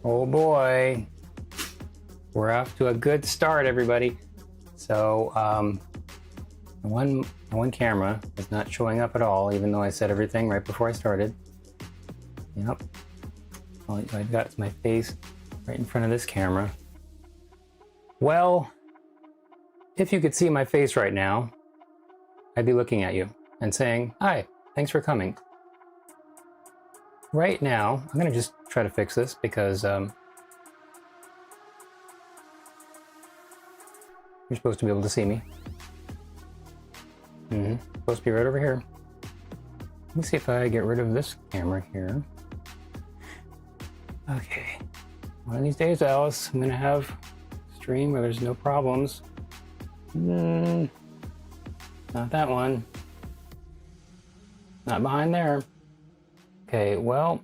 Oh boy, we're off to a good start, everybody. So, one camera is not showing up at all, even though I said everything right before I started. Yep. All I've got is my face right in front of this camera. Well, if you could see my face right now, I'd be looking at you and saying, "Hi, thanks for coming." Right now, I'm gonna just try to fix this because you're supposed to be able to see me. Supposed to be right over here. Let me see if I get rid of this camera here. Okay. One of these days, Alice, I'm gonna have a stream where there's no problems. Not that one. Not behind there. Okay, well.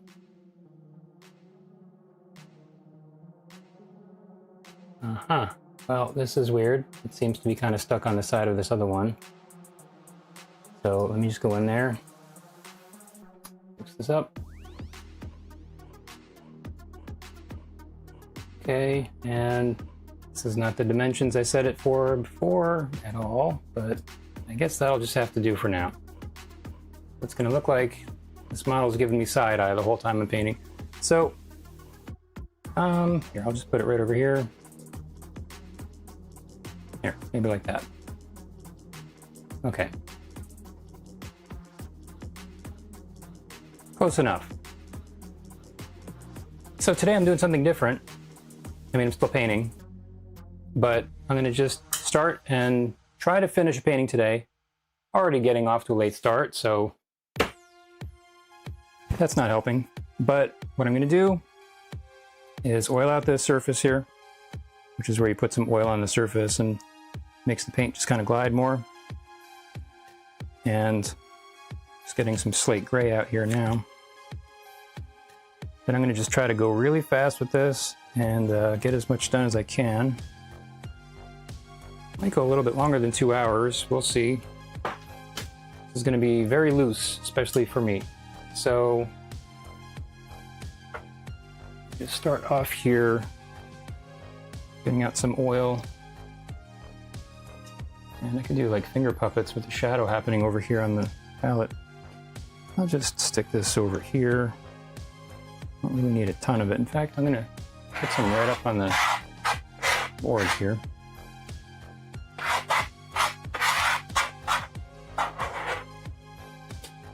Well, this is weird. It seems to be kind of stuck on the side of this other one. So let me just go in there. Fix this up. Okay, and this is not the dimensions I set it for before at all, but I guess that'll just have to do for now. It's gonna look like this model's giving me side eye the whole time I'm painting. So, here, I'll just put it right over here. Here, maybe like that. Okay. Close enough. So today I'm doing something different. I mean, I'm still painting, but I'm gonna just start and try to finish a painting today. Already getting off to a late start, so that's not helping. But what I'm gonna do is oil out this surface here, which is where you put some oil on the surface and makes the paint just kind of glide more. And just getting some slate gray out here now. Then I'm gonna just try to go really fast with this and get as much done as I can. Might go a little bit longer than 2 hours, we'll see. This is gonna be very loose, especially for me. So, just start off here, getting out some oil. And I can do like finger puppets with the shadow happening over here on the palette. I'll just stick this over here. Don't really need a ton of it. In fact, I'm gonna put some right up on the board here.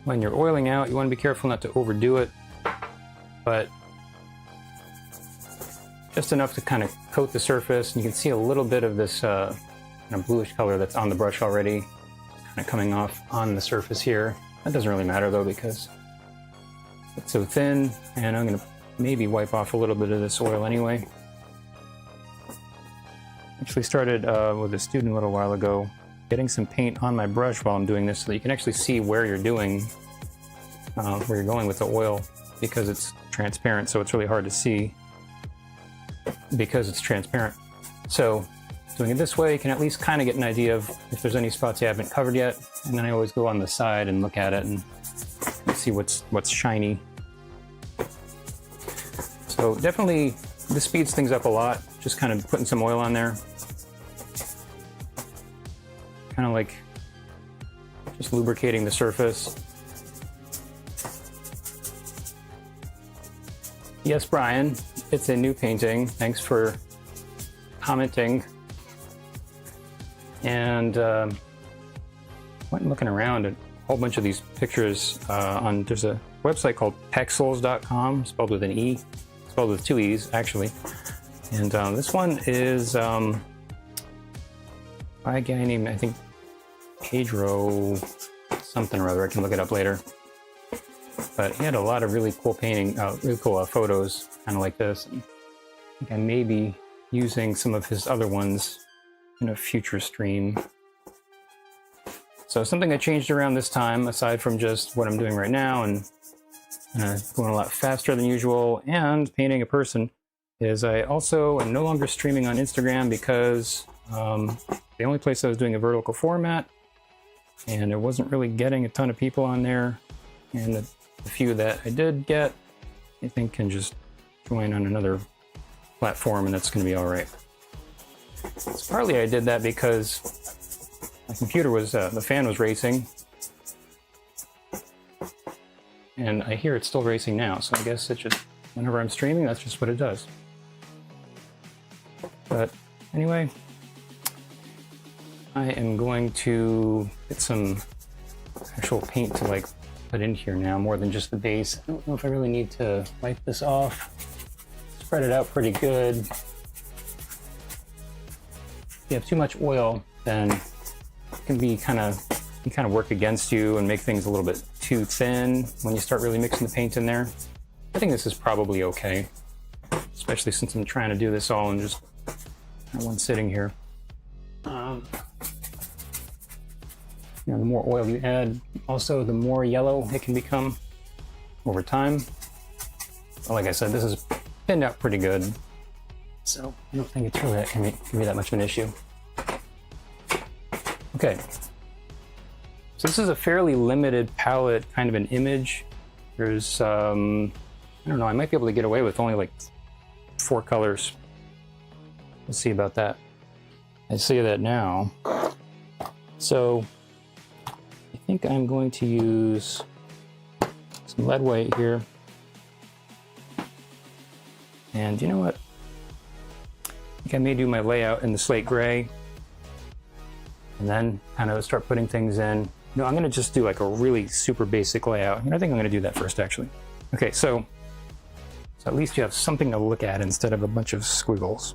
When you're oiling out, you want to be careful not to overdo it, but just enough to kind of coat the surface. And you can see a little bit of this kind of bluish color that's on the brush already, kind of coming off on the surface here. That doesn't really matter though because it's so thin, and I'm going to maybe wipe off a little bit of this oil anyway. Actually started with a student a little while ago, getting some paint on my brush while I'm doing this so that you can actually see where you're doing, where you're going with the oil, because it's transparent, so it's really hard to see because it's transparent. So doing it this way, you can at least kind of get an idea of if there's any spots you haven't covered yet, and then I always go on the side and look at it and see what's shiny. So definitely this speeds things up a lot, just kind of putting some oil on there. Kind of like just lubricating the surface. Yes, Brian, it's a new painting. Thanks for commenting. And went looking around at a whole bunch of these pictures there's a website called pexels.com, spelled with an E, spelled with 2 E's actually. And this one is by a guy named, I think, Pedro something or other. I can look it up later. But he had a lot of really cool really cool photos, kind of like this. And I think I may be using some of his other ones in a future stream. So something I changed around this time, aside from just what I'm doing right now and going a lot faster than usual and painting a person, is I also am no longer streaming on Instagram because the only place I was doing a vertical format, and I wasn't really getting a ton of people on there, and the few that I did get, I think can just join on another platform, and that's going to be all right. So partly I did that because my computer was, the fan was racing, and I hear it's still racing now, so I guess it just, whenever I'm streaming, that's just what it does. But anyway, I am going to get some actual paint to like put in here now, more than just the base. I don't know if I really need to wipe this off. Spread it out pretty good. If you have too much oil, then it can be kind of work against you and make things a little bit too thin when you start really mixing the paint in there. I think this is probably okay, especially since I'm trying to do this all in just one sitting here. You know, the more oil you add, also the more yellow it can become over time. But like I said, this is pinned out pretty good, so I don't think it's really going to be that much of an issue. Okay, so this is a fairly limited palette, kind of an image. There's, I don't know, I might be able to get away with only like 4 colors. We'll see about that. I see that now. So I think I'm going to use some lead white here. And you know what? I think I may do my layout in the slate gray and then kind of start putting things in. No, I'm going to just do like a really super basic layout. And I think I'm going to do that first, actually. Okay, so at least you have something to look at instead of a bunch of squiggles.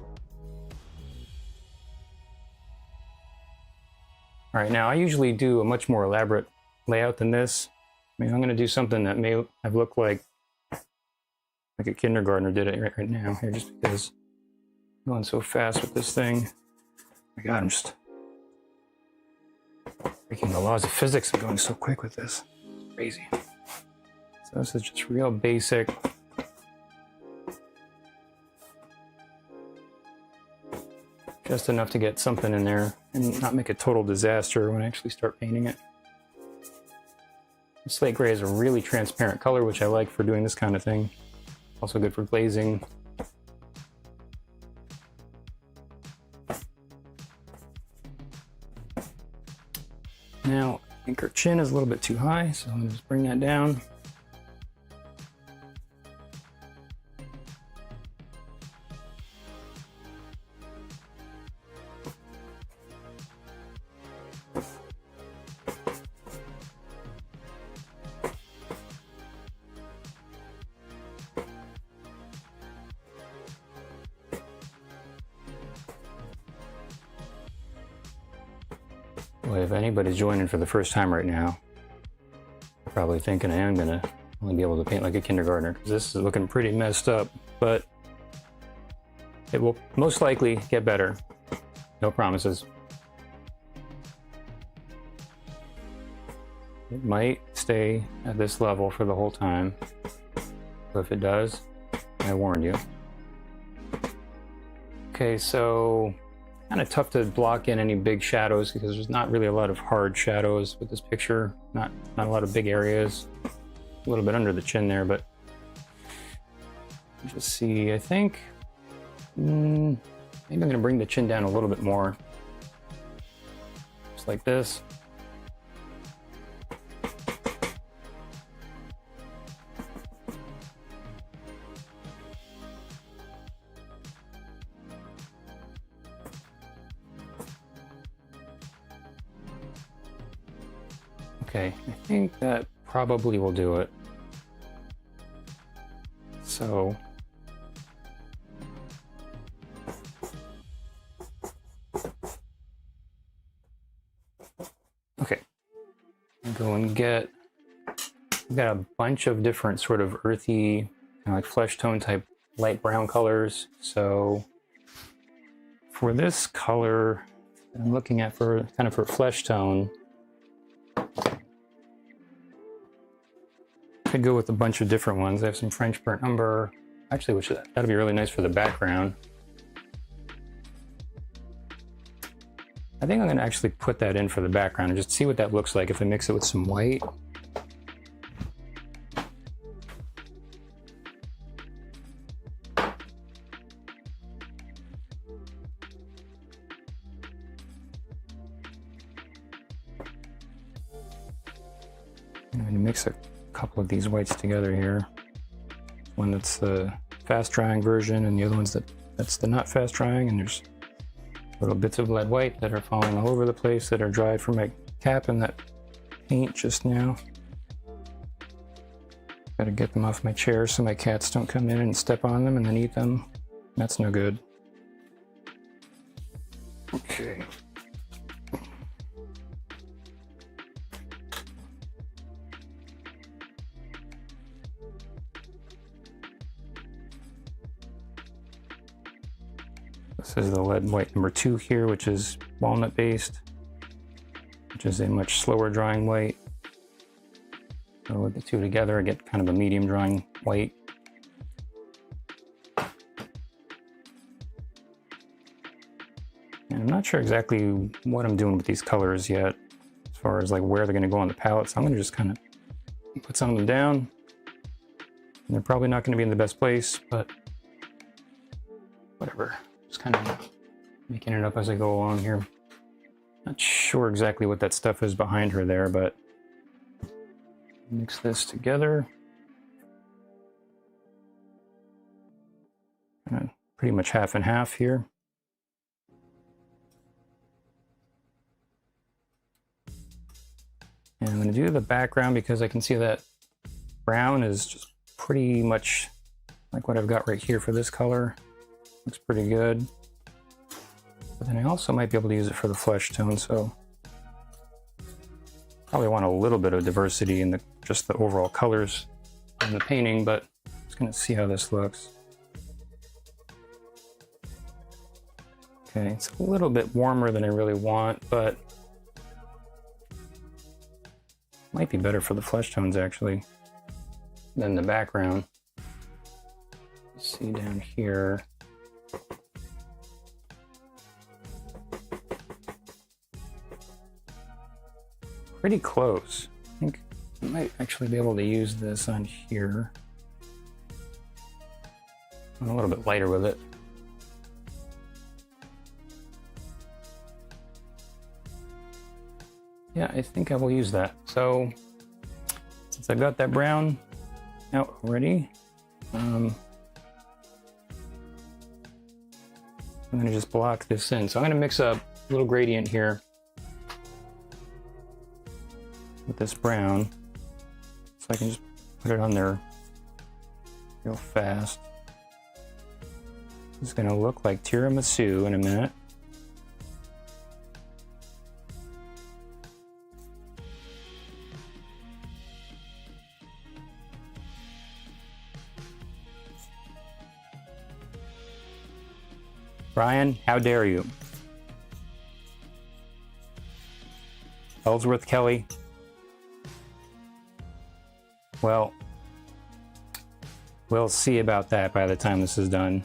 All right, now I usually do a much more elaborate layout than this. I mean, I'm going to do something that may have looked like a kindergartner did it right now here, just because I'm going so fast with this thing. Oh my God, I'm just breaking the laws of physics. I'm going so quick with this. It's crazy. So this is just real basic. Just enough to get something in there and not make a total disaster when I actually start painting it. Slate gray is a really transparent color, which I like for doing this kind of thing. Also good for glazing. Now, I think her chin is a little bit too high, so I'm going to just bring that down. Boy, if anybody's joining for the first time right now, they're probably thinking I am going to only be able to paint like a kindergartner, because this is looking pretty messed up, but it will most likely get better. No promises. It might stay at this level for the whole time, but if it does, I warned you. Okay, so kind of tough to block in any big shadows because there's not really a lot of hard shadows with this picture. Not a lot of big areas. A little bit under the chin there, but just see, I think maybe I'm going to bring the chin down a little bit more. Just like this. Okay, I think that probably will do it. So, okay, go and get, we've got a bunch of different sort of earthy, kind of like flesh tone type light brown colors. So for this color I'm looking at for kind of for flesh tone, could go with a bunch of different ones. I have some French burnt umber, actually, which that'll be really nice for the background. I think I'm going to actually put that in for the background and just see what that looks like if I mix it with some white. I'm going to mix a couple of these whites together here. One that's the fast drying version, and the other one's that's the not fast drying, and there's little bits of lead white that are falling all over the place that are dried from my cap and that paint just now. Gotta get them off my chair so my cats don't come in and step on them and then eat them. That's no good. Okay. This is the lead white number 2 here, which is walnut based, which is a much slower drying white. So with the two together, I get kind of a medium drying white. And I'm not sure exactly what I'm doing with these colors yet, as far as like where they're going to go on the palette. So I'm going to just kind of put some of them down. And they're probably not going to be in the best place, but whatever. Just kind of making it up as I go along here. Not sure exactly what that stuff is behind her there, but mix this together. Pretty much half and half here. And I'm going to do the background because I can see that brown is just pretty much like what I've got right here for this color. Looks pretty good. But then I also might be able to use it for the flesh tone, so probably want a little bit of diversity in just the overall colors in the painting, but just going to see how this looks. Okay, it's a little bit warmer than I really want, but might be better for the flesh tones actually than the background. Let's see down here. Pretty close. I think I might actually be able to use this on here. I'm a little bit lighter with it. Yeah, I think I will use that. So, since I've got that brown out already, I'm going to just block this in. So I'm going to mix up a little gradient here with this brown, so I can just put it on there real fast. It's going to look like tiramisu in a minute. Brian, how dare you? Ellsworth Kelly. Well, we'll see about that by the time this is done.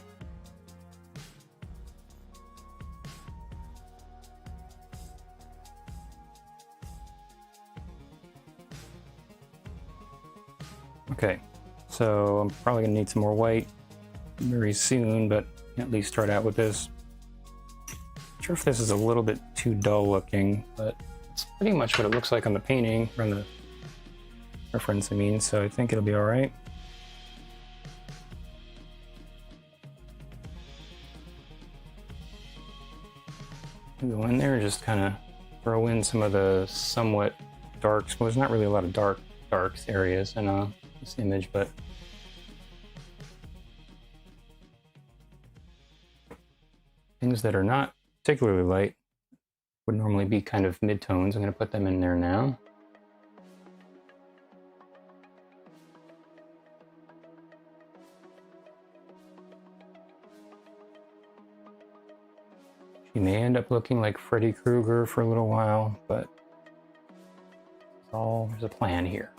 Okay, so I'm probably gonna need some more white very soon, but at least start out with this. Not sure if this is a little bit too dull looking, but it's pretty much what it looks like on the painting, or on the reference, I mean, so I think it'll be all right. Go in there and just kind of throw in some of the somewhat darks. Well, there's not really a lot of darks areas in this image, but things that are not particularly light would normally be kind of mid-tones. I'm going to put them in there now. She may end up looking like Freddy Krueger for a little while, but there's a plan here.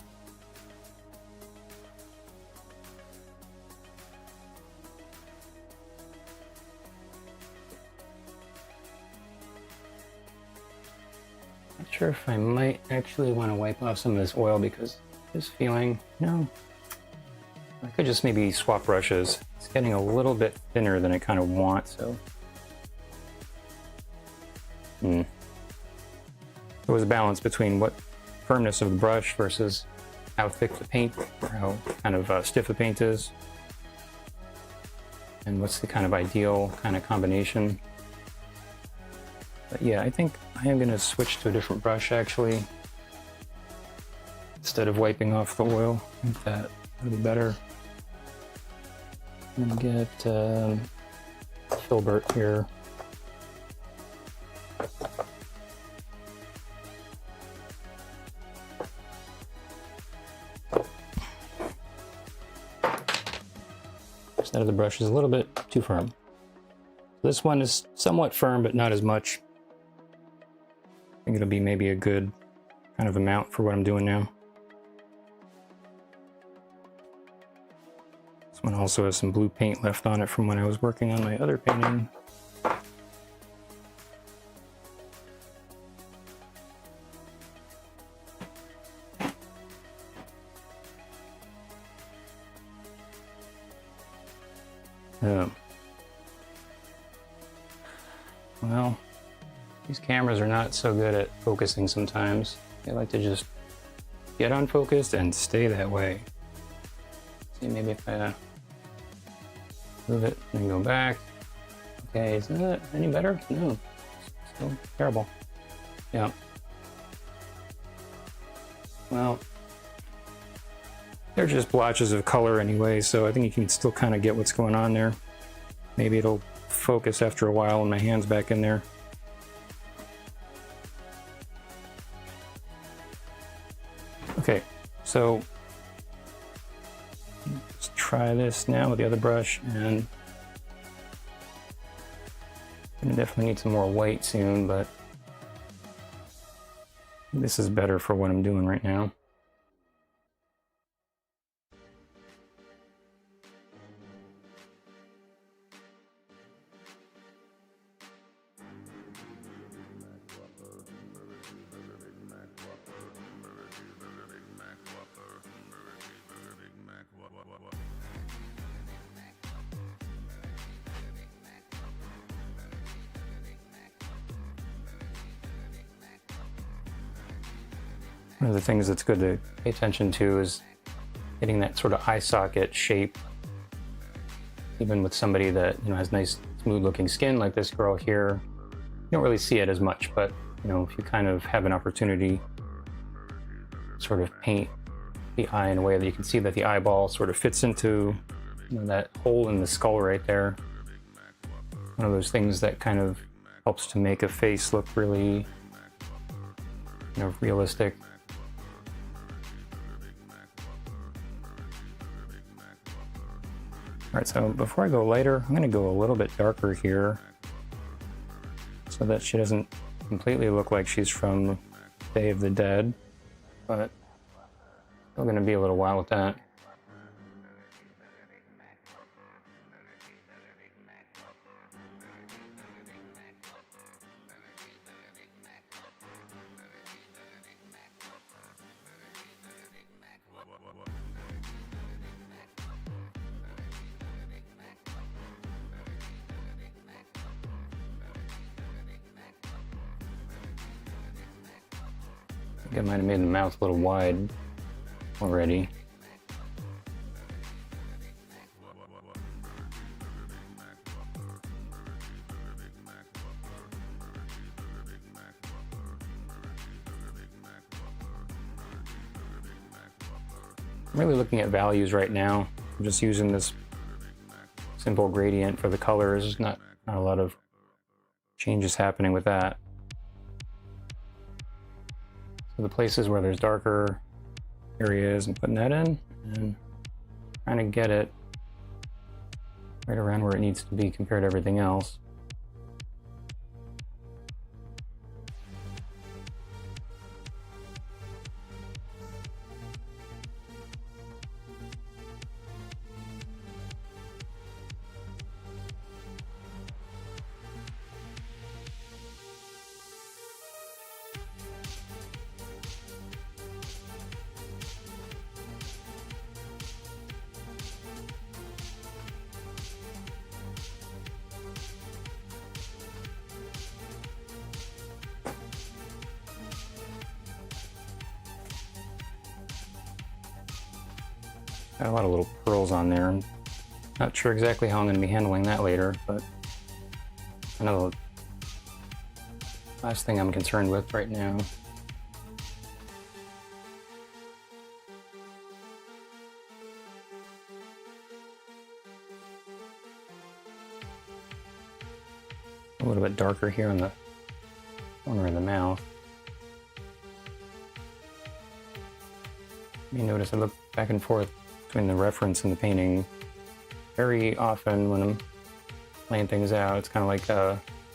Not sure if I might actually want to wipe off some of this oil, because this feeling, no, I could just maybe swap brushes. It's getting a little bit thinner than I kind of want, so. There was a balance between what firmness of the brush versus how thick the paint, or how kind of stiff the paint is, and what's the kind of ideal kind of combination. But yeah, I think I am going to switch to a different brush actually. Instead of wiping off the oil, I think that would be better. I'm going to get filbert here. Instead of the brush is a little bit too firm. This one is somewhat firm, but not as much. I think it'll be maybe a good kind of amount for what I'm doing now. This one also has some blue paint left on it from when I was working on my other painting. Well, these cameras are not so good at focusing sometimes. They like to just get unfocused and stay that way. See, maybe if I move it and go back. Okay, isn't it any better? No, still terrible. Yeah. Well, they're just blotches of color anyway, so I think you can still kind of get what's going on there. Maybe it'll focus after a while when my hand's back in there. Okay, so let's try this now with the other brush, and I'm gonna definitely need some more white soon, but this is better for what I'm doing right now. One of the things that's good to pay attention to is getting that sort of eye socket shape. Even with somebody that, you know, has nice smooth looking skin like this girl here, you don't really see it as much, but you know, if you kind of have an opportunity to sort of paint the eye in a way that you can see that the eyeball sort of fits into, you know, that hole in the skull right there. One of those things that kind of helps to make a face look really, you know, realistic. All right, so before I go lighter, I'm going to go a little bit darker here so that she doesn't completely look like she's from Day of the Dead, but still going to be a little while with that. I think I might have made the mouth a little wide already. I'm really looking at values right now. I'm just using this simple gradient for the colors. There's not a lot of changes happening with that. So the places where there's darker areas, I'm putting that in and trying to get it right around where it needs to be compared to everything else. Got a lot of little pearls on there. I'm not sure exactly how I'm going to be handling that later, but I know the last thing I'm concerned with right now. A little bit darker here on the corner of the mouth. You notice I look back and forth between the reference and the painting very often when I'm laying things out. It's kind of like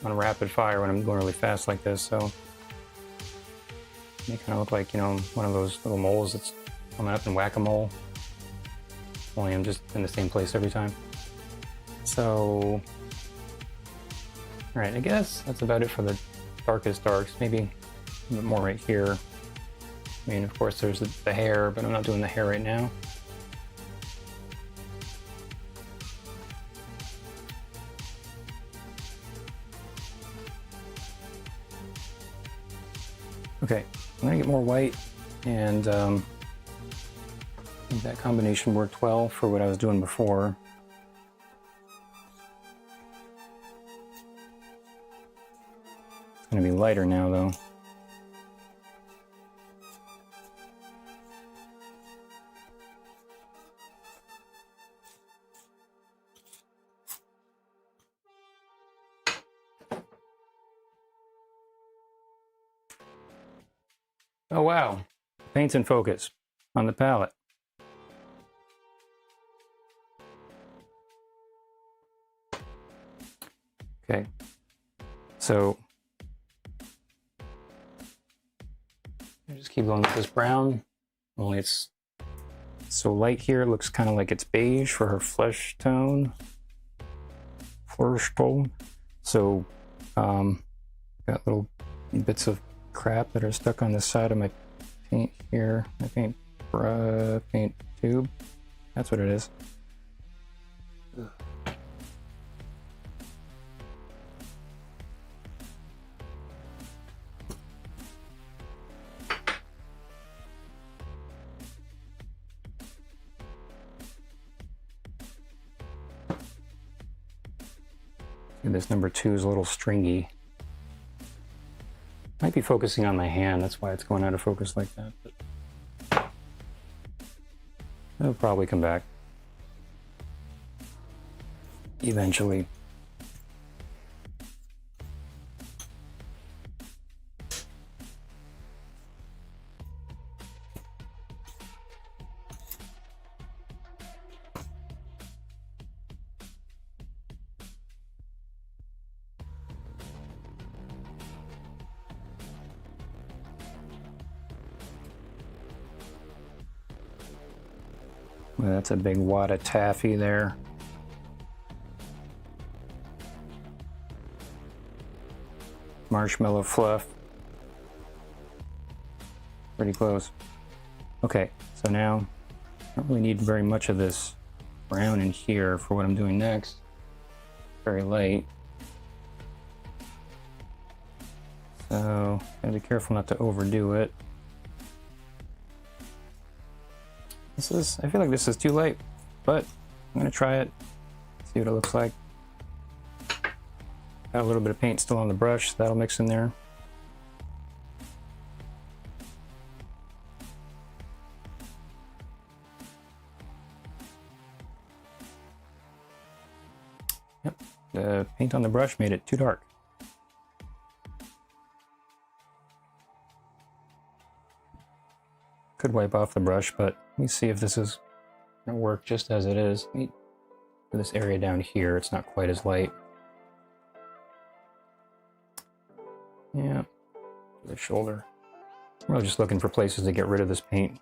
on a rapid fire when I'm going really fast like this, so they kind of look like, you know, one of those little moles that's coming up in whack-a-mole. Only I'm just in the same place every time. So, alright, I guess that's about it for the darkest darks. Maybe a bit more right here. I mean, of course, there's the hair, but I'm not doing the hair right now. Okay, I'm gonna get more white, and I think that combination worked well for what I was doing before. It's gonna be lighter now, though. Oh wow, paint's in focus on the palette. Okay, so I just keep going with this brown, only it's so light here. It looks kind of like it's beige for her flesh tone. Flesh tone. So, got little bits of crap that are stuck on the side of my paint here. My paint tube. That's what it is. And this number 2 is a little stringy. Might be focusing on my hand, that's why it's going out of focus like that. But it'll probably come back eventually. Well, that's a big wad of taffy there. Marshmallow fluff. Pretty close. Okay, so now I don't really need very much of this brown in here for what I'm doing next. Very light. So, gotta be careful not to overdo it. I feel like this is too light, but I'm gonna try it, see what it looks like. Got a little bit of paint still on the brush, so that'll mix in there. Yep, the paint on the brush made it too dark. Could wipe off the brush, but let me see if this is gonna work just as it is. For this area down here, it's not quite as light. Yeah, the shoulder. I'm really just looking for places to get rid of this paint.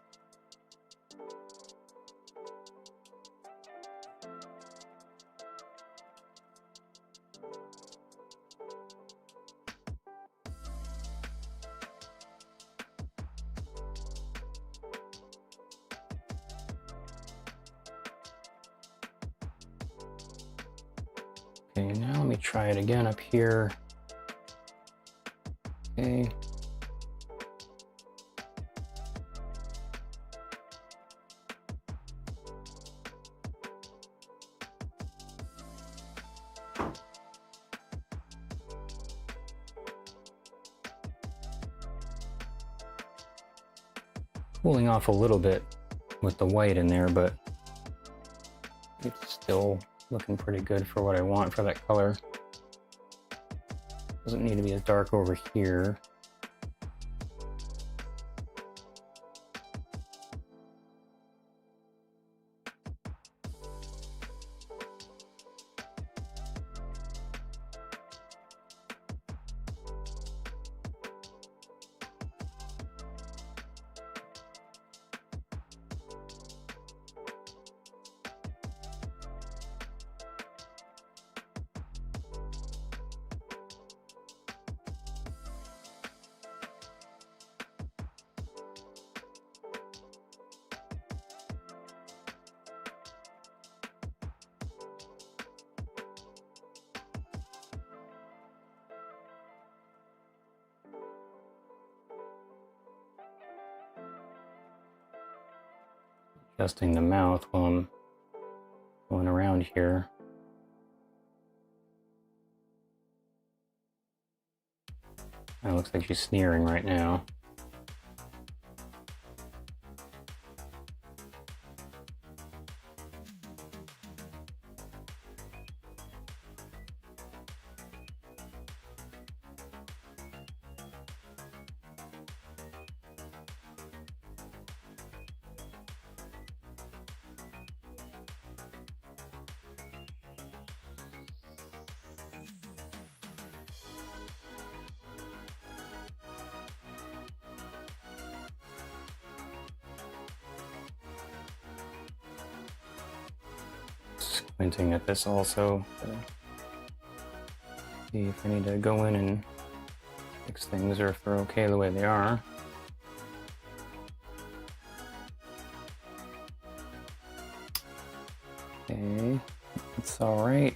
Okay, now let me try it again up here. Okay. cooling off a little bit with the white in there, but it's still looking pretty good for what I want for that color. Doesn't need to be as dark over here. Adjusting the mouth while I'm going around here. It looks like she's sneering right now. Squinting at this also to see if I need to go in and fix things or if they're okay the way they are. Okay, it's all right.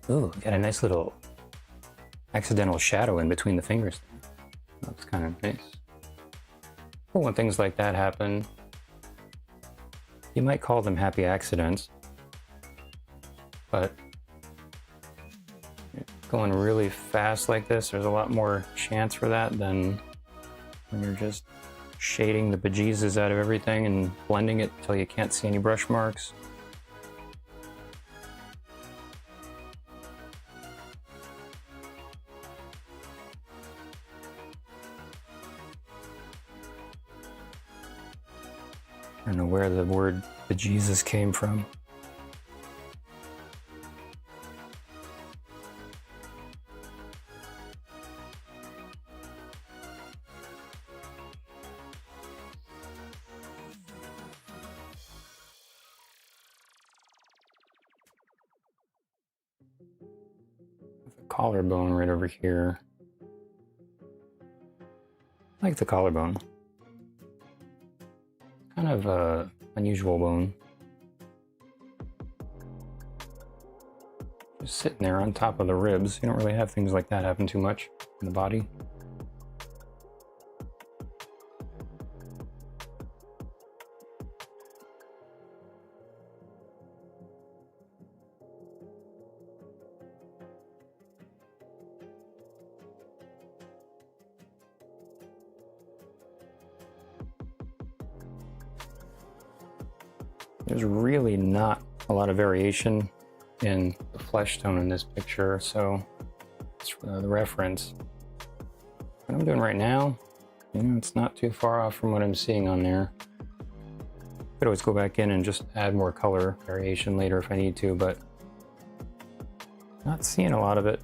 Ooh, got a nice little accidental shadow in between the fingers. Looks kind of nice. Well, when things like that happen, you might call them happy accidents, but going really fast like this, there's a lot more chance for that than when you're just shading the bejesus out of everything and blending it until you can't see any brush marks. I don't know where the word bejesus came from. The collarbone right over here. I like the collarbone. Kind of a unusual bone. Just sitting there on top of the ribs. You don't really have things like that happen too much in the body. There's really not a lot of variation in the flesh tone in this picture, so it's for the reference. What I'm doing right now, it's not too far off from what I'm seeing on there. Could always go back in and just add more color variation later if I need to, but not seeing a lot of it.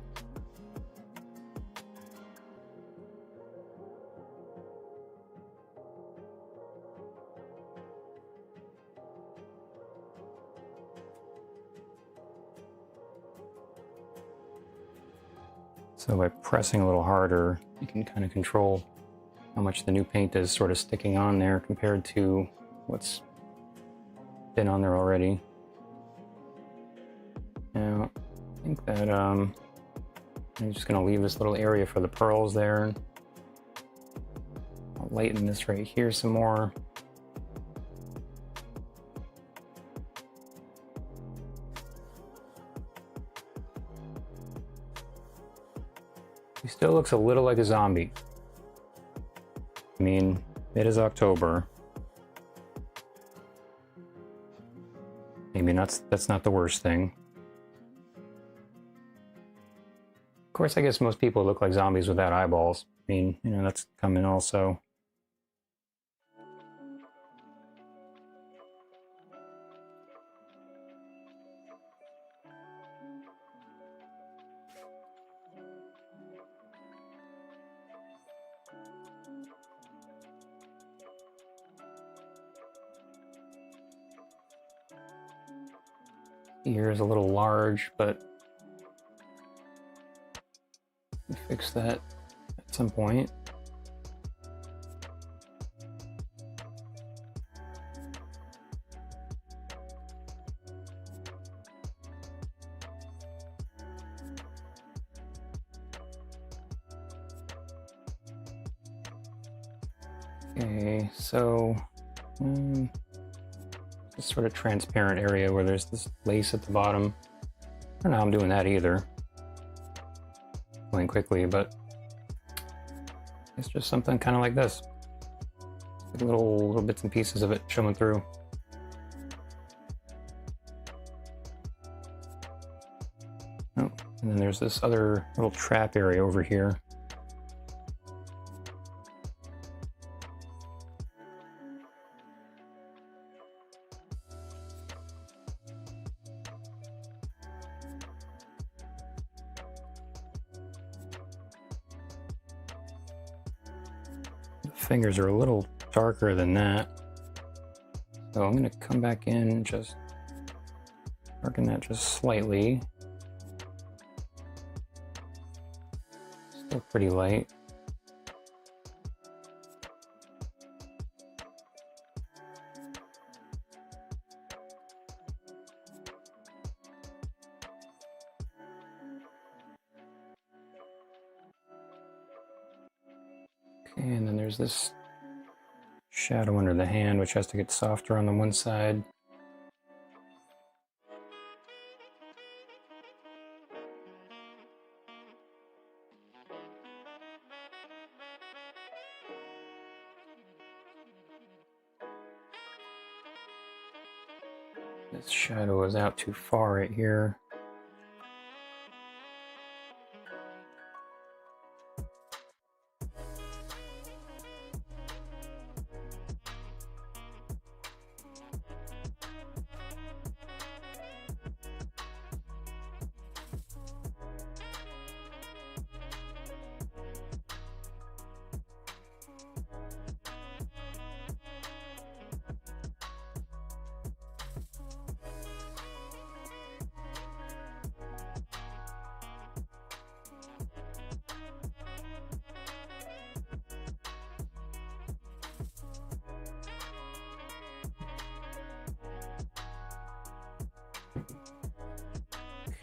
So by pressing a little harder, you can kind of control how much the new paint is sort of sticking on there compared to what's been on there already. Now, I think that I'm just gonna leave this little area for the pearls there. I'll lighten this right here some more. He still looks a little like a zombie. I mean, it is October. Maybe that's not the worst thing. Of course, I guess most people look like zombies without eyeballs. I mean, you know, that's coming also. Ear is a little large, but we'll fix that at some point. Okay, so this sort of transparent area where there's this lace at the bottom. I don't know how I'm doing that either. Going quickly, but it's just something kind of like this. Like little bits and pieces of it showing through. Oh, and then there's this other little trap area over here. Fingers are a little darker than that, so I'm going to come back in and just darken that just slightly. Still pretty light. And then there's this shadow under the hand, which has to get softer on the one side. This shadow is out too far right here.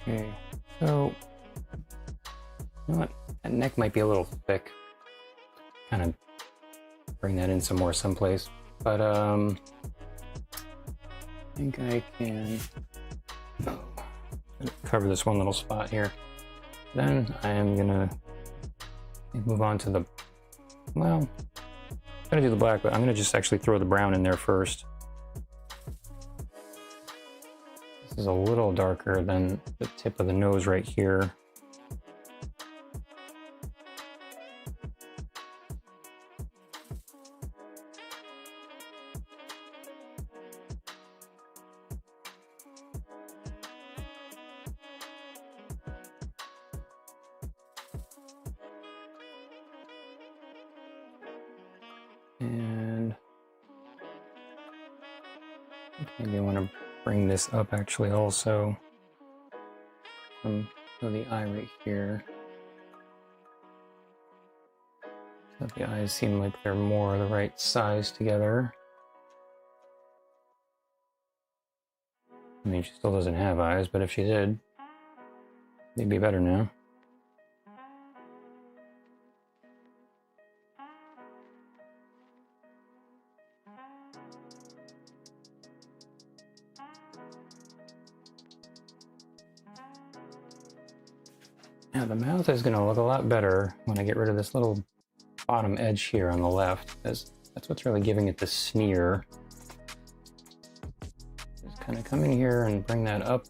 Okay, so you know what? That neck might be a little thick. Kind of bring that in some more someplace. But I think I can cover this one little spot here. Then I am gonna move on to the, well, I'm gonna do the black, but I'm gonna just actually throw the brown in there first. This is a little darker than the tip of the nose right here. And maybe I want to bring this up actually also from the eye right here. So the eyes seem like they're more the right size together. I mean, she still doesn't have eyes, but if she did, Maybe better now. Now the mouth is going to look a lot better when I get rid of this little bottom edge here on the left, because that's what's really giving it the sneer. Just kind of come in here and bring that up.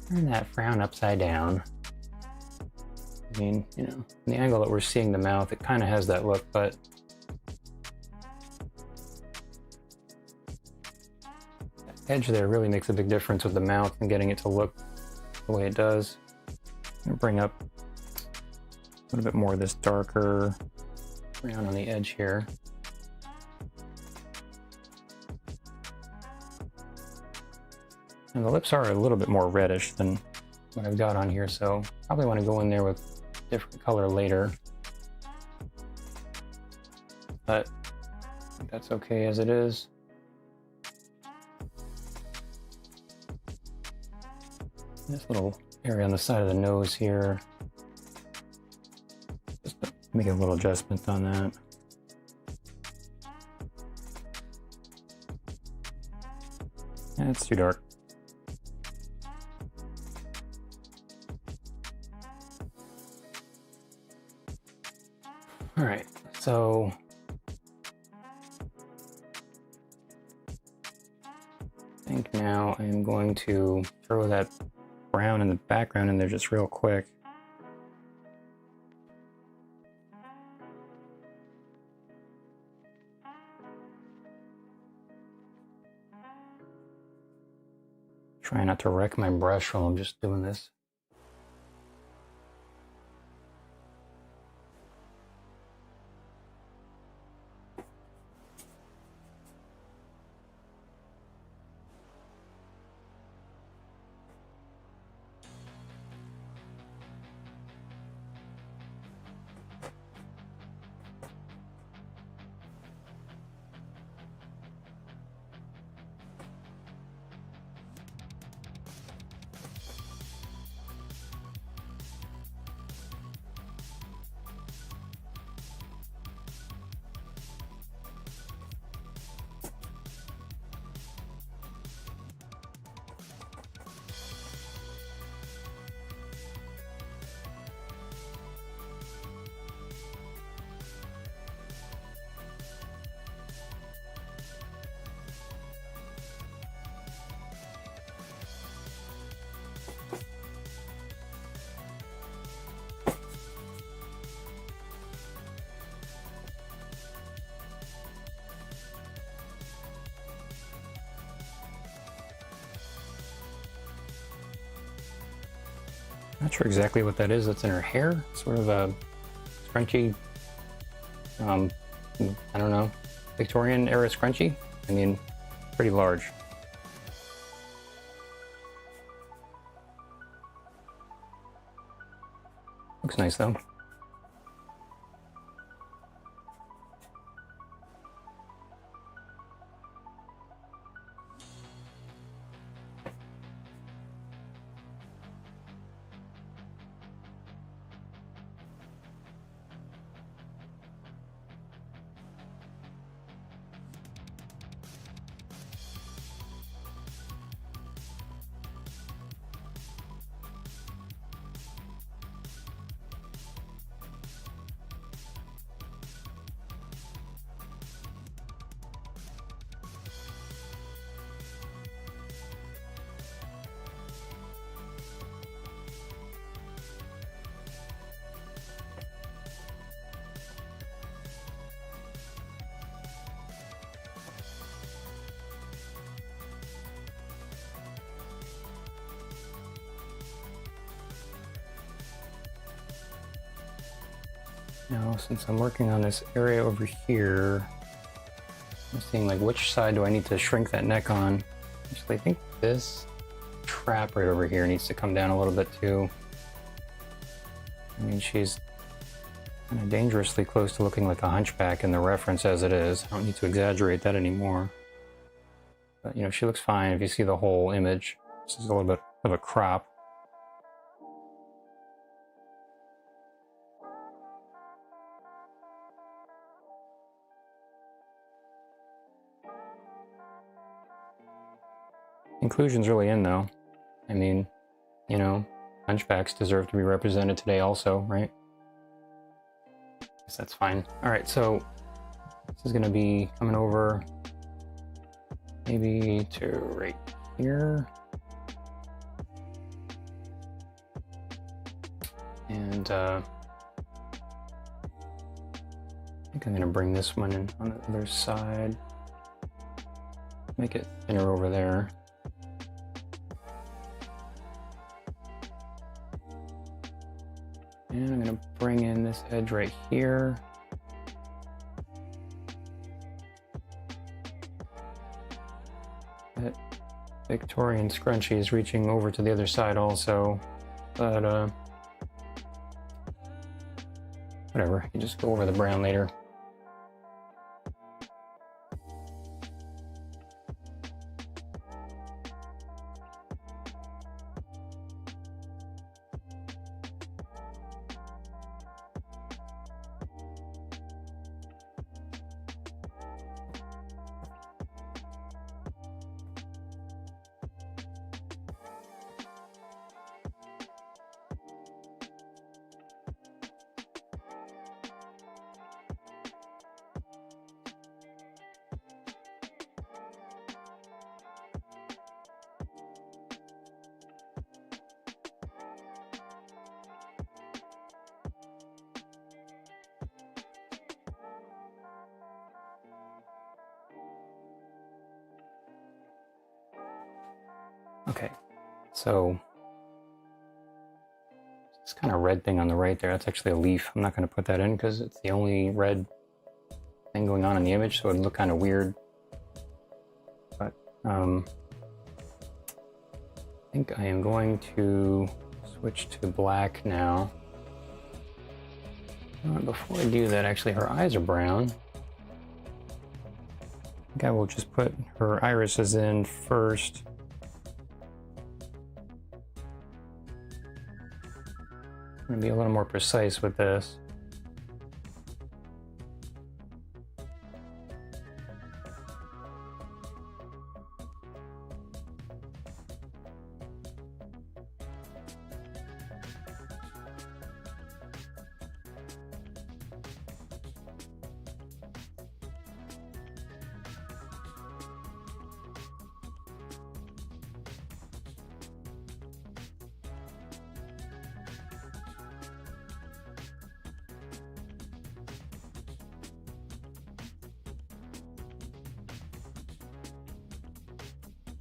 Turn that frown upside down. I mean, you know, in the angle that we're seeing the mouth, it kind of has that look, but that edge there really makes a big difference with the mouth and getting it to look the way it does. I'm gonna bring up a little bit more of this darker brown on the edge here. And the lips are a little bit more reddish than what I've got on here, so probably want to go in there with a different color later. But I think that's okay as it is. This little area on the side of the nose here, just make a little adjustment on that. That's too dark. All right, so I think now I'm going to throw that brown in the background in there just real quick. Try not to wreck my brush while I'm just doing this. Not sure exactly what that is that's in her hair. Sort of a scrunchy, I don't know, Victorian era scrunchie. I mean, pretty large. Looks nice though. Now, since I'm working on this area over here, I'm seeing like which side do I need to shrink that neck on. Actually, I think this trap right over here needs to come down a little bit too. I mean, she's kind of dangerously close to looking like a hunchback in the reference as it is. I don't need to exaggerate that anymore. But, you know, she looks fine if you see the whole image. This is a little bit of a crop. Inclusion's really in, though. I mean, you know, hunchbacks deserve to be represented today also, right? Guess that's fine. All right, so this is going to be coming over maybe to right here. And I think I'm going to bring this one in on the other side. Make it thinner over there. And I'm going to bring in this edge right here. That Victorian scrunchie is reaching over to the other side also, but whatever, you just go over the brown later. Okay, so this kind of red thing on the right there, that's actually a leaf. I'm not going to put that in because it's the only red thing going on in the image, so it would look kind of weird. But I think I am going to switch to black now. Before I do that, actually her eyes are brown. I think I will just put her irises in first. I'm going to be a little more precise with this.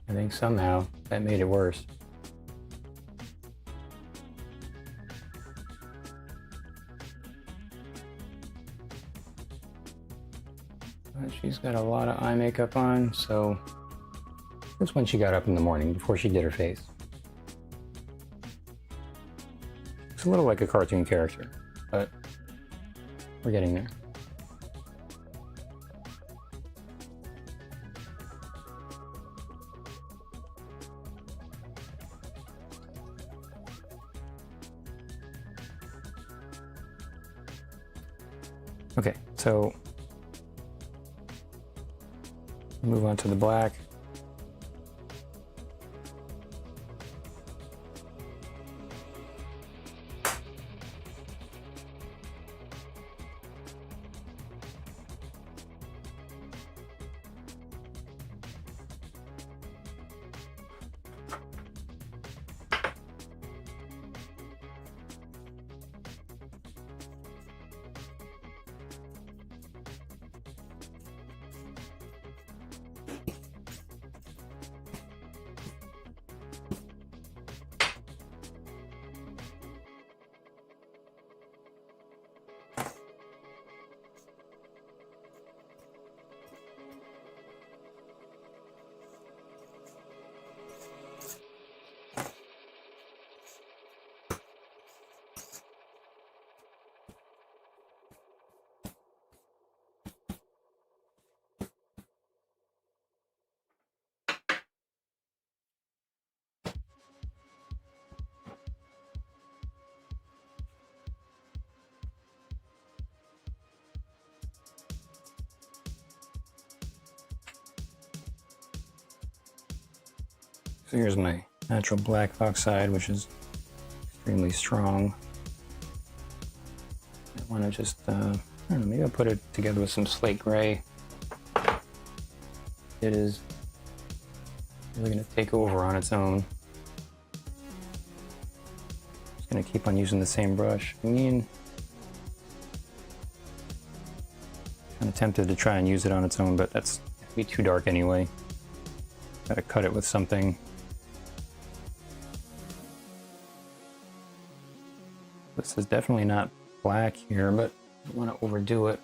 I think somehow that made it worse. But she's got a lot of eye makeup on, so this one she got up in the morning before she did her face. It's a little like a cartoon character, but we're getting there. Okay, so move on to the black. So here's my natural black oxide, which is extremely strong. I want to just, I don't know, maybe I'll put it together with some slate gray. It is really going to take over on its own. Just going to keep on using the same brush. I mean, kind of tempted to try and use it on its own, but that's gonna be too dark anyway. Gotta cut it with something. This is definitely not black here, but I don't want to overdo it.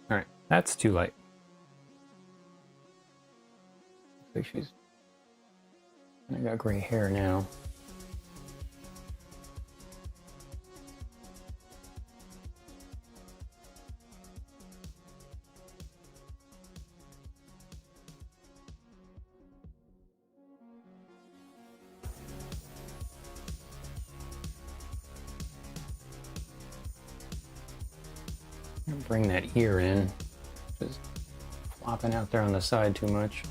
All right, that's too light. I think she's kind of got gray hair now. Bring that ear in, just flopping out there on the side too much.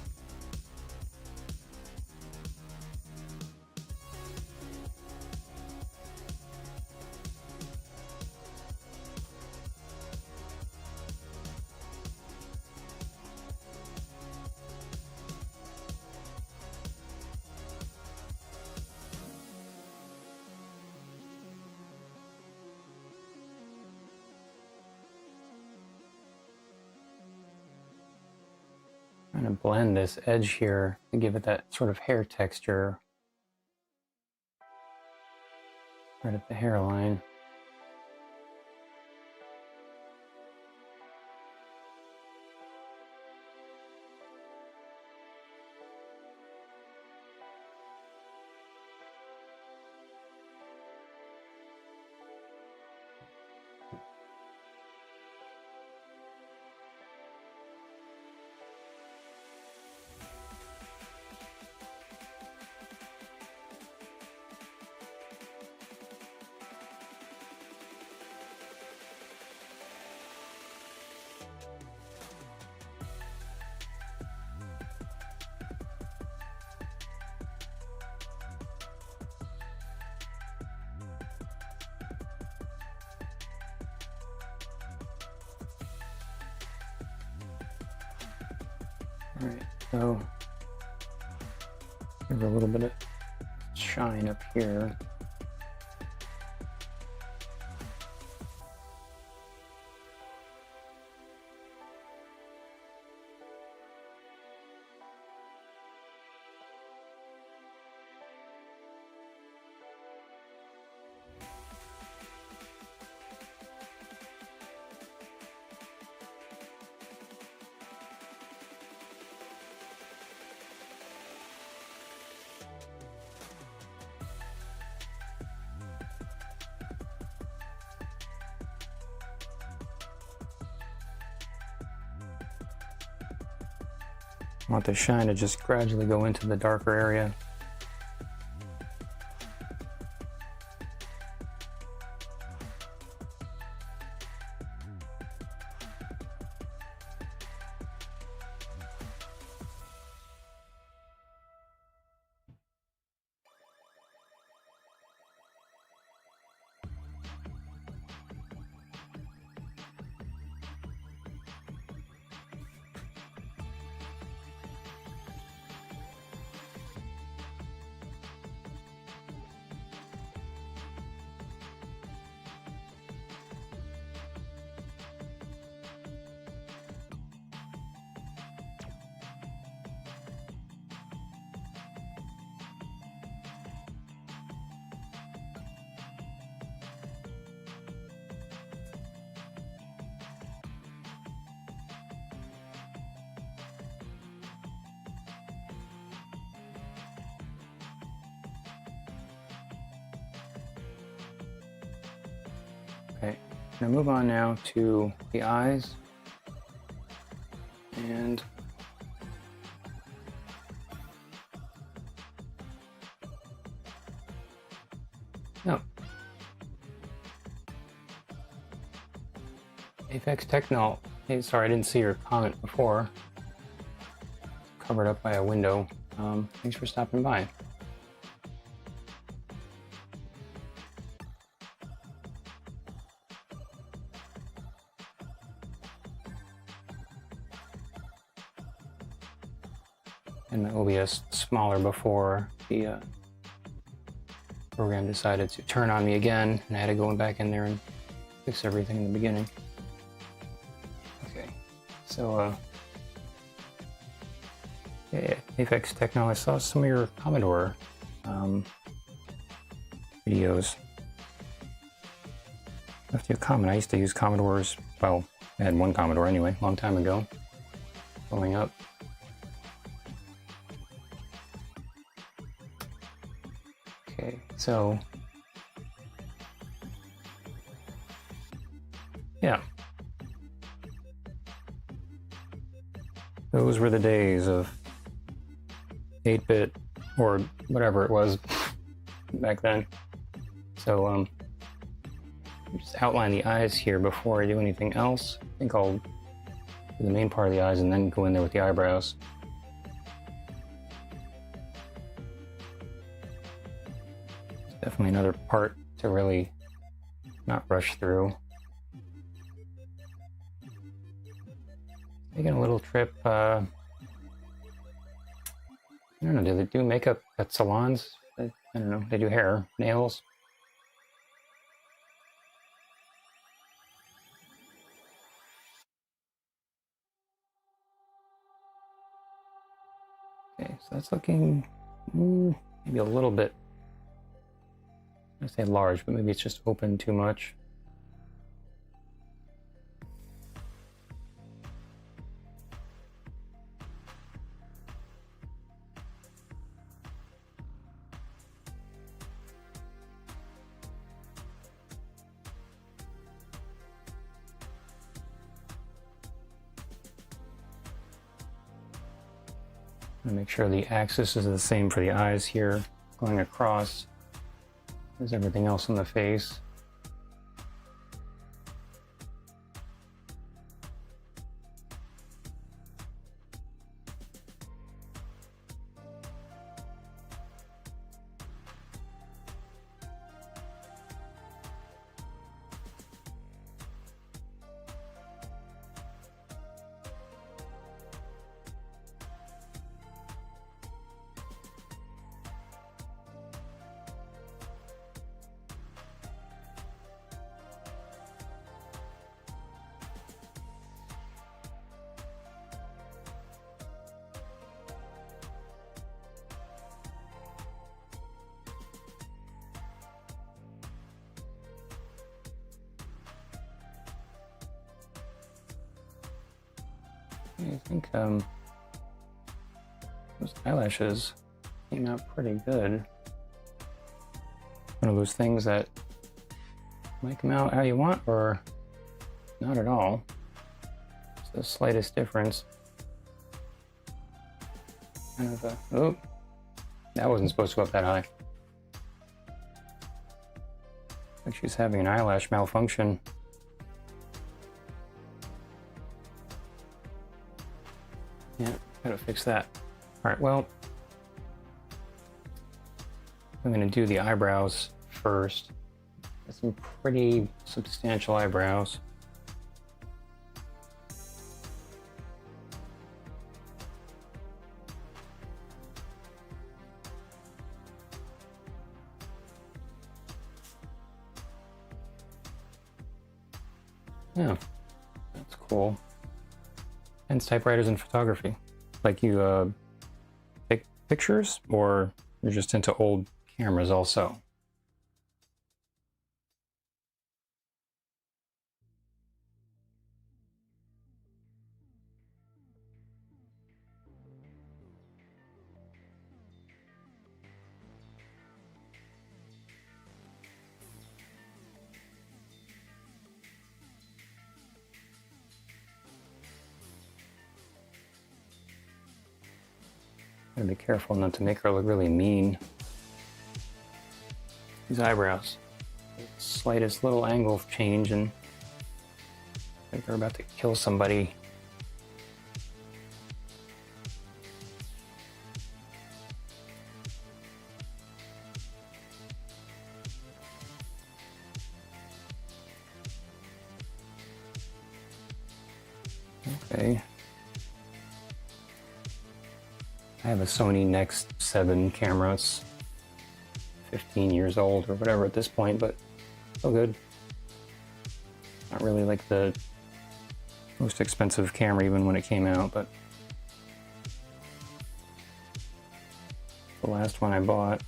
Trying to blend this edge here to give it that sort of hair texture right at the hairline. All right, so give her a little bit of shine up here. I want the shine to just gradually go into the darker area. Okay, I'm gonna move on now to the eyes. And no. Apex Techno. Hey, sorry, I didn't see your comment before. covered up by a window. Thanks for stopping by. And my OBS smaller before the program decided to turn on me again, and I had to go back in there and fix everything in the beginning. Okay, so yeah, Apex Techno, I saw some of your Commodore videos. Left you a comment. I used to use Commodores, well, I had one Commodore anyway, a long time ago, growing up. Okay, so yeah, those were the days of 8-bit or whatever it was back then. So just outline the eyes here before I do anything else. I think I'll do the main part of the eyes and then go in there with the eyebrows. Definitely another part to really not rush through. Taking a little trip, I don't know, do they do makeup at salons? I don't know, they do hair, nails. Okay, so that's looking maybe a little bit, I say large, but maybe it's just open too much. And make sure the axis is the same for the eyes here, going across as everything else on the face. I think those eyelashes came out pretty good. One of those things that might come out how you want or not at all. It's the slightest difference. Kind of a, oh, that wasn't supposed to go up that high. Like she's having an eyelash malfunction. Yeah, gotta fix that. All right, well, I'm gonna do the eyebrows first. Got some pretty substantial eyebrows. Yeah, that's cool. And typewriters and photography. Like you take pictures, or you're just into old cameras also? Gotta be careful not to make her look really mean. These eyebrows. The slightest little angle change and like they're about to kill somebody. Okay. I have a Sony Nex 7 camera. It's 15 years old or whatever at this point, but still good. Not really like the most expensive camera even when it came out, but the last one I bought.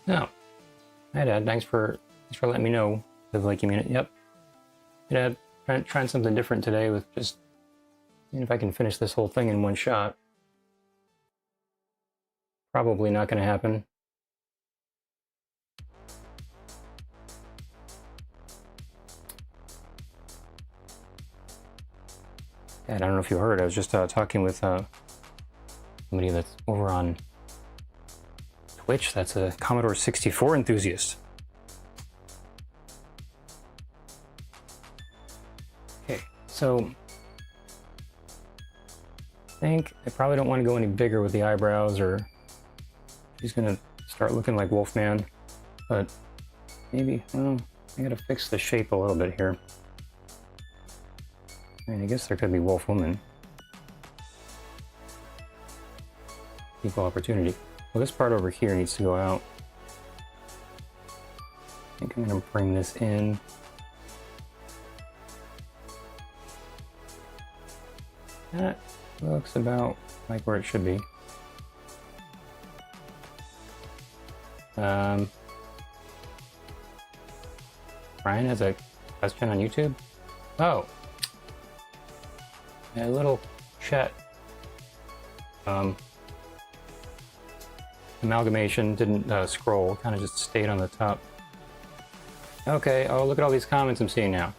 No. Hi Dad, thanks for letting me know. Like you mean it. Yep. Hey Dad, trying something different today with just seeing if I can finish this whole thing in one shot. Probably not gonna happen. Dad, I don't know if you heard, I was just talking with somebody that's over on Twitch, that's a Commodore 64 enthusiast. Okay, so I think I probably don't want to go any bigger with the eyebrows, or he's gonna start looking like Wolfman, but maybe, well, I gotta fix the shape a little bit here. I mean, I guess there could be Wolf Woman. Equal opportunity. Well, this part over here needs to go out. I think I'm going to bring this in. That looks about like where it should be. Brian has a question on YouTube. Oh, a little chat. Amalgamation didn't scroll, kind of just stayed on the top. Okay, oh, look at all these comments I'm seeing now.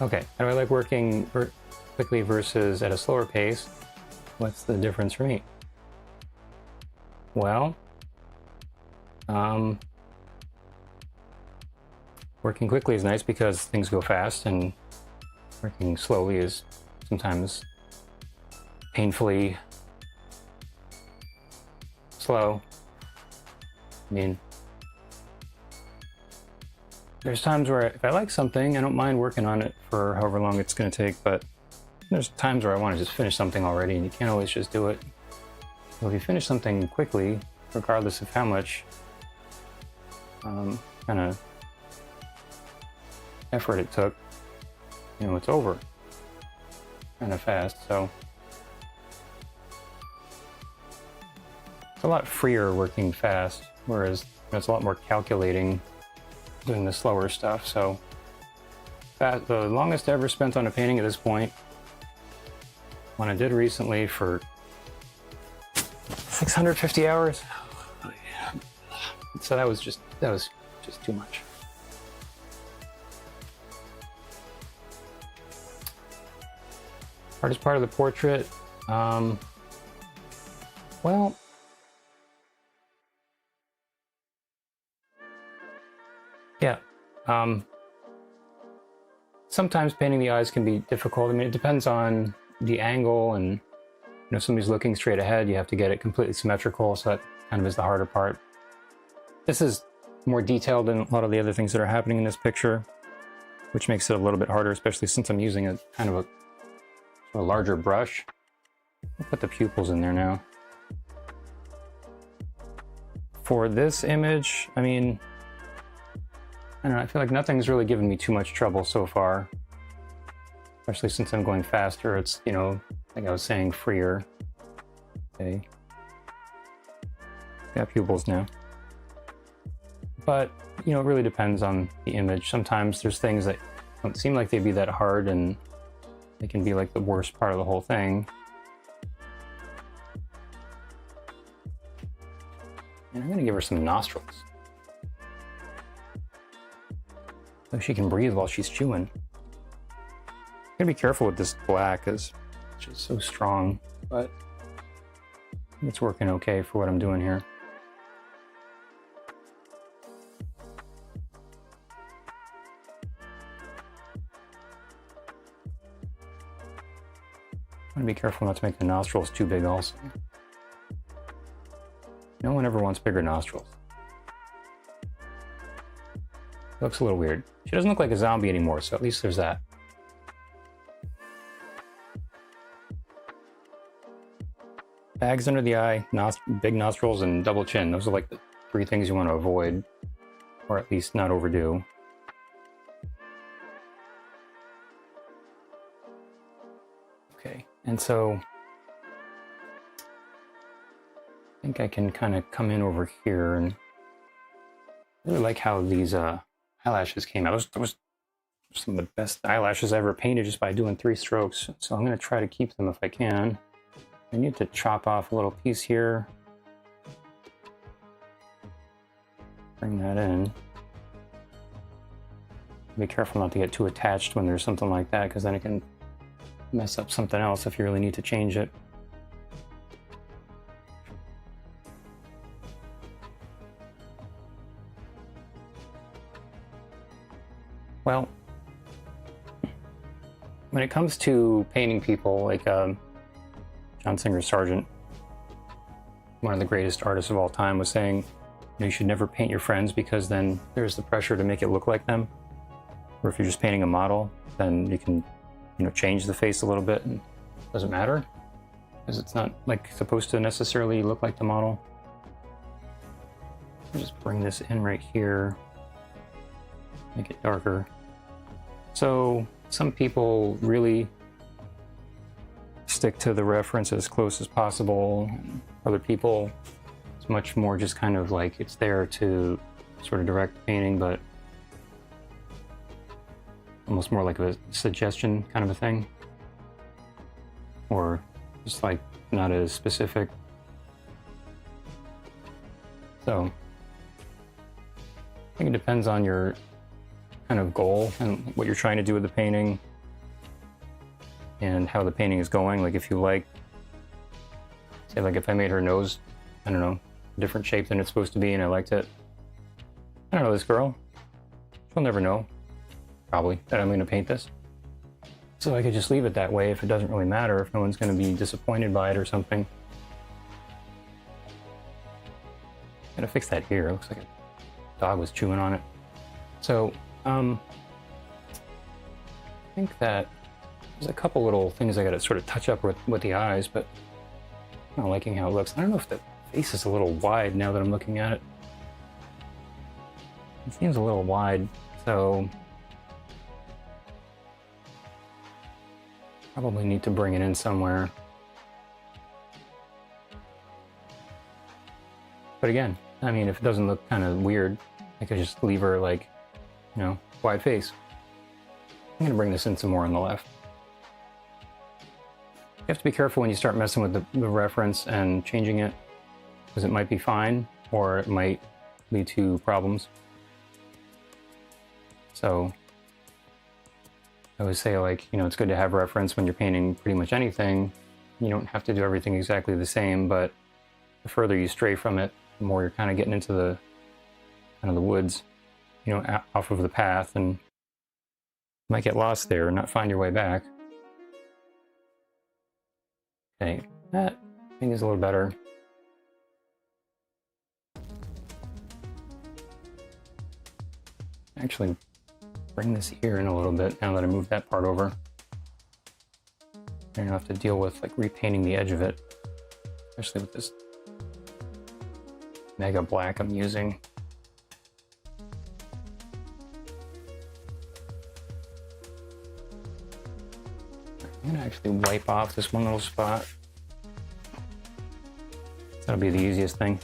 Okay, how do I like working quickly versus at a slower pace? What's the difference for me? Well, working quickly is nice because things go fast, and working slowly is sometimes painfully slow. I mean, there's times where if I like something, I don't mind working on it for however long it's going to take, but there's times where I want to just finish something already, and you can't always just do it. So if you finish something quickly, regardless of how much kind of effort it took, you know, it's over kind of fast. So it's a lot freer working fast, whereas it's a lot more calculating doing the slower stuff. So the longest I ever spent on a painting at this point, one I did recently for 650 hours. So that was just too much. Hardest part of the portrait, well, yeah. Sometimes painting the eyes can be difficult. I mean, it depends on the angle, and if somebody's looking straight ahead, you have to get it completely symmetrical, so that kind of is the harder part. This is more detailed than a lot of the other things that are happening in this picture. which makes it a little bit harder, especially since I'm using a kind of a larger brush. I'll put the pupils in there now. For this image, I mean, I don't know, I feel like nothing's really given me too much trouble so far. Especially since I'm going faster, it's, you know, like I was saying, freer. Okay. Got pupils now. But, you know, it really depends on the image. Sometimes there's things that don't seem like they'd be that hard and they can be like the worst part of the whole thing. And I'm gonna give her some nostrils. So she can breathe while she's chewing. I'm gonna be careful with this black because it's just so strong, but it's working okay for what I'm doing here. I'm gonna be careful not to make the nostrils too big also. No one ever wants bigger nostrils. Looks a little weird. She doesn't look like a zombie anymore, so at least there's that. Bags under the eye, big nostrils, and double chin. Those are like the 3 things you want to avoid, or at least not overdo. Okay, and so I think I can kind of come in over here, and I really like how these eyelashes came out. Those was some of the best eyelashes I ever painted just by doing 3 strokes. So I'm going to try to keep them if I can. I need to chop off a little piece here. Bring that in. Be careful not to get too attached when there's something like that, because then it can mess up something else if you really need to change it. Well, when it comes to painting people, like John Singer Sargent, one of the greatest artists of all time, was saying, you know, you should never paint your friends because then there's the pressure to make it look like them. Or if you're just painting a model, then you can, you know, change the face a little bit and it doesn't matter because it's not like supposed to necessarily look like the model. I'll just bring this in right here, make it darker. So some people really stick to the reference as close as possible. Other people, it's much more just kind of like it's there to sort of direct the painting, but almost more like a suggestion kind of a thing, or just like not as specific. So I think it depends on your kind of goal and what you're trying to do with the painting and how the painting is going. Like if you like, say like if I made her nose, I don't know, a different shape than it's supposed to be and I liked it, I don't know this girl, she'll never know probably that I'm going to paint this. So I could just leave it that way if it doesn't really matter, if no one's going to be disappointed by it or something. Gotta fix that here, it looks like a dog was chewing on it. So I think that there's a couple little things I gotta sort of touch up with the eyes, but I'm not liking how it looks. I don't know if the face is a little wide now that I'm looking at it. It seems a little wide, so probably need to bring it in somewhere. But again, I mean, if it doesn't look kind of weird, I could just leave her like, you know, wide face. I'm gonna bring this in some more on the left. You have to be careful when you start messing with the reference and changing it, because it might be fine or it might lead to problems. So I always say, like, you know, it's good to have reference when you're painting pretty much anything. You don't have to do everything exactly the same, but the further you stray from it, the more you're kind of getting into the kind of the woods, you know, off of the path, and you might get lost there and not find your way back. Okay, that thing is a little better. Actually, bring this ear in a little bit now that I moved that part over. I don't have to deal with like repainting the edge of it, especially with this mega black I'm using. I'm gonna actually wipe off this one little spot. That'll be the easiest thing.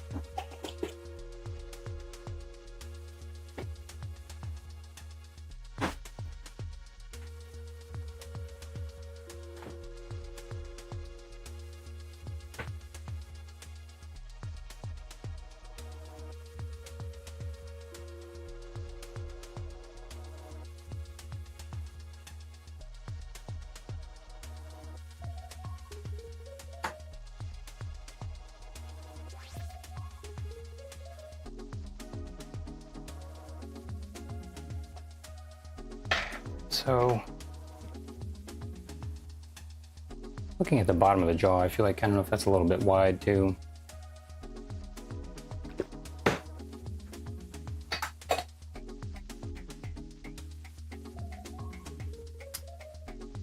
So, looking at the bottom of the jaw, I feel like, I don't know if that's a little bit wide too.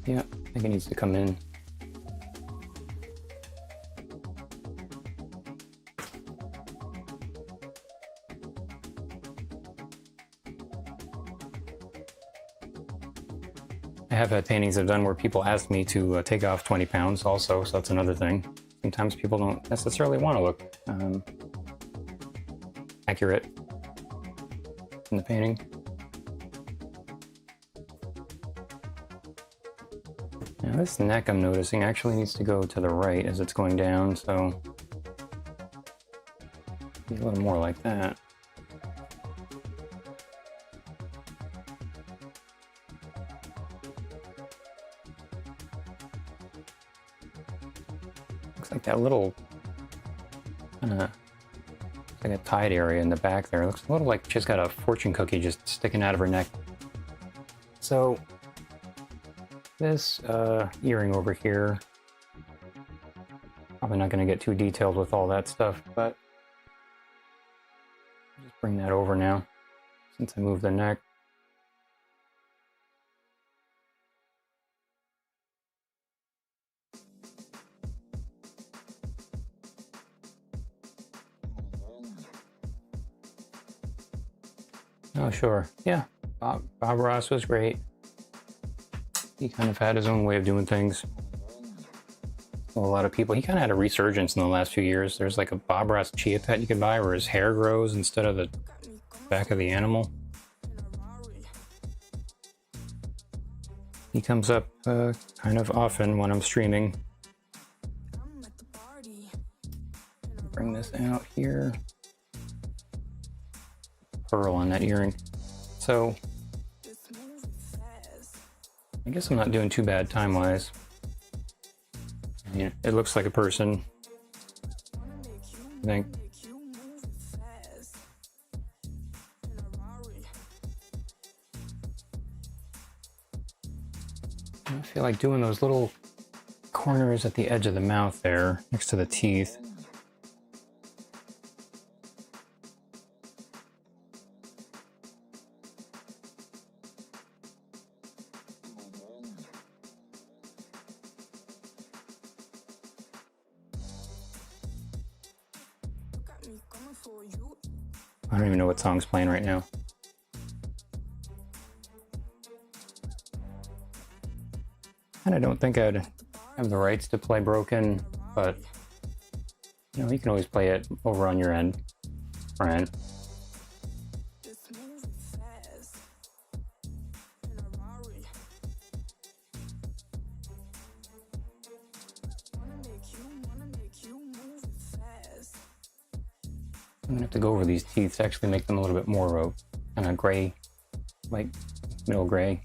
Yeah, I think it needs to come in. I have had paintings I've done where people ask me to take off 20 pounds also, so that's another thing. Sometimes people don't necessarily want to look accurate in the painting. Now this neck I'm noticing actually needs to go to the right as it's going down, so be a little more like that. Looks like that little kind of like a tied area in the back there. It looks a little like she's got a fortune cookie just sticking out of her neck. So this earring over here, probably not going to get too detailed with all that stuff, but just bring that over now since I moved the neck. Oh, sure. Yeah, Bob Ross was great. He kind of had his own way of doing things. Well, a lot of people, he kind of had a resurgence in the last few years. There's like a Bob Ross chia pet you could buy where his hair grows instead of the back of the animal. He comes up kind of often when I'm streaming. Bring this out here. Pearl on that earring. So I guess I'm not doing too bad time-wise. Yeah, it looks like a person, I think. I feel like doing those little corners at the edge of the mouth there, next to the teeth. I don't even know what song's playing right now. And I don't think I'd have the rights to play Broken, but you know, you can always play it over on your end, Brian. I'm gonna have to go over these teeth to actually make them a little bit more of a kind of gray, like middle gray.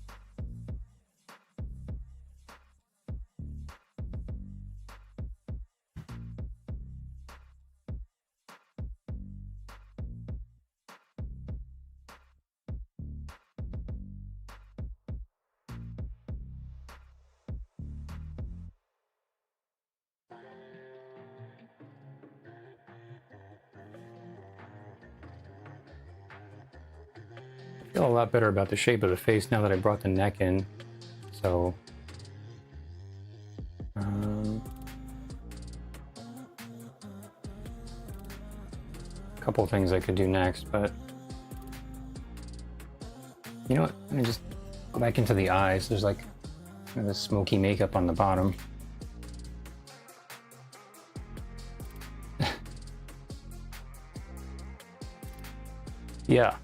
feel a lot better about the shape of the face now that I brought the neck in. So, a couple of things I could do next, but you know what? Let me just go back into the eyes. There's like kind of this smoky makeup on the bottom. Yeah.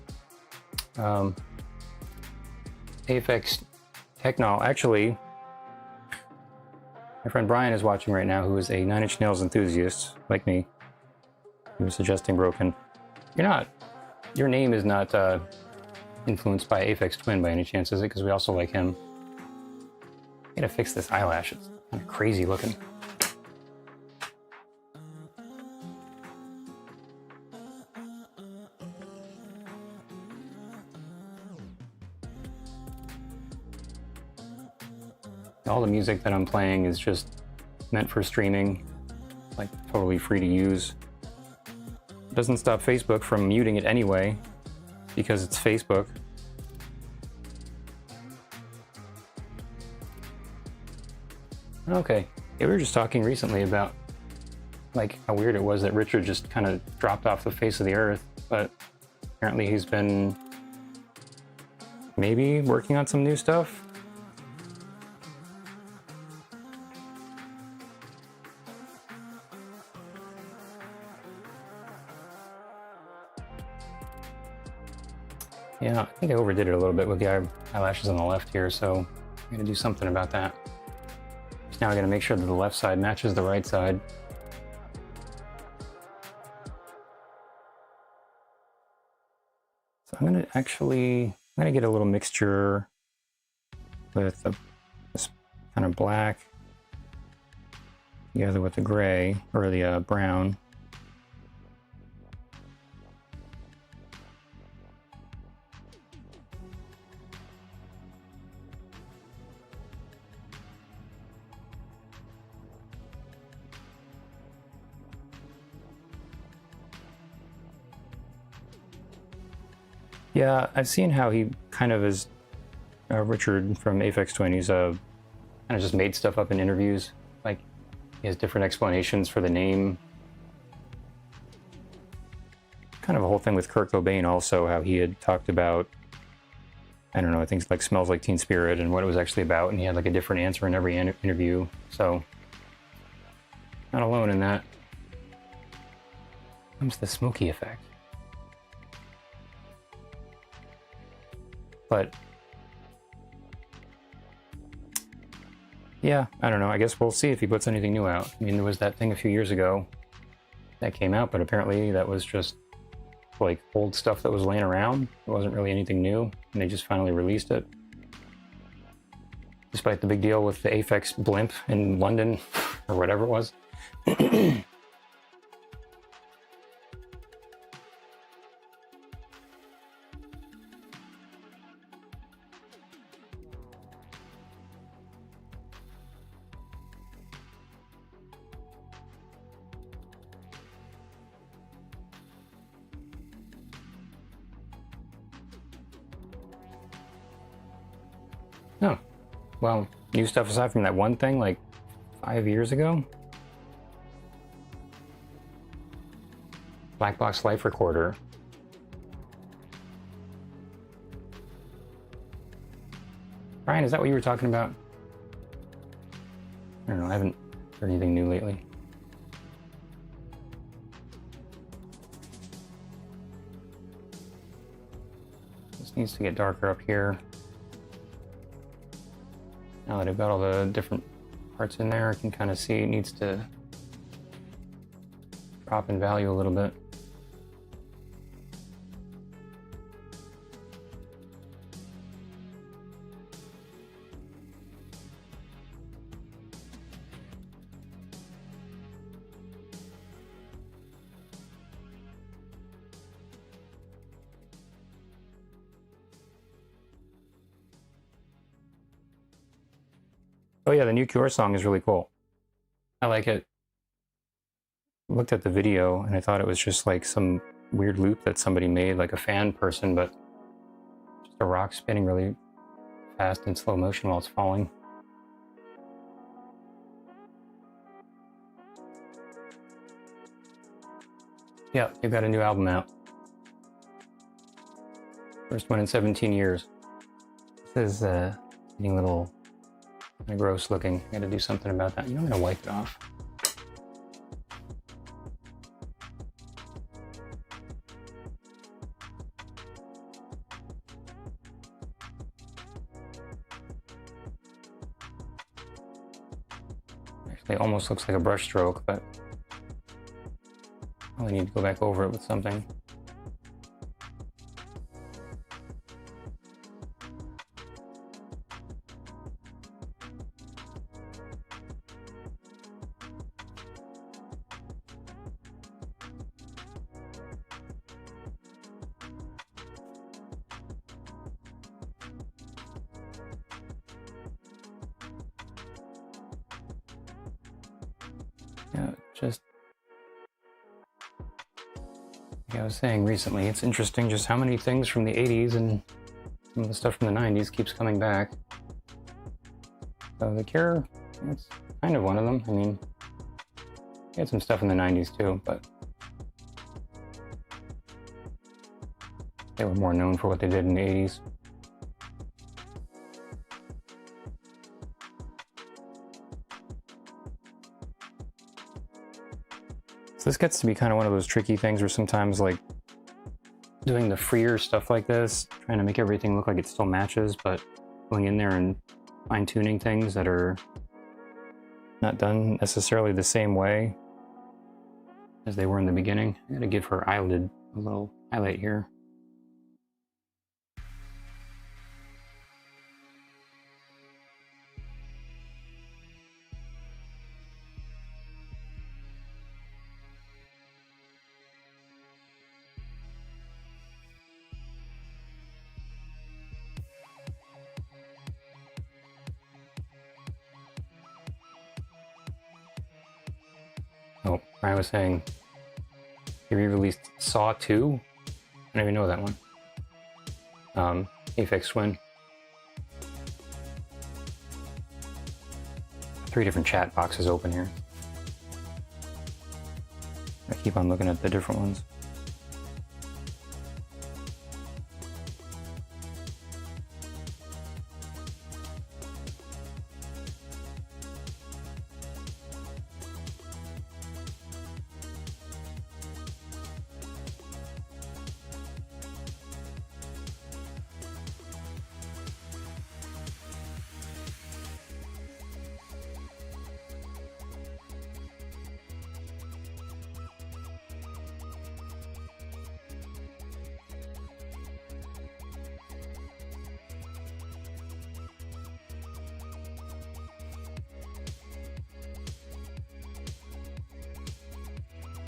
AFX Technol. Actually, my friend Brian is watching right now, who is a Nine Inch Nails enthusiast like me. He was suggesting Broken. You're not. Your name is not influenced by Aphex Twin by any chance, is it? Because we also like him. I gotta fix this eyelash. It's kind of crazy looking. All the music that I'm playing is just meant for streaming, like totally free to use. It doesn't stop Facebook from muting it anyway, because it's Facebook. Okay, yeah, we were just talking recently about like how weird it was that Richard just kind of dropped off the face of the earth, but apparently he's been maybe working on some new stuff. Yeah, I think I overdid it a little bit with the eyelashes on the left here, so I'm gonna do something about that. So now I gotta make sure that the left side matches the right side. So I'm gonna get a little mixture with this kind of black together with the gray, or the brown. Yeah, I've seen how he kind of is, Richard from Aphex Twin, he's kind of just made stuff up in interviews. Like, he has different explanations for the name. Kind of a whole thing with Kurt Cobain also, how he had talked about, I don't know, I think it's like Smells Like Teen Spirit and what it was actually about, and he had like a different answer in every interview, so not alone in that. Comes the smoky effect. But yeah, I don't know. I guess we'll see if he puts anything new out. I mean, there was that thing a few years ago that came out, but apparently that was just like old stuff that was laying around. It wasn't really anything new, and they just finally released it. Despite the big deal with the Aphex blimp in London, or whatever it was. Oh, well, new stuff aside from that one thing like 5 years ago? Black Box Life Recorder. Brian, is that what you were talking about? I don't know, I haven't heard anything new lately. This needs to get darker up here. Now that I've got all the different parts in there, I can kind of see it needs to drop in value a little bit. Oh yeah, the new Cure song is really cool. I like it. Looked at the video and I thought it was just like some weird loop that somebody made, like a fan person, but a rock spinning really fast in slow motion while it's falling. Yeah, they've got a new album out. First one in 17 years. This is getting a little kind of gross looking. I gotta do something about that. You know, I'm gonna wipe it off. Actually, it almost looks like a brush stroke, but I need to go back over it with something. Yeah, just like I was saying recently, it's interesting just how many things from the 80s and some of the stuff from the 90s keeps coming back. So The Cure, that's kind of one of them. I mean, we had some stuff in the 90s too, but they were more known for what they did in the 80s. So this gets to be kind of one of those tricky things where sometimes, like, doing the freer stuff like this, trying to make everything look like it still matches, but going in there and fine-tuning things that are not done necessarily the same way as they were in the beginning. I gotta give her eyelid a little highlight here. Oh, I was saying, he re-released Saw 2? I don't even know that one. Aphex Twin. 3 different chat boxes open here. I keep on looking at the different ones.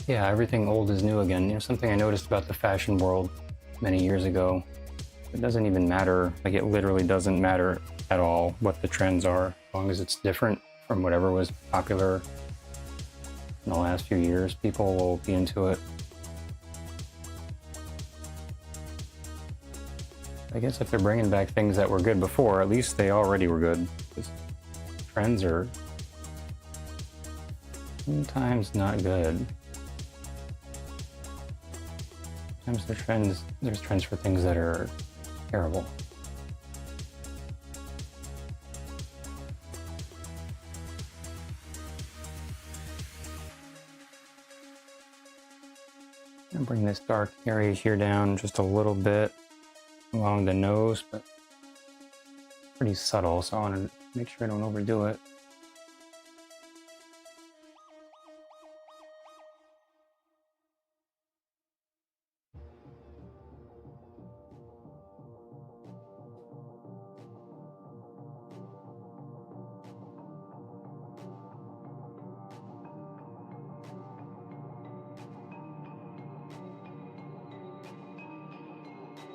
Yeah, everything old is new again. You know, something I noticed about the fashion world many years ago, it doesn't even matter, like it literally doesn't matter at all what the trends are, as long as it's different from whatever was popular in the last few years, people will be into it. I guess if they're bringing back things that were good before, at least they already were good. Because trends are sometimes not good. Sometimes there's trends for things that are terrible. I'm gonna bring this dark area here down just a little bit along the nose, but pretty subtle, so I want to make sure I don't overdo it.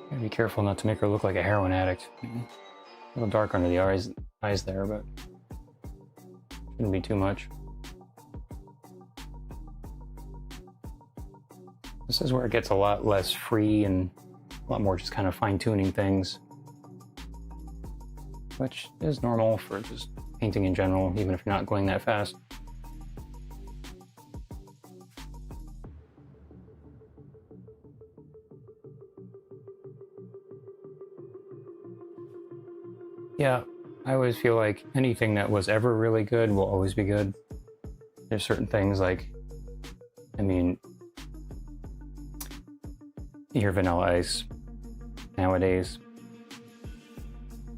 Gotta be careful not to make her look like a heroin addict. A little dark under the eyes there, but shouldn't be too much. This is where it gets a lot less free and a lot more just kind of fine-tuning things. which is normal for just painting in general, even if you're not going that fast. Yeah, I always feel like anything that was ever really good will always be good. There's certain things like, I mean, your Vanilla Ice nowadays.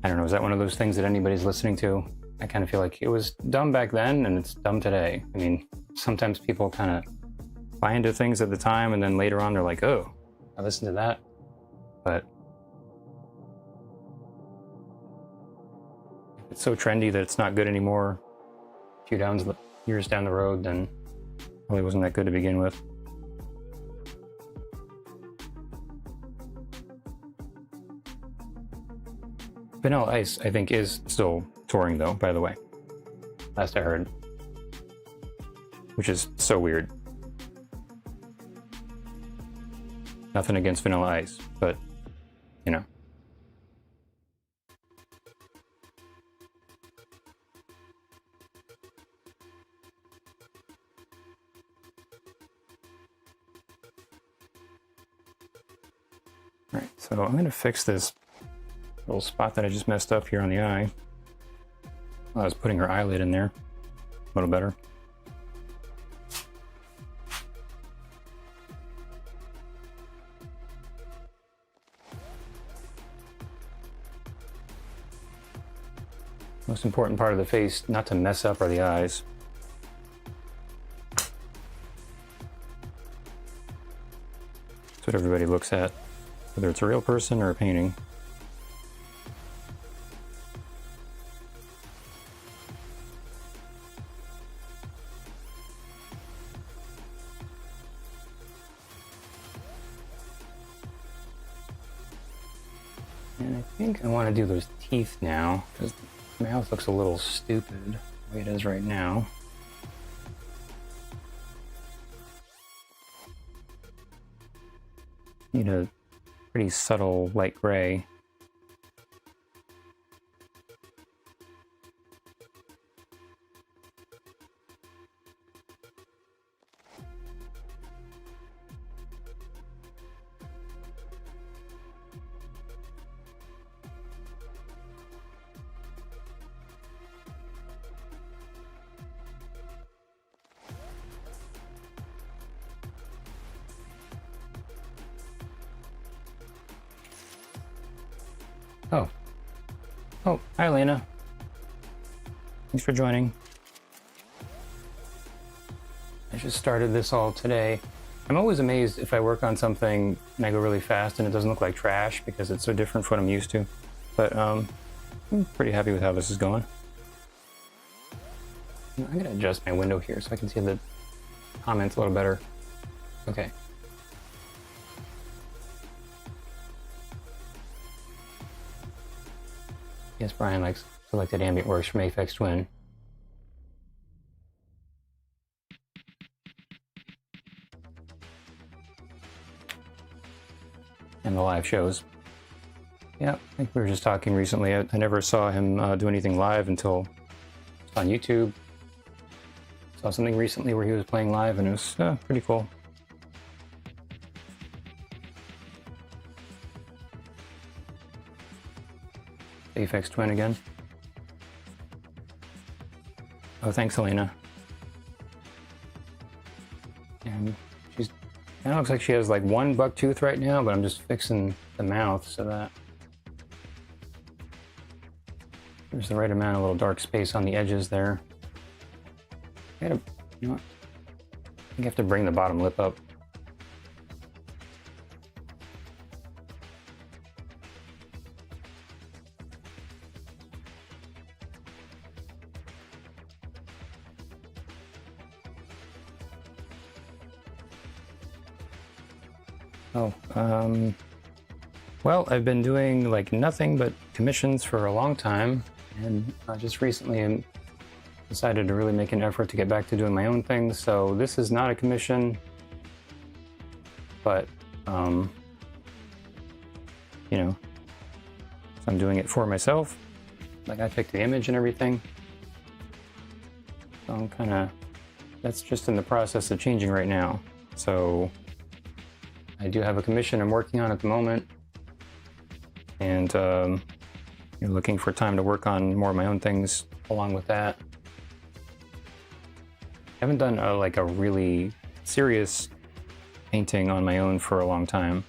I don't know, is that one of those things that anybody's listening to? I kind of feel like it was dumb back then and it's dumb today. I mean, sometimes people kind of buy into things at the time and then later on they're like, oh, I listened to that. But if it's so trendy that it's not good anymore a few years down the road, then probably wasn't that good to begin with. Vanilla Ice, I think, is still touring, though, by the way. Last I heard. Which is so weird. Nothing against Vanilla Ice, but, you know. Alright, so I'm going to fix this little spot that I just messed up here on the eye. I was putting her eyelid in there a little better. Most important part of the face not to mess up are the eyes. That's what everybody looks at, whether it's a real person or a painting. And I think I want to do those teeth now, because the mouth looks a little stupid the way it is right now. Need a pretty subtle light gray. Oh, hi Lena. Thanks for joining. I just started this all today. I'm always amazed if I work on something and I go really fast and it doesn't look like trash because it's so different from what I'm used to. But I'm pretty happy with how this is going. I'm gonna adjust my window here so I can see the comments a little better. Okay. Yes, Brian likes selected ambient works from Aphex Twin. And the live shows. Yeah, I think we were just talking recently. I never saw him do anything live until on YouTube. Saw something recently where he was playing live and it was pretty cool. Aphex Twin again. Oh, thanks, Helena. And she's kind of looks like she has like one buck tooth right now, but I'm just fixing the mouth so that there's the right amount of little dark space on the edges there. I gotta, you know what? I think I have to bring the bottom lip up. Well, I've been doing like nothing but commissions for a long time, and just recently decided to really make an effort to get back to doing my own things. So this is not a commission, but you know, so I'm doing it for myself, like I picked the image and everything. So I'm kind of, that's just in the process of changing right now. So I do have a commission I'm working on at the moment, and you're looking for time to work on more of my own things along with that. I haven't done like a really serious painting on my own for a long time.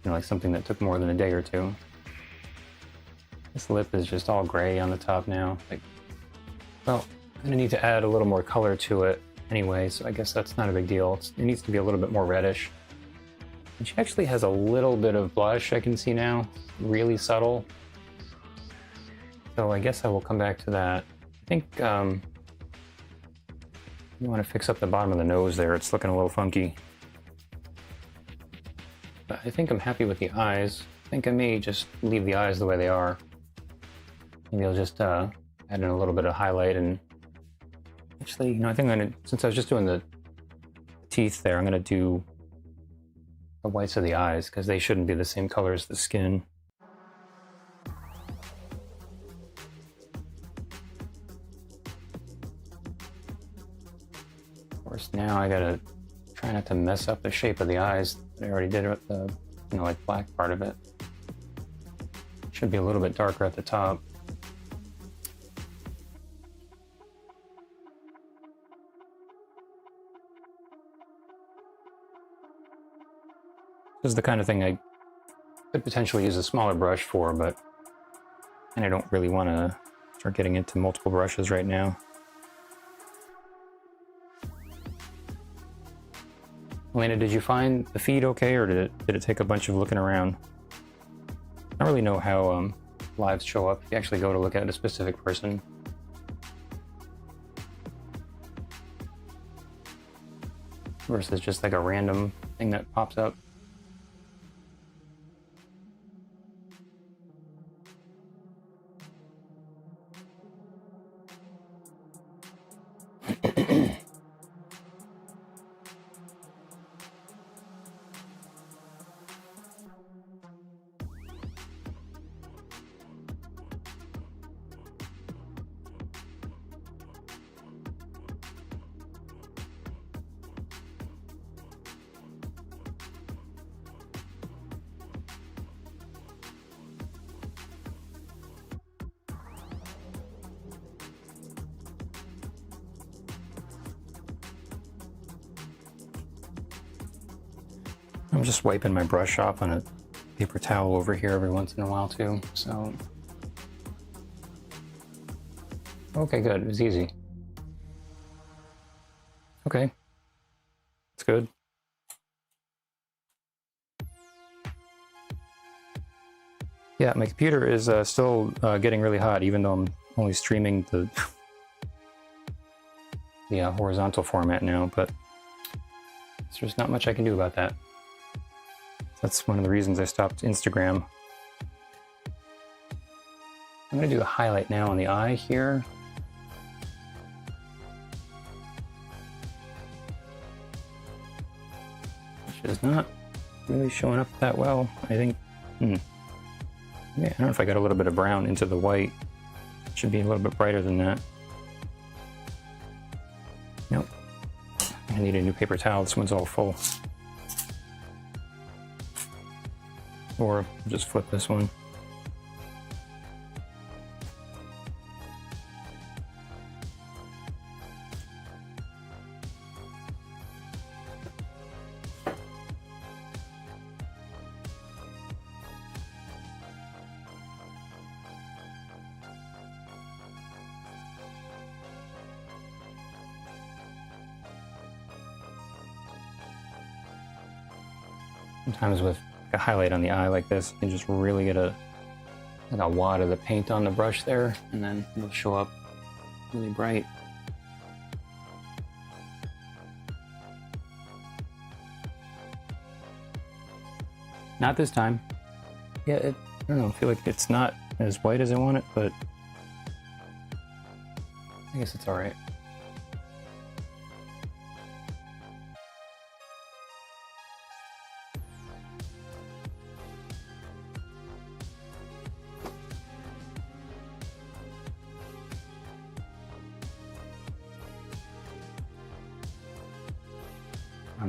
You know, like something that took more than a day or two. This lip is just all gray on the top now. Like, well, I'm gonna need to add a little more color to it anyway, so I guess that's not a big deal. It needs to be a little bit more reddish. And she actually has a little bit of blush I can see now, really subtle. So I guess I will come back to that. I think you want to fix up the bottom of the nose there. It's looking a little funky. But I think I'm happy with the eyes. I think I may just leave the eyes the way they are. Maybe I'll just add in a little bit of highlight, and actually, you know, I think I'm gonna, since I was just doing the teeth there, I'm gonna do the whites of the eyes because they shouldn't be the same color as the skin. Of course, now I gotta try not to mess up the shape of the eyes. I already did it with the, you know, like black part of it. Should be a little bit darker at the top. This is the kind of thing I could potentially use a smaller brush for, but and I don't really want to start getting into multiple brushes right now. Elena, did you find the feed okay, or did it take a bunch of looking around? I don't really know how lives show up if you actually go to look at a specific person. Versus just like a random thing that pops up. I'm just wiping my brush off on a paper towel over here every once in a while too, so. Okay, good, it was easy. Okay, that's good. Yeah, my computer is still getting really hot, even though I'm only streaming the horizontal format now, but there's not much I can do about that. That's one of the reasons I stopped Instagram. I'm gonna do a highlight now on the eye here. Which is not really showing up that well, I think. Yeah, I don't know if I got a little bit of brown into the white. It should be a little bit brighter than that. Nope. I need a new paper towel. This one's all full. Or just flip this one. Sometimes with a highlight on the eye like this, you can just really get a wad of the paint on the brush there, and then it'll show up really bright. Not this time. Yeah, I don't know, I feel like it's not as white as I want it, but I guess it's all right.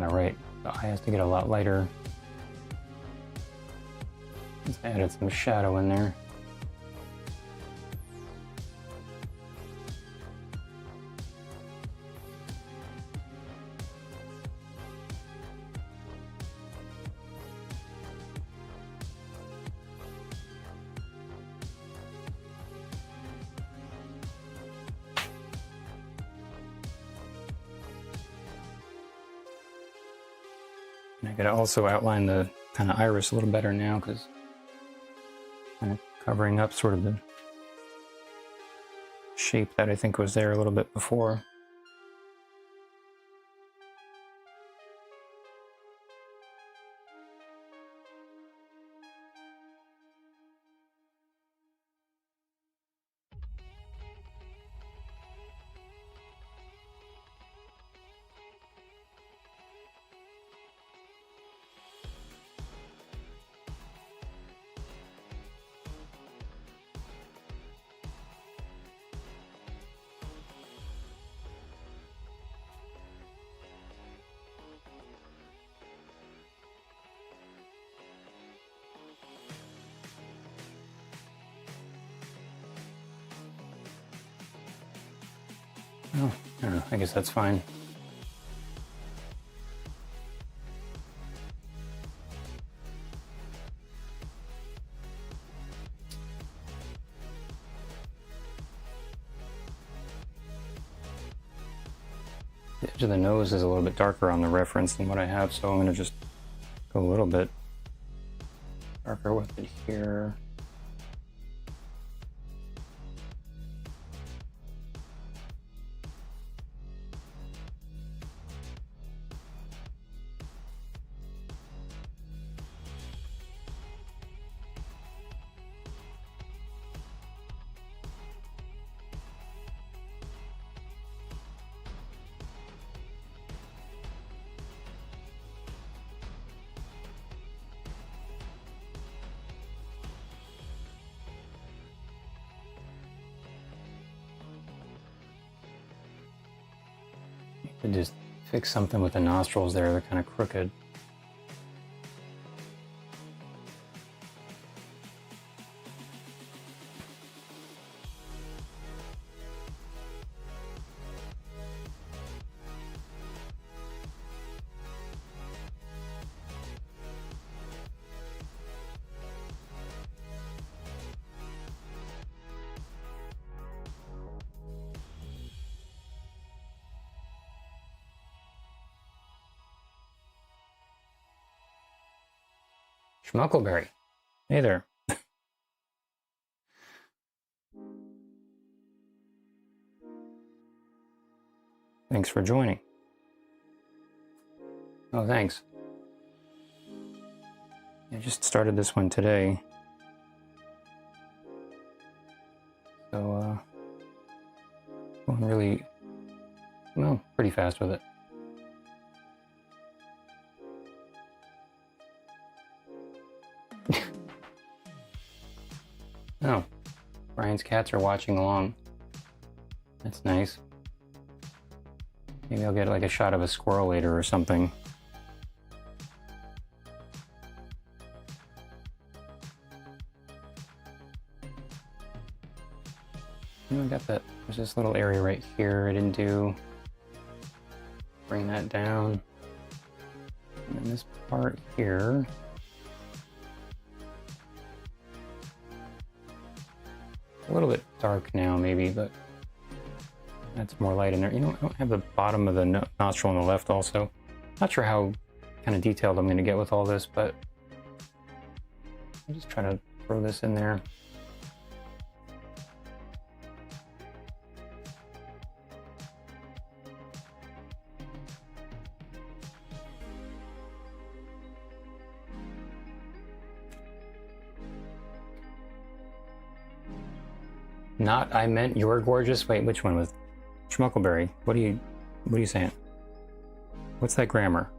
on the right. The eye has to get a lot lighter. Just added some shadow in there. And I gotta also outline the kind of iris a little better now, because kind of covering up sort of the shape that I think was there a little bit before. Oh, I don't know, I guess that's fine. The edge of the nose is a little bit darker on the reference than what I have, so I'm going to just go a little bit darker with it here. Could just fix something with the nostrils there, they're kind of crooked. Schmuckleberry. Hey there. Thanks for joining. Oh, thanks. I just started this one today. So, going really, well, pretty fast with it. Oh, Brian's cats are watching along. That's nice. Maybe I'll get like a shot of a squirrel later or something. I got that. There's this little area right here I didn't do. Bring that down. And then this part here. A little bit dark now, maybe, but that's more light in there. You know, I don't have the bottom of the nostril on the left also. Not sure how kind of detailed I'm going to get with all this, but I'll just try to throw this in there. Not I meant you're gorgeous. Wait, which one was Schmuckleberry? What are you saying? What's that grammar?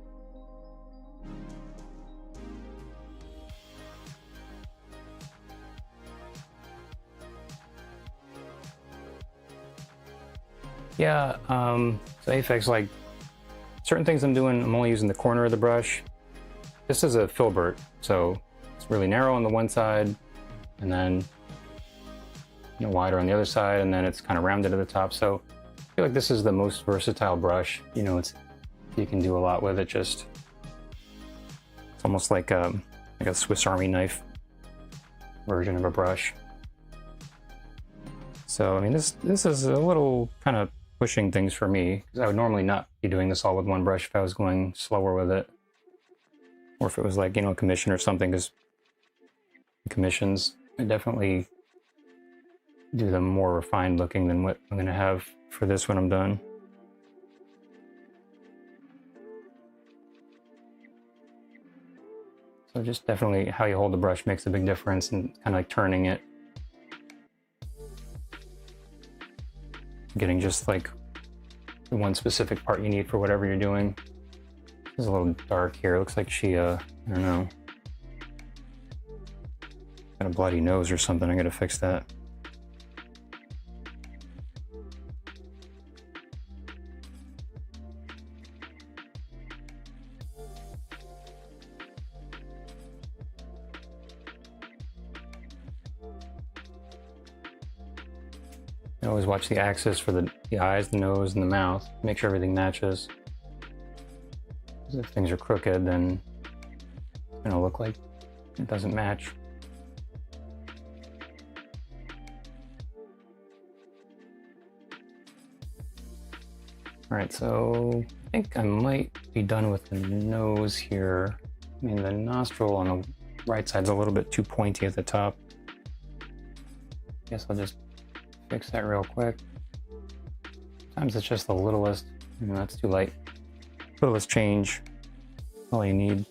Yeah, so Aphex like certain things I'm doing, I'm only using the corner of the brush. This is a filbert, so it's really narrow on the one side, and then wider on the other side, and then it's kind of rounded at the top. So I feel like this is the most versatile brush. You can do a lot with it. It's almost like a Swiss Army knife version of a brush. So I mean, this is a little kind of pushing things for me, because I would normally not be doing this all with one brush if I was going slower with it, or if it was like a commission or something, because commissions I definitely do them more refined looking than what I'm going to have for this when I'm done. So just definitely how you hold the brush makes a big difference, and kind of like turning it, getting just like the one specific part you need for whatever you're doing. It's a little dark here. It looks like she, I don't know, got a bloody nose or something. I gotta fix that. I always watch the axis for the eyes, the nose, and the mouth. Make sure everything matches. Because if things are crooked, then it's going to look like it doesn't match. Alright, so I think I might be done with the nose here. I mean, the nostril on the right side's a little bit too pointy at the top. I guess I'll just fix that real quick. Sometimes it's just the littlest, that's too light. Littlest change, all you need.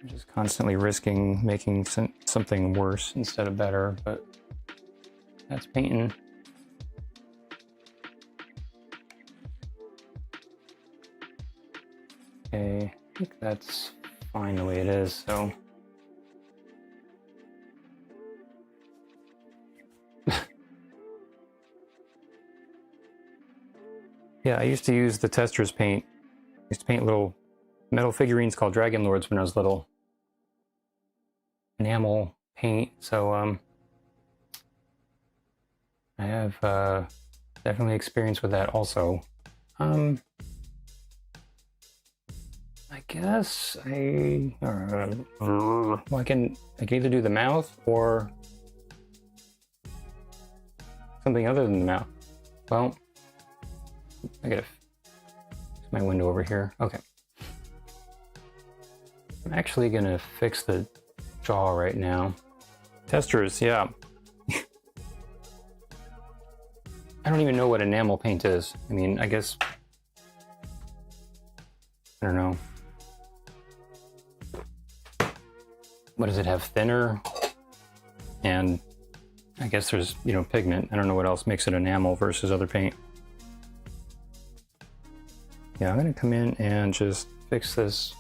I'm just constantly risking making something worse instead of better, but that's painting. Okay, I think that's fine the way it is, so. Yeah, I used to use the tester's paint. I used to paint little metal figurines called Dragon Lords when I was little. Enamel paint, so I have definitely experience with that also. I guess well, I can either do the mouth or something other than the mouth. Well, I gotta fix my window over here. Okay. I'm actually gonna fix the jaw right now. Testers, yeah. I don't even know what enamel paint is. I mean, I guess, I don't know. What does it have? Thinner? And I guess there's, pigment. I don't know what else makes it enamel versus other paint. Yeah, I'm gonna come in and just fix this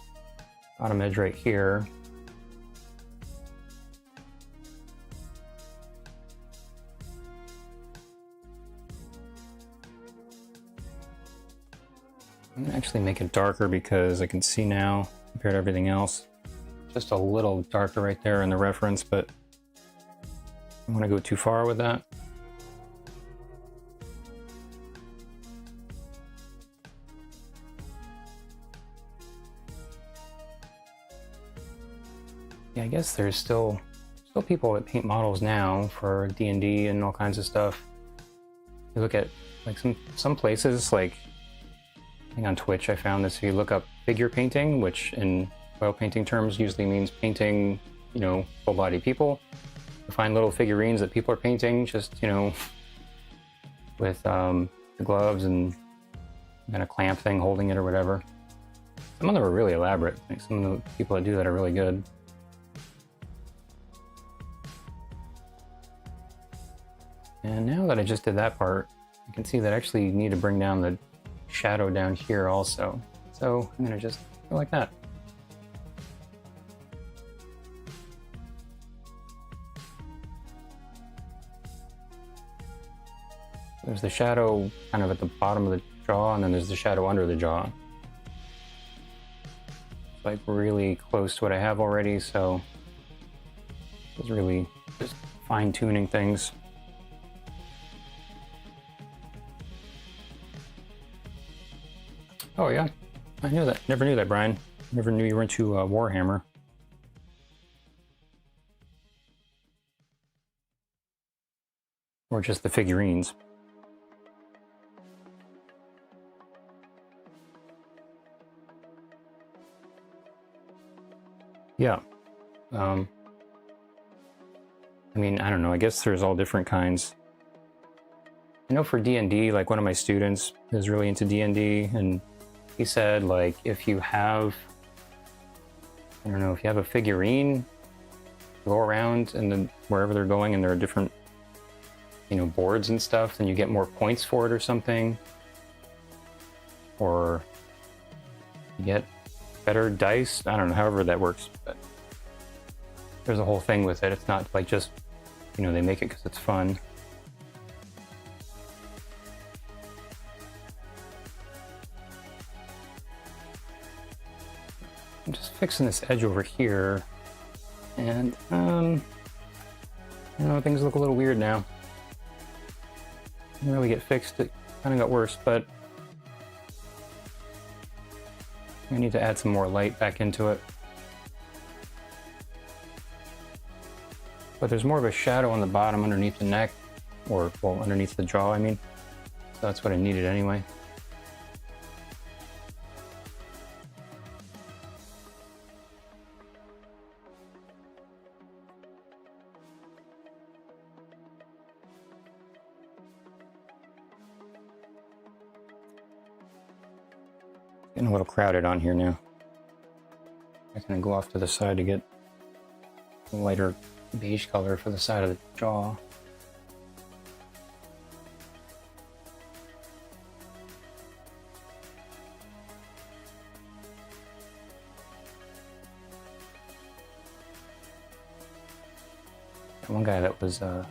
bottom edge right here. I'm gonna actually make it darker because I can see now, compared to everything else, just a little darker right there in the reference, but I don't want to go too far with that. Yeah, I guess there's still people that paint models now for D&D and all kinds of stuff. You look at like some places, like I think on Twitch I found this, if you look up figure painting, which in oil painting terms usually means painting, full body people. You find little figurines that people are painting just, with the gloves and a clamp thing holding it or whatever. Some of them are really elaborate. Like some of the people that do that are really good. And now that I just did that part, you can see that I actually need to bring down the shadow down here also. So I'm gonna just go like that. There's the shadow kind of at the bottom of the jaw, and then there's the shadow under the jaw. It's like really close to what I have already, so it's really just fine-tuning things. Oh yeah, I knew that. Never knew that, Brian. Never knew you were into Warhammer. Or just the figurines. Yeah. I mean, I don't know. I guess there's all different kinds. I know for D&D, like one of my students is really into D&D, and he said, like, if you have, I don't know, if you have a figurine, go around and then wherever they're going and there are different, you know, boards and stuff, then you get more points for it or something. Or you get better dice. I don't know, however that works, but there's a whole thing with it. It's not like just, you know, they make it because it's fun. I'm just fixing this edge over here, and you know, things look a little weird now. Didn't really get fixed. It kind of got worse, but I need to add some more light back into it. But there's more of a shadow on the bottom underneath the neck, or, well, underneath the jaw, I mean. So that's what I needed anyway. Getting a little crowded on here now. I'm gonna go off to the side to get a lighter beige color for the side of the jaw. One guy that was, you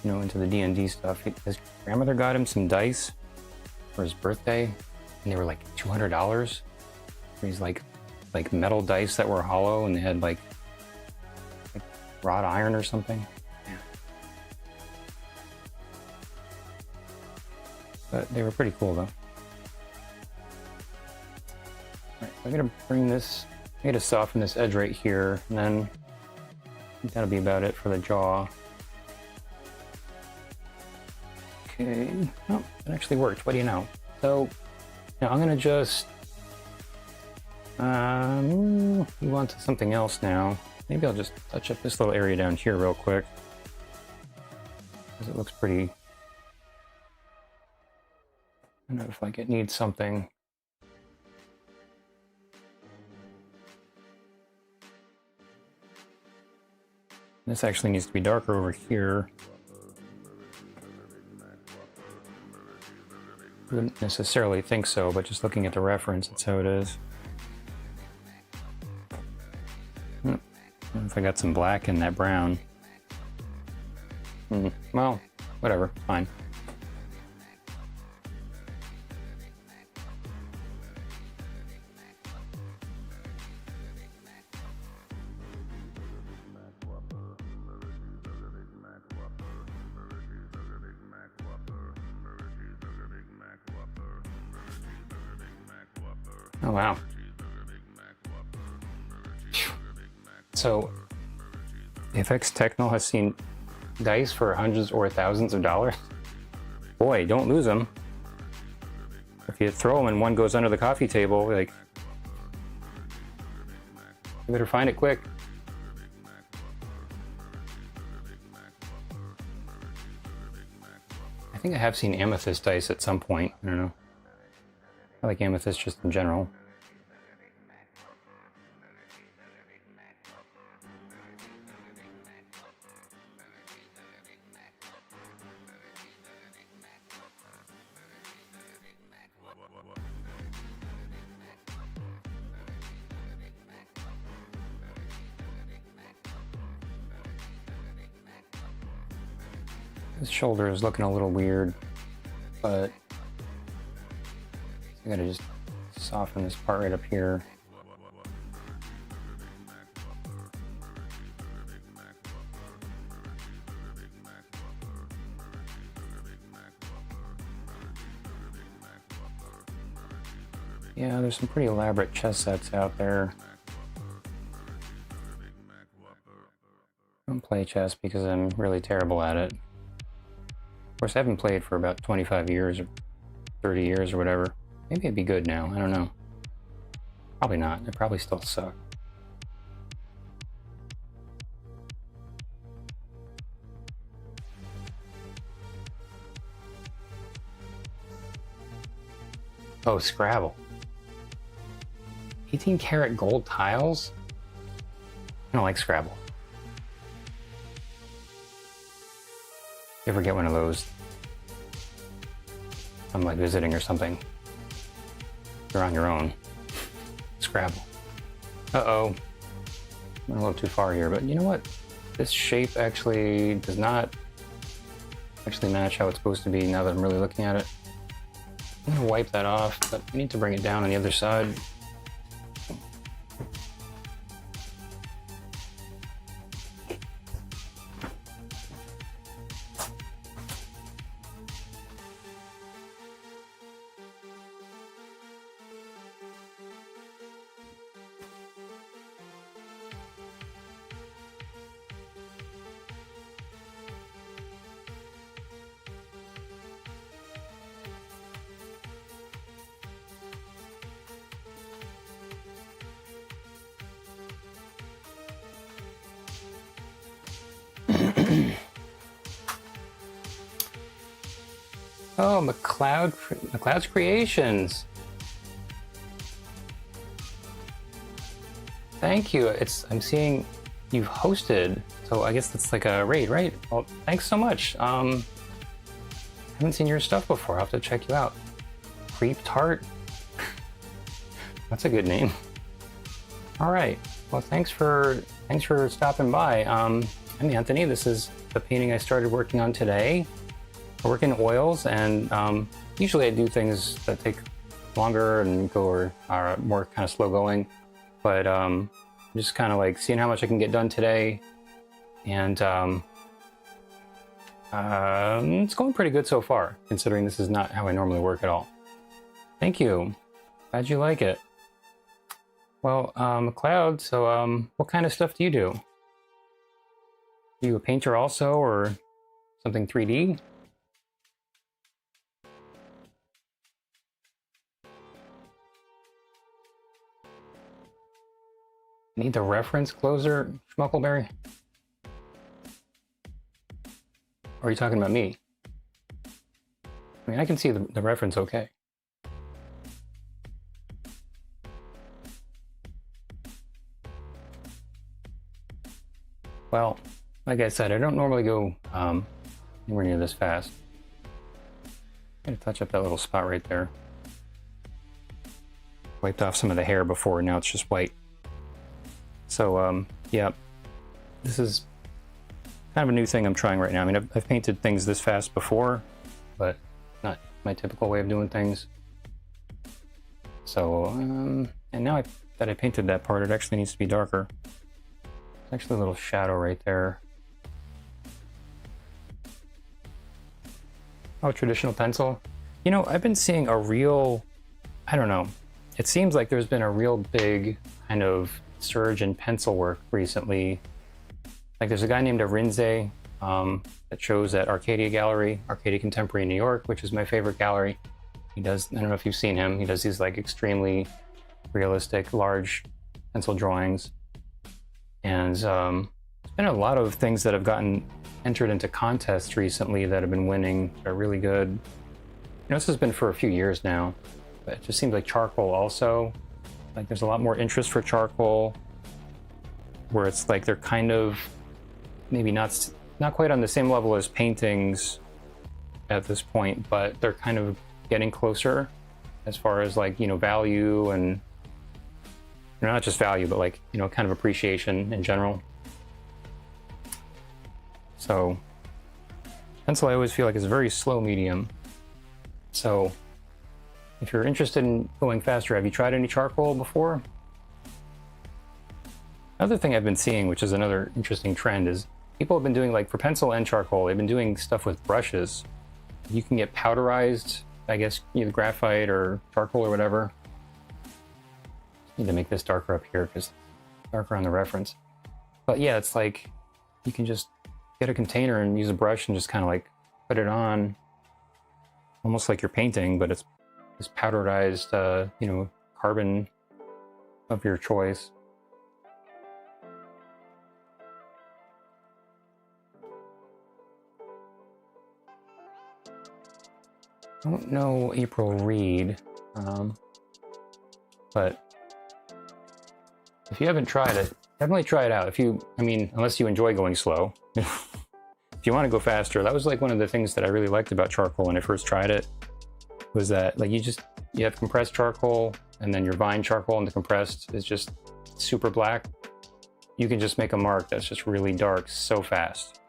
know, into the D&D stuff, his grandmother got him some dice for his birthday, and they were like $200. These like metal dice that were hollow, and they had like wrought iron or something. Yeah. But they were pretty cool though. Alright, so I'm gonna bring this, I gotta soften this edge right here, and then I think that'll be about it for the jaw. Okay, oh, it actually worked, what do you know? So, now I'm gonna just move on to something else now. Maybe I'll just touch up this little area down here real quick, because it looks pretty. I don't know if like it needs something. This actually needs to be darker over here. Wouldn't necessarily think so, but just looking at the reference, that's how it is. I don't know if I got some black in that brown. Well, whatever, fine. Oh wow. So, FX Techno has seen dice for hundreds or thousands of dollars. Boy, don't lose them. If you throw them and one goes under the coffee table, like, you better find it quick. I think I have seen amethyst dice at some point. I don't know. I like amethyst just in general. His shoulder is looking a little weird. but I gotta just soften this part right up here. Yeah, there's some pretty elaborate chess sets out there. I don't play chess because I'm really terrible at it. Of course, I haven't played for about 25 years or 30 years or whatever. Maybe it'd be good now, I don't know. Probably not, it probably still suck. Oh, Scrabble. 18 karat gold tiles? I don't like Scrabble. You ever get one of those? I'm like visiting or something. You're on your own. Scrabble. Uh-oh. I'm a little too far here, but you know what? This shape actually does not actually match how it's supposed to be now that I'm really looking at it. I'm gonna wipe that off, but I need to bring it down on the other side. Oh, McCloud's Creations. Thank you. I'm seeing you've hosted, so I guess that's like a raid, right? Well, thanks so much. I haven't seen your stuff before. I'll have to check you out. Creep Tart. That's a good name. All right. Well, thanks for stopping by. I'm Anthony. This is the painting I started working on today. I work in oils, and usually I do things that take longer and are more kind of slow going. But I'm just kind of like seeing how much I can get done today, and it's going pretty good so far, considering this is not how I normally work at all. Thank you. Glad you like it. Well, McCloud, so what kind of stuff do you do? Are you a painter also, or something 3D? Need the reference closer, Schmuckleberry? Or are you talking about me? I mean, I can see the reference okay. Well, like I said, I don't normally go anywhere near this fast. I'm gonna touch up that little spot right there. Wiped off some of the hair before, now it's just white. So, yeah, this is kind of a new thing I'm trying right now. I mean, I've painted things this fast before, but not my typical way of doing things. So, and now that I painted that part, it actually needs to be darker. There's actually a little shadow right there. Oh, traditional pencil. You know, I've been seeing a real, I don't know, it seems like there's been a real big kind of surge in pencil work recently. Like there's a guy named Arinze that shows at Arcadia Gallery, Arcadia Contemporary in New York, which is my favorite gallery. He does, I don't know if you've seen him, he does these like extremely realistic, large pencil drawings. And there's been a lot of things that have gotten entered into contests recently that have been winning. They're really good. You know, this has been for a few years now, but it just seems like charcoal also. Like there's a lot more interest for charcoal, where it's like they're kind of maybe not quite on the same level as paintings at this point, but they're kind of getting closer as far as like, you know, value and, you know, not just value, but like, you know, kind of appreciation in general. So pencil I always feel like is a very slow medium. So if you're interested in going faster, have you tried any charcoal before? Another thing I've been seeing, which is another interesting trend, is people have been doing, like for pencil and charcoal, they've been doing stuff with brushes. You can get powderized, I guess, either graphite or charcoal or whatever. Need to make this darker up here because it's darker on the reference. But yeah, it's like you can just get a container and use a brush and just kind of like put it on, almost like you're painting, but it's this powderized, you know, carbon of your choice. I don't know April Reed, but if you haven't tried it, definitely try it out. If you, I mean, unless you enjoy going slow. If you want to go faster, that was like one of the things that I really liked about charcoal when I first tried it, was that like you have compressed charcoal, and then your vine charcoal, and the compressed is just super black. You can just make a mark that's just really dark so fast.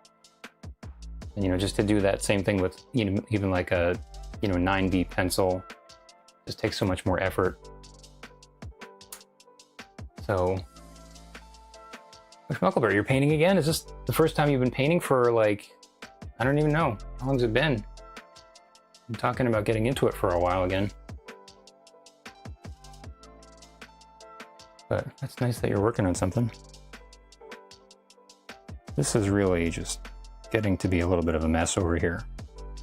And, you know, just to do that same thing with, you know, even like a, you know, 9B pencil, just takes so much more effort. So, Schmuckelberry, you're painting again? Is this the first time you've been painting for, like, I don't even know. How long's it been? I'm talking about getting into it for a while again. But that's nice that you're working on something. This is really just getting to be a little bit of a mess over here.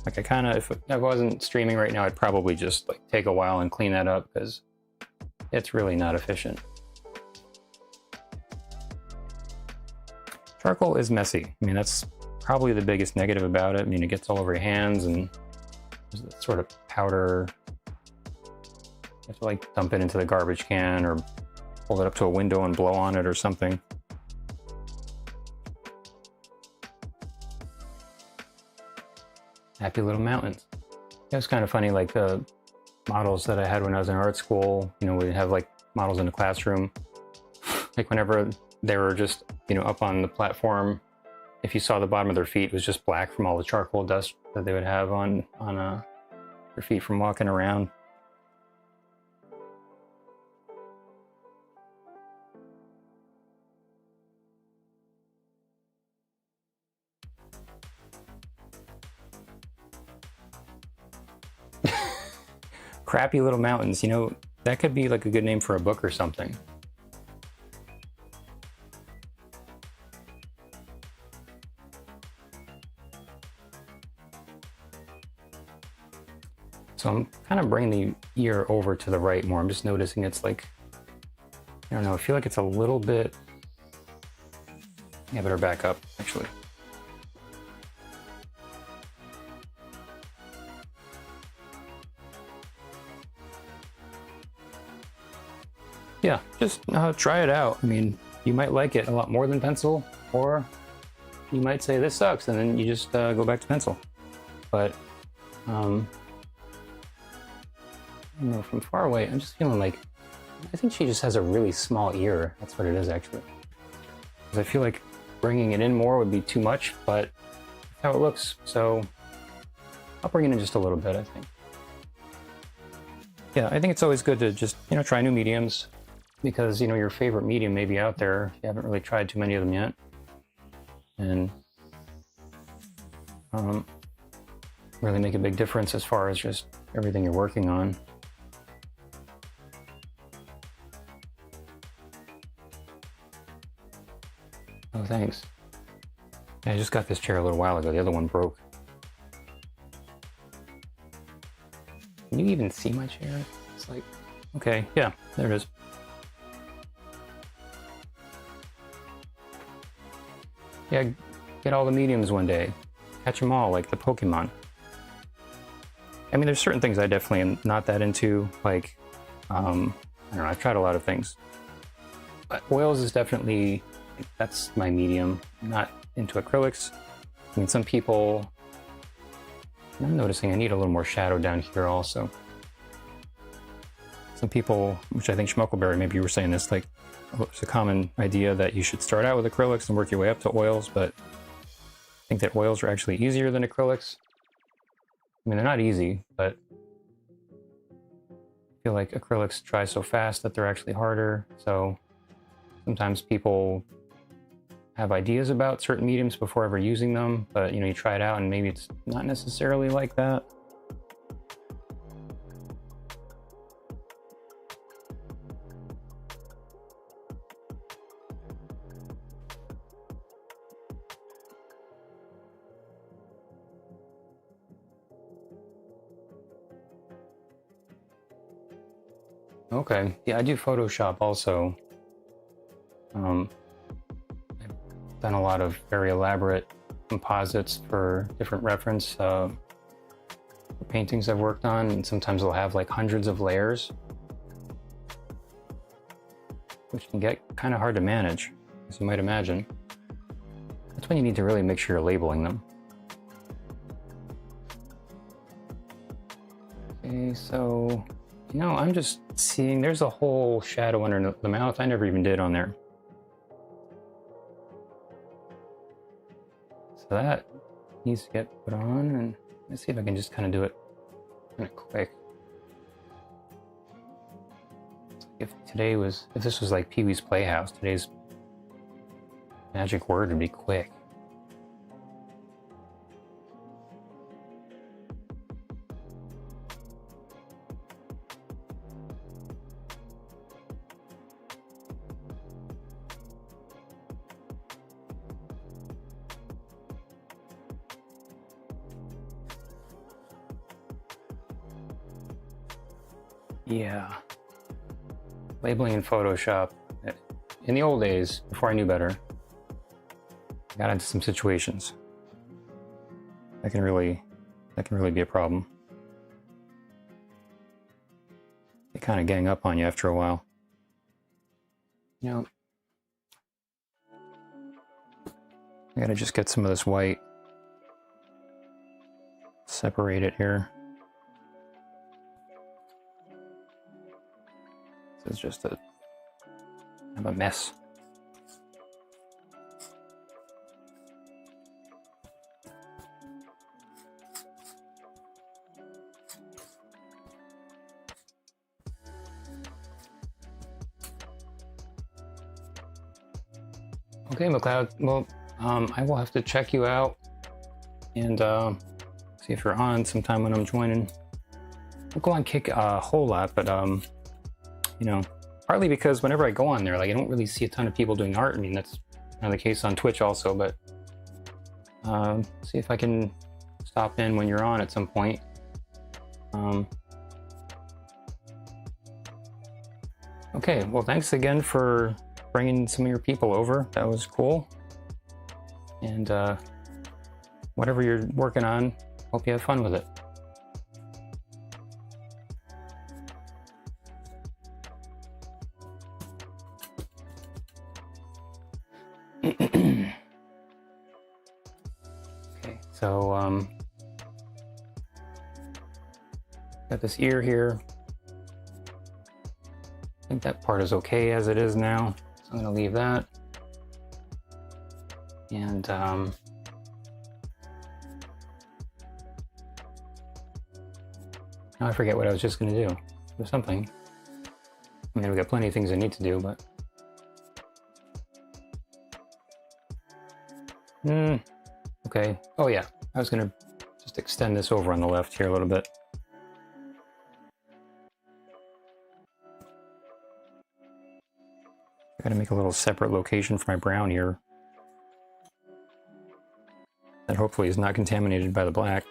Like I kind of, if I wasn't streaming right now, I'd probably just like take a while and clean that up because it's really not efficient. Charcoal is messy. I mean, that's probably the biggest negative about it. I mean, it gets all over your hands and there's that sort of powder. You have to like dump it into the garbage can or hold it up to a window and blow on it or something. Happy little mountains. It was kind of funny, like the models that I had when I was in art school, you know, we'd have like models in the classroom. Like whenever they were just, you know, up on the platform, if you saw the bottom of their feet, it was just black from all the charcoal dust that they would have on their feet from walking around. Crappy little mountains, you know, that could be like a good name for a book or something. So I'm kind of bringing the ear over to the right more. I'm just noticing it's like, I don't know, I feel like it's a little bit, yeah, better back up actually. Yeah, just try it out. I mean, you might like it a lot more than pencil, or you might say this sucks, and then you just go back to pencil. But, you know, from far away, I'm just feeling like, I think she just has a really small ear. That's what it is, actually. Because I feel like bringing it in more would be too much, but that's how it looks. So I'll bring it in just a little bit, I think. Yeah, I think it's always good to just, you know, try new mediums. Because, you know, your favorite medium may be out there. You haven't really tried too many of them yet. And really make a big difference as far as just everything you're working on. Oh, thanks. Yeah, I just got this chair a little while ago. The other one broke. Can you even see my chair? It's like, okay, yeah, there it is. Yeah, get all the mediums one day. Catch them all, like the Pokemon. I mean, there's certain things I definitely am not that into, like, I don't know, I've tried a lot of things. But oils is definitely, that's my medium. I'm not into acrylics. I mean, some people, I'm noticing I need a little more shadow down here also. Some people, which I think Schmuckelberry, maybe you were saying this, like, it's a common idea that you should start out with acrylics and work your way up to oils, but I think that oils are actually easier than acrylics. I mean, they're not easy, but feel like acrylics dry so fast that they're actually harder. So sometimes people have ideas about certain mediums before ever using them, but you try it out and maybe it's not necessarily like that. Okay, yeah, I do Photoshop also. I've done a lot of very elaborate composites for different reference paintings I've worked on, and sometimes they'll have like hundreds of layers, which can get kind of hard to manage, as you might imagine. That's when you need to really make sure you're labeling them. Okay, so I'm just seeing there's a whole shadow under the mouth I never even did on there. So that needs to get put on, and let's see if I can just kind of do it kind of quick. If this was like Pee-wee's Playhouse, today's magic word would be quick. Yeah. Labeling in Photoshop. In the old days, before I knew better, I got into some situations. That can really be a problem. They kind of gang up on you after a while. I gotta just get some of this white, separate it here. This is just kind of a mess. Okay, McLeod. Well, I will have to check you out and see if you're on sometime when I'm joining. I'll go on Kick a whole lot, but partly because whenever I go on there, like I don't really see a ton of people doing art. I mean, that's kind of the case on Twitch also, but see if I can stop in when you're on at some point. Okay, well, thanks again for bringing some of your people over. That was cool. And whatever you're working on, hope you have fun with it. Okay, so got this ear here. I think that part is okay as it is now, so I'm going to leave that. And now I forget what I was just going to do. There's something. I mean, we've got plenty of things I need to do, but okay. Oh yeah, I was going to just extend this over on the left here a little bit. I gotta make a little separate location for my brown here that hopefully is not contaminated by the black.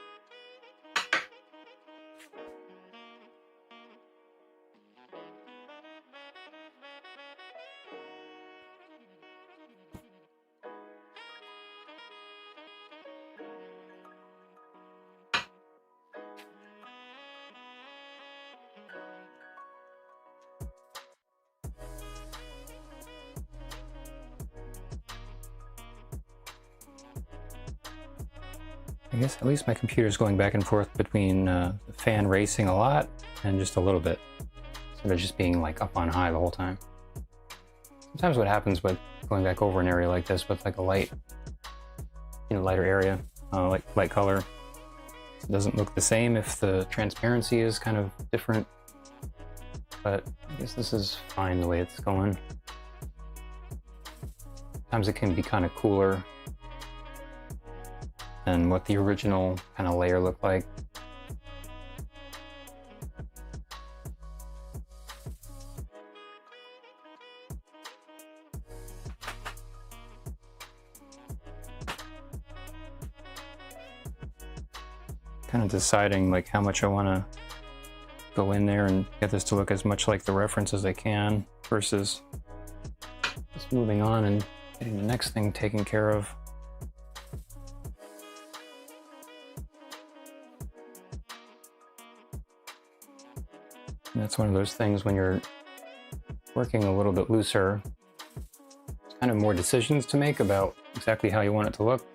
I guess at least my computer's going back and forth between the fan racing a lot and just a little bit, instead of just being like up on high the whole time. Sometimes what happens with going back over an area like this with like a light, lighter area, like light color, it doesn't look the same if the transparency is kind of different. but I guess this is fine the way it's going. Sometimes it can be kind of cooler than what the original kind of layer looked like. Kind of deciding like how much I want to go in there and get this to look as much like the reference as I can, versus just moving on and getting the next thing taken care of. And that's one of those things when you're working a little bit looser, there's kind of more decisions to make about exactly how you want it to look.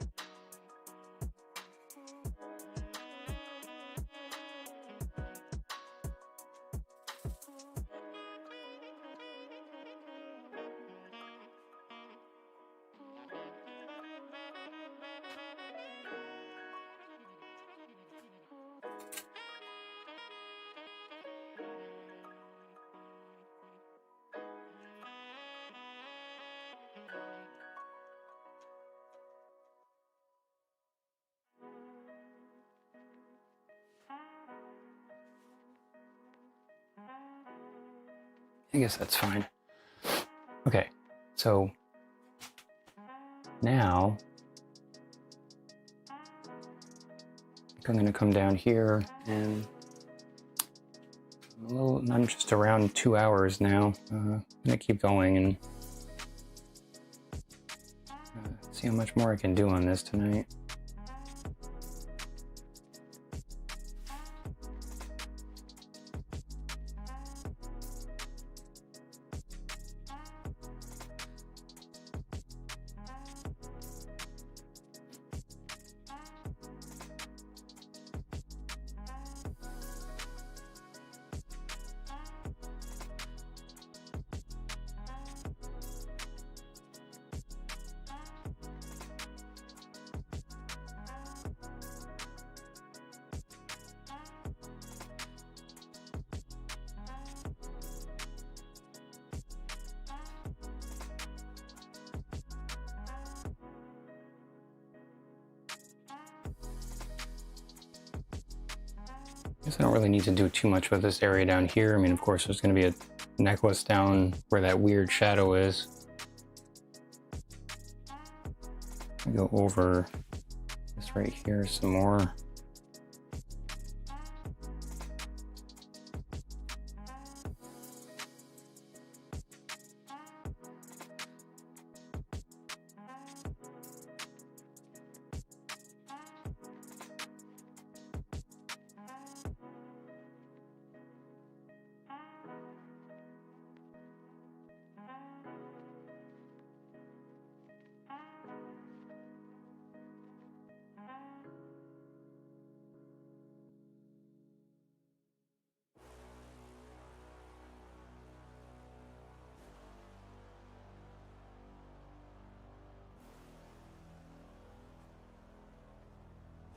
I guess that's fine. Okay, so now I'm going to come down here, and I'm just around 2 hours now. I'm going to keep going and see how much more I can do on this tonight. I guess I don't really need to do too much with this area down here. I mean, of course, there's going to be a necklace down where that weird shadow is. I go over this right here some more.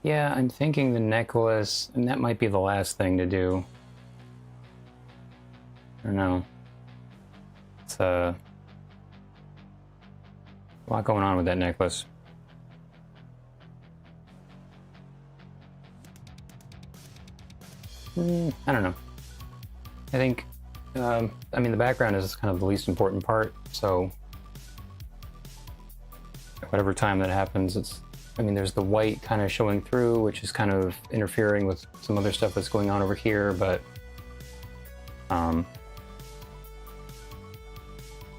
Yeah, I'm thinking the necklace, and that might be the last thing to do. I don't know. It's a lot going on with that necklace. I don't know. I think, I mean, the background is kind of the least important part, so at whatever time that happens, I mean, there's the white kind of showing through, which is kind of interfering with some other stuff that's going on over here, but in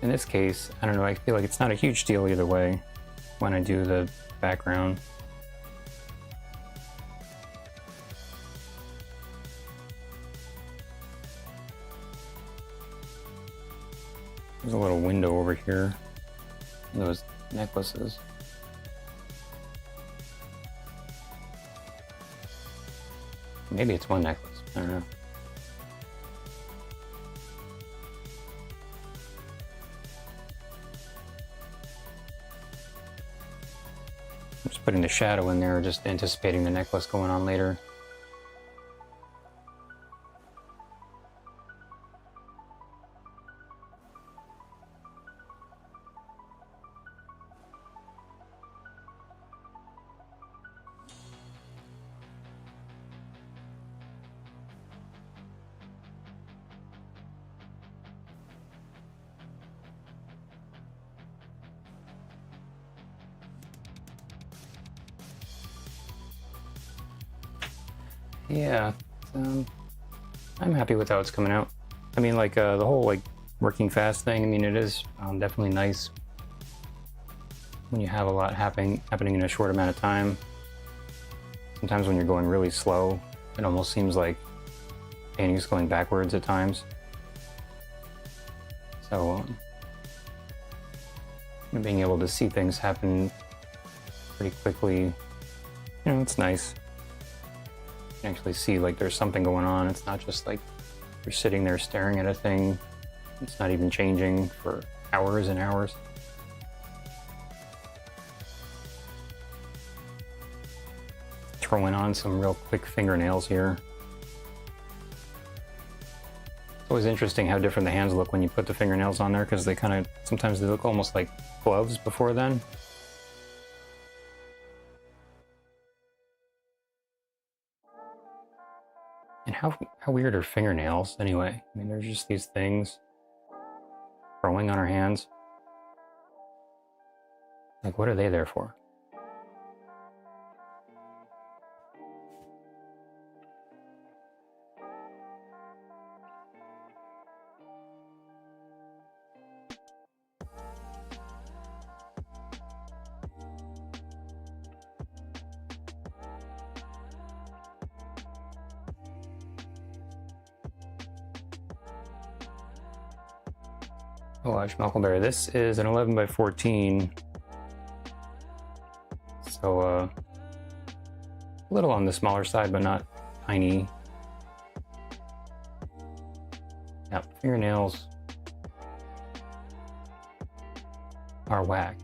this case, I don't know, I feel like it's not a huge deal either way when I do the background. There's a little window over here in those necklaces. Maybe it's one necklace, I don't know. I'm just putting the shadow in there, just anticipating the necklace going on later. Yeah, um, I'm happy with how it's coming out. I mean, like the whole like working fast thing. I mean, it is definitely nice when you have a lot happening in a short amount of time. Sometimes when you're going really slow, it almost seems like painting's going backwards at times. So being able to see things happen pretty quickly, you know, it's nice. You can actually see like there's something going on. It's not just like you're sitting there staring at a thing. It's not even changing for hours and hours. Throwing on some real quick fingernails here. It's always interesting how different the hands look when you put the fingernails on there, because they kind of, sometimes they look almost like gloves before then. And how weird are fingernails anyway? I mean, they're just these things growing on our hands. Like, what are they there for? Oh, Schmalkelberry. This is an 11 by 14. So, a little on the smaller side, but not tiny. Yeah, fingernails are whack.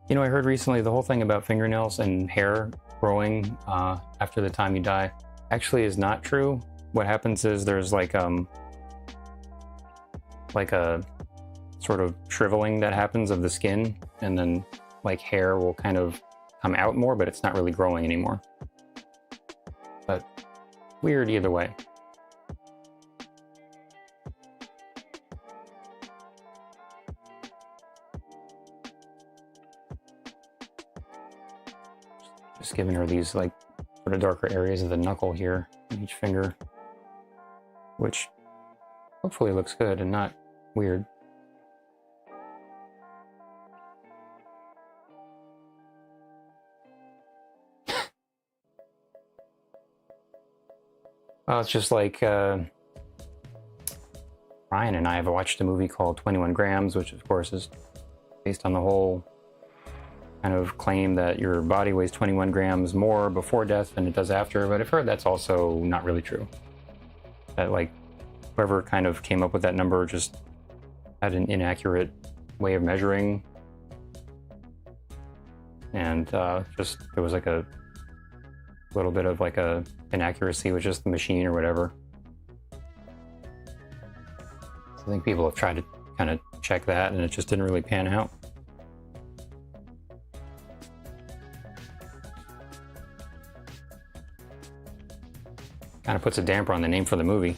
You know, I heard recently the whole thing about fingernails and hair growing after the time you die actually is not true. What happens is there's like a sort of shriveling that happens of the skin, and then like hair will kind of come out more, but it's not really growing anymore. But weird either way. Just giving her these like sort of darker areas of the knuckle here in each finger, which hopefully looks good and not weird. Well, it's just like Ryan and I have watched a movie called 21 Grams, which of course is based on the whole kind of claim that your body weighs 21 grams more before death than it does after, but I've heard that's also not really true. That like whoever kind of came up with that number just had an inaccurate way of measuring, and just there was like a little bit of like a inaccuracy with just the machine or whatever. So I think people have tried to kind of check that, and it just didn't really pan out. Kind of puts a damper on the name for the movie.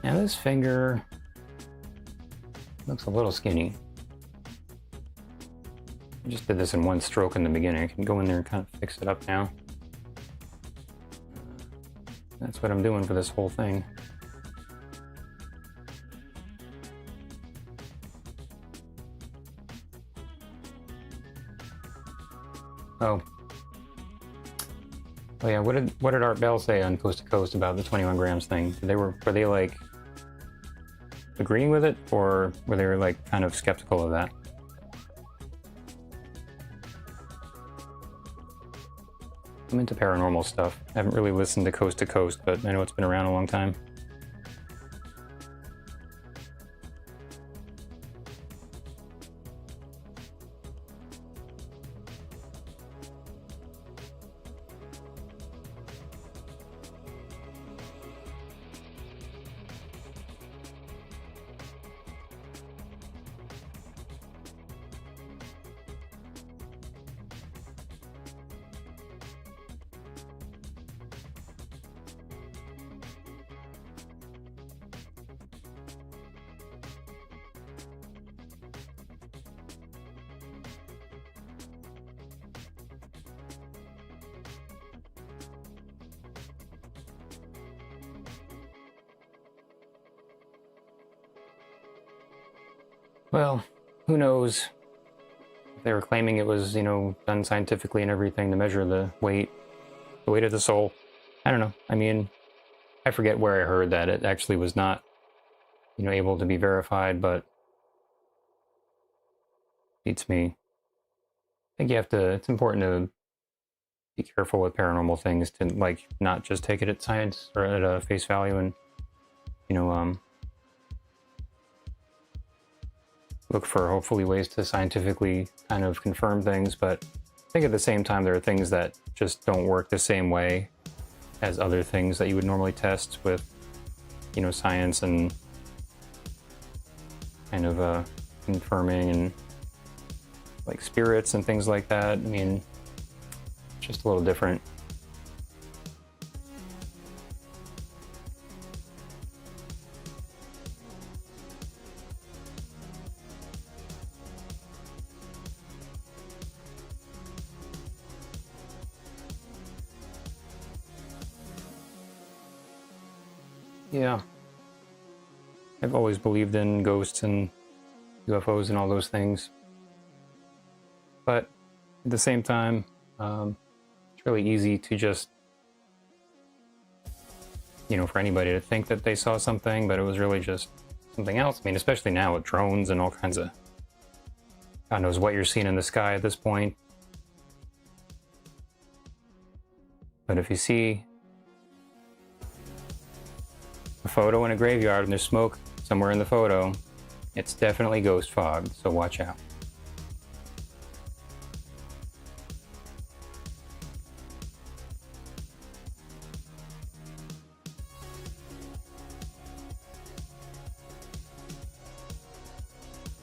Now this finger looks a little skinny. I just did this in one stroke in the beginning. I can go in there and kind of fix it up now. That's what I'm doing for this whole thing. Oh yeah, what did Art Bell say on Coast to Coast about the 21 grams thing? Were they like agreeing with it, or were they like kind of skeptical of that? I'm into paranormal stuff. I haven't really listened to Coast, but I know it's been around a long time. Well, who knows? They were claiming it was, done scientifically and everything to measure the weight of the soul. I don't know. I mean, I forget where I heard that it actually was not, able to be verified, but beats me. I think it's important to be careful with paranormal things, to like not just take it at science or at a face value, and you know look for hopefully ways to scientifically kind of confirm things. But I think at the same time there are things that just don't work the same way as other things that you would normally test with science and kind of confirming, and like spirits and things like that. I mean, it's just a little different. Yeah. I've always believed in ghosts and UFOs and all those things. But at the same time, it's really easy to just, for anybody to think that they saw something, but it was really just something else. I mean, especially now with drones and all kinds of, God knows what you're seeing in the sky at this point. But if you see a photo in a graveyard and there's smoke somewhere in the photo, it's definitely ghost fog, so watch out.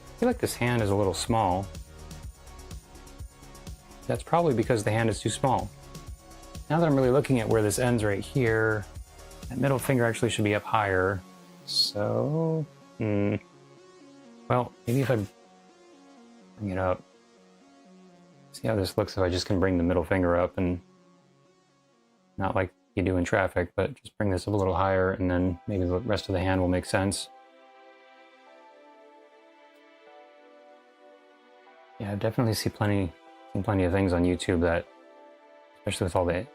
I feel like this hand is a little small. That's probably because the hand is too small. Now that I'm really looking at where this ends right here, that middle finger actually should be up higher. So, well, maybe if I bring it up, see how this looks if I just can bring the middle finger up, and not like you do in traffic, but just bring this up a little higher, and then maybe the rest of the hand will make sense. Yeah, I definitely seen plenty of things on YouTube that, especially with all the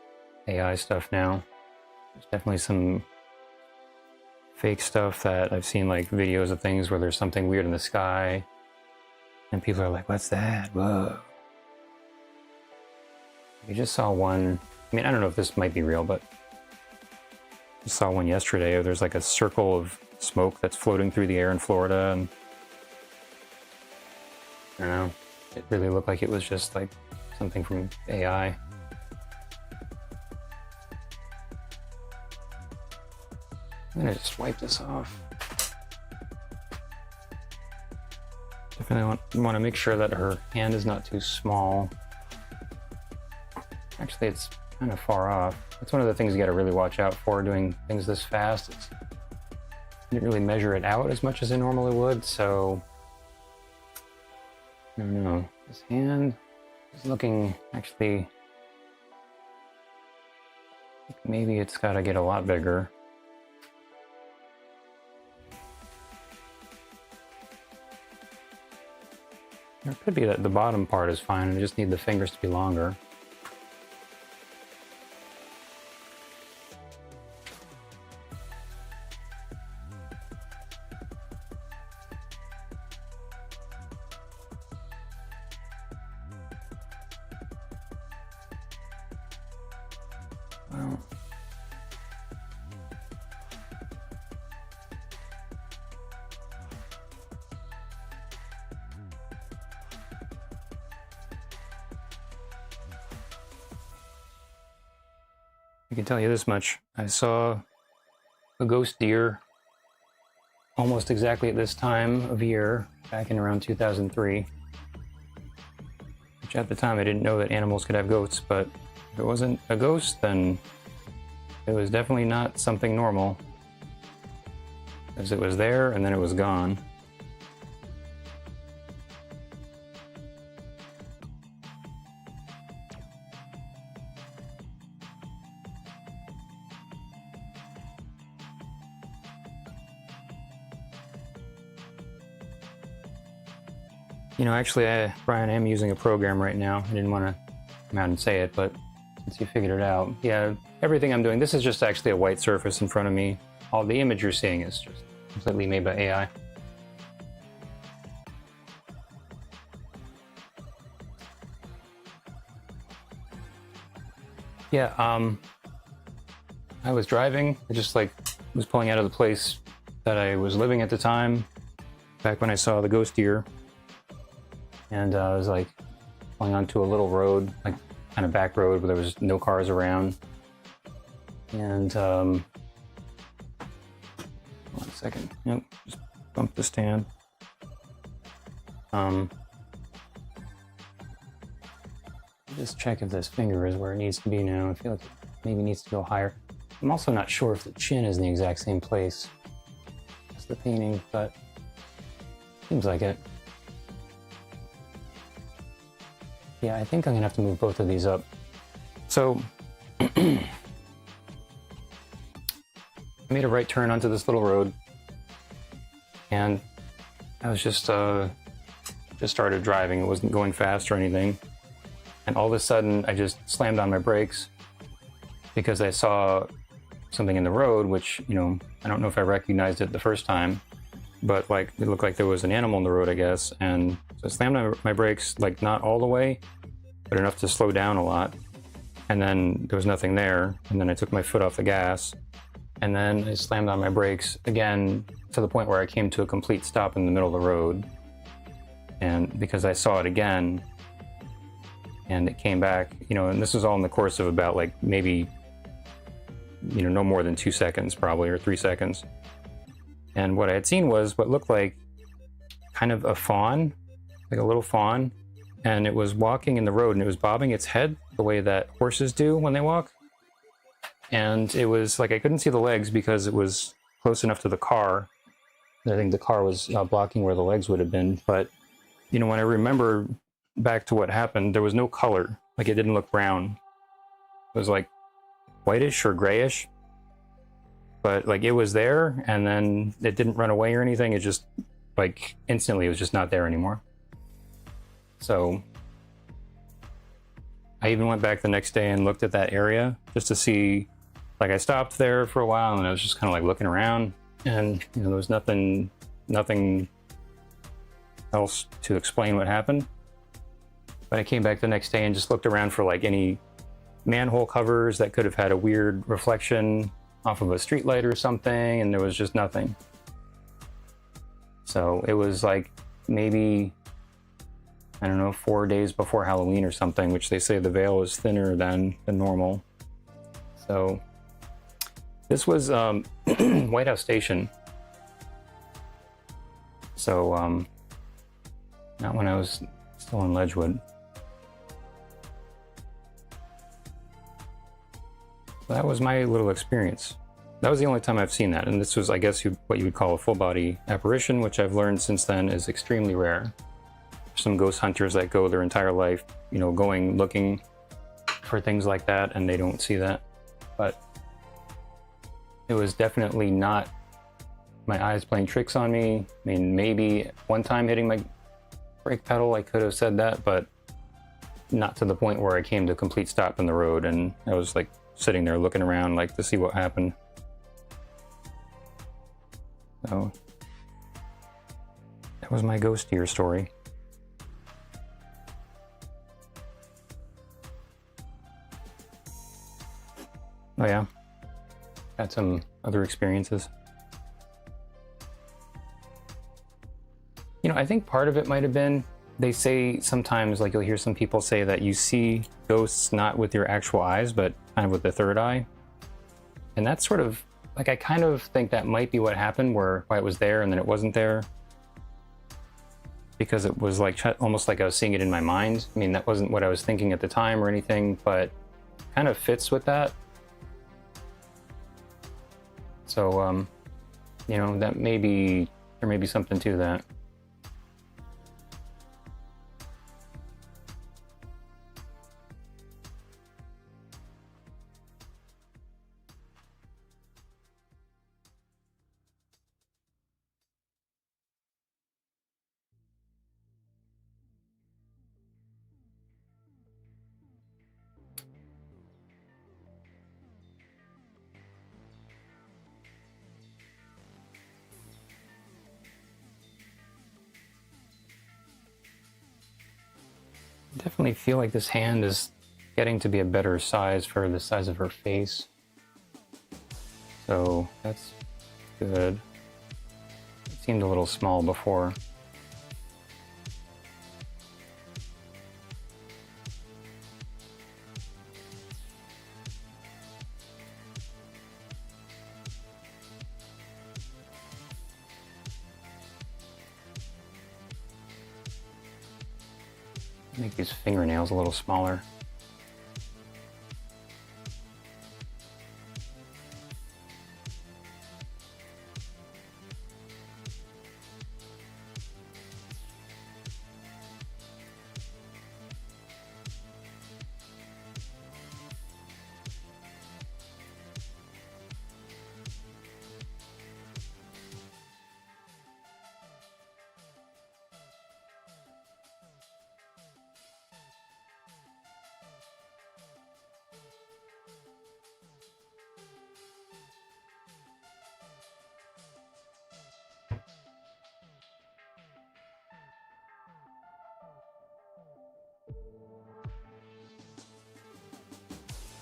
AI stuff now, there's definitely some fake stuff that I've seen, like videos of things where there's something weird in the sky and people are like, what's that? Whoa. I just saw one, I mean, I don't know if this might be real, but I just saw one yesterday. There's like a circle of smoke that's floating through the air in Florida, and I don't know, it really looked like it was just like something from AI. I'm gonna just wipe this off. Definitely want to make sure that her hand is not too small. Actually, it's kind of far off. That's one of the things you got to really watch out for doing things this fast. I didn't really measure it out as much as I normally would, so I don't know. This hand is looking actually, maybe it's got to get a lot bigger. Or it could be that the bottom part is fine, I just need the fingers to be longer. Well, I can tell you this much. I saw a ghost deer almost exactly at this time of year, back in around 2003. Which at the time I didn't know that animals could have ghosts, but if it wasn't a ghost, then it was definitely not something normal. Because it was there and then it was gone. Actually, Brian, I am using a program right now. I didn't want to come out and say it, but since you figured it out, yeah, everything I'm doing, this is just actually a white surface in front of me. All the image you're seeing is just completely made by AI. Yeah, I was driving. I just was pulling out of the place that I was living at the time, back when I saw the ghost deer. And I was going onto a little road, kind of back road where there was no cars around. And 1 second. Yep, just bump the stand. Just check if this finger is where it needs to be now. I feel like it maybe needs to go higher. I'm also not sure if the chin is in the exact same place as the painting, but seems like it. Yeah, I think I'm gonna have to move both of these up. So I made a right turn onto this little road, and I was just started driving. It wasn't going fast or anything, and all of a sudden I just slammed on my brakes because I saw something in the road, which I don't know if I recognized it the first time, but it looked like there was an animal in the road, I guess. And so I slammed on my brakes, not all the way, but enough to slow down a lot. And then there was nothing there. And then I took my foot off the gas, and then I slammed on my brakes again to the point where I came to a complete stop in the middle of the road. And because I saw it again, and it came back, and this was all in the course of about maybe, no more than 2 seconds probably, or 3 seconds. And what I had seen was what looked like kind of a fawn, like a little fawn, and it was walking in the road, and it was bobbing its head the way that horses do when they walk. And it was I couldn't see the legs because it was close enough to the car. I think the car was blocking where the legs would have been. But when I remember back to what happened, there was no color. It didn't look brown. It was whitish or grayish. But it was there, and then it didn't run away or anything. It just instantly it was just not there anymore. So I even went back the next day and looked at that area just to see. I stopped there for a while, and I was just kind of looking around, and there was nothing else to explain what happened. But I came back the next day and just looked around for any manhole covers that could have had a weird reflection off of a street light or something, and there was just nothing. So it was maybe, I don't know, 4 days before Halloween or something, which they say the veil is thinner than normal. So this was White House Station. So not when I was still in Ledgewood. So that was my little experience. That was the only time I've seen that, and this was, I guess, what you would call a full-body apparition, which I've learned since then is extremely rare. Some ghost hunters that go their entire life, going looking for things like that, and they don't see that. But it was definitely not my eyes playing tricks on me. I mean, maybe one time hitting my brake pedal, I could have said that, but not to the point where I came to a complete stop in the road, and I was sitting there looking around to see what happened. So that was my ghost deer story. Oh yeah, had some other experiences. I think part of it might have been, they say sometimes, you'll hear some people say that you see ghosts not with your actual eyes, but kind of with the third eye. And that's sort of, I kind of think that might be what happened, why it was there and then it wasn't there. Because it was almost like I was seeing it in my mind. I mean, that wasn't what I was thinking at the time or anything, but kind of fits with that. So, there may be something to that. definitely feel like this hand is getting to be a better size for the size of her face. So that's good. It seemed a little small before. Make these fingernails a little smaller.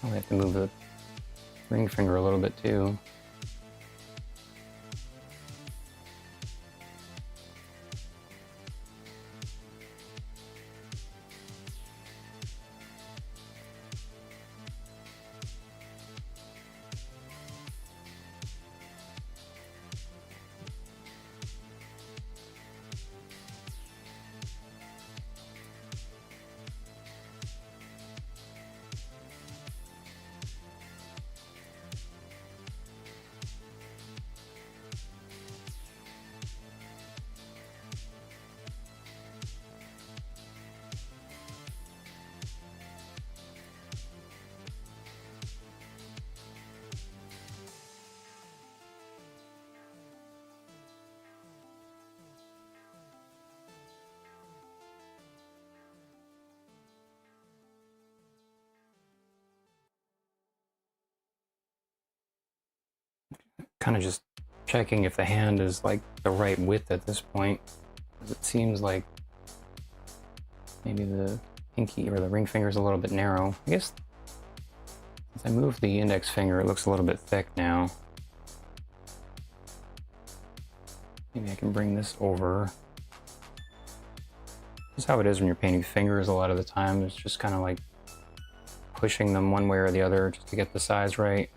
I have to move the ring finger a little bit too. Kind of just checking if the hand is like the right width at this point, because it seems like maybe the pinky or the ring finger is a little bit narrow. I guess since I moved the index finger, it looks a little bit thick now. Maybe I can bring this over. This is how it is when you're painting fingers a lot of the time. It's just kind of like pushing them one way or the other just to get the size right.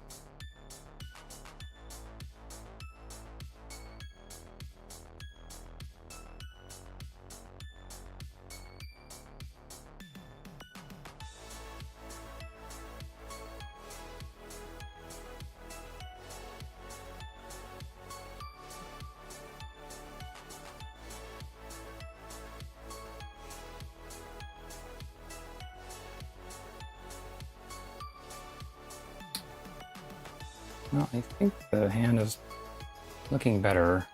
Well, I think the hand is looking better.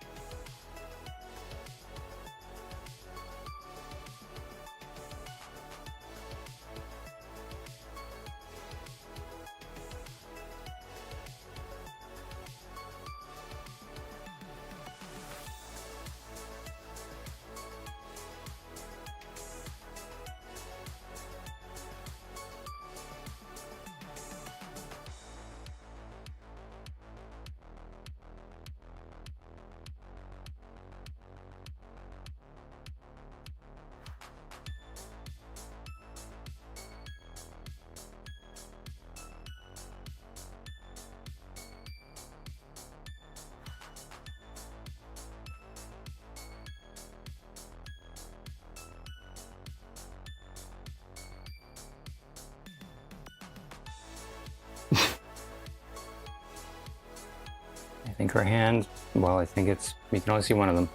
I think her hand, well, I think it's, you can only see one of them.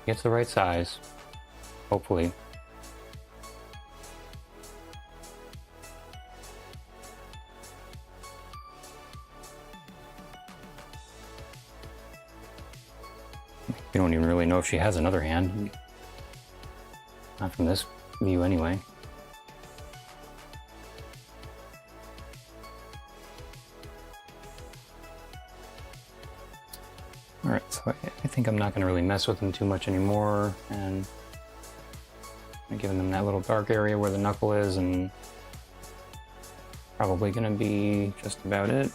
It's the right size, hopefully. You don't even really know if she has another hand. Not from this view anyway. Alright, so I think I'm not going to really mess with them too much anymore, and Giving them that little dark area where the knuckle is, and probably gonna be just about it.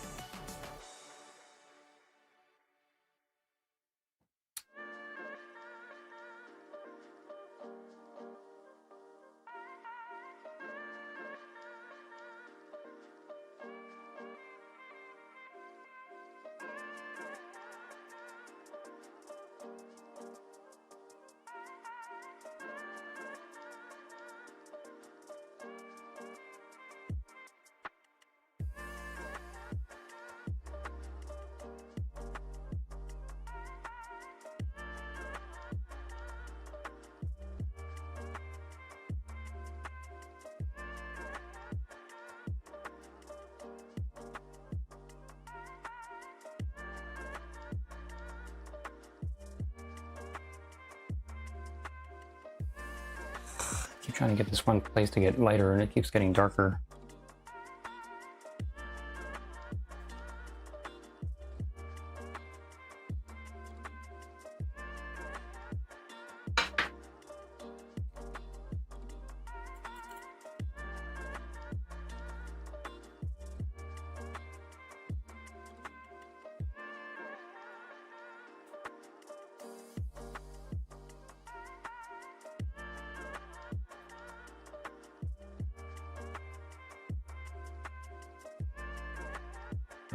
Keep trying to get this one place to get lighter, and it keeps getting darker.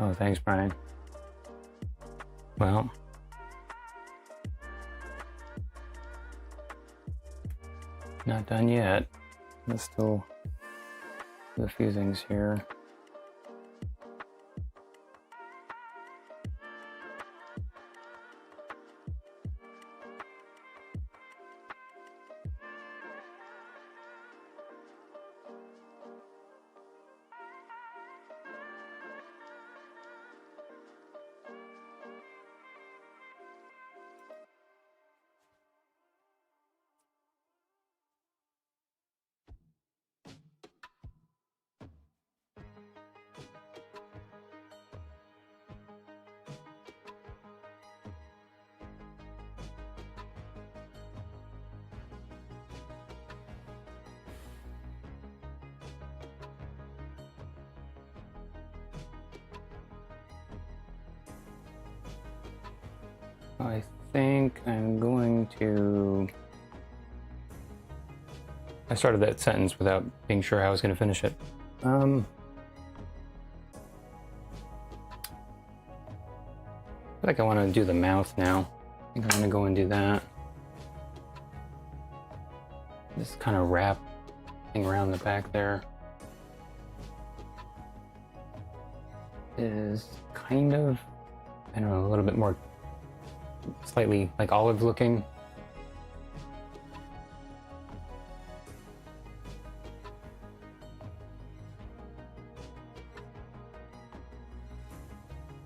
Oh, thanks, Brian. Well, not done yet. Let's still do a few things here. I think I'm going to... I started that sentence without being sure how I was going to finish it. I feel like I want to do the mouth now. I think I'm going to go and do that. This kind of wrap thing around the back there is kind of, I don't know, a little bit more slightly like olive looking.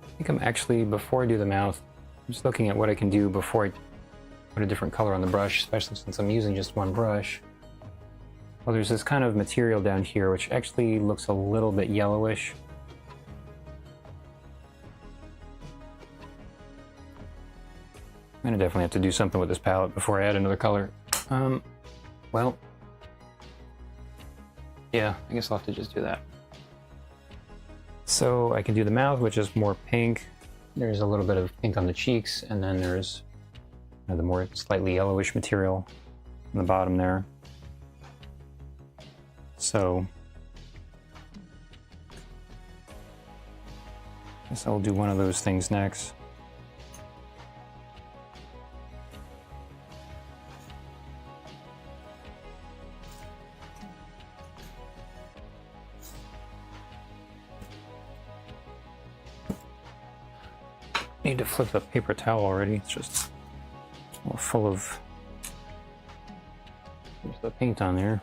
I think I'm actually, before I do the mouth, I'm just looking at what I can do before I put a different color on the brush, especially since I'm using just one brush. Well, there's this kind of material down here which actually looks a little bit yellowish. I'm gonna definitely have to do something with this palette before I add another color. Well, yeah, I guess I'll have to just do that. So I can do the mouth, which is more pink. There's a little bit of pink on the cheeks, and then there's the more slightly yellowish material on the bottom there. So I guess I'll do one of those things next. Need to flip the paper towel already. It's just all full of there's the paint on there.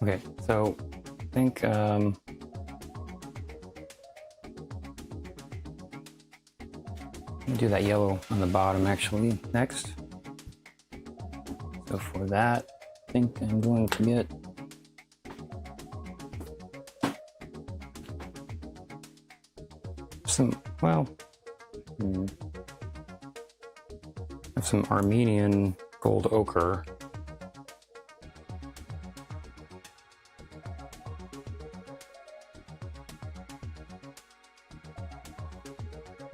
Okay, so I think I'm gonna do that yellow on the bottom actually next. So for that, I think I'm going to get some, well, have some Armenian gold ochre.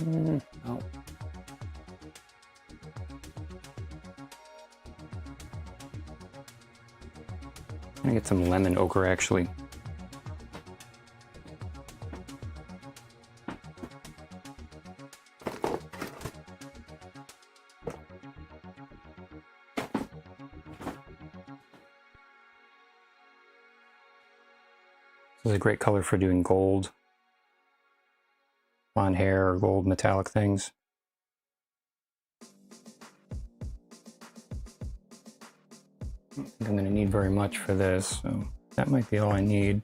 No. I'm gonna get some lemon ochre actually. This is a great color for doing gold, blonde hair, or gold metallic things. I don't think I'm going to need very much for this, so that might be all I need.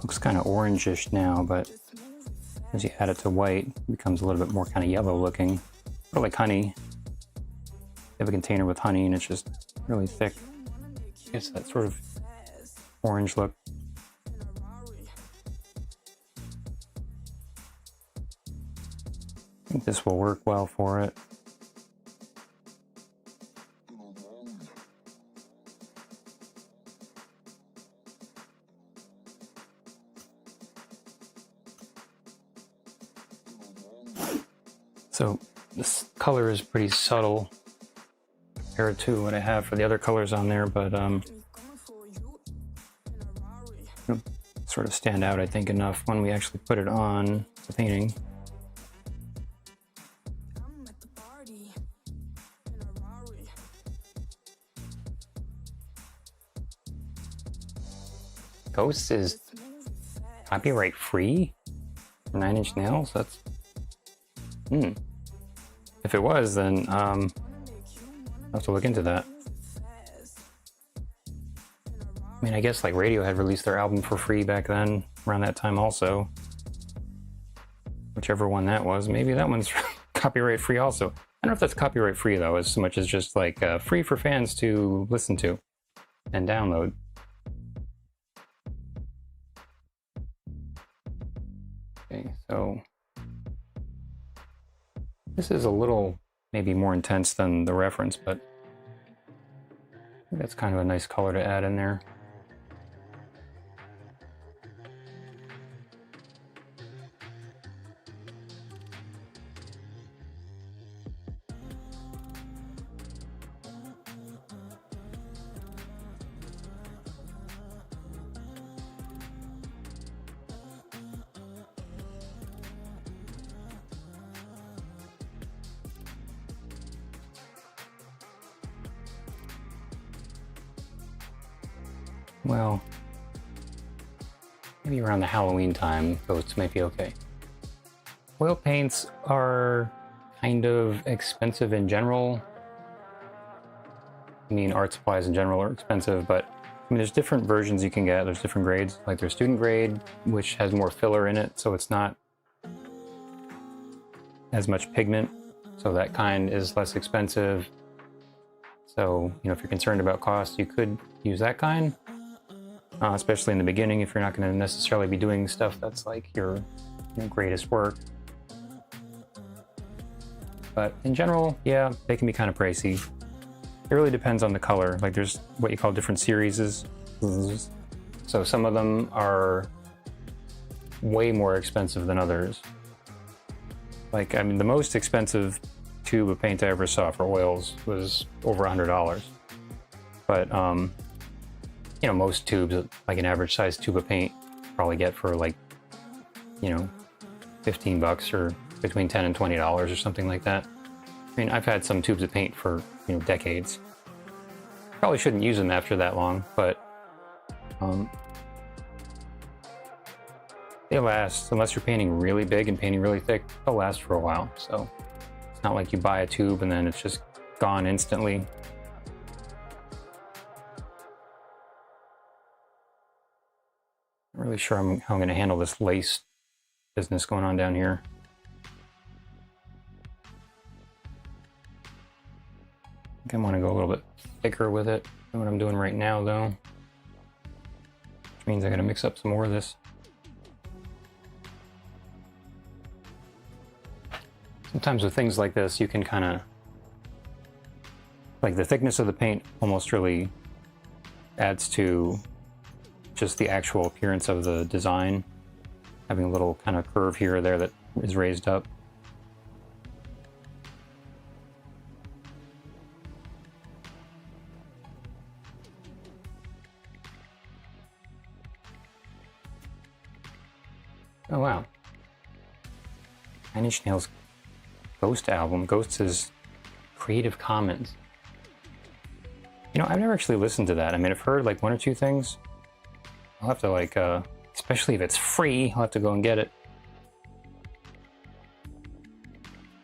Looks kind of orangish now, but as you add it to white, it becomes a little bit more kind of yellow looking. Sort of like honey. You have a container with honey and it's just really thick. It's that sort of orange look. I think this will work well for it. So this color is pretty subtle compared to what I have for the other colors on there, but sort of stand out, I think, enough when we actually put it on the painting. Ghosts is copyright free for 9 Inch Nails? That's... If it was, then I'll have to look into that. I mean, I guess like Radiohead released their album for free back then, around that time also. Whichever one that was. Maybe that one's copyright free also. I don't know if that's copyright free though, as much as just like free for fans to listen to and download. Okay, so this is a little maybe more intense than the reference, but I think that's kind of a nice color to add in there. Well, maybe around the Halloween time, ghosts might be okay. Oil paints are kind of expensive in general. I mean, art supplies in general are expensive, but I mean, there's different versions you can get. There's different grades. Like there's student grade, which has more filler in it, so it's not as much pigment. So that kind is less expensive. So, you know, if you're concerned about cost, you could use that kind. Especially in the beginning, if you're not going to necessarily be doing stuff that's like your greatest work. But in general, yeah, they can be kind of pricey. It really depends on the color. Like there's what you call different series. So some of them are way more expensive than others. Like, I mean, the most expensive tube of paint I ever saw for oils was over $100. But you know, most tubes, like an average size tube of paint, probably get for like, you know, 15 bucks or between 10 and $20 or something like that. I mean, I've had some tubes of paint for, you know, decades. Probably shouldn't use them after that long, but they last. Unless you're painting really big and painting really thick, they'll last for a while. So it's not like you buy a tube and then it's just gone instantly. Not really sure how I'm going to handle this lace business going on down here. I think I want to go a little bit thicker with it than what I'm doing right now, though. Which means I got to mix up some more of this. Sometimes with things like this, you can kind of, like the thickness of the paint almost really adds to just the actual appearance of the design. Having a little kind of curve here or there that is raised up. Oh wow. Nine Inch Nails Ghost album. Ghosts is Creative Commons. You know, I've never actually listened to that. I mean, I've heard like one or two things. I'll have to like, especially if it's free, I'll have to go and get it.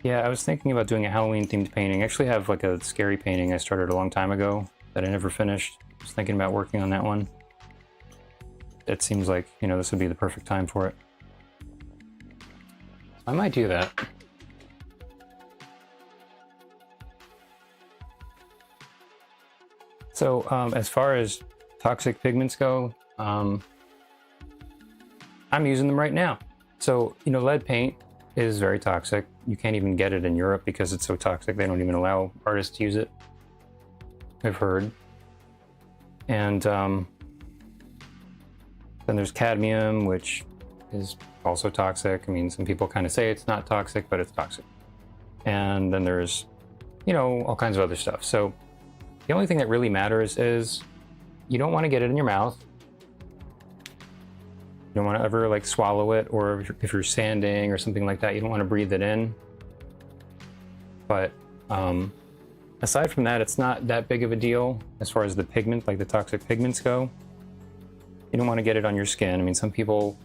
Yeah, I was thinking about doing a Halloween themed painting. I actually have like a scary painting I started a long time ago that I never finished. I was thinking about working on that one. It seems like, you know, this would be the perfect time for it. I might do that. So as far as toxic pigments go, I'm using them right now. So, you know, lead paint is very toxic. You can't even get it in Europe because it's so toxic. They don't even allow artists to use it, I've heard. And then there's cadmium, which is also toxic. I mean, some people kind of say it's not toxic, but it's toxic. And then there's, you know, all kinds of other stuff. So the only thing that really matters is you don't want to get it in your mouth. You don't want to ever like swallow it, or if you're sanding or something like that, you don't want to breathe it in. But aside from that, it's not that big of a deal as far as the pigment, like the toxic pigments go. You don't want to get it on your skin. I mean, some people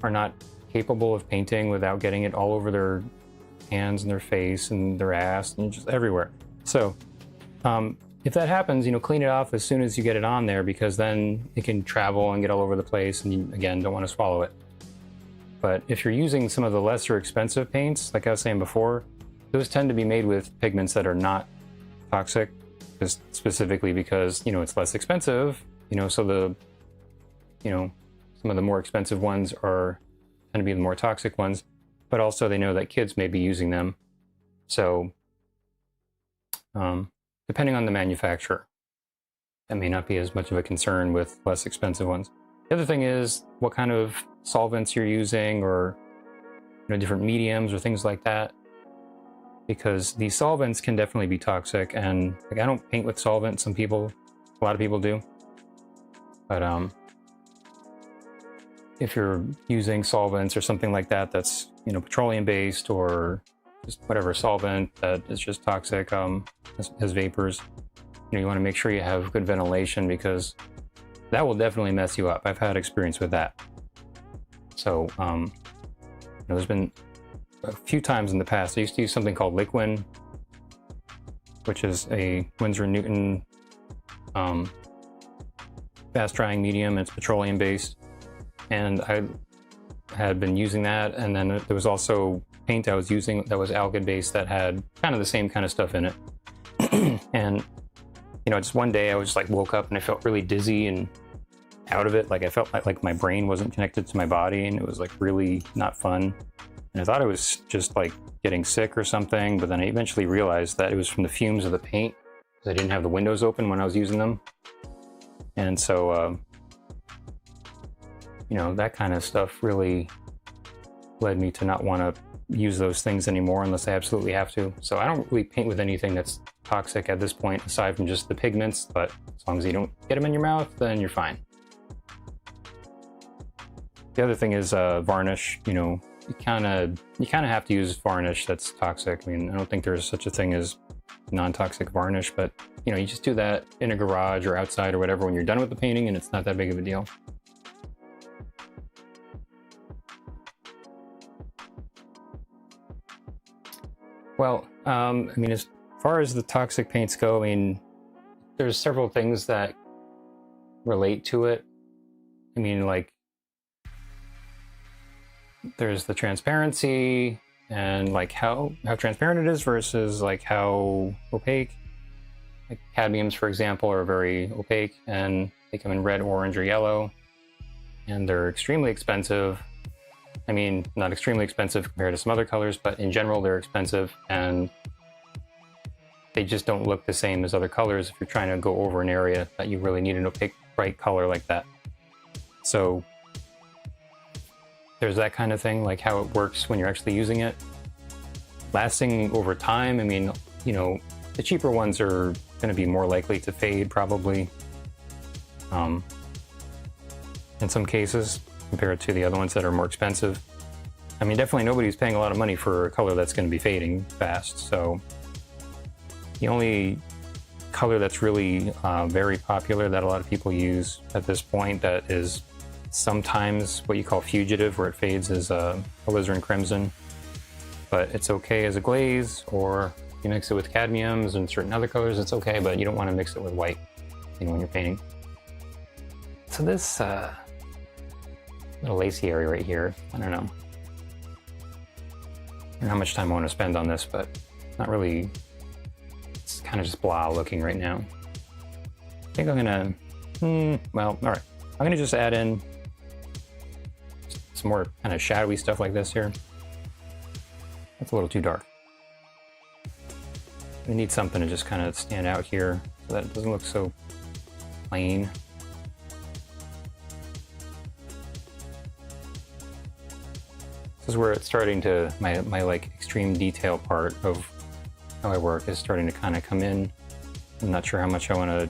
are not capable of painting without getting it all over their hands and their face and their ass and just everywhere. So if that happens, you know, clean it off as soon as you get it on there, because then it can travel and get all over the place, and you, again, don't want to swallow it. But if you're using some of the lesser expensive paints, like I was saying before, those tend to be made with pigments that are not toxic, just specifically because, you know, it's less expensive, you know, so the, you know, some of the more expensive ones tend to be the more toxic ones, but also they know that kids may be using them. So, depending on the manufacturer, that may not be as much of a concern with less expensive ones. The other thing is what kind of solvents you're using, or, you know, different mediums or things like that, because these solvents can definitely be toxic. And like, I don't paint with solvent. A lot of people do, but if you're using solvents or something like that, that's, you know, petroleum based, or just whatever solvent that is just toxic, as vapors, you know, you want to make sure you have good ventilation, because that will definitely mess you up. I've had experience with that. So, you know, there's been a few times in the past, I used to use something called Liquin, which is a Winsor & Newton fast drying medium. It's petroleum based. And I had been using that, and then there was also paint I was using that was algal based that had kind of the same kind of stuff in it. And, you know, just one day I was just like woke up and I felt really dizzy and out of it. Like I felt like my brain wasn't connected to my body, and it was like really not fun. And I thought I was just like getting sick or something, but then I eventually realized that it was from the fumes of the paint, because I didn't have the windows open when I was using them. And so, you know, that kind of stuff really led me to not want to use those things anymore unless I absolutely have to. So I don't really paint with anything that's toxic at this point, aside from just the pigments, but as long as you don't get them in your mouth, then you're fine. The other thing is varnish. You know, you kind of have to use varnish that's toxic. I mean, I don't think there's such a thing as non-toxic varnish, but you know, you just do that in a garage or outside or whatever when you're done with the painting, and it's not that big of a deal. Well, I mean, as far as the toxic paints go, I mean, there's several things that relate to it. I mean, like, there's the transparency and like how transparent it is versus like how opaque. Like cadmiums, for example, are very opaque and they come in red, orange, or yellow, and they're extremely expensive. I mean, not extremely expensive compared to some other colors, but in general, they're expensive, and they just don't look the same as other colors if you're trying to go over an area that you really need an opaque, bright color like that. So there's that kind of thing, like how it works when you're actually using it. Lasting over time, I mean, you know, the cheaper ones are going to be more likely to fade, probably, in some cases, compared to the other ones that are more expensive. I mean, definitely nobody's paying a lot of money for a color that's going to be fading fast. So the only color that's really very popular that a lot of people use at this point that is sometimes what you call fugitive, where it fades, is alizarin crimson. But it's okay as a glaze, or you mix it with cadmiums and certain other colors, it's okay, but you don't want to mix it with white, you know, when you're painting. So this little lacy area right here, I don't know how much time I want to spend on this, but not really. It's kind of just blah looking right now. I think I'm gonna, well, all right. I'm gonna just add in some more kind of shadowy stuff like this here. That's a little too dark. We need something to just kind of stand out here so that it doesn't look so plain. This is where it's starting to, my like extreme detail part of how I work is starting to kind of come in. I'm not sure how much I want to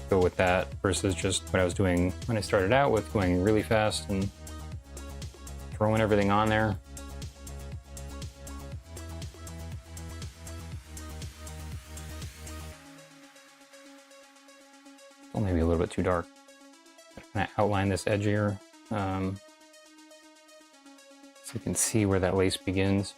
go with that versus just what I was doing when I started out with, going really fast and throwing everything on there. Still maybe a little bit too dark. Kind of outline this edge here. So you can see where that lace begins.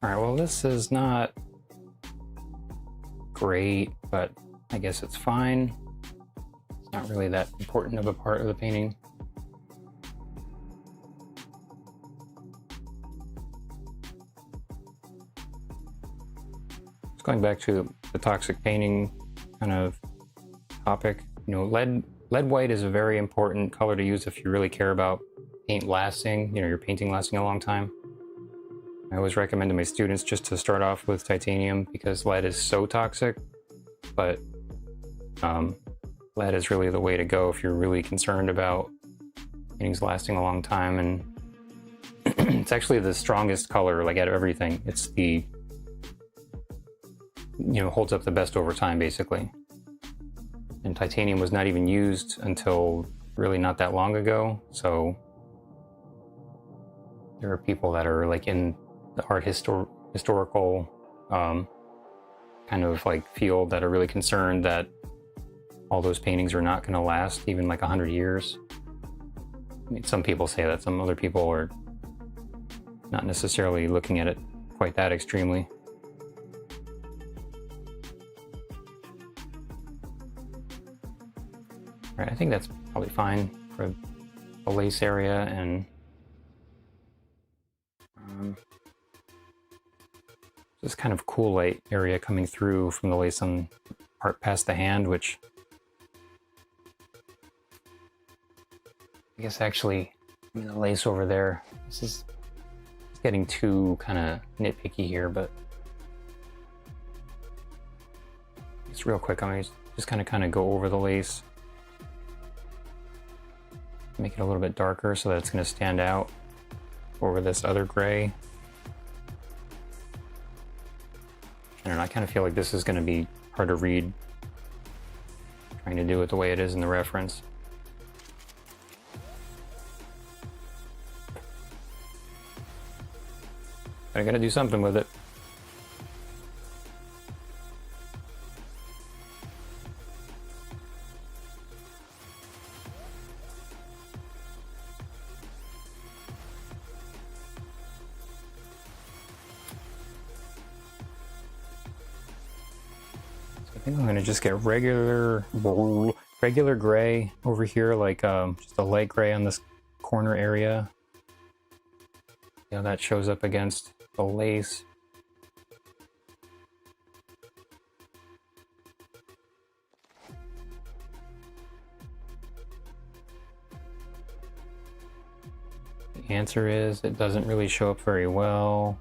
All right, well, this is not great, but I guess it's fine. It's not really that important of a part of the painting. Just going back to the toxic painting kind of topic, you know, lead white is a very important color to use if you really care about paint lasting, you know, your painting lasting a long time. I always recommend to my students just to start off with titanium because lead is so toxic, but lead is really the way to go if you're really concerned about paintings lasting a long time. And it's actually the strongest color, like, out of everything. It's the, you know, holds up the best over time, basically. And titanium was not even used until really not that long ago, so there are people that are like in the art historical kind of like field that are really concerned that all those paintings are not going to last even like 100 years. I mean, some people say that, some other people are not necessarily looking at it quite that extremely. All right, I think that's probably fine for the lace area, and this kind of cool light area coming through from the lace on part past the hand, which I guess actually, I mean, the lace over there, this is getting too kind of nitpicky here, but just real quick, I'm gonna just kind of go over the lace, make it a little bit darker so that it's going to stand out over this other gray. I don't know, I kind of feel like this is going to be hard to read, trying to do it the way it is in the reference. But I gotta do something with it. I think I'm gonna just get regular gray over here, like just a light gray on this corner area. You know, that shows up against the lace. The answer is it doesn't really show up very well.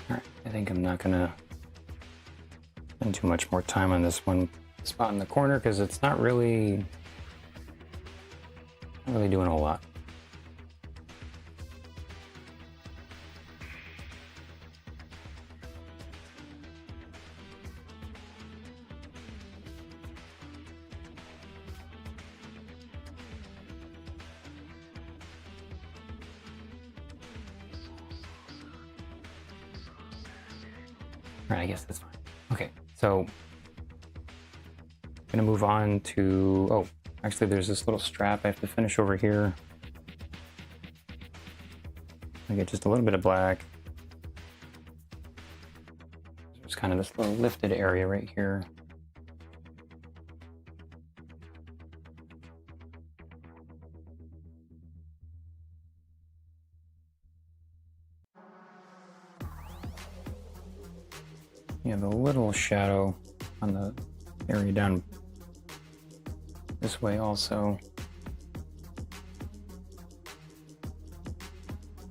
Alright, I think I'm not gonna spend too much more time on this one spot in the corner because it's not really doing a whole lot. Right, I guess that's fine. Okay, so I'm gonna move on to, oh, actually there's this little strap I have to finish over here. I get just a little bit of black. There's kind of this little lifted area right here. You have a little shadow on the area down this way also.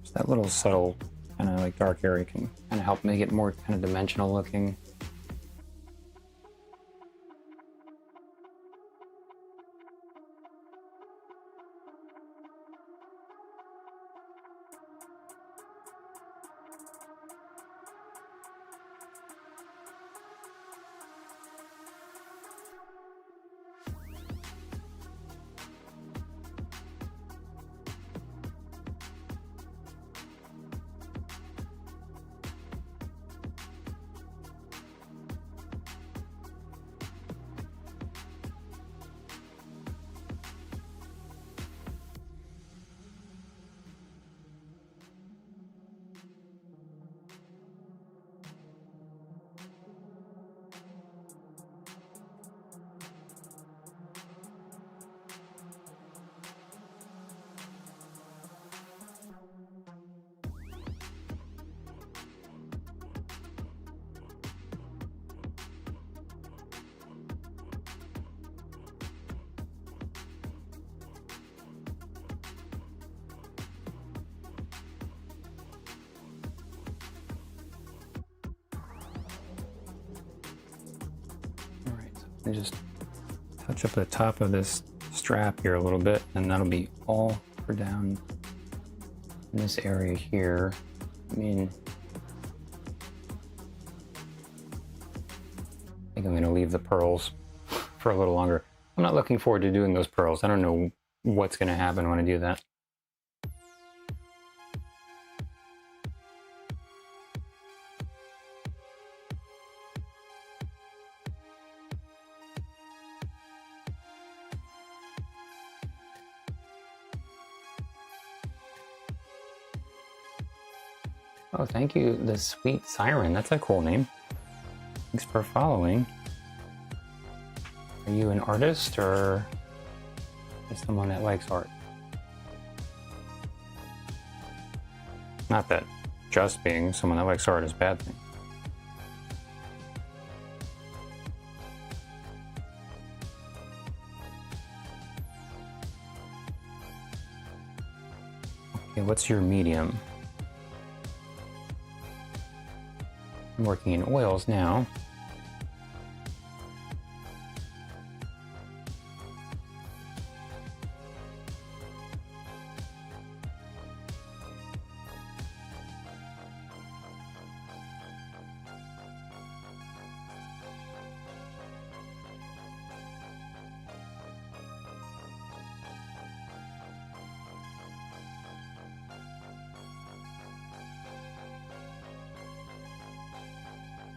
Just that little subtle kind of like dark area can kind of help make it more kind of dimensional looking. And just touch up the top of this strap here a little bit, and that'll be all for down in this area here. I mean, I think I'm going to leave the pearls for a little longer. I'm not looking forward to doing those pearls. I don't know what's going to happen when I do that. Oh, thank you, the Sweet Siren. That's a cool name. Thanks for following. Are you an artist or just someone that likes art? Not that just being someone that likes art is a bad thing. Okay, what's your medium? I'm working in oils now.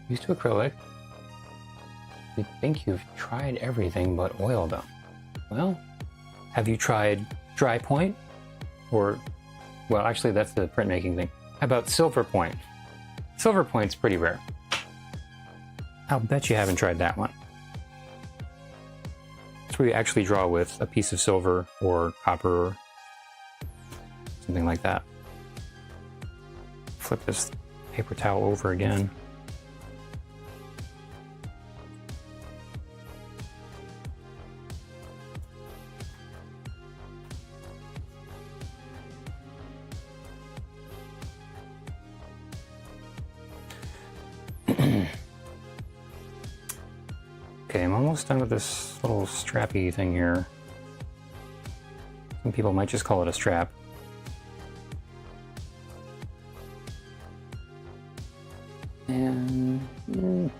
Used to acrylic. You'd think you've tried everything but oil though. Well, have you tried dry point? Or, well, actually that's the printmaking thing. How about silver point? Silver point's pretty rare. I'll bet you haven't tried that one. It's where you actually draw with a piece of silver or copper or something like that. Flip this paper towel over again. Okay, I'm almost done with this little strappy thing here. Some people might just call it a strap. And I don't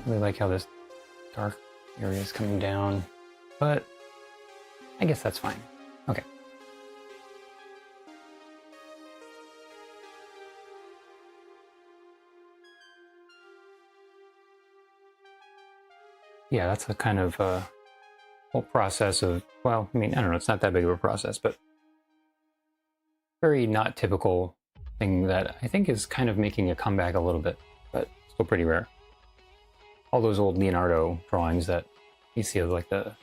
really like how this dark area is coming down, but I guess that's fine. Okay. Yeah, that's a kind of whole process of, well, I mean, I don't know, it's not that big of a process, but very not typical thing that I think is kind of making a comeback a little bit, but still pretty rare. All those old Leonardo drawings that you see of like the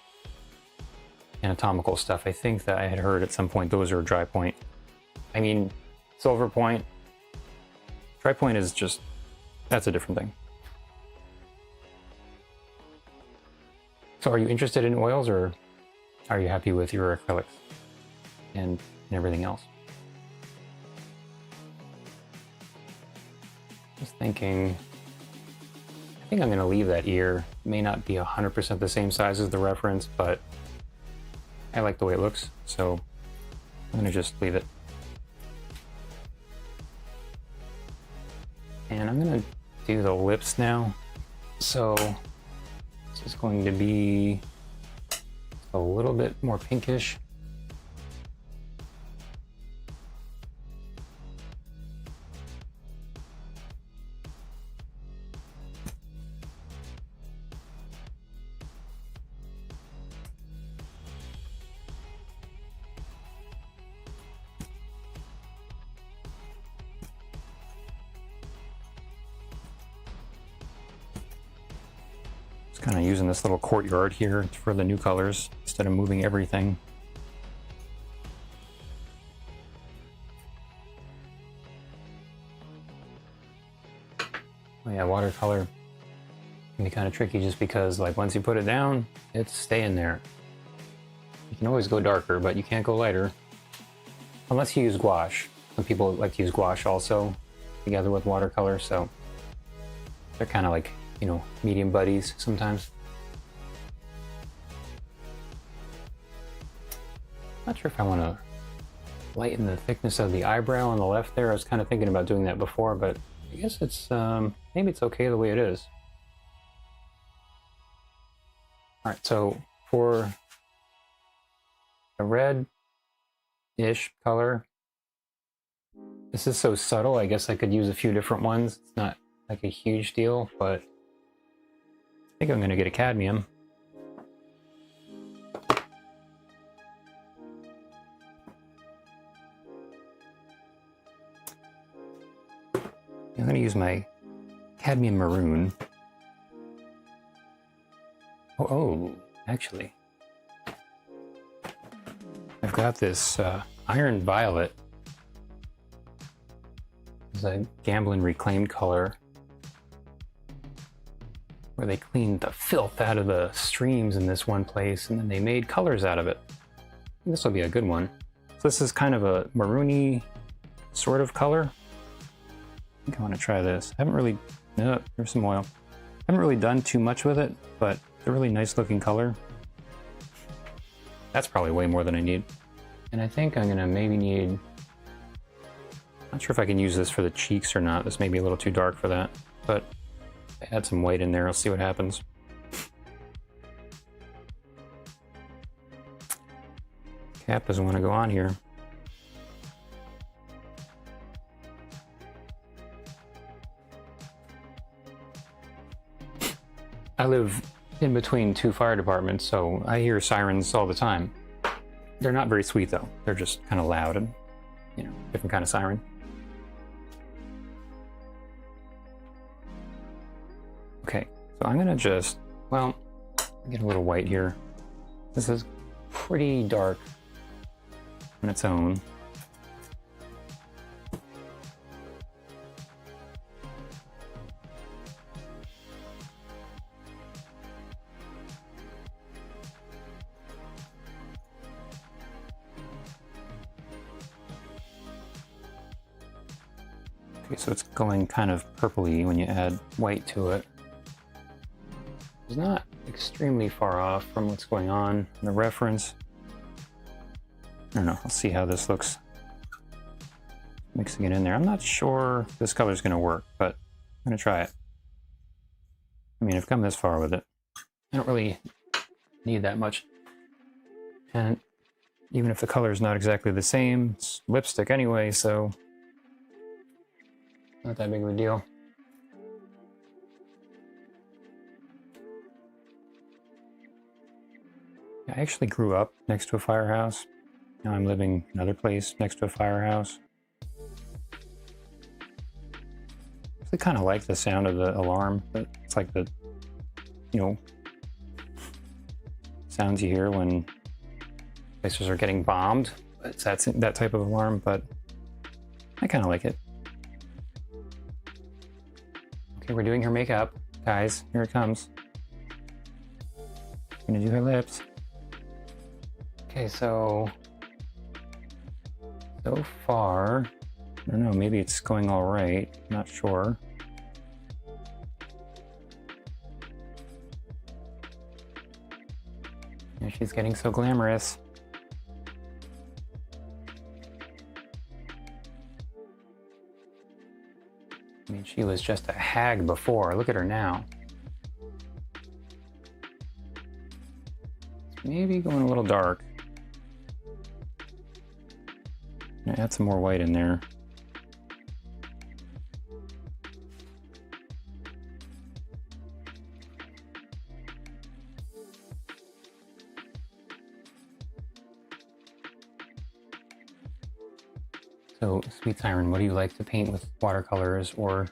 anatomical stuff, I think that I had heard at some point those are dry point. I mean, silver point, dry point is just, that's a different thing. So are you interested in oils, or are you happy with your acrylics and everything else? Just thinking, I think I'm going to leave that ear. It may not be 100% the same size as the reference, but I like the way it looks, so I'm going to just leave it. And I'm going to do the lips now. So this is going to be a little bit more pinkish. Kind of using this little courtyard here for the new colors instead of moving everything. Oh yeah, watercolor can be kind of tricky just because, like, once you put it down, it's staying there. You can always go darker, but you can't go lighter unless you use gouache. Some people like to use gouache also together with watercolor, so they're kind of like, you know, medium buddies sometimes. Not sure if I want to lighten the thickness of the eyebrow on the left there. I was kind of thinking about doing that before, but I guess it's maybe it's okay the way it is. All right, so for a red-ish color, this is so subtle, I guess I could use a few different ones. It's not like a huge deal, but I think I'm going to get a cadmium. I'm going to use my cadmium maroon. Oh, actually, I've got this iron violet. It's a Gamblin reclaimed color, where they cleaned the filth out of the streams in this one place, and then they made colors out of it. This will be a good one. So this is kind of a maroony sort of color. I think I want to try this. I haven't really, no, there's some oil. I haven't really done too much with it, but it's a really nice looking color. That's probably way more than I need. And I think I'm gonna maybe need, not sure if I can use this for the cheeks or not. This may be a little too dark for that, but add some white in there, I'll see what happens. Cap doesn't want to go on here. I live in between two fire departments, so I hear sirens all the time. They're not very sweet though. They're just kind of loud and, you know, different kind of siren. Okay, so I'm gonna just, well, get a little white here. This is pretty dark on its own. Okay, so it's going kind of purpley when you add white to it. It's not extremely far off from what's going on in the reference. I don't know, I'll see how this looks mixing it in there. I'm not sure this color's gonna work, but I'm gonna try it. I mean, I've come this far with it. I don't really need that much. And even if the color is not exactly the same, it's lipstick anyway, so not that big of a deal. I actually grew up next to a firehouse. Now I'm living in another place next to a firehouse. I kind of like the sound of the alarm. It's like the, you know, sounds you hear when places are getting bombed. It's that type of alarm, but I kind of like it. Okay, we're doing her makeup. Guys, here it comes. gonna do her lips. Okay, so far, I don't know, maybe it's going all right. Not sure. And she's getting so glamorous. I mean, she was just a hag before. Look at her now. Maybe going a little dark. Add some more white in there. So, Sweet Siren, what do you like to paint with watercolors or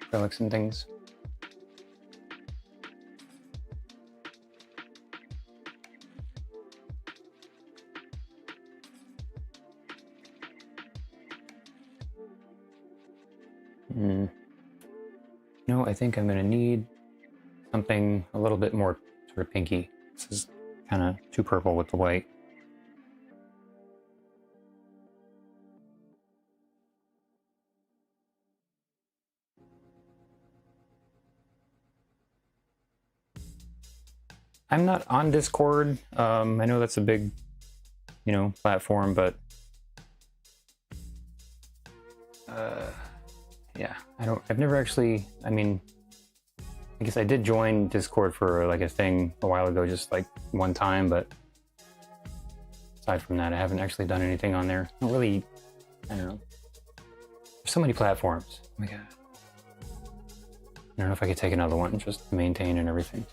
acrylics and things? No, I think I'm going to need something a little bit more sort of pinky. This is kind of too purple with the white. I'm not on Discord. I know that's a big, platform, but yeah, I've never actually, I guess I did join Discord for like a thing a while ago, just like one time, but aside from that, I haven't actually done anything on there. I don't really, I don't know. There's so many platforms. Oh my God. I don't know if I could take another one just to maintain and everything.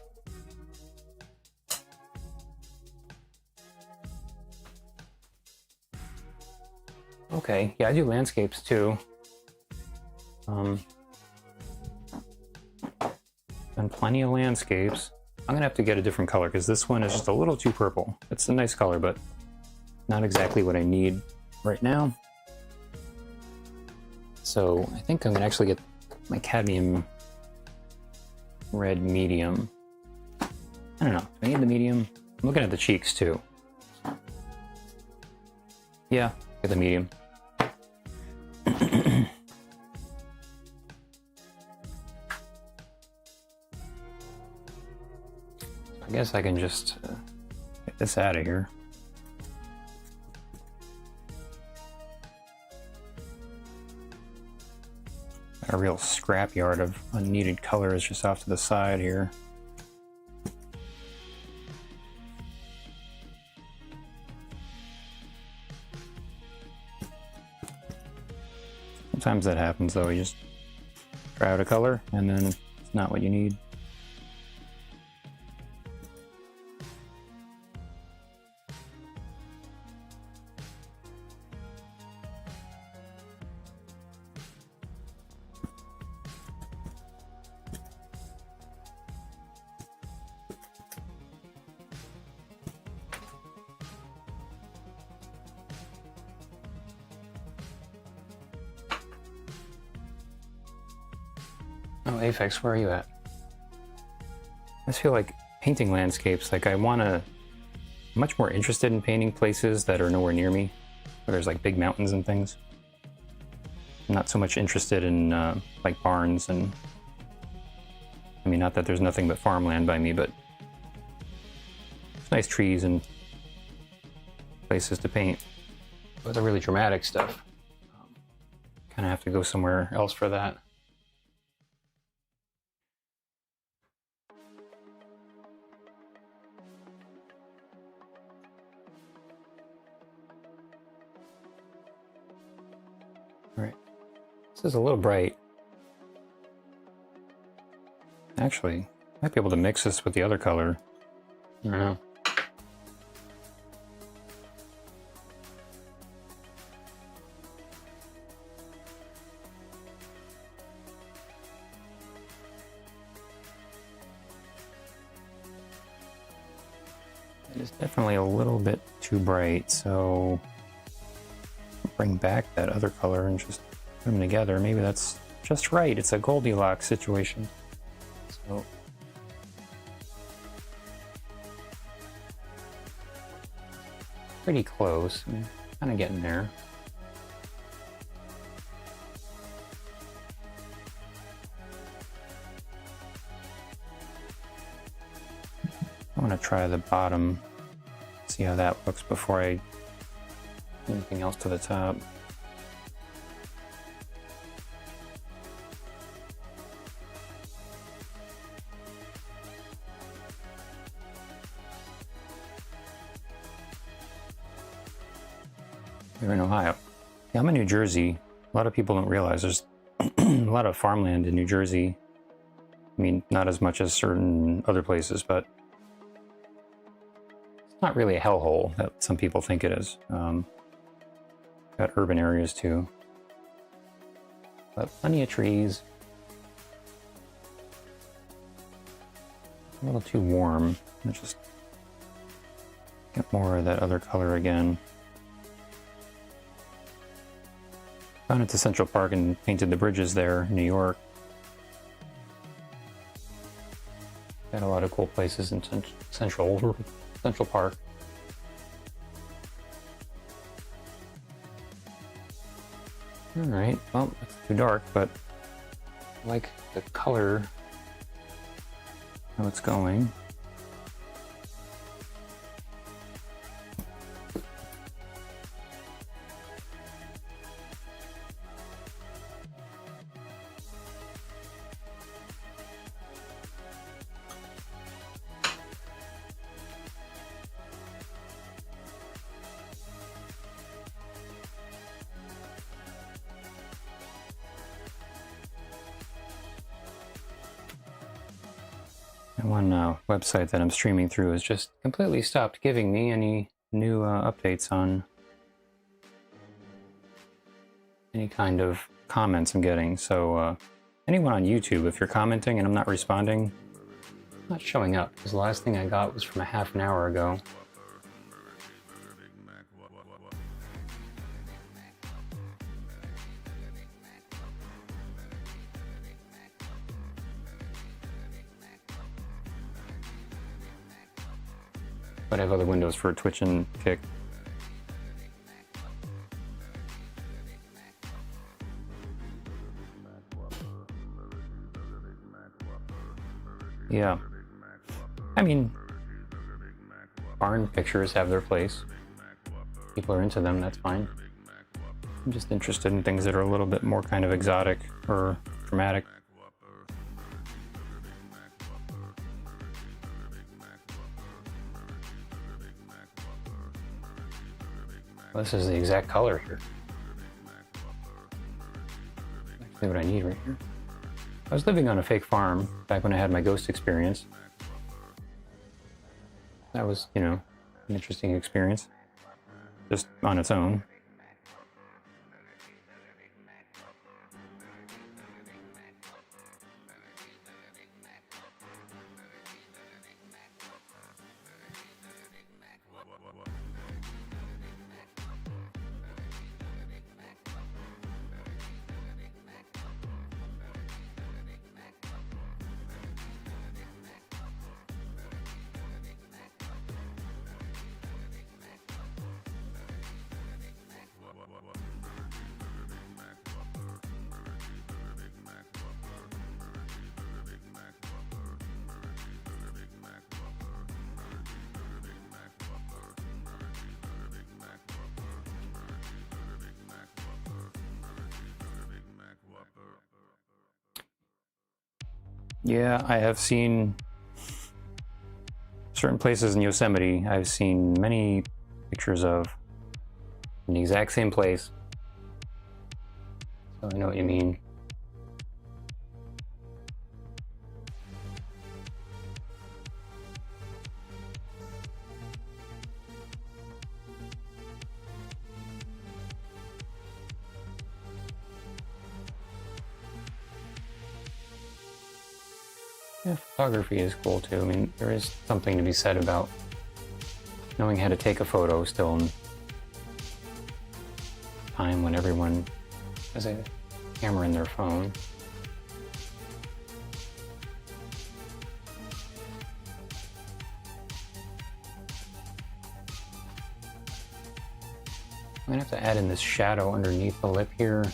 Okay, yeah, I do landscapes too. Done plenty of landscapes. I'm gonna have to get a different color because this one is just a little too purple. It's a nice color, but not exactly what I need right now. So I think I'm gonna actually get my cadmium red medium. I don't know, do I need the medium? I'm looking at the cheeks too. Yeah, get the medium. I guess I can just get this out of here. Got a real scrapyard of unneeded colors just off to the side here. Sometimes that happens though, you just try out a color and then it's not what you need. Oh, Aphex, where are you at? I just feel like painting landscapes, like I'm much more interested in painting places that are nowhere near me, where there's like big mountains and things. I'm not so much interested in like barns and, not that there's nothing but farmland by me, but it's nice trees and places to paint. But the really dramatic stuff, kind of have to go somewhere else for that. Alright, this is a little bright. Actually, I might be able to mix this with the other color. I don't know. It is definitely a little bit too bright, so bring back that other color and just put them together. Maybe that's just right. It's a Goldilocks situation. So pretty close. I'm kind of getting there. I want to try the bottom, see how that looks before I do anything else to the top. We're in Ohio. Yeah, I'm in New Jersey. A lot of people don't realize there's a lot of farmland in New Jersey. I mean, not as much as certain other places, but it's not really a hellhole that some people think it is. Got urban areas too, but plenty of trees. A little too warm. Let's just get more of that other color again. Gone into Central Park and painted the bridges there in New York. Got a lot of cool places in Central Park. Alright, well, it's too dark, but I like the color, how it's going. And one website that I'm streaming through has just completely stopped giving me any new updates on any kind of comments I'm getting. So anyone on YouTube, if you're commenting and I'm not responding, it's not showing up, because the last thing I got was from a half an hour ago. But I have other windows for Twitch and Kick. Yeah. I mean, barn pictures have their place. People are into them, that's fine. I'm just interested in things that are a little bit more kind of exotic or dramatic. Well, this is the exact color here. Actually what I need right here. I was living on a fake farm back when I had my ghost experience. That was, you know, an interesting experience. Just on its own. Yeah, I have seen certain places in Yosemite. I've seen many pictures of in the exact same place. So I know what you mean. Yeah, photography is cool too. I mean, there is something to be said about knowing how to take a photo still in time when everyone has a camera in their phone. I'm gonna have to add in this shadow underneath the lip here.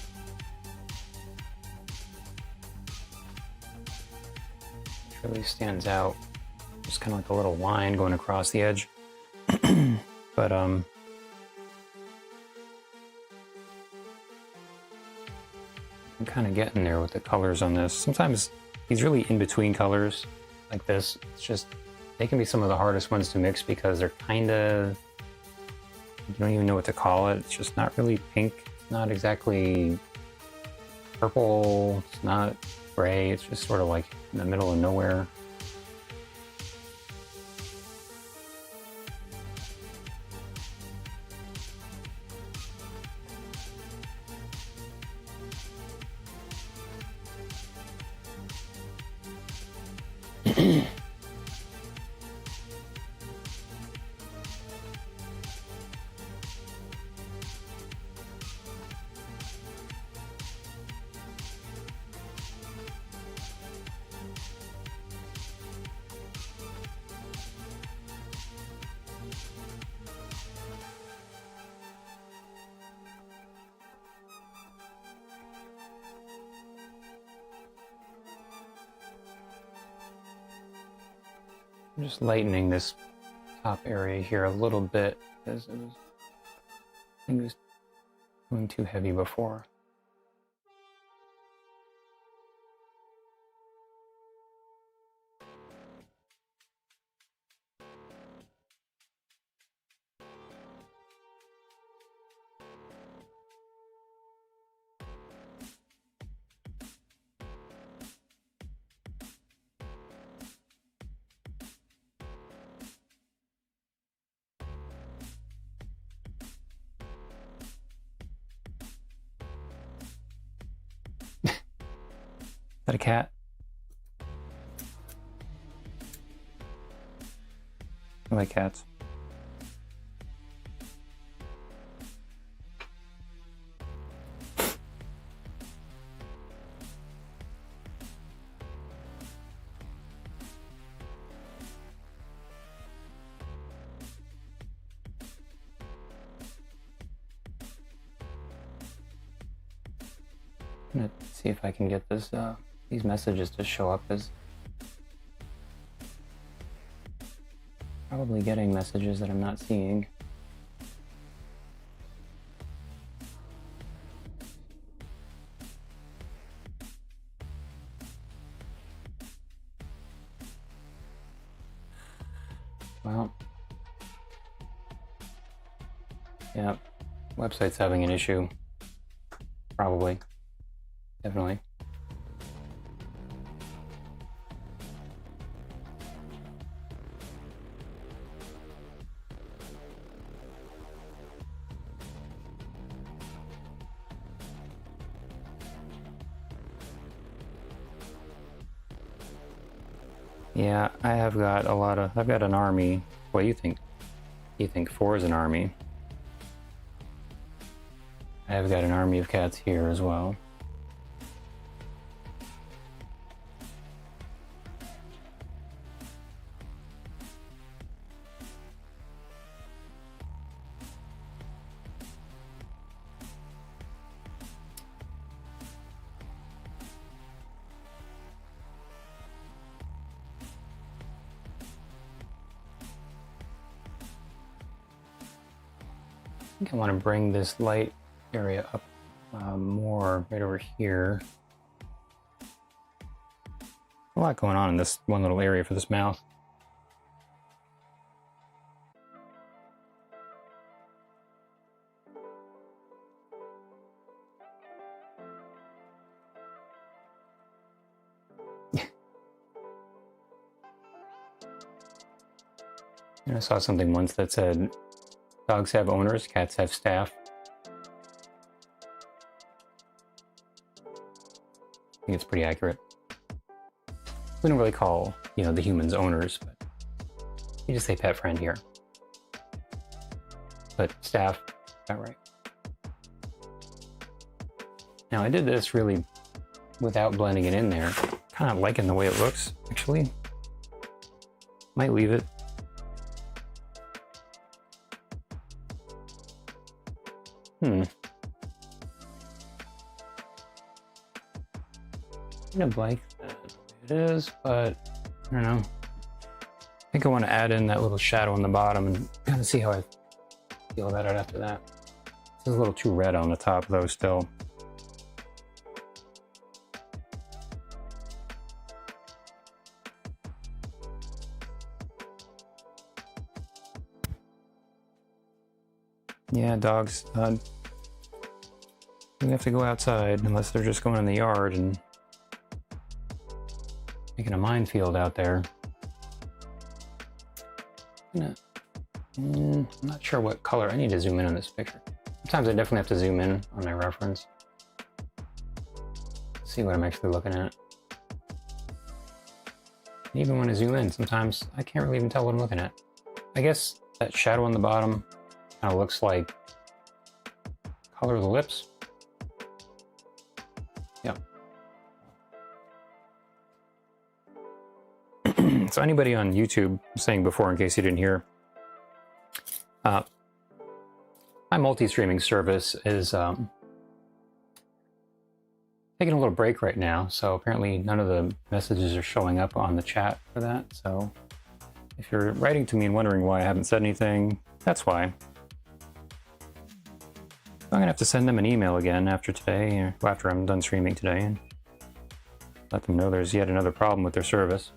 It really stands out. Just kind of like a little line going across the edge. But I'm kind of getting there with the colors on this. Sometimes these really in-between colors like this, it's just, they can be some of the hardest ones to mix because they're kind of, you don't even know what to call it. It's just not really pink. It's not exactly purple. It's not gray. It's just sort of like in the middle of nowhere. I'm just lightening this top area here a little bit because I think it was going too heavy before. Is that a cat? I like cats. I'm gonna see if I can get this these messages to show up as probably getting messages that I'm not seeing. Well, yeah, website's having an issue. Probably. Definitely. Yeah, I've got an army. What do you think? You think 4 is an army? I've got an army of cats here as well. I think I want to bring this light area up more right over here. A lot going on in this one little area for this mouth. I saw something once that said, dogs have owners, cats have staff. I think it's pretty accurate. We don't really call, the humans owners, but you just say pet friend here. But staff, about right. Now I did this really without blending it in there. Kind of liking the way it looks, actually. Might leave it. Kind of like it is, but I don't know. I think I want to add in that little shadow on the bottom and kind of see how I feel about it after that. This is a little too red on the top though still. Yeah, dogs, you have to go outside unless they're just going in the yard and making a minefield out there. I'm not sure what color. I need to zoom in on this picture. Sometimes I definitely have to zoom in on my reference. See what I'm actually looking at. Even when I zoom in, sometimes I can't really even tell what I'm looking at. I guess that shadow on the bottom kind of looks like color of the lips. Yep. So anybody on YouTube, saying before in case you didn't hear, my multi-streaming service is taking a little break right now, so apparently none of the messages are showing up on the chat for that. So if you're writing to me and wondering why I haven't said anything, that's why. I'm gonna have to send them an email again after today, or after I'm done streaming today, and let them know there's yet another problem with their service.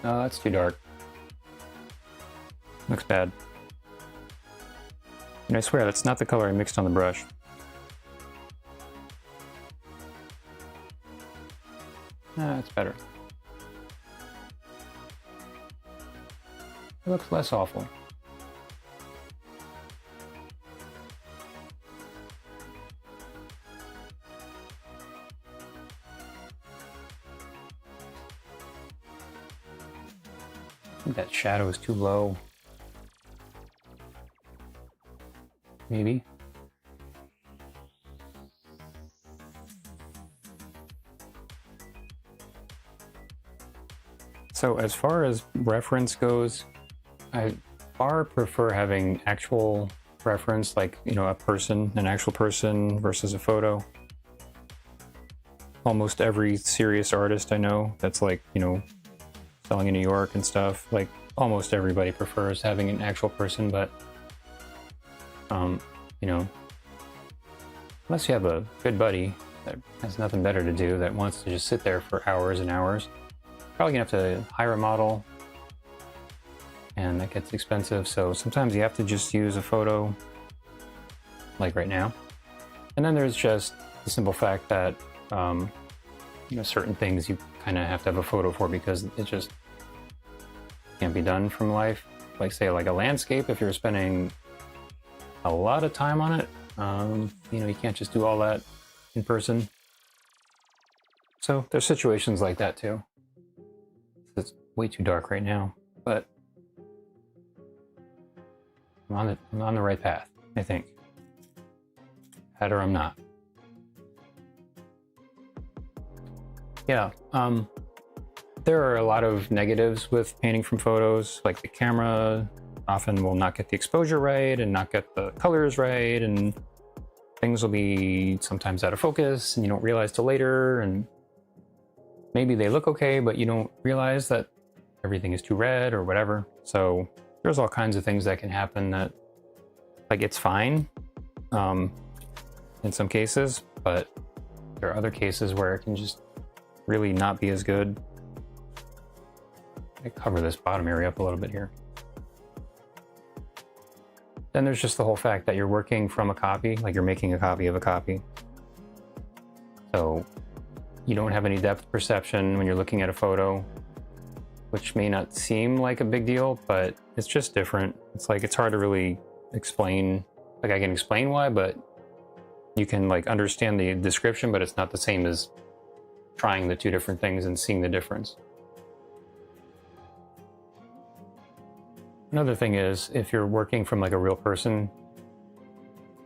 Oh, that's too dark. Looks bad. And I swear, that's not the color I mixed on the brush. It's better. It looks less awful. I think that shadow is too low. Maybe. So as far as reference goes, I far prefer having actual reference, like, you know, a person, an actual person versus a photo. Almost every serious artist I know that's like, you know, selling in New York and stuff, like almost everybody prefers having an actual person, but you know, unless you have a good buddy that has nothing better to do, that wants to just sit there for hours and hours, probably gonna have to hire a model, and that gets expensive. So sometimes you have to just use a photo, like right now. And then there's just the simple fact that you know, certain things you kind of have to have a photo for because it just can't be done from life. Like, say, like a landscape, if you're spending a lot of time on it, you know, you can't just do all that in person. So there's situations like that too. It's way too dark right now, but I'm on the right path, I think. Head or I'm not. Yeah, there are a lot of negatives with painting from photos, like the camera often will not get the exposure right and not get the colors right, and things will be sometimes out of focus and you don't realize till later, and maybe they look okay, but you don't realize that everything is too red or whatever. So there's all kinds of things that can happen that, like, it's fine in some cases, but there are other cases where it can just really not be as good. I cover this bottom area up a little bit here. Then there's just the whole fact that you're working from a copy, like you're making a copy of a copy. So you don't have any depth perception when you're looking at a photo, which may not seem like a big deal, but it's just different. It's like, it's hard to really explain. Like, I can explain why, but you can like understand the description, but it's not the same as trying the two different things and seeing the difference. Another thing is, if you're working from like a real person,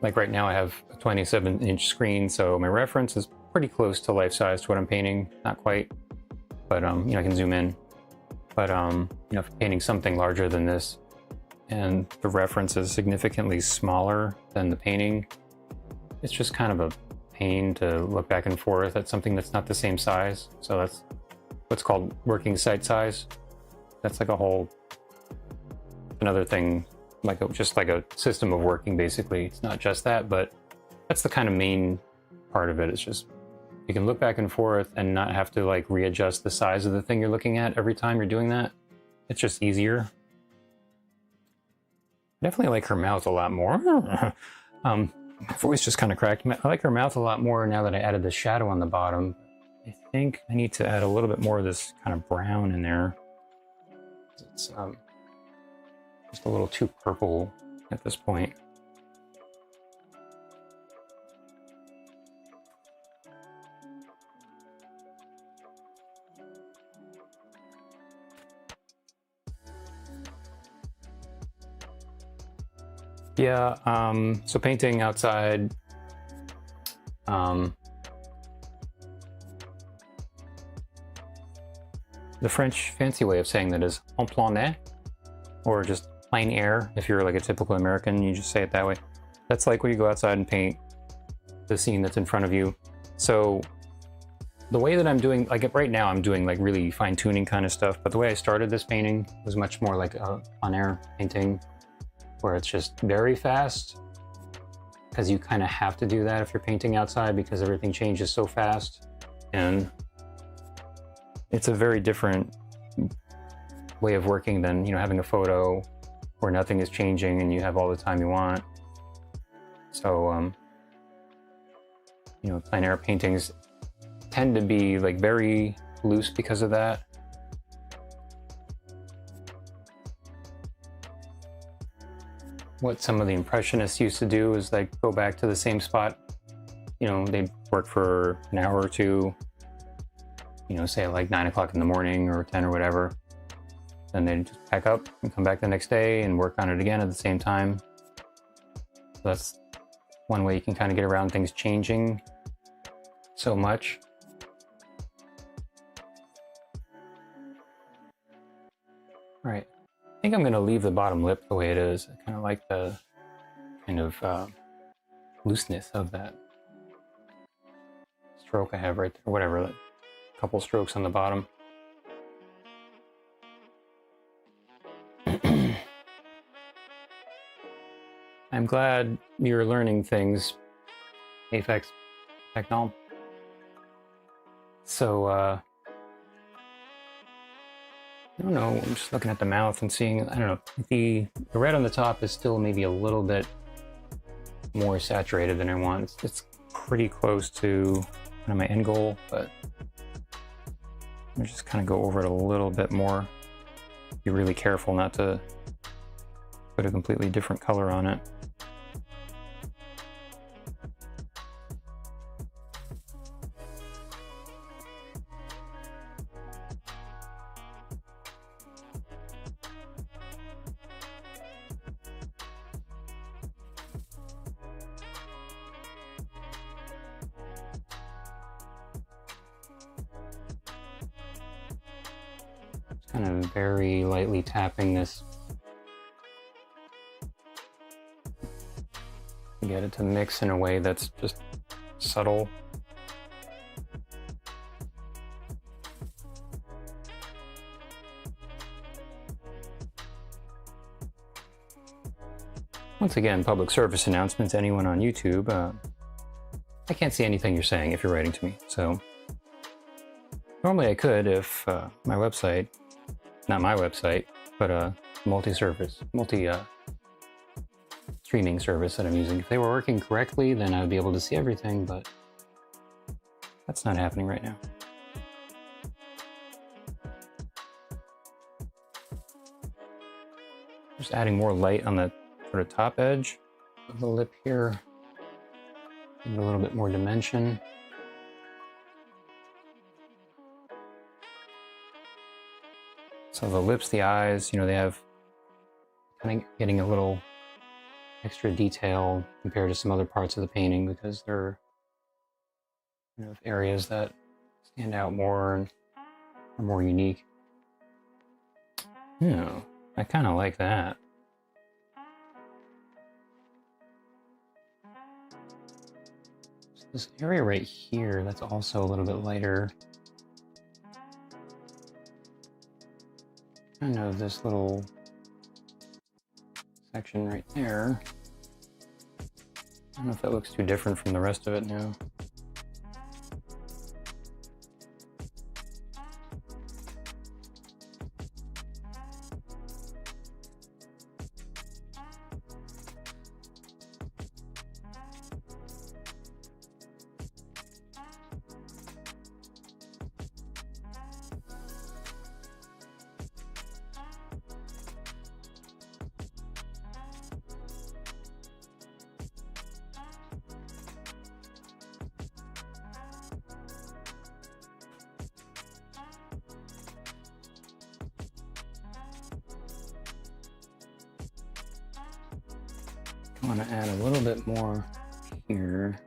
like right now I have a 27-inch screen, so my reference is pretty close to life size to what I'm painting. Not quite, but you know, I can zoom in. But you know, if I'm painting something larger than this, and the reference is significantly smaller than the painting, it's just kind of a pain to look back and forth at something that's not the same size. So that's what's called working site size. That's like a whole another thing, like just like a system of working, basically. It's not just that, but that's the kind of main part of it. It's just you can look back and forth and not have to like readjust the size of the thing you're looking at every time you're doing that. It's just easier. Definitely like her mouth a lot more. My voice just kind of cracked. I like her mouth a lot more now that I added the shadow on the bottom. I think I need to add a little bit more of this kind of brown in there. It's just a little too purple at this point. Yeah, so painting outside, the French fancy way of saying that is en plein air, or just plein air. If you're like a typical American, you just say it that way. That's like when you go outside and paint the scene that's in front of you. So the way that I'm doing, like right now, I'm doing like really fine tuning kind of stuff, but the way I started this painting was much more like a plein air painting, where it's just very fast, because you kind of have to do that if you're painting outside because everything changes so fast. And it's a very different way of working than, you know, having a photo where nothing is changing and you have all the time you want. So, you know, plein air paintings tend to be like very loose because of that. What some of the Impressionists used to do is like go back to the same spot. You know, they'd work for an hour or two, you know, say at like 9 o'clock in the morning or 10 or whatever. Then they'd just pack up and come back the next day and work on it again at the same time. So that's one way you can kind of get around things changing so much. All right. I think I'm going to leave the bottom lip the way it is. I kind of like the kind of looseness of that stroke I have right there, whatever, a couple strokes on the bottom. I'm glad you're learning things, Apex Technol. So, I don't know, I'm just looking at the mouth and seeing, I don't know, the red on the top is still maybe a little bit more saturated than I want. It's pretty close to kind of my end goal, but I'm just kind of go over it a little bit more. Be really careful not to put a completely different color on it. Kind of very lightly tapping this to get it to mix in a way that's just subtle. Once again, public service announcements, anyone on YouTube, I can't see anything you're saying if you're writing to me, so normally I could if my website, not my website, but a multi-service, streaming service that I'm using. If they were working correctly, then I would be able to see everything, but that's not happening right now. Just adding more light on the sort of top edge of the lip here. Give it a little bit more dimension. So the lips, the eyes, you know, they have kind of getting a little extra detail compared to some other parts of the painting because there are areas that stand out more and are more unique. Yeah, I kind of like that. So this area right here, that's also a little bit lighter. Kind of this little section right there. I don't know if that looks too different from the rest of it now. I want to add a little bit more here.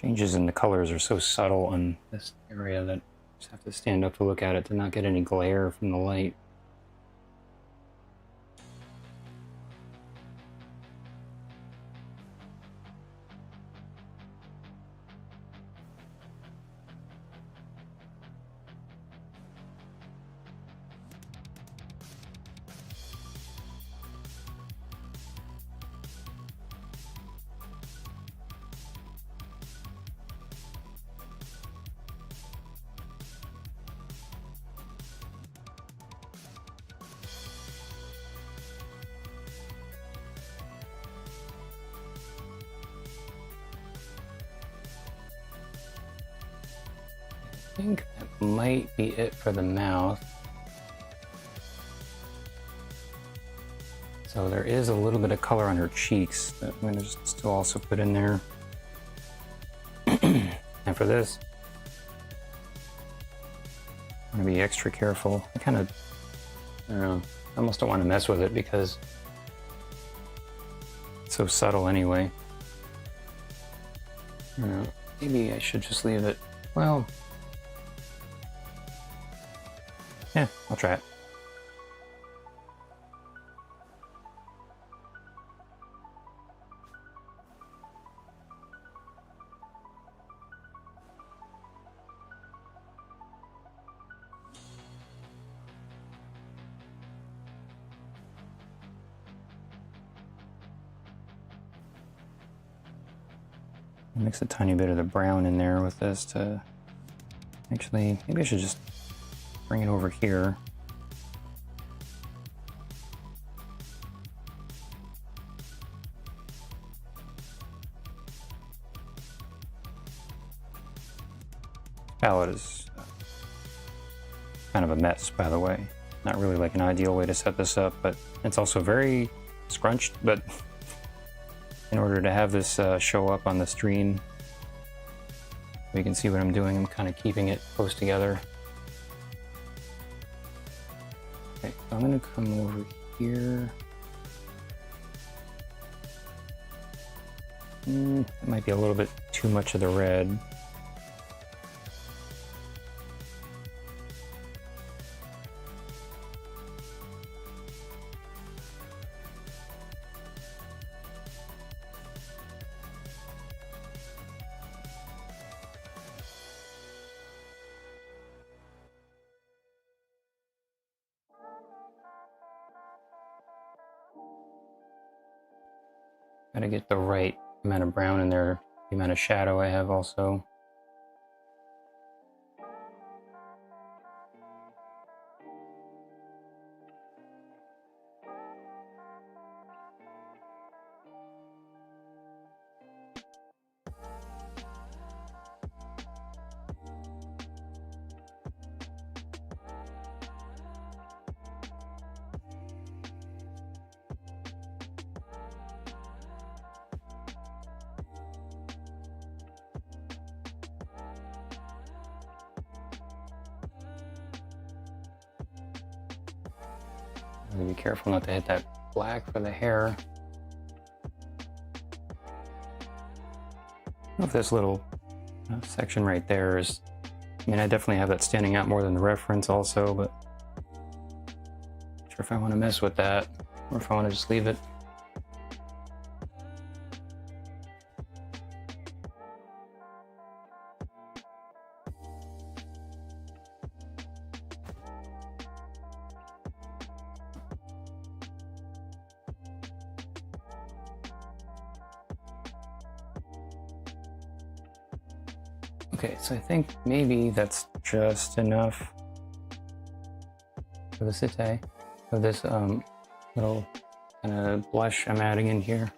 Changes in the colors are so subtle on this area that you just have to stand up to look at it to not get any glare from the light. I think that might be it for the mouth. So there is a little bit of color on her cheeks that I'm going to just still also put in there. And for this, I'm going to be extra careful. I don't know, I almost don't want to mess with it because it's so subtle anyway. I don't know, maybe I should just leave it, well, yeah, I'll try it. Mix a tiny bit of the brown in there with this to actually, maybe I should just bring it over here. Palette is kind of a mess, by the way. Not really like an ideal way to set this up, but it's also very scrunched, but in order to have this show up on the screen, so you can see what I'm doing, I'm kind of keeping it close together. Okay, so I'm going to come over here. It might be a little bit too much of the red. Try to get the right amount of brown in there, the amount of shadow I have also. Really be careful not to hit that black for the hair. I don't know if this little section right there is, I mean, I definitely have that standing out more than the reference also, but not sure if I want to mess with that or if I want to just leave it. Okay, so I think maybe that's just enough for the setae of this little kind of blush I'm adding in here.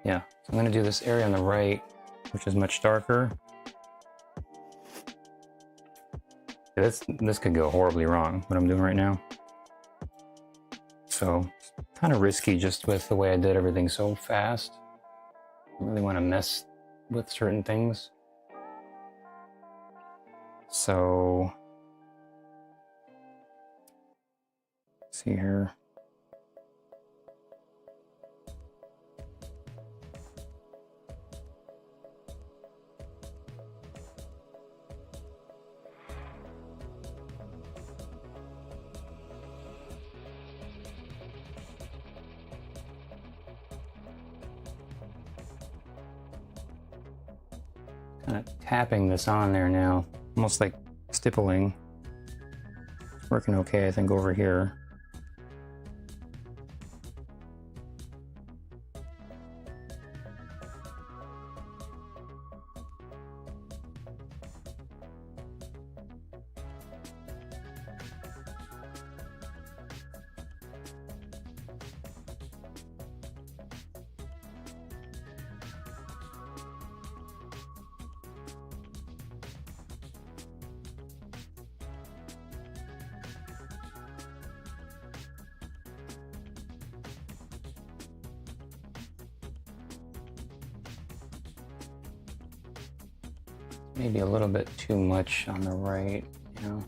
Yeah, so I'm going to do this area on the right, which is much darker. This could go horribly wrong, what I'm doing right now. So kind of risky just with the way I did everything so fast. I really want to mess with certain things. So, let's see here. Kind of tapping this on there now, almost like stippling. It's working okay, I think, over here. Maybe a little bit too much on the right, you know.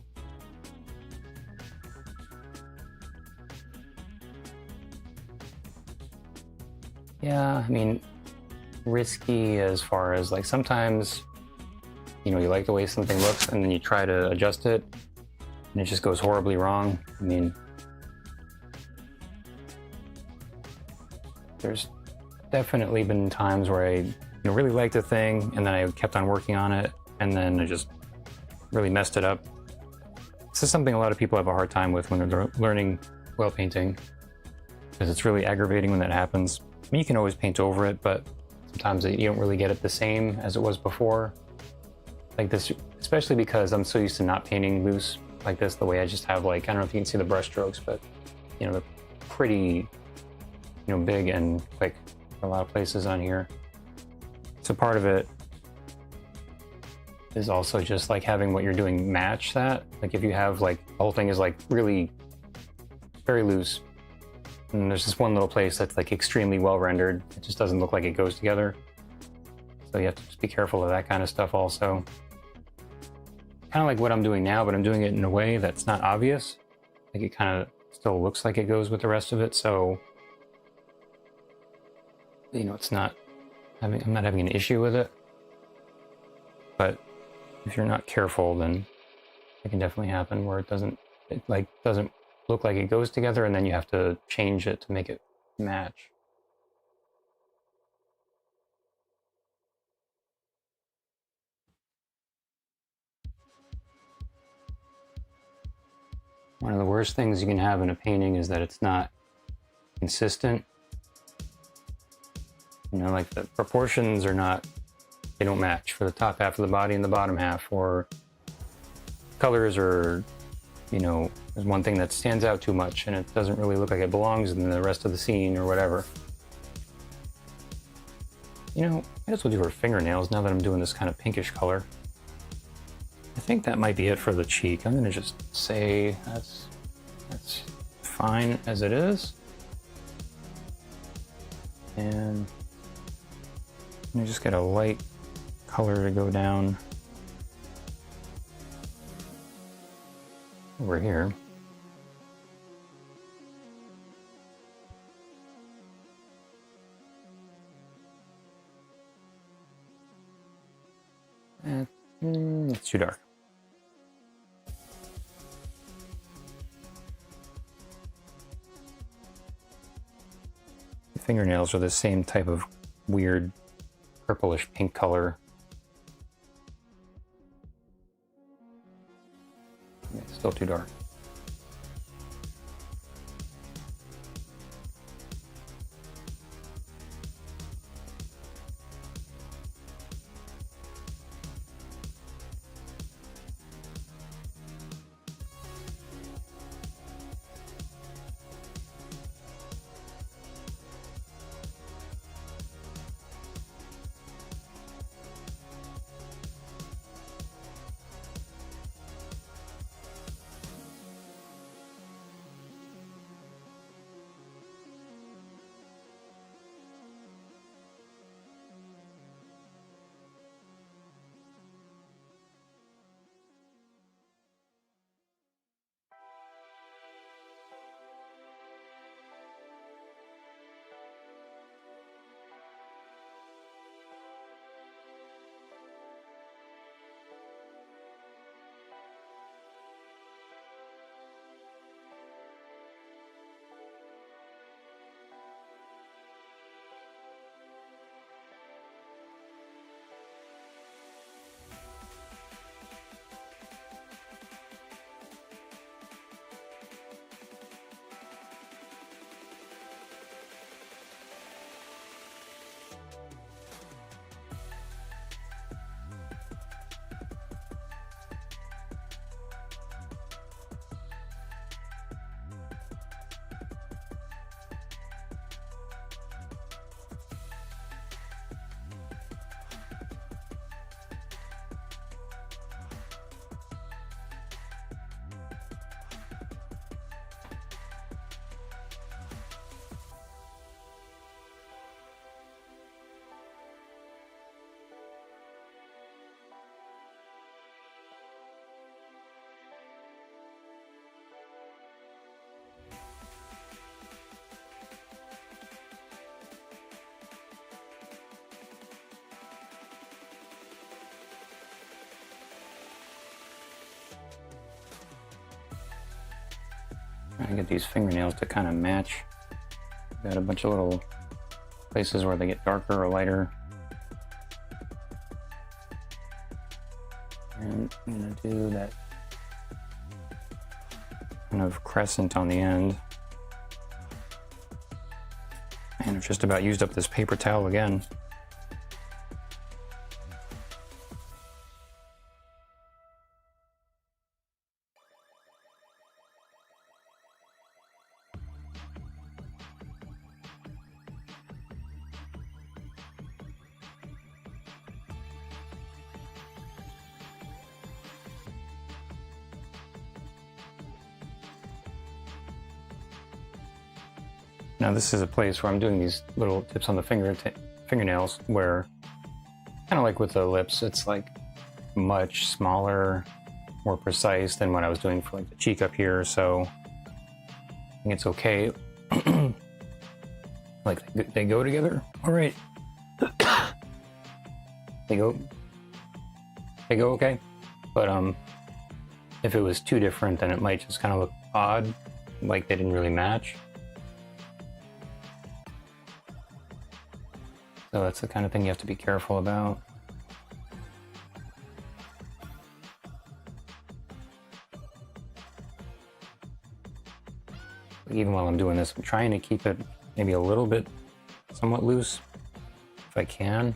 Yeah, I mean, risky as far as like sometimes, you know, you like the way something looks and then you try to adjust it and it just goes horribly wrong. I mean, there's definitely been times where I really liked a thing and then I kept on working on it and then I just really messed it up. This is something a lot of people have a hard time with when they're learning oil painting, because it's really aggravating when that happens. I mean, you can always paint over it, but sometimes you don't really get it the same as it was before. Like this, especially because I'm so used to not painting loose like this, the way I just have like, I don't know if you can see the brush strokes, but you know, they're pretty, big and quick in a lot of places on here. So part of it is also just like having what you're doing match that. Like if you have like, the whole thing is like really very loose, and there's this one little place that's like extremely well rendered, it just doesn't look like it goes together. So you have to just be careful of that kind of stuff also. Kind of like what I'm doing now, but I'm doing it in a way that's not obvious. Like it kind of still looks like it goes with the rest of it, so it's not, I'm not having an issue with it. But if you're not careful, then it can definitely happen where it doesn't look like it goes together, and then you have to change it to make it match. One of the worst things you can have in a painting is that it's not consistent. You know, like the proportions are not, they don't match for the top half of the body and the bottom half, or colors are, you know, there's one thing that stands out too much and it doesn't really look like it belongs in the rest of the scene or whatever. You know, I guess we'll do her fingernails now that I'm doing this kind of pinkish color. I think that might be it for the cheek. I'm gonna just say that's fine as it is. And let me just get a light color to go down over here. It's too dark. The fingernails are the same type of weird purplish pink color. Yeah, it's still too dark. Trying to get these fingernails to kind of match. Got a bunch of little places where they get darker or lighter. And I'm gonna do that kind of crescent on the end. And I've just about used up this paper towel again. Now this is a place where I'm doing these little tips on the fingernails where, kind of like with the lips, it's like much smaller, more precise than what I was doing for like the cheek up here, so I think it's okay. Like they go together, all right. They go okay, but if it was too different, then it might just kind of look odd, like they didn't really match. So that's the kind of thing you have to be careful about. even while I'm doing this, I'm trying to keep it maybe a little bit somewhat loose if I can.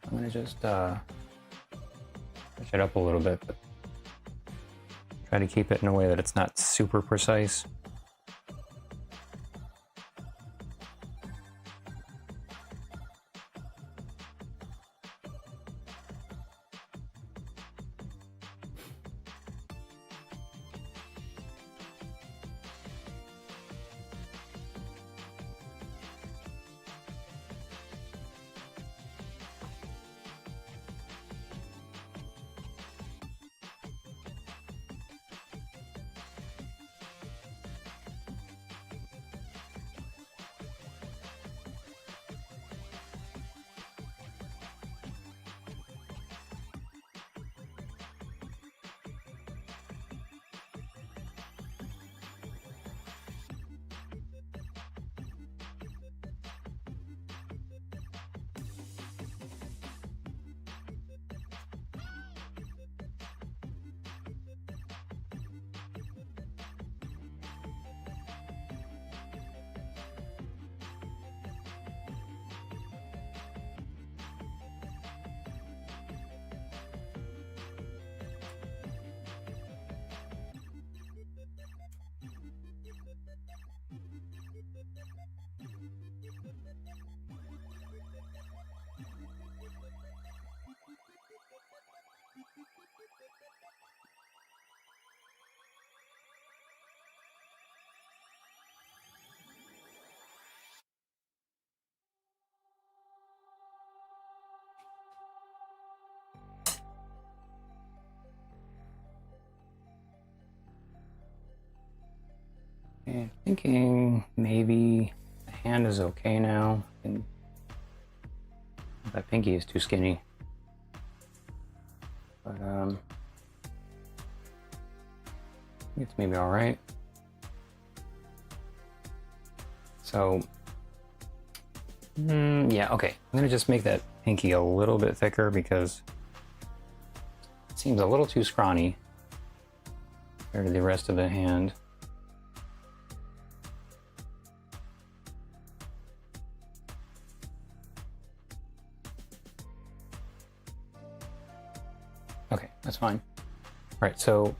I'm gonna just push it up a little bit, but try to keep it in a way that it's not super precise. And thinking maybe the hand is okay now, and that pinky is too skinny. But it's maybe all right. So yeah, okay. I'm gonna just make that pinky a little bit thicker because it seems a little too scrawny compared to the rest of the hand. Okay, that's fine. All right, so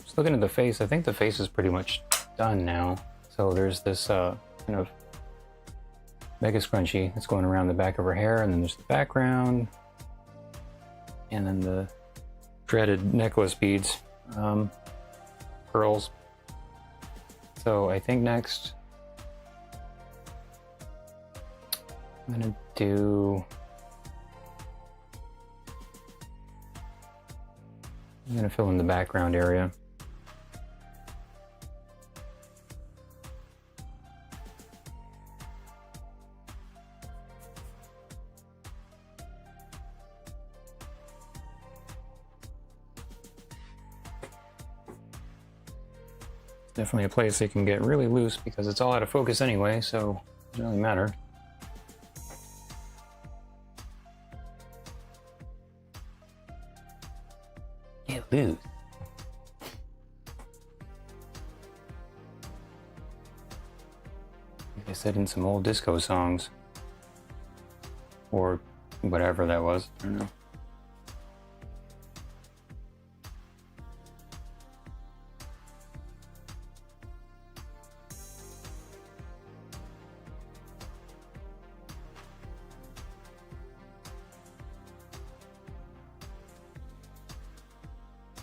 just looking at the face, I think the face is pretty much done now. So there's this kind of mega scrunchie that's going around the back of her hair, and then there's the background, and then the dreaded necklace beads, pearls. So I think next I'm gonna do, I'm gonna fill in the background area. Definitely a place that can get really loose because it's all out of focus anyway, so it doesn't really matter. Get loose. Like I said in some old disco songs. Or whatever that was, I don't know.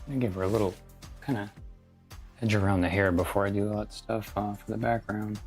I'm gonna give her a little kind of edge around the hair before I do all that stuff for the background.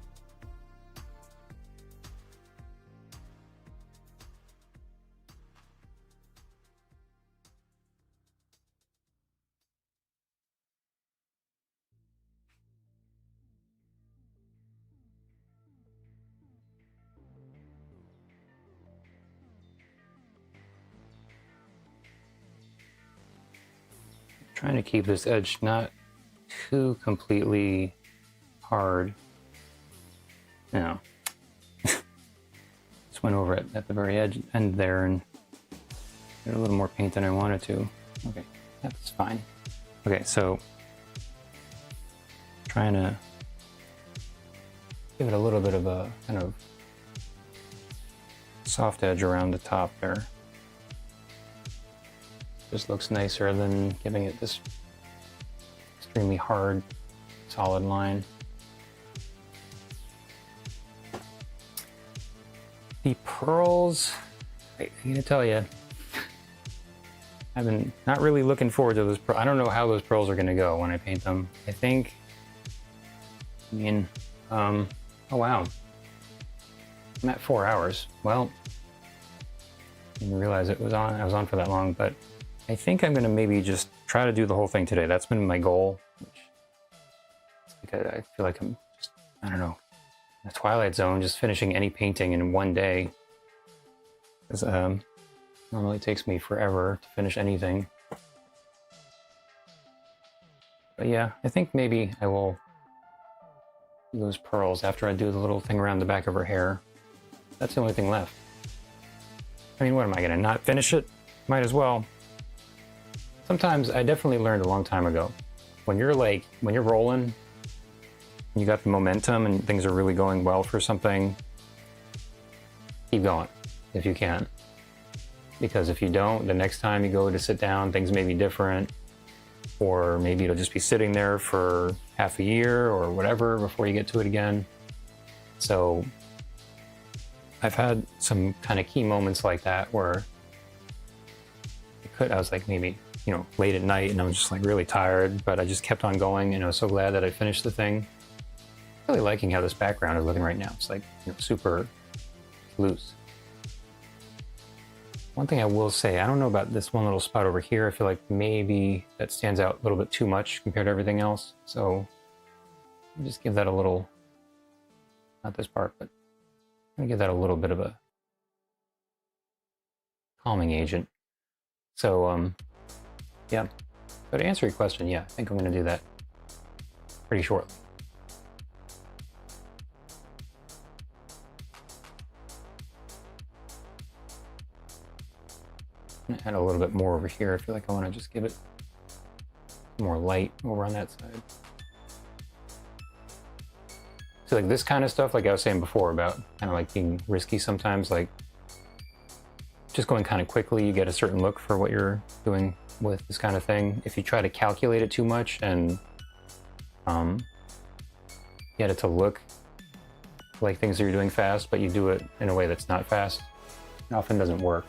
Trying to keep this edge not too completely hard. No. Just went over it at the very end there and did a little more paint than I wanted to. Okay, that's fine. Okay, so trying to give it a little bit of a kind of soft edge around the top there. Just looks nicer than giving it this extremely hard, solid line. The pearls, I'm gonna tell you, I've been not really looking forward to those. I don't know how those pearls are gonna go when I paint them. Oh wow, I'm at 4 hours. Well, I didn't realize I was on for that long, but I think I'm gonna maybe just try to do the whole thing today. That's been my goal. I feel like I'm just, I don't know, in the Twilight Zone, just finishing any painting in one day. Because normally it takes me forever to finish anything. But yeah, I think maybe I will do those pearls after I do the little thing around the back of her hair. That's the only thing left. I mean, what am I gonna not finish it? Might as well. Sometimes I definitely learned a long time ago, when you're rolling, you got the momentum and things are really going well for something, keep going if you can. Because if you don't, the next time you go to sit down, things may be different, or maybe it'll just be sitting there for half a year or whatever before you get to it again. So I've had some kind of key moments like that where I was like maybe, late at night and I was just like really tired, but I just kept on going and I was so glad that I finished the thing. Really liking how this background is looking right now. It's like super loose. One thing I will say, I don't know about this one little spot over here. I feel like maybe that stands out a little bit too much compared to everything else. So I'll just give that a little, not this part, but I'm gonna give that a little bit of a calming agent. So yeah. So to answer your question, yeah, I think I'm gonna do that pretty shortly. Add a little bit more over here. I feel like I want to just give it more light over on that side. So like this kind of stuff, like I was saying before about kind of like being risky sometimes, like just going kind of quickly, you get a certain look for what you're doing with this kind of thing. If you try to calculate it too much and get it to look like things that you're doing fast, but you do it in a way that's not fast, it often doesn't work.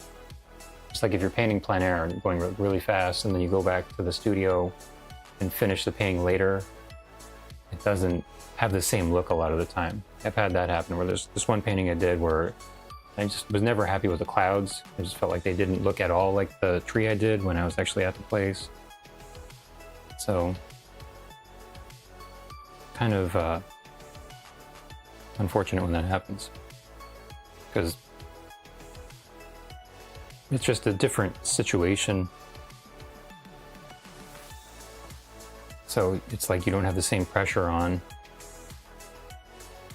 It's like if you're painting plein air and going really fast and then you go back to the studio and finish the painting later, it doesn't have the same look a lot of the time. I've had that happen where there's this one painting I did where I just was never happy with the clouds. I just felt like they didn't look at all like the tree I did when I was actually at the place. So kind of unfortunate when that happens, because it's just a different situation. So it's like you don't have the same pressure on.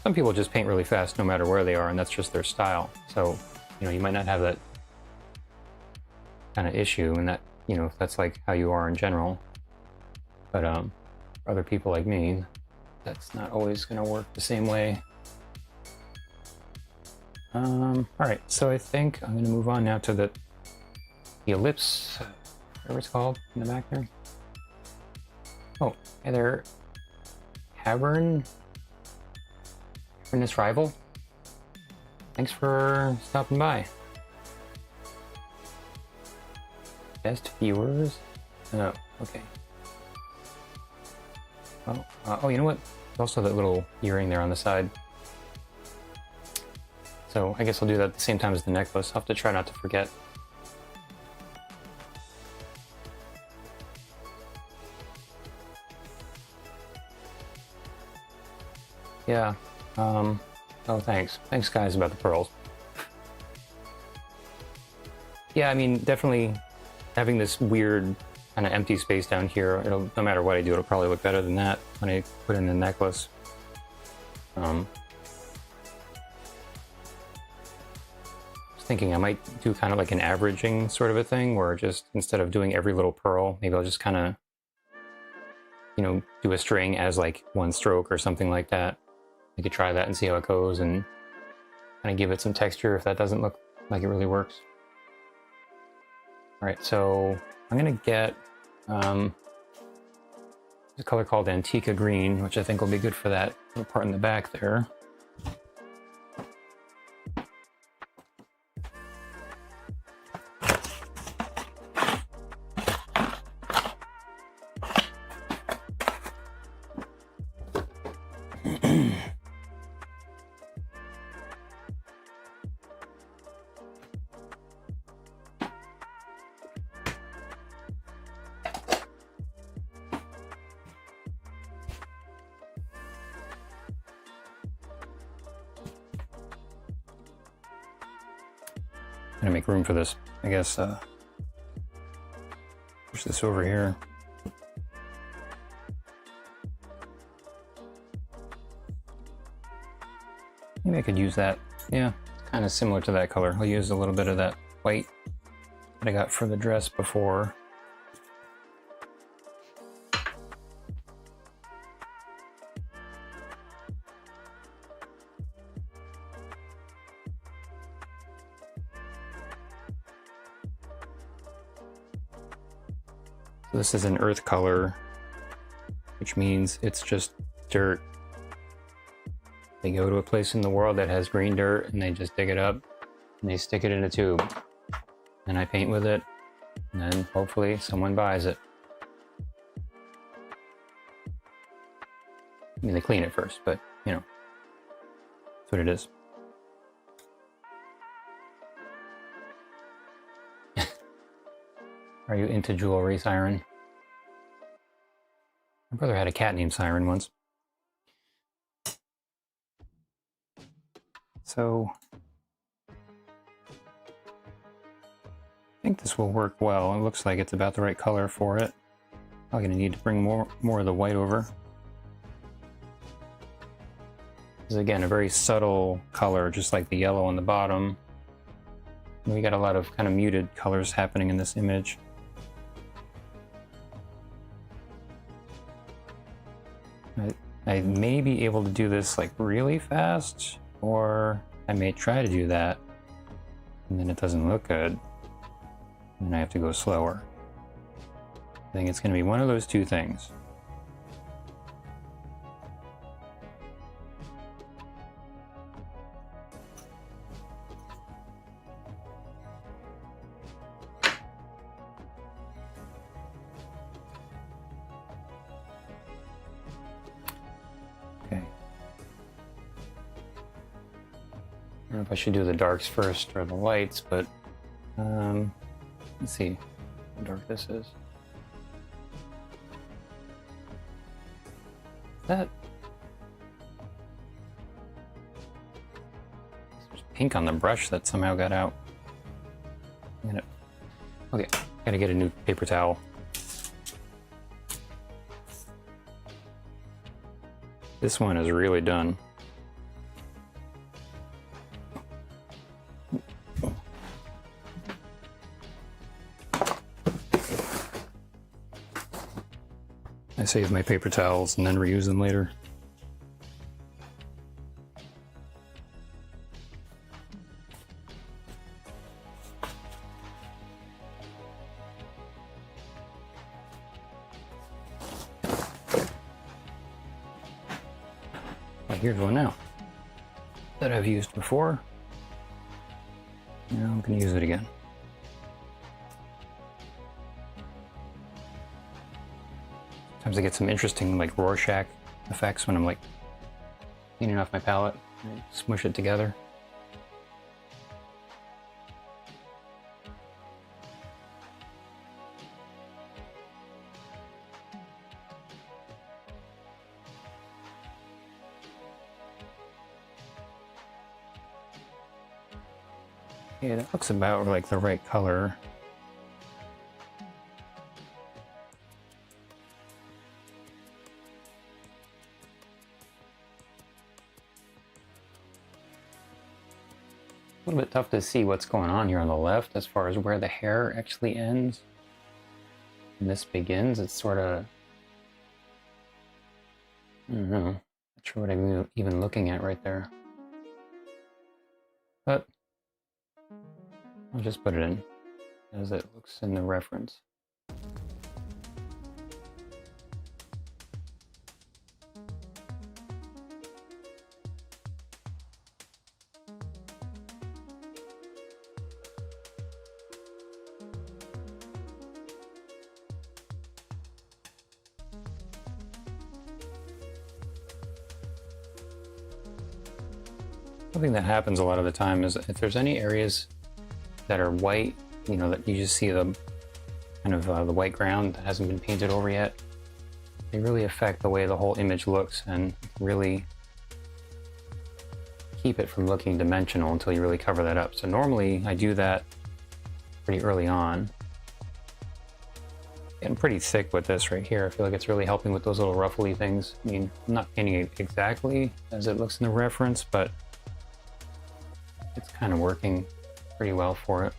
Some people just paint really fast no matter where they are, and that's just their style. So, you might not have that kind of issue, and that, if that's like how you are in general. But other people like me, that's not always going to work the same way. All right, so I think I'm going to move on now to the ellipse, whatever it's called in the back there. Oh, hey there, Cavernous Rival. Thanks for stopping by. Best viewers? Oh, okay. Oh, you know what? There's also that little earring there on the side. So I guess I'll do that at the same time as the necklace. I'll have to try not to forget. Yeah. Oh, thanks. Thanks, guys, about the pearls. Yeah, I mean, definitely having this weird kind of empty space down here, no matter what I do, it'll probably look better than that when I put in the necklace. Thinking I might do kind of like an averaging sort of a thing, where just instead of doing every little pearl, maybe I'll just kind of you know, do a string as like one stroke or something like that. I could try that and see how it goes and kind of give it some texture if that doesn't look like it really works. All right, so I'm gonna get a color called Antica Green, which I think will be good for that little part in the back there. Gonna make room for this, I guess. Push this over here. Maybe I could use that. Yeah, kind of similar to that color. I'll use a little bit of that white that I got for the dress before. So this is an earth color, which means it's just dirt. They go to a place in the world that has green dirt and they just dig it up and they stick it in a tube. And I paint with it, and then hopefully someone buys it. I mean, they clean it first, but you know, that's what it is. Are you into jewelry, Siren? My brother had a cat named Siren once. So I think this will work well. It looks like it's about the right color for it. I'm gonna need to bring more of the white over. This is again a very subtle color, just like the yellow on the bottom. And we got a lot of kind of muted colors happening in this image. I may be able to do this like really fast, or I may try to do that and then it doesn't look good and I have to go slower. I think it's going to be one of those two things. Okay. I don't know if I should do the darks first or the lights, but let's see how dark this is. There's pink on the brush that somehow got out. Okay, gotta get a new paper towel. This one is really done. I save my paper towels and then reuse them later. Here's one now that I've used before. Now I'm going to use it again. Sometimes I get some interesting like Rorschach effects when I'm like cleaning off my palette and smush it together. Yeah, that looks about like the right color. A little bit tough to see what's going on here on the left as far as where the hair actually ends and this begins. It's sort of I don't know. Not sure what I'm even looking at right there. But I'll just put it in as it looks in the reference. Something that happens a lot of the time is if there's any areas that are white, you know, that you just see the kind of the white ground that hasn't been painted over yet, they really affect the way the whole image looks and really keep it from looking dimensional until you really cover that up. So normally I do that pretty early on. Getting pretty thick with this right here. I feel like it's really helping with those little ruffly things. I mean, I'm not painting it exactly as it looks in the reference, but it's kind of working pretty well for it.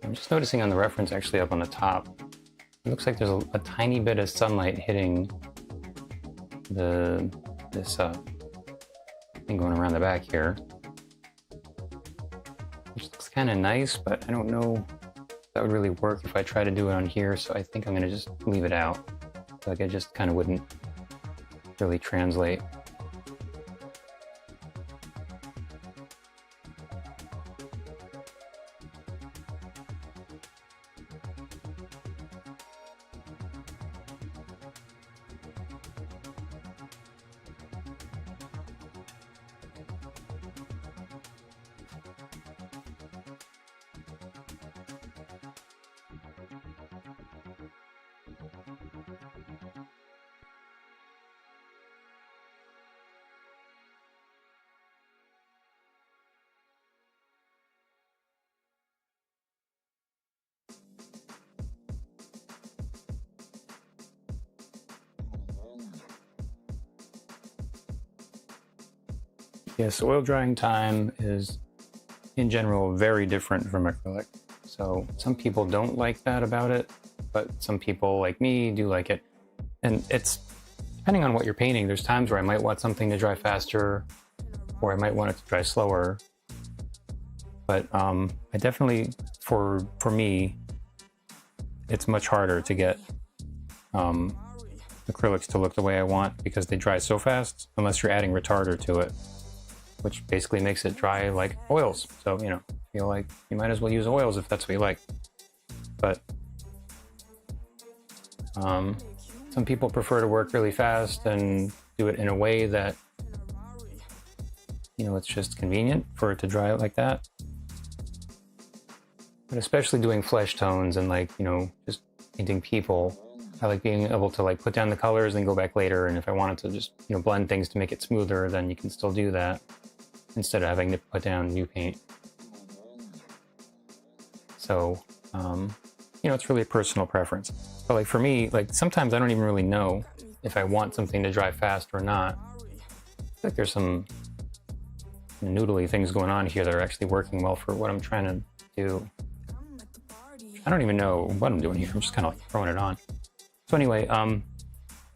I'm just noticing on the reference actually up on the top, it looks like there's a tiny bit of sunlight hitting this thing going around the back here, which looks kind of nice, but I don't know if that would really work if I try to do it on here, so I think I'm going to just leave it out. Like it just kind of wouldn't really translate. Yes, oil drying time is in general very different from acrylic. So some people don't like that about it, but some people like me do like it. And it's depending on what you're painting. There's times where I might want something to dry faster, or I might want it to dry slower. But I definitely, for me, it's much harder to get acrylics to look the way I want because they dry so fast unless you're adding retarder to it, which basically makes it dry like oils. So, you know, feel like you might as well use oils if that's what you like. But some people prefer to work really fast and do it in a way that, you know, it's just convenient for it to dry out like that. But especially doing flesh tones and like, you know, just painting people, I like being able to like put down the colors and go back later. And if I wanted to just, you know, blend things to make it smoother, then you can still do that instead of having to put down new paint. So, you know, it's really a personal preference. But like for me, like sometimes I don't even really know if I want something to dry fast or not. I feel like there's some noodly things going on here that are actually working well for what I'm trying to do. I don't even know what I'm doing here. I'm just kind of like throwing it on. So anyway,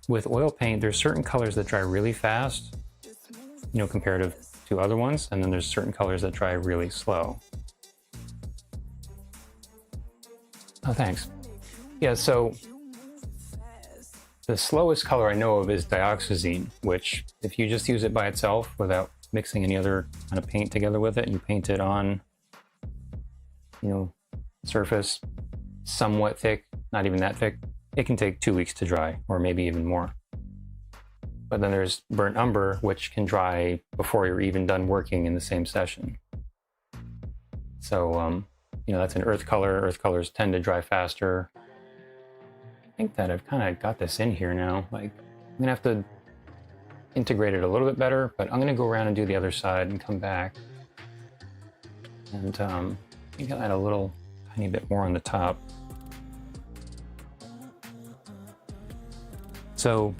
with oil paint, there's certain colors that dry really fast, you know, comparative to other ones. And then there's certain colors that dry really slow. Oh, thanks. Yeah, so the slowest color I know of is dioxazine, which if you just use it by itself without mixing any other kind of paint together with it, and you paint it on, you know, surface somewhat thick, not even that thick, it can take 2 weeks to dry, or maybe even more. But then there's burnt umber, which can dry before you're even done working in the same session. So, that's an earth color. Earth colors tend to dry faster. I think that I've kind of got this in here now. Like, I'm gonna have to integrate it a little bit better, but I'm gonna go around and do the other side and come back. And I think I'll add a little tiny bit more on the top. So,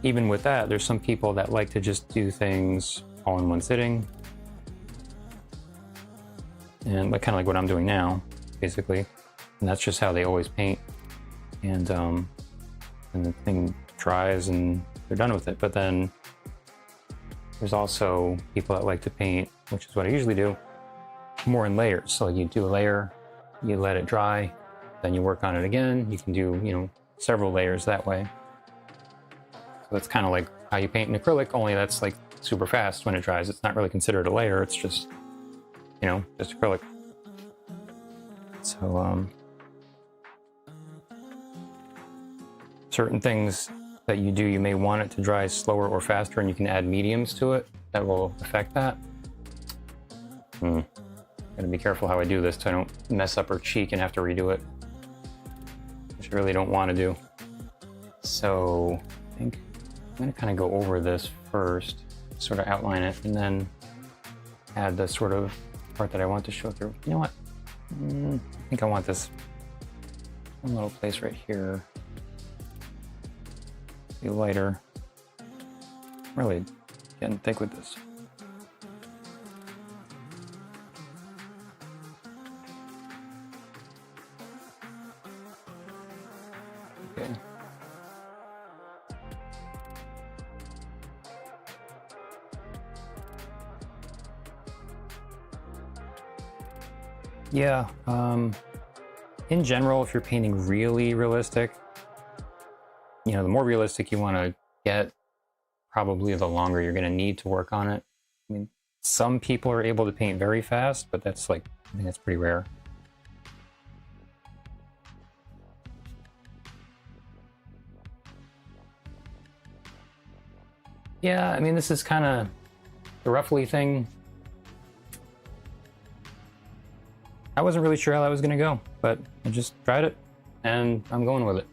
even with that, there's some people that like to just do things all in one sitting. And kind of like what I'm doing now, basically. And that's just how they always paint. And the thing dries and they're done with it. But then there's also people that like to paint, which is what I usually do, more in layers. So you do a layer, you let it dry, then you work on it again. You can do, several layers that way. So that's kind of like how you paint in acrylic, only that's like super fast when it dries. It's not really considered a layer, it's just, just acrylic. So, certain things that you do, you may want it to dry slower or faster, and you can add mediums to it that will affect that. Gotta be careful how I do this so I don't mess up her cheek and have to redo it, which I really don't want to do. So I think I'm gonna kind of go over this first, sort of outline it, and then add the sort of part that I want to show through. You know what? I think I want this one little place right here. Be lighter. Really getting thick with this. Okay. Yeah, in general, if you're painting really realistic, the more realistic you want to get, probably the longer you're going to need to work on it. I mean, some people are able to paint very fast, but I think that's pretty rare. Yeah, I mean, this is kind of the roughly thing. I wasn't really sure how that was going to go, but I just tried it and I'm going with it.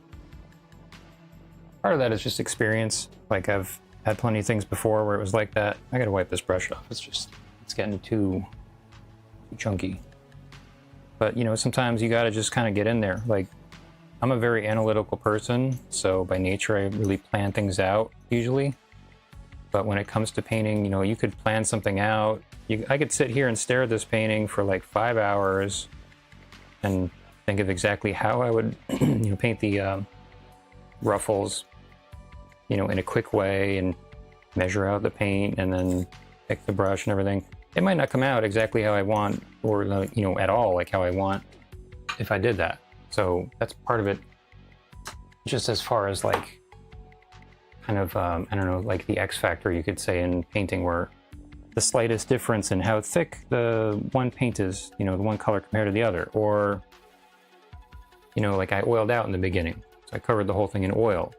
Part of that is just experience. Like, I've had plenty of things before where it was like that. I gotta wipe this brush off. It's getting too chunky. But sometimes you gotta just kind of get in there. Like, I'm a very analytical person, so by nature I really plan things out usually. But when it comes to painting, you could plan something out. I could sit here and stare at this painting for like 5 hours and think of exactly how I would paint the ruffles, in a quick way, and measure out the paint and then pick the brush and everything. It might not come out exactly how I want, or at all like how I want if I did that. So that's part of it. Just as far as like kind of I don't know, like the X factor, you could say, in painting, where the slightest difference in how thick the one paint is, the one color compared to the other, or like I oiled out in the beginning, so I covered the whole thing in oil,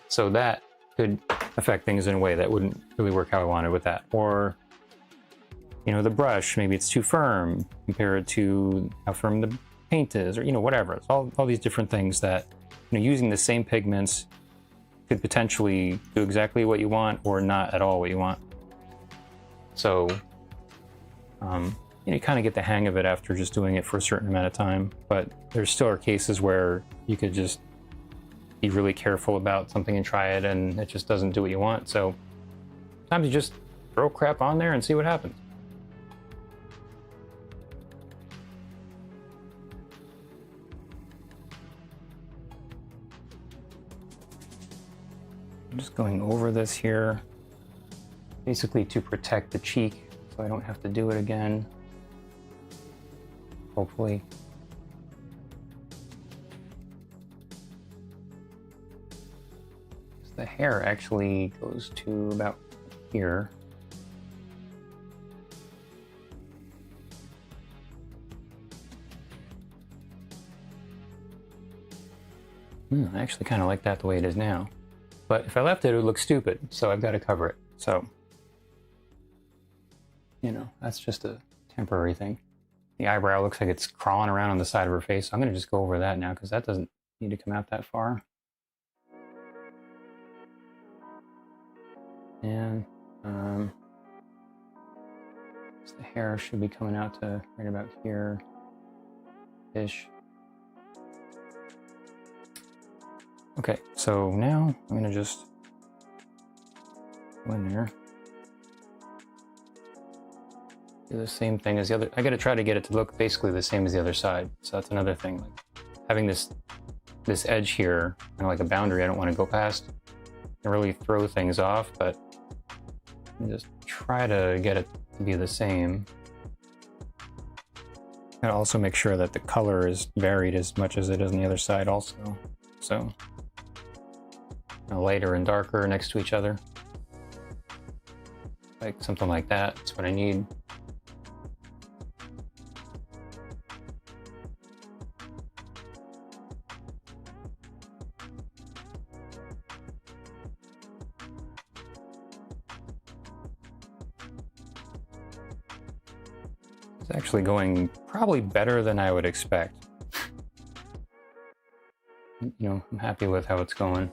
so that could affect things in a way that wouldn't really work how I wanted with that. Or the brush, maybe it's too firm compared to how firm the paint is, or whatever. It's all these different things that using the same pigments could potentially do exactly what you want or not at all what you want. So you kind of get the hang of it after just doing it for a certain amount of time. But there still are cases where you could just be really careful about something and try it and it just doesn't do what you want. So sometimes you just throw crap on there and see what happens. I'm just going over this here, basically to protect the cheek so I don't have to do it again, hopefully. The hair actually goes to about here. I actually kind of like that the way it is now. But if I left it, it would look stupid, so I've got to cover it. So, you know, that's just a temporary thing. The eyebrow looks like it's crawling around on the side of her face. So I'm going to just go over that now because that doesn't need to come out that far. And the hair should be coming out to right about here-ish. Okay, so now I'm going to just go in there. Do the same thing as the other. I got to try to get it to look basically the same as the other side. So that's another thing. Like having this edge here, kind of like a boundary, I don't want to go past and really throw things off, but just try to get it to be the same. And also make sure that the color is varied as much as it is on the other side also. So lighter and darker next to each other. Like something like that. That's what I need. It's actually going probably better than I would expect. You know, I'm happy with how it's going.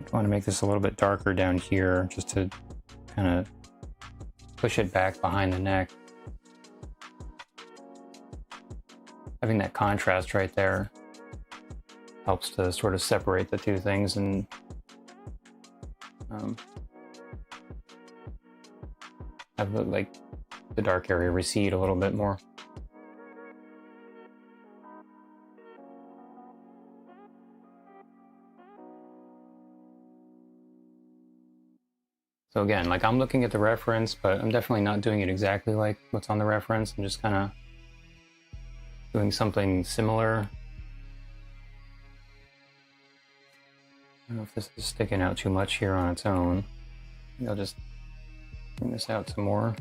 I want to make this a little bit darker down here just to kind of push it back behind the neck. Having that contrast right there helps to sort of separate the two things and have the dark area recede a little bit more. So again, like I'm looking at the reference, but I'm definitely not doing it exactly like what's on the reference. I'm just kind of doing something similar. I don't know if this is sticking out too much here on its own. Maybe I'll just bring this out some more.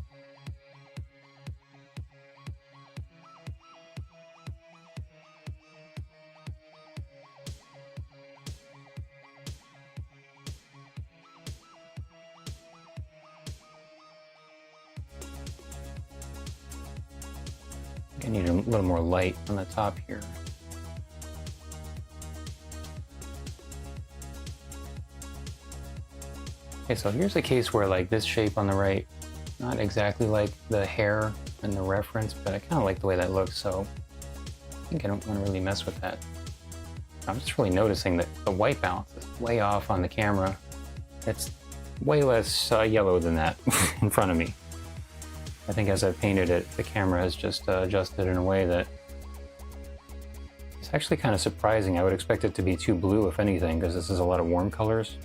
I need a little more light on the top here. Okay, so here's a case where like this shape on the right, not exactly like the hair in the reference, but I kind of like the way that looks, so I think I don't want to really mess with that. I'm just really noticing that the white balance is way off on the camera. It's way less yellow than that in front of me. I think as I've painted it, the camera has just adjusted in a way that it's actually kind of surprising. I would expect it to be too blue, if anything, because this is a lot of warm colors.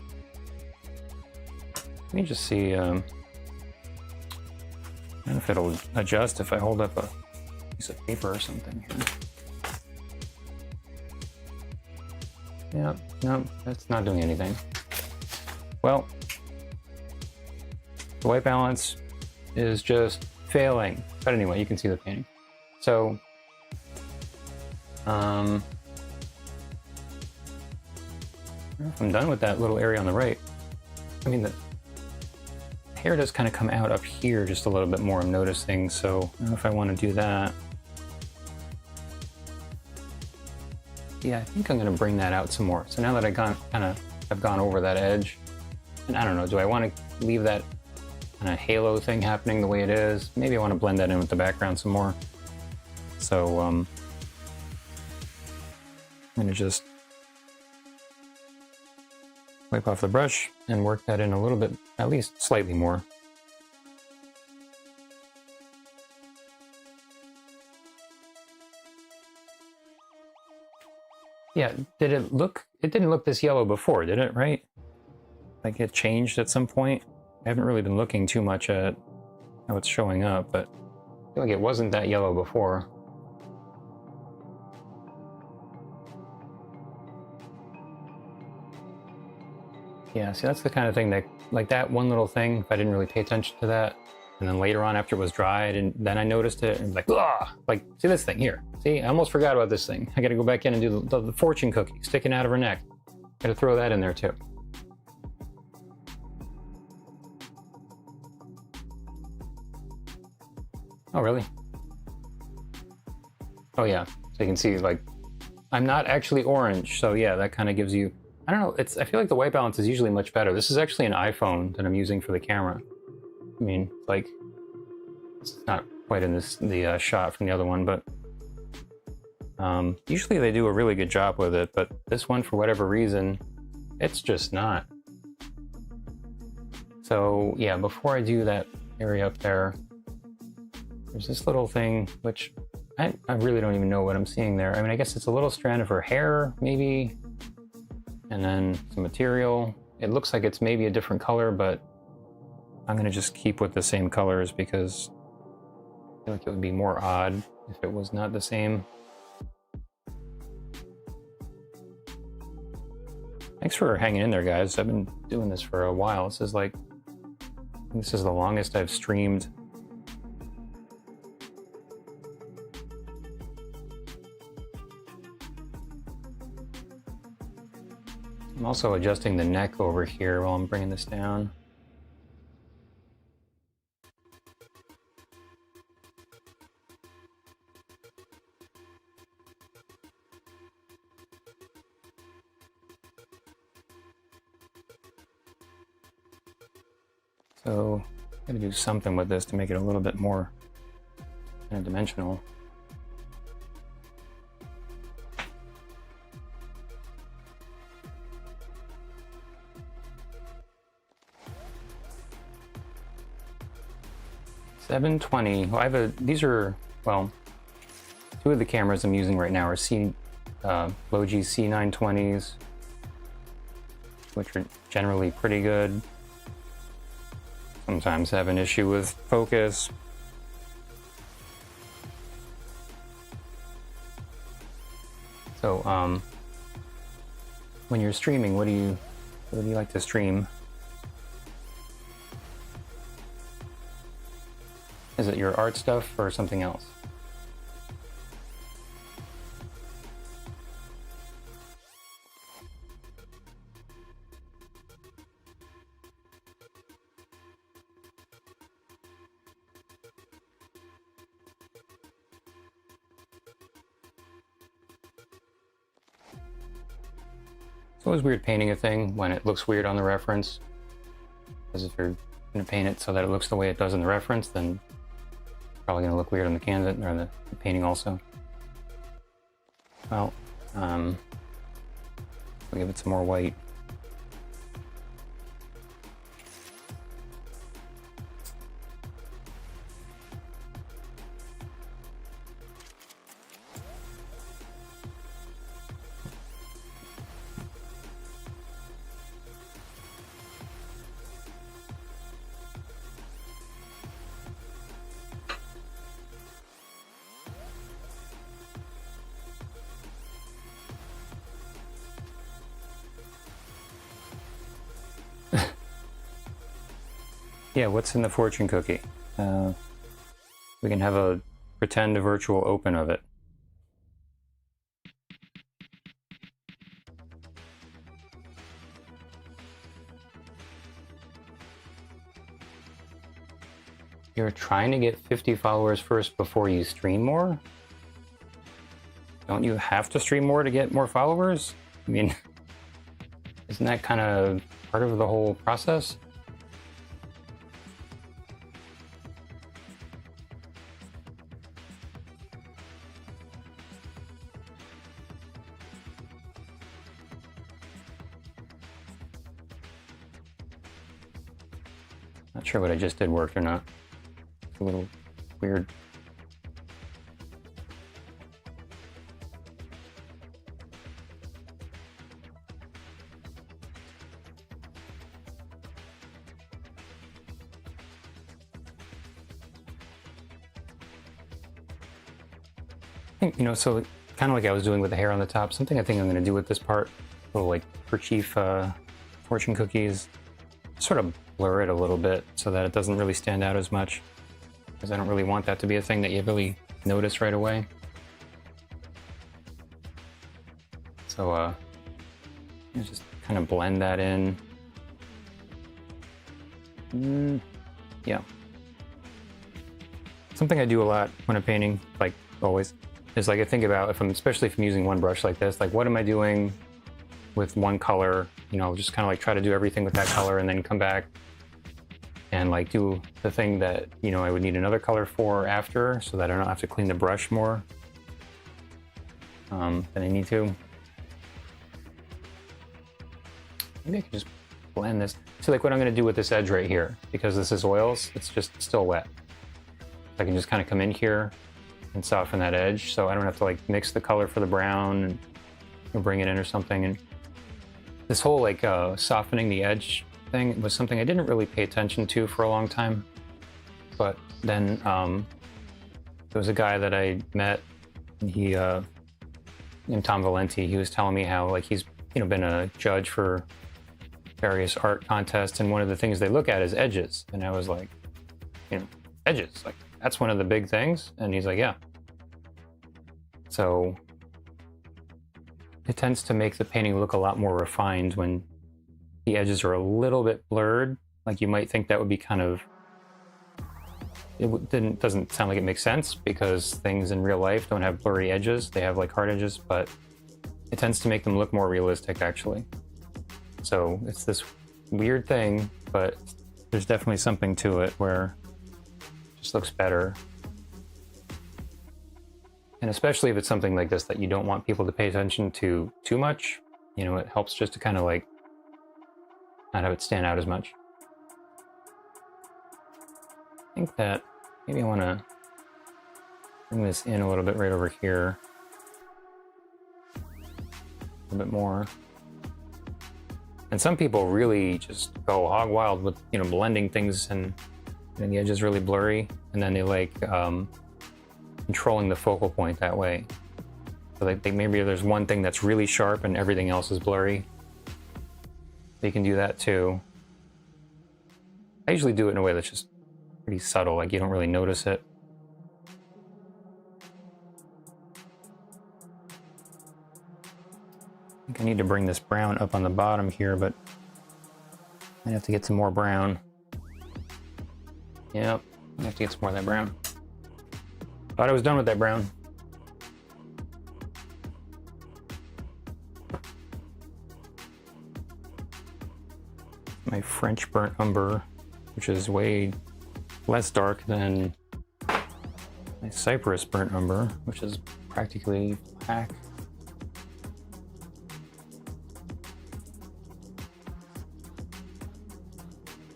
Let me just see. I don't know if it'll adjust if I hold up a piece of paper or something here. Yeah, no, that's not doing anything. Well, the white balance is just failing. But anyway, you can see the painting. So, I don't know if I'm done with that little area on the right. I mean, the hair does kind of come out up here just a little bit more, I'm noticing, so I don't know if I want to do that. Yeah, I think I'm going to bring that out some more. So now that I've gone over that edge, and I don't know, do I want to leave that kind of halo thing happening the way it is? Maybe I want to blend that in with the background some more. So I'm going to just wipe off the brush and work that in a little bit, at least slightly more. Yeah, did it look, it didn't look this yellow before, did it, right? Like it changed at some point? I haven't really been looking too much at how it's showing up, but I feel like it wasn't that yellow before. Yeah, see, that's the kind of thing that, like that one little thing, if I didn't really pay attention to that, and then later on after it was dried, and then I noticed it, and like, ah, like, see this thing here? See, I almost forgot about this thing. I gotta go back in and do the fortune cookie sticking out of her neck. Gotta throw that in there too. Oh, really? Oh, yeah. So you can see, like, I'm not actually orange, so yeah, that kind of gives you, I don't know, I feel like the white balance is usually much better. This is actually an iPhone that I'm using for the camera. I mean, like, it's not quite in the shot from the other one, but usually they do a really good job with it, but this one, for whatever reason, it's just not. So yeah, before I do that area up there, there's this little thing, which I really don't even know what I'm seeing there. I mean, I guess it's a little strand of her hair, maybe, and then some material. It looks like it's maybe a different color, but I'm gonna just keep with the same colors because I feel like it would be more odd if it was not the same. Thanks for hanging in there, guys. I've been doing this for a while. This is the longest I've streamed. I'm also adjusting the neck over here while I'm bringing this down. So I'm gonna do something with this to make it a little bit more kind of dimensional. $720. Well, these are, well, two of the cameras I'm using right now are Logi C920s, which are generally pretty good. Sometimes have an issue with focus. So, when you're streaming, what do you like to stream? Is it your art stuff or something else? It's always weird painting a thing when it looks weird on the reference. Because if you're going to paint it so that it looks the way it does in the reference, then it's probably going to look weird on the canvas or the painting also. Well, we'll give it some more white. Yeah, what's in the fortune cookie? We can have a pretend virtual open of it. You're trying to get 50 followers first before you stream more? Don't you have to stream more to get more followers? I mean, isn't that kind of part of the whole process? Not sure what I just did worked or not. It's a little weird. I think, so kind of like I was doing with the hair on the top, something I think I'm going to do with this part, little like kerchief fortune cookies, sort of blur it a little bit so that it doesn't really stand out as much, because I don't really want that to be a thing that you really notice right away. So just kind of blend that in. Yeah. Something I do a lot when I'm painting, like always, is like I think about especially if I'm using one brush like this, like what am I doing with one color? You know, just kind of like try to do everything with that color and then come back and like do the thing that, you know, I would need another color for after, so that I don't have to clean the brush more than I need to. Maybe I can just blend this. So like what I'm going to do with this edge right here, because this is oils, it's just still wet. I can just kind of come in here and soften that edge, so I don't have to like mix the color for the brown and bring it in or something. And this whole like softening the edge thing was something I didn't really pay attention to for a long time. But then there was a guy that I met, and he named Tom Valenti. He was telling me how like he's, you know, been a judge for various art contests, and one of the things they look at is edges. And I was like, you know, edges, like that's one of the big things. And he's like, yeah. So it tends to make the painting look a lot more refined when the edges are a little bit blurred. Like you might think that would be kind of, doesn't sound like it makes sense, because things in real life don't have blurry edges. They have like hard edges, but it tends to make them look more realistic actually. So it's this weird thing, but there's definitely something to it where it just looks better. And especially if it's something like this that you don't want people to pay attention to too much, you know, it helps just to kind of like not have it stand out as much. I think that maybe I want to bring this in a little bit right over here. A little bit more. And some people really just go hog wild with, you know, blending things and the edge is really blurry, and then they like controlling the focal point that way. So like maybe there's one thing that's really sharp and everything else is blurry. They can do that too. I usually do it in a way that's just pretty subtle, like you don't really notice it. I think I need to bring this brown up on the bottom here, but I have to get some more brown. Yep, I have to get some more of that brown. Thought I was done with that brown. My French burnt umber, which is way less dark than my Cypress burnt umber, which is practically black.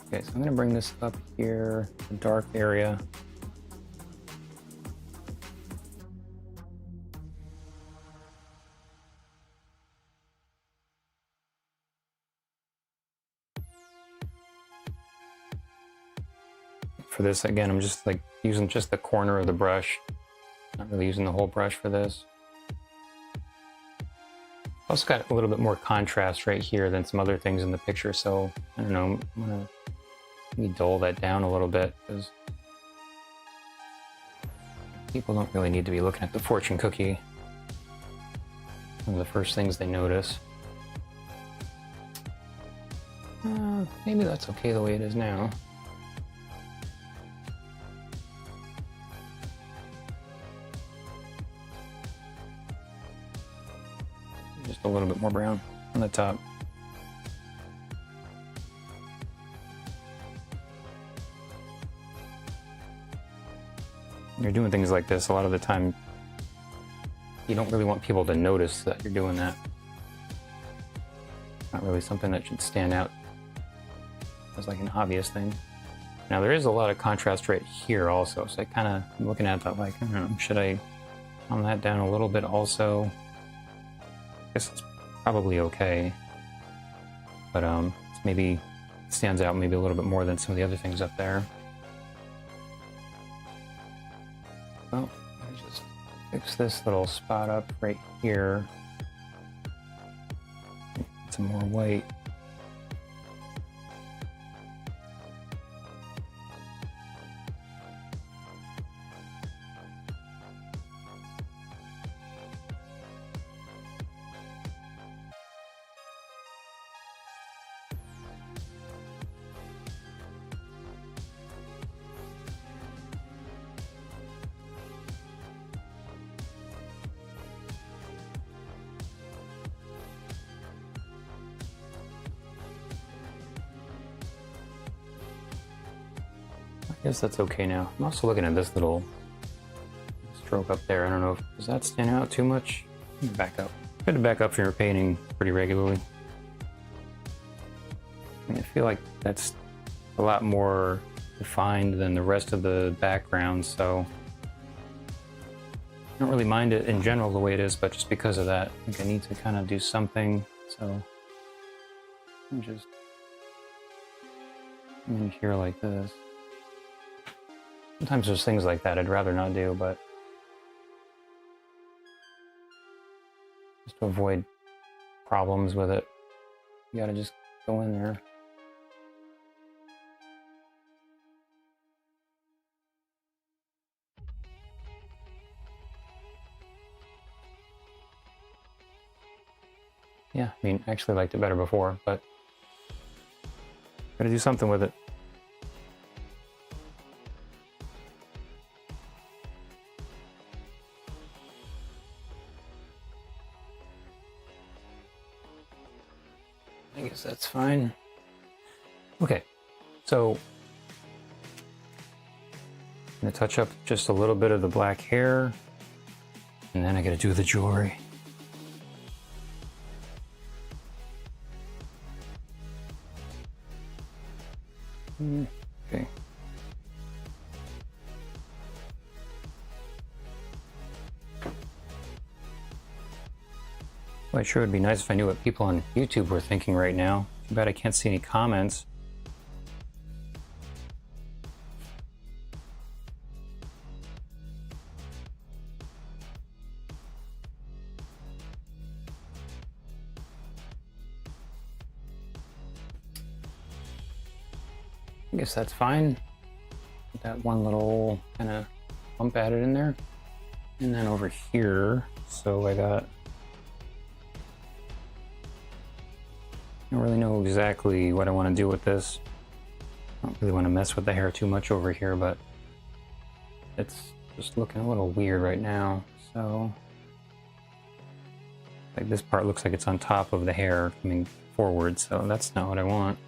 Okay, so I'm gonna bring this up here, the dark area. For this, again, I'm just like using just the corner of the brush, not really using the whole brush for this. Also got a little bit more contrast right here than some other things in the picture, so I don't know, I'm gonna maybe dull that down a little bit, because people don't really need to be looking at the fortune cookie. One of the first things they notice. Maybe that's okay the way it is now. Just a little bit more brown on the top. When you're doing things like this, a lot of the time you don't really want people to notice that you're doing that. Not really something that should stand out as like an obvious thing. Now there is a lot of contrast right here also, so I kind of am looking at that like, I don't know, should I calm that down a little bit also? I guess it's probably okay, but maybe it stands out maybe a little bit more than some of the other things up there. Well, let me just fix this little spot up right here. Get some more white. guess that's okay now. I'm also looking at this little stroke up there. I don't know if, does that stand out too much? Back up. I had to back up from your painting pretty regularly. I feel like that's a lot more defined than the rest of the background, so I don't really mind it in general the way it is, but just because of that, I think I need to kind of do something. So I'm just in here like this. Sometimes there's things like that I'd rather not do, but just to avoid problems with it, you gotta just go in there. Yeah, I mean, I actually liked it better before, but gotta do something with it. I guess that's fine. Okay, so I'm gonna touch up just a little bit of the black hair, and then I gotta do the jewelry. Okay. Well, it sure would be nice if I knew what people on YouTube were thinking right now. Too bad I can't see any comments. I guess that's fine. Put that one little kind of bump added in there. And then over here, so I don't really know exactly what I want to do with this. I don't really want to mess with the hair too much over here, but it's just looking a little weird right now. So like this part looks like it's on top of the hair coming forward, so that's not what I want.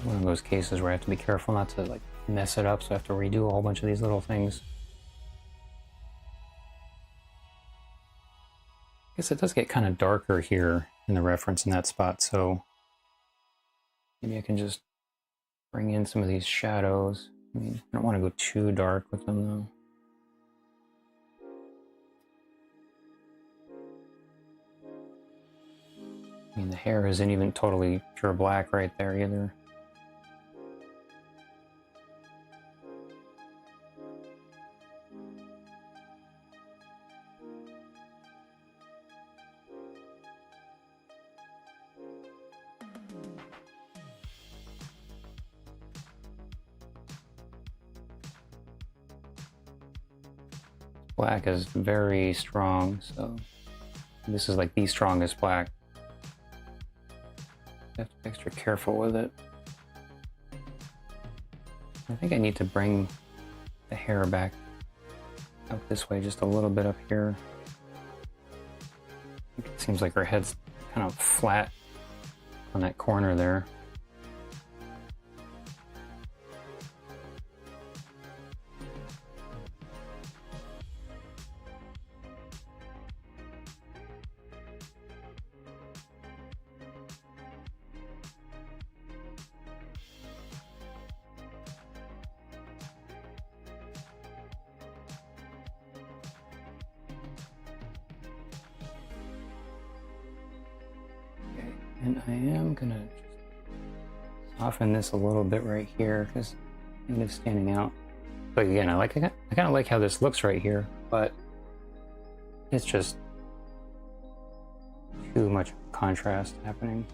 One of those cases where I have to be careful not to like mess it up, so I have to redo a whole bunch of these little things. I guess it does get kind of darker here in the reference in that spot, so maybe I can just bring in some of these shadows. I mean, I don't want to go too dark with them though. I mean, the hair isn't even totally pure black right there either. Black is very strong, so this is like the strongest black. I have to be extra careful with it. I think I need to bring the hair back out this way just a little bit up here. It seems like her head's kind of flat on that corner there. And I am gonna soften this a little bit right here because it is standing out. But again, I kind of like how this looks right here, but it's just too much contrast happening.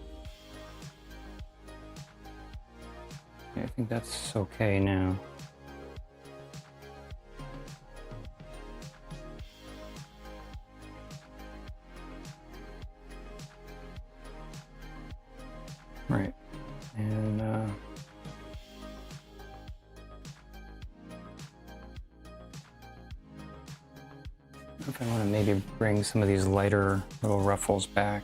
Okay, I think that's okay now. Right, and If I want to maybe bring some of these lighter little ruffles back.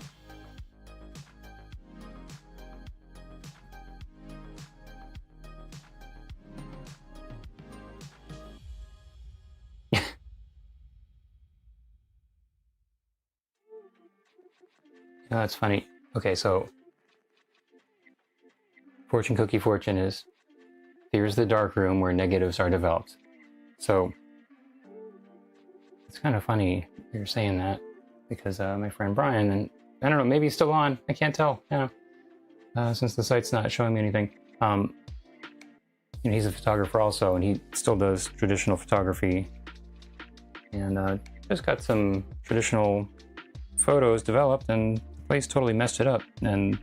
Oh, that's funny. Okay, so fortune cookie fortune is here's the dark room where negatives are developed. So it's kind of funny you're saying that because my friend Brian, and I don't know, maybe he's still on. I can't tell. Yeah, since the site's not showing me anything. You know, he's a photographer also, and he still does traditional photography, and just got some traditional photos developed, and the place totally messed it up. And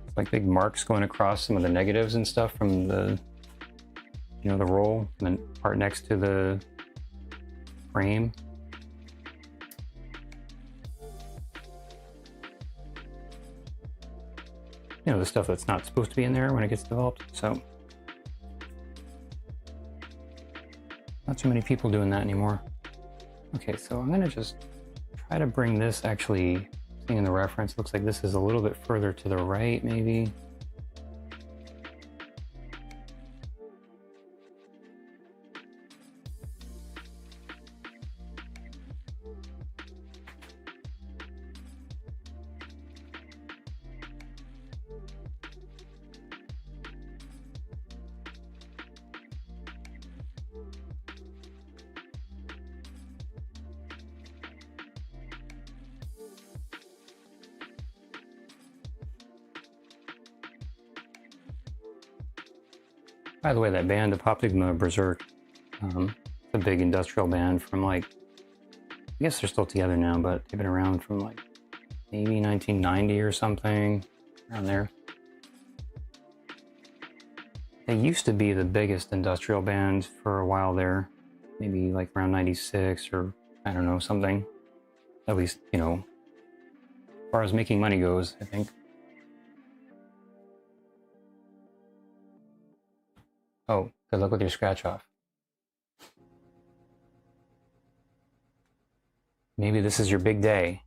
it's like big marks going across some of the negatives and stuff from the, you know, the roll, and then part next to the frame. You know, the stuff that's not supposed to be in there when it gets developed. So not too many people doing that anymore. Okay, so I'm gonna just try to bring this, actually, seeing the reference, looks like this is a little bit further to the right, maybe. By the way, that band, Apoptygma Berserk, a big industrial band from, like, I guess they're still together now, but they've been around from like maybe 1990 or something, around there. They used to be the biggest industrial band for a while there, maybe like around 96 or I don't know, something. At least, you know, as far as making money goes, I think. Oh, good luck with your scratch off. Maybe this is your big day.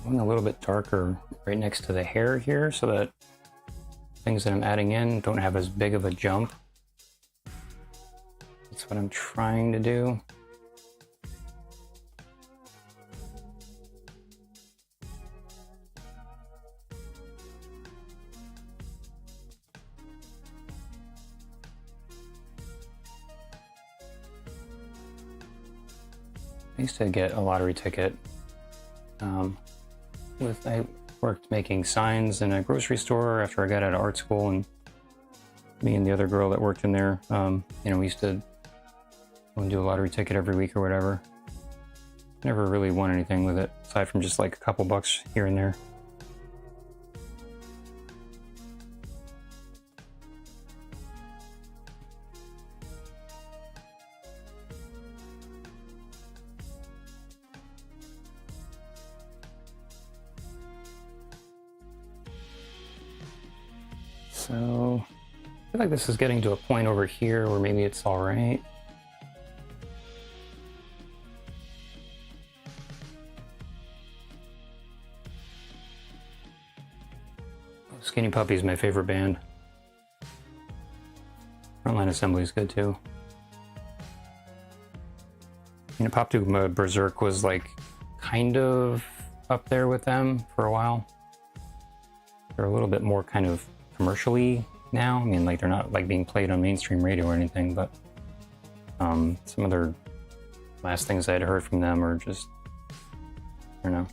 Going a little bit darker right next to the hair here so that things that I'm adding in don't have as big of a jump. That's what I'm trying to do. I used to get a lottery ticket. I worked making signs in a grocery store after I got out of art school, and me and the other girl that worked in there, you know, we used to go and do a lottery ticket every week or whatever. Never really won anything with it, aside from just like a couple bucks here and there. So I feel like this is getting to a point over here where maybe it's all right. Skinny Puppy is my favorite band. Frontline Assembly is good too. You know, Apoptygma Berserk was like kind of up there with them for a while. They're a little bit more kind of commercially now. I mean, like, they're not like being played on mainstream radio or anything, but some of their last things I'd heard from them are just, I don't know,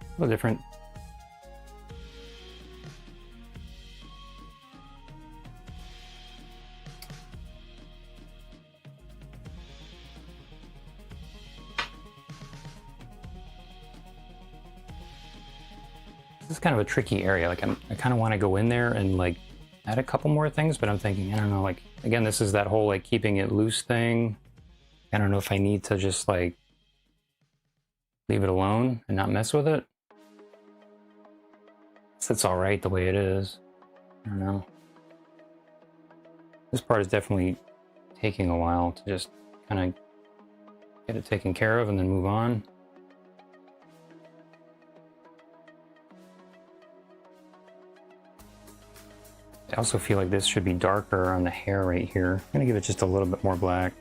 a little different. This is kind of a tricky area. Like I kind of want to go in there and like add a couple more things, but I'm thinking, I don't know, like, again, this is that whole like keeping it loose thing. I don't know if I need to just like leave it alone and not mess with it. It's all right the way it is. I don't know. This part is definitely taking a while to just kind of get it taken care of and then move on. I also feel like this should be darker on the hair right here. I'm gonna give it just a little bit more black.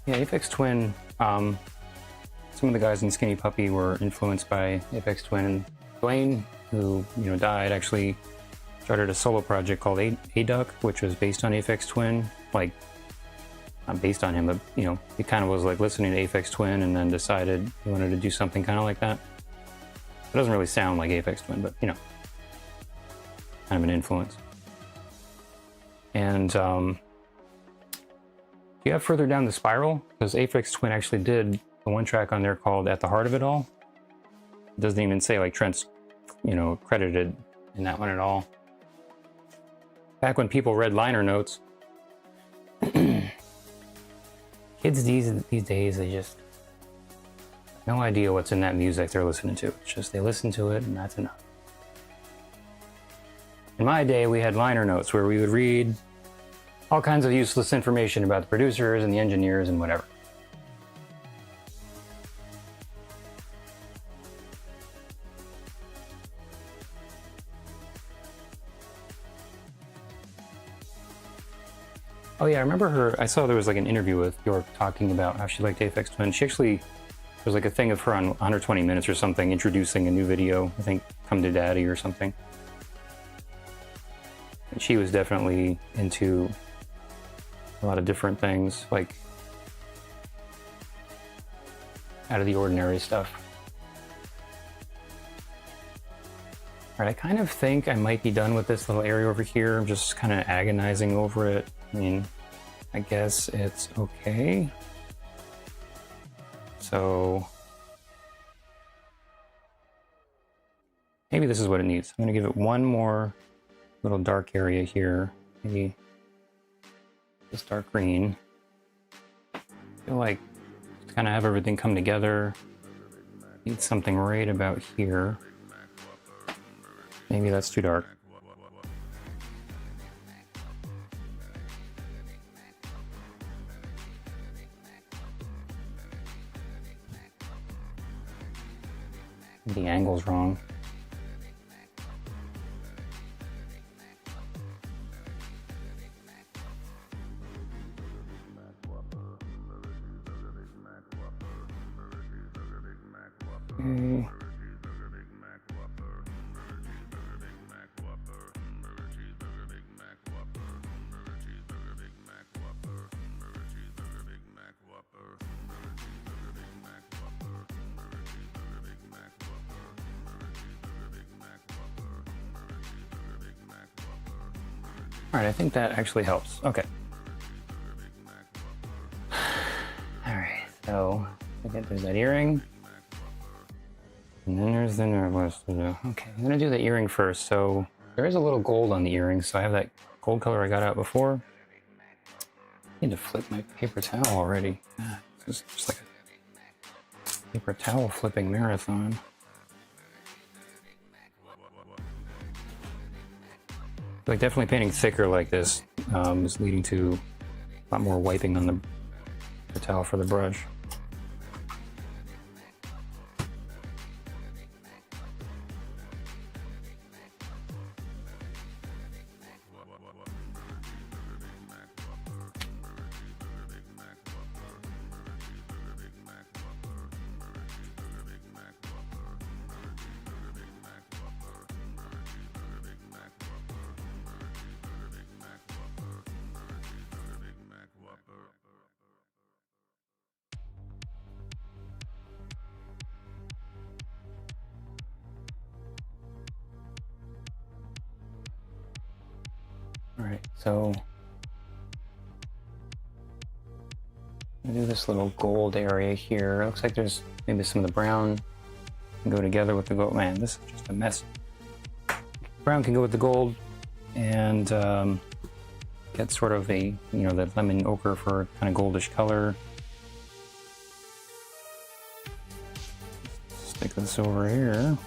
Yeah, Aphex Twin, some of the guys in Skinny Puppy were influenced by Aphex Twin, and Dwayne, who, you know, died, actually started a solo project called A-Duck, which was based on Aphex Twin. Like, not based on him, but, you know, he kind of was like listening to Aphex Twin and then decided he wanted to do something kind of like that. It doesn't really sound like Aphex Twin, but, you know, kind of an influence. And you have further down the spiral, because Aphex Twin actually did the one track on there called At the Heart of It All. It doesn't even say like Trent's, you know, credited in that one at all. Back when people read liner notes, kids these days, they just have no idea what's in that music they're listening to. It's just they listen to it and that's enough. In my day, we had liner notes where we would read all kinds of useless information about the producers and the engineers and whatever. Oh yeah, I remember her, I saw there was like an interview with York talking about how she liked Aphex Twin. She actually, there was like a thing of her on 120 Minutes or something introducing a new video, I think Come to Daddy or something. And she was definitely into a lot of different things, like out of the ordinary stuff. All right, I kind of think I might be done with this little area over here. I'm just kind of agonizing over it. I mean, I guess it's okay. So maybe this is what it needs. I'm gonna give it one more little dark area here. Maybe this dark green. I feel like to kind of have everything come together, need something right about here. Maybe that's too dark. The angle's wrong. Okay. All right, I think that actually helps. Okay. All right, so I think there's that earring. And then there's the necklace to do. Okay, I'm gonna do the earring first. So there is a little gold on the earring, so I have that gold color I got out before. I need to flip my paper towel already. Ah, this is just like a paper towel flipping marathon. Like definitely painting thicker like this is leading to a lot more wiping on the towel for the brush. So I'll do this little gold area here. It looks like there's maybe some of the brown can go together with the gold. Man, this is just a mess. Brown can go with the gold and get sort of a, you know, the lemon ochre for kind of goldish color. Stick this over here.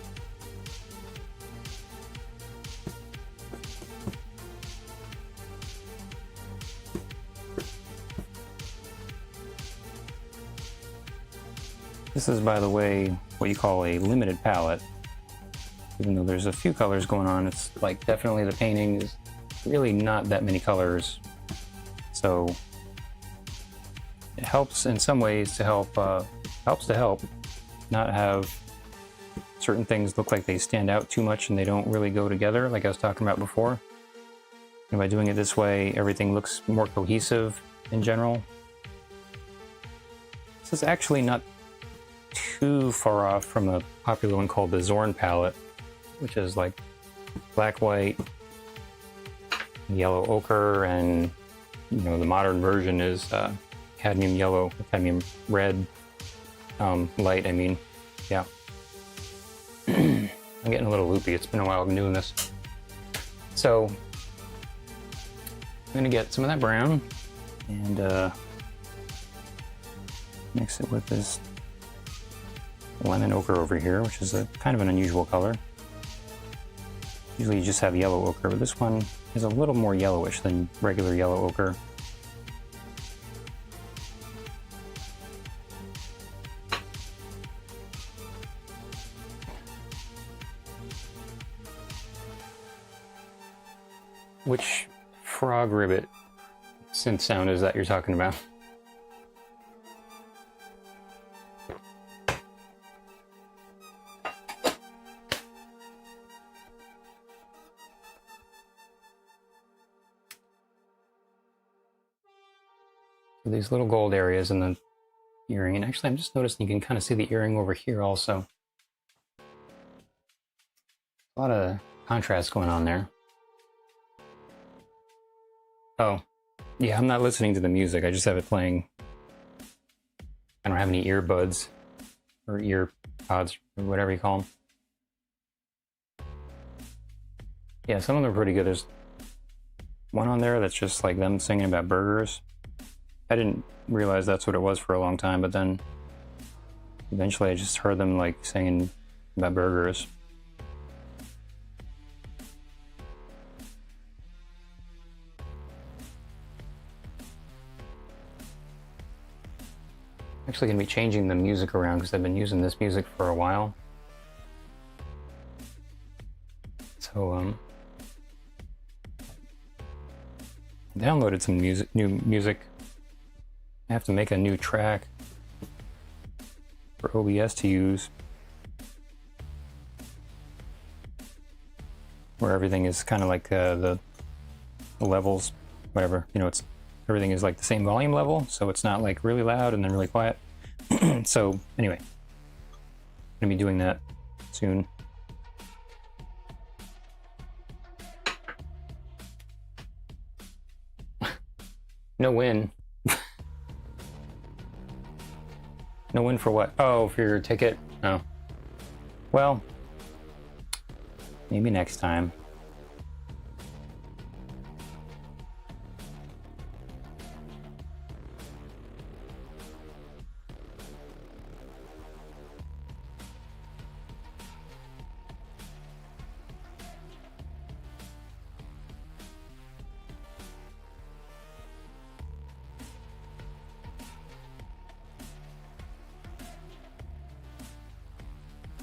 This is, by the way, what you call a limited palette. Even though there's a few colors going on, it's like definitely the painting is really not that many colors. So it helps in some ways to help, not have certain things look like they stand out too much and they don't really go together, like I was talking about before. And by doing it this way, everything looks more cohesive in general. This is actually not too far off from a popular one called the Zorn palette, which is like black, white, yellow ochre, and you know the modern version is cadmium yellow, cadmium red, light. I mean, yeah. I'm getting a little loopy. It's been a while I've been doing this. So I'm gonna get some of that brown and mix it with this lemon ochre over here, which is a kind of an unusual color. Usually you just have yellow ochre, but this one is a little more yellowish than regular yellow ochre. Which frog ribbit synth sound is that you're talking about? These little gold areas in the earring, and actually I'm just noticing you can kind of see the earring over here also. A lot of contrast going on there. Oh, yeah, I'm not listening to the music, I just have it playing. I don't have any earbuds or ear pods or whatever you call them. Yeah, some of them are pretty good. There's one on there that's just like them singing about burgers. I didn't realize that's what it was for a long time, but then eventually I just heard them like singing about burgers. I'm actually going to be changing the music around because I've been using this music for a while. So downloaded some new music. I have to make a new track for OBS to use, where everything is kind of like the levels, whatever, you know, it's everything is like the same volume level, so it's not like really loud and then really quiet. So anyway, I'm gonna be doing that soon. No win. No win for what? Oh, for your ticket? Oh. Well, maybe next time.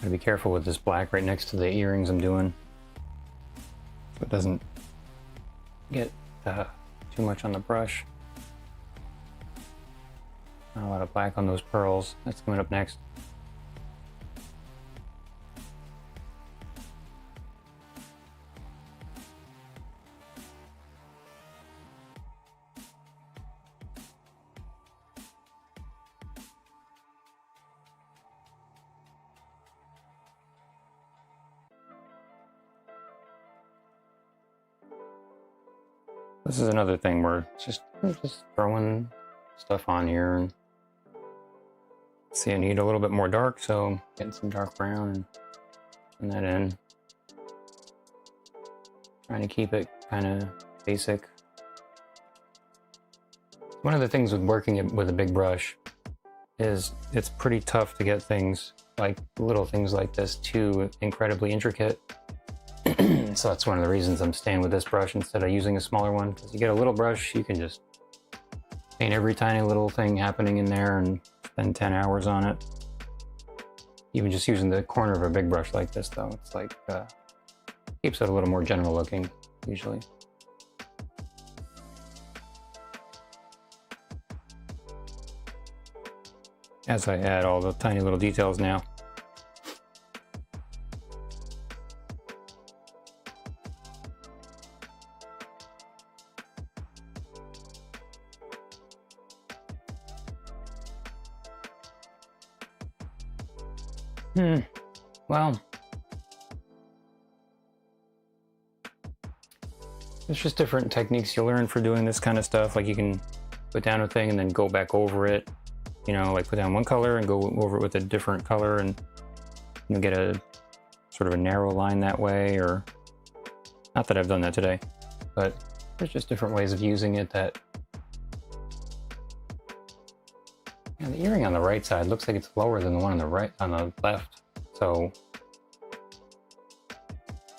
Gotta be careful with this black right next to the earrings I'm doing, so it doesn't get too much on the brush. Not a lot of black on those pearls. That's coming up next. This is another thing where I'm just throwing stuff on here. And see, I need a little bit more dark, so getting some dark brown and putting that in. Trying to keep it kind of basic. One of the things with working with a big brush is it's pretty tough to get things like little things like this too incredibly intricate. So that's one of the reasons I'm staying with this brush instead of using a smaller one, because you get a little brush, you can just paint every tiny little thing happening in there and spend 10 hours on it. Even just using the corner of a big brush like this though, it's like keeps it a little more general looking usually. As I add all the tiny little details now. Well, there's just different techniques you learn for doing this kind of stuff. Like you can put down a thing and then go back over it. You know, like put down one color and go over it with a different color, and you get a sort of a narrow line that way. Or not that I've done that today, but there's just different ways of using it. That the earring on the right side looks like it's lower than the one on the left. So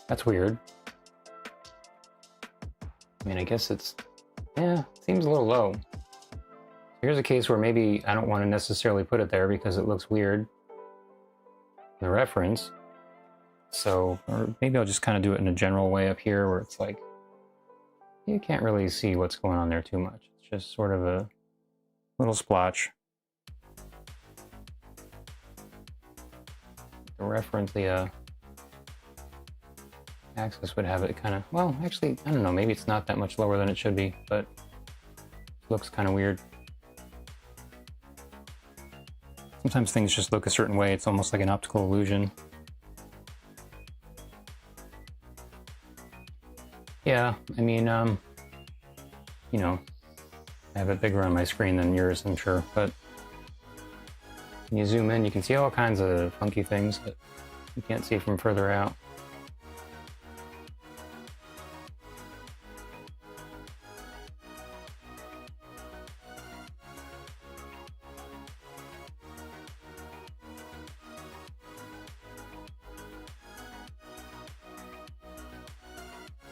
that's weird. I mean, I guess it seems a little low. Here's a case where maybe I don't want to necessarily put it there because it looks weird, the reference. So, or maybe I'll just kind of do it in a general way up here where it's like, you can't really see what's going on there too much. It's just sort of a little splotch. The reference, the axis would have it kind of, well, actually, I don't know, maybe it's not that much lower than it should be, but it looks kind of weird. Sometimes things just look a certain way. It's almost like an optical illusion. Yeah, I mean, you know, I have it bigger on my screen than yours, I'm sure, but when you zoom in, you can see all kinds of funky things that you can't see from further out.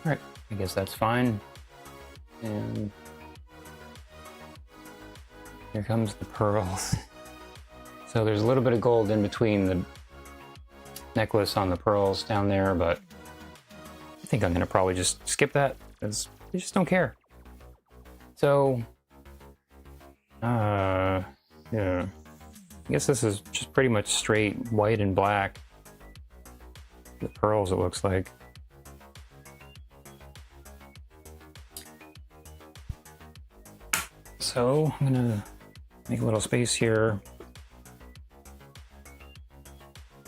All right, I guess that's fine. And here comes the pearls. So there's a little bit of gold in between the necklace on the pearls down there, but I think I'm gonna probably just skip that because I just don't care. So, yeah, I guess this is just pretty much straight white and black. The pearls, it looks like. So I'm gonna make a little space here.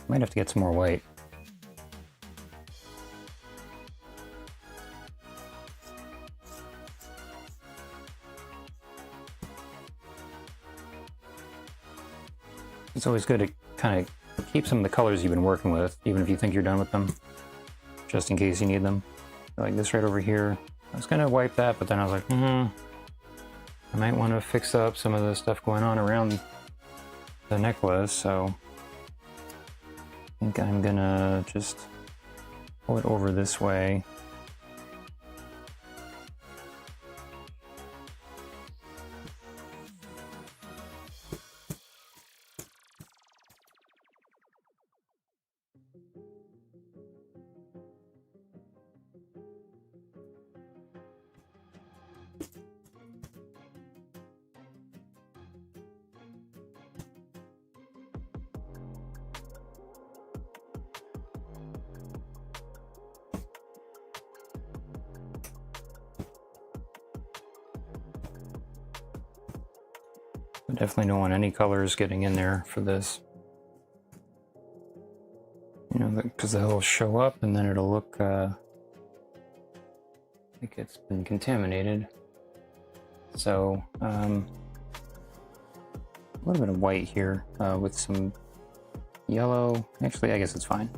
Might have to get some more white. It's always good to kind of keep some of the colors you've been working with, even if you think you're done with them, just in case you need them. Like this right over here. I was gonna wipe that, but then I was like, I might want to fix up some of the stuff going on around the necklace, so I think I'm gonna just pull it over this way. I definitely don't want any colors getting in there for this. You know, because they'll show up and then it'll look think it's been contaminated. So a little bit of white here with some yellow. Actually, I guess it's fine.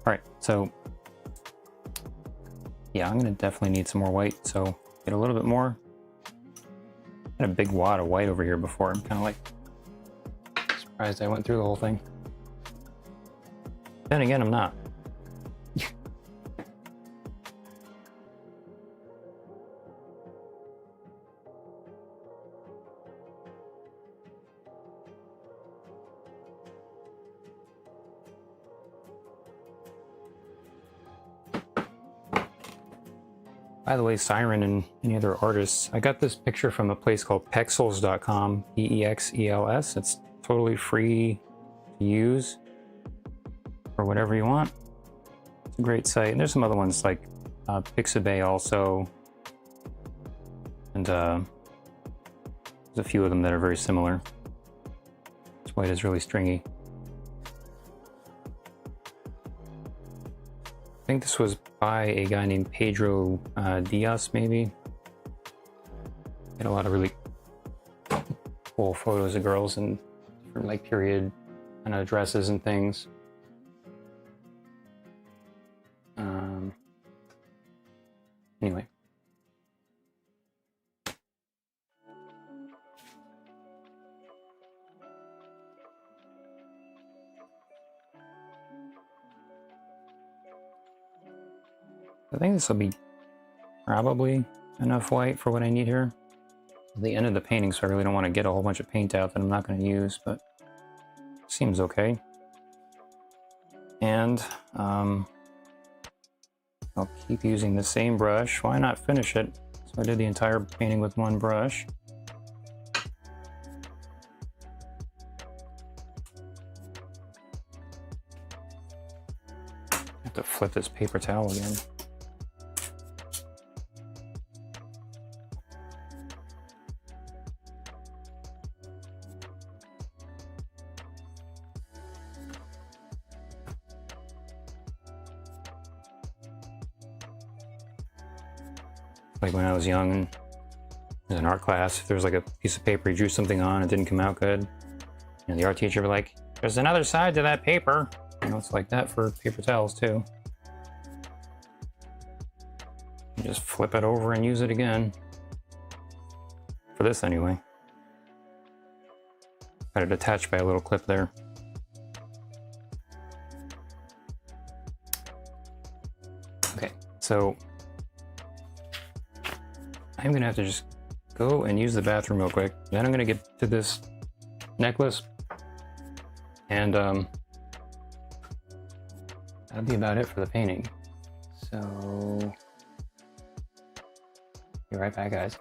All right, so yeah, I'm gonna definitely need some more white. So get a little bit more. Had a big wad of white over here before. I'm kind of like surprised I went through the whole thing. Then again, I'm not. By the way, Siren and any other artists, I got this picture from a place called pexels.com, P-E-X-E-L-S. It's totally free to use for whatever you want. It's a great site. And there's some other ones like Pixabay also. And there's a few of them that are very similar. This white is really stringy. I think this was by a guy named Pedro Diaz, maybe. Had a lot of really cool photos of girls in different like period kind of dresses and things. Anyway. I think this will be probably enough white for what I need here. At the end of the painting, so I really don't want to get a whole bunch of paint out that I'm not going to use, but seems okay. And I'll keep using the same brush. Why not finish it? So I did the entire painting with one brush. I have to flip this paper towel again. Like when I was young and in an art class, if there was like a piece of paper you drew something on, it didn't come out good, and the art teacher would be like, there's another side to that paper. You know, it's like that for paper towels too. You just flip it over and use it again. For this anyway. Got it attached by a little clip there. Okay, so I'm gonna have to just go and use the bathroom real quick. Then I'm gonna get to this necklace, and that'll be about it for the painting. So, be right back, guys.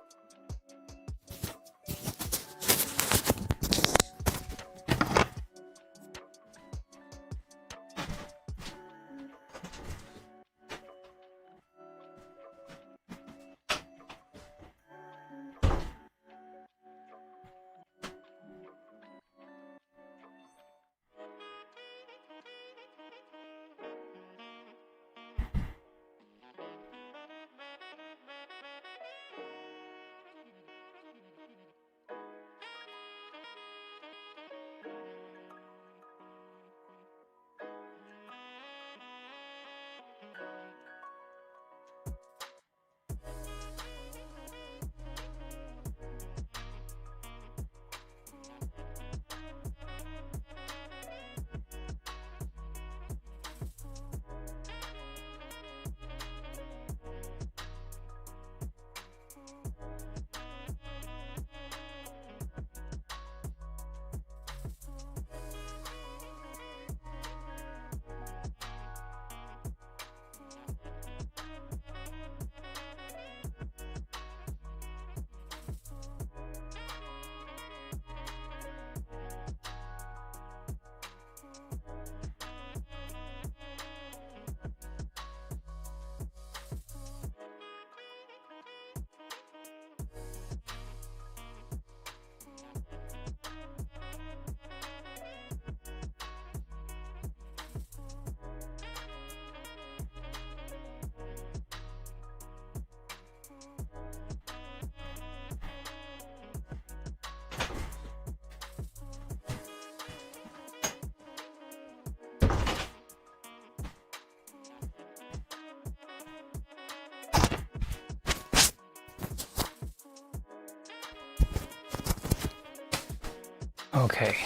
Okay.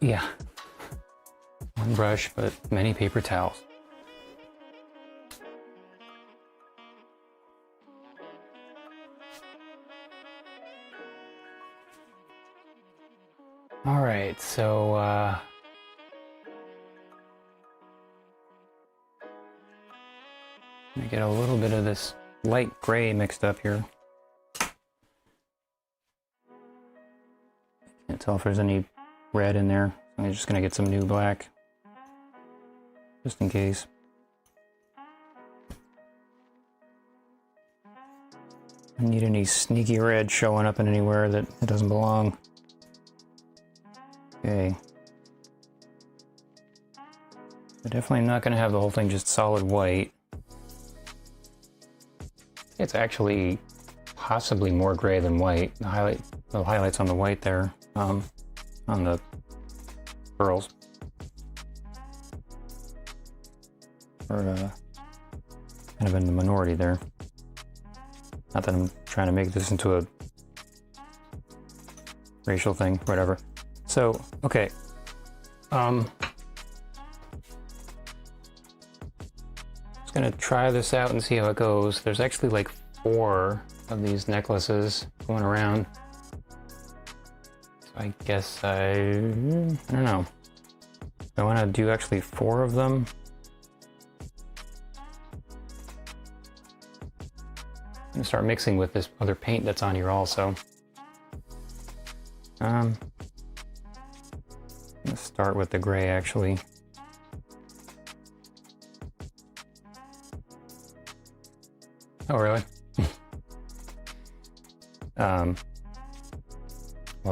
Yeah. One brush, but many paper towels. All right, so let me get a little bit of this light gray mixed up here. Can't tell if there's any red in there. I'm just gonna get some new black, just in case. I don't need any sneaky red showing up in anywhere that it doesn't belong. Okay. I'm definitely not gonna have the whole thing just solid white. It's actually possibly more gray than white. The highlights on the white there, on the pearls. Or kind of in the minority there. Not that I'm trying to make this into a racial thing, whatever. So, okay. Just gonna try this out and see how it goes. There's actually like 4 of these necklaces going around. So I guess I don't know. I want to do actually 4 of them. I'm gonna start mixing with this other paint that's on here also. I'm gonna start with the gray actually. Oh really? Well,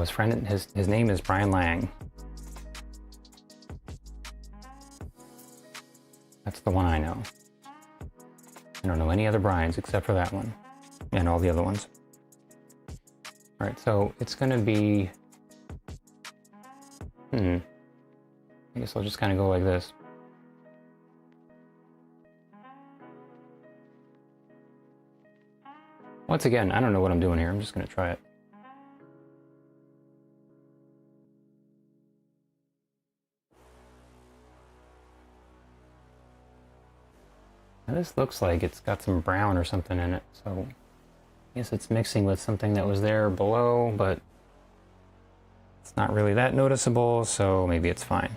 his friend, his name is Brian Lang. That's the one I know. I don't know any other Brians except for that one. And all the other ones. Alright, so it's gonna be... I guess I'll just kind of go like this. Once again, I don't know what I'm doing here. I'm just gonna try it. Now this looks like it's got some brown or something in it, so I guess it's mixing with something that was there below, but it's not really that noticeable, so maybe it's fine.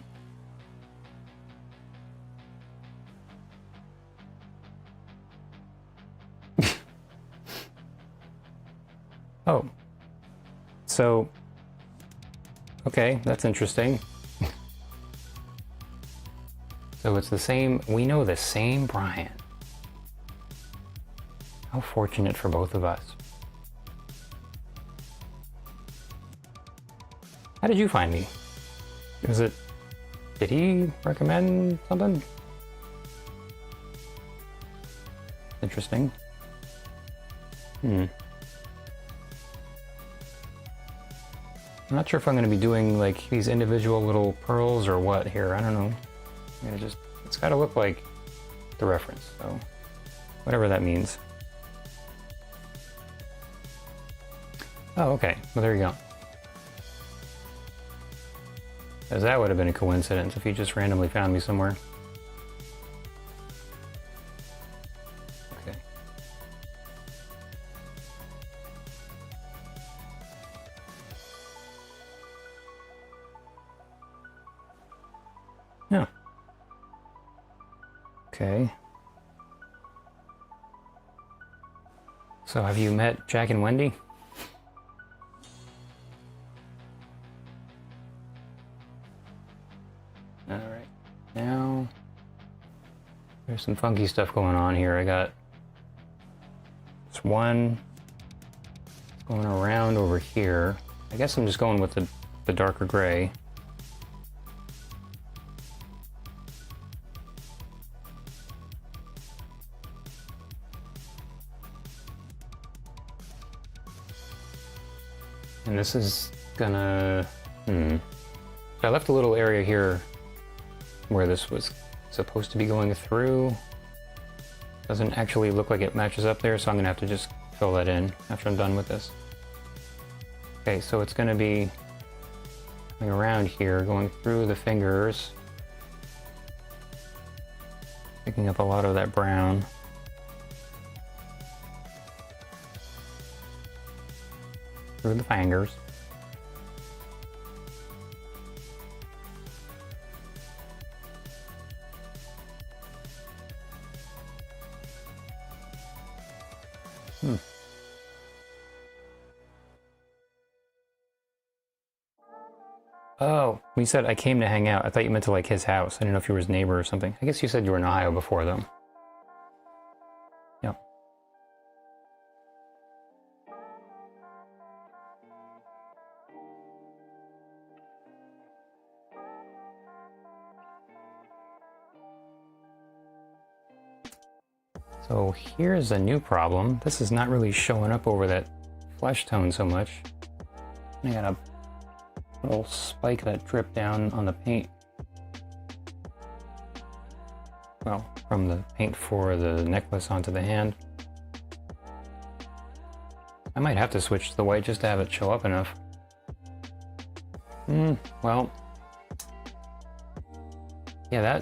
Oh. So, okay, that's interesting. So it's the same, we know the same Brian. How fortunate for both of us. How did you find me? Did he recommend something? Interesting. I'm not sure if I'm going to be doing like these individual little pearls or what here. I don't know. It's got to look like the reference, so whatever that means. Oh, okay. Well, there you go. Because that would have been a coincidence if he just randomly found me somewhere. Okay. Yeah. Okay. So have you met Jack and Wendy? Alright. Now there's some funky stuff going on here. I got this one going around over here. I guess I'm just going with the darker gray. And this is gonna... So I left a little area here where this was supposed to be going through. Doesn't actually look like it matches up there, so I'm gonna have to just fill that in after I'm done with this. Okay, so it's going to be coming around here, going through the fingers, picking up a lot of that brown. Through the fingers. Oh, when you said I came to hang out, I thought you meant to like his house. I didn't know if you were his neighbor or something. I guess you said you were in Ohio before them. Yep. So here's a new problem. This is not really showing up over that flesh tone so much. I got a little spike that dripped down on the paint. Well, from the paint for the necklace onto the hand. I might have to switch to the white just to have it show up enough. Well, yeah,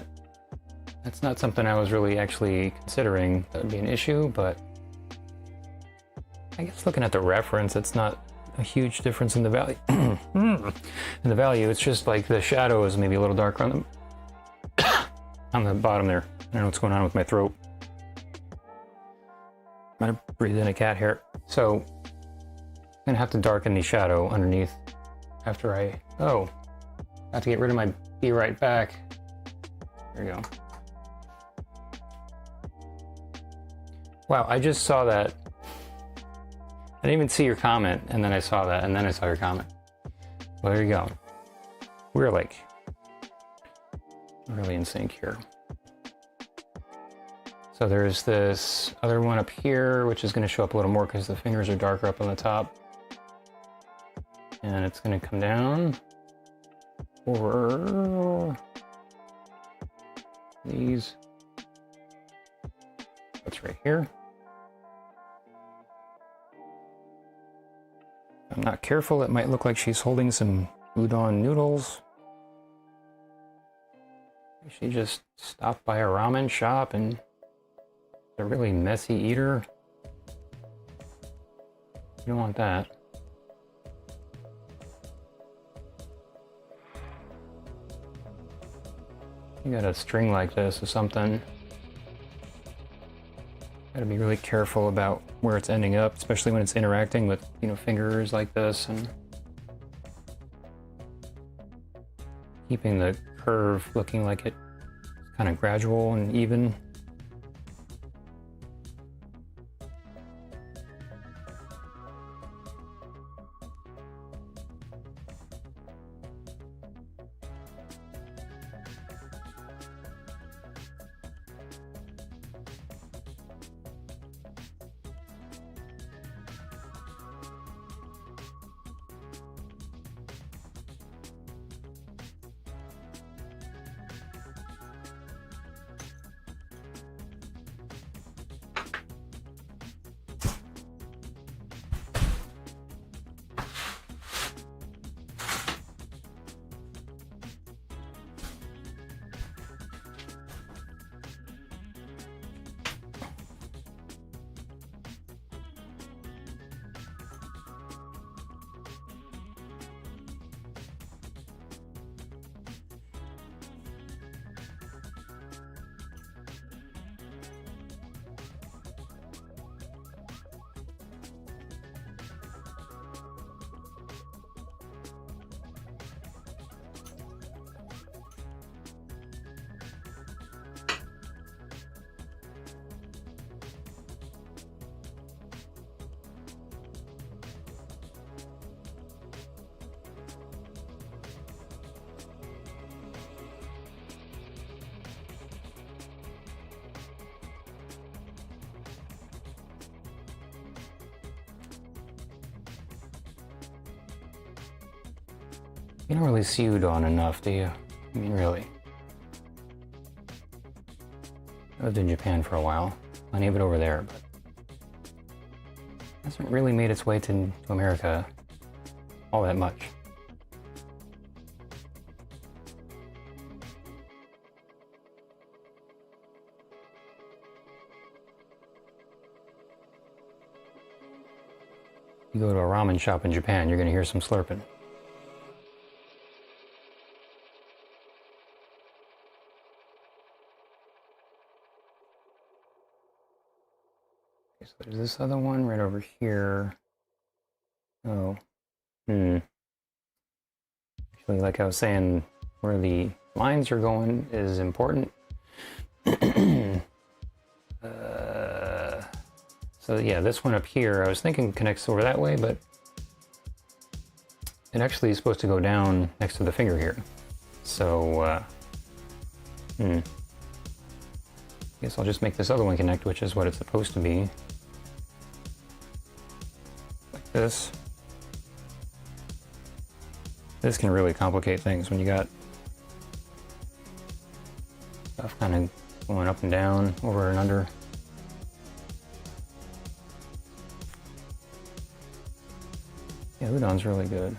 that's not something I was really actually considering that would be an issue, but I guess looking at the reference, it's not a huge difference in the value. In the value, it's just like the shadow is maybe a little darker on the bottom there. I don't know what's going on with my throat. Might have breathed in a cat hair. So I'm gonna have to darken the shadow underneath after I have to get rid of my be right back. There you go. Wow, I just saw that. I didn't even see your comment, and then I saw that, and then I saw your comment. Well, there you go. We're like really in sync here. So there's this other one up here, which is going to show up a little more because the fingers are darker up on the top. And it's going to come down over these. That's right here. If I'm not careful, it might look like she's holding some udon noodles. She just stopped by a ramen shop and is a really messy eater. You don't want that. You got a string like this or something. Gotta be really careful about where it's ending up, especially when it's interacting with, fingers like this, and keeping the curve looking like it's kind of gradual and even. You don't really see udon enough, do you? I mean, really. I lived in Japan for a while. Plenty of it over there, but it hasn't really made its way to America. all that much. You go to a ramen shop in Japan, you're going to hear some slurping. Okay, so there's this other one right over here. Oh, Actually, like I was saying, where the lines are going is important. So yeah, this one up here, I was thinking connects over that way, but it actually is supposed to go down next to the finger here. So, I guess I'll just make this other one connect, which is what it's supposed to be. Like this. This can really complicate things when you got stuff kind of going up and down, over and under. Yeah, udon's really good.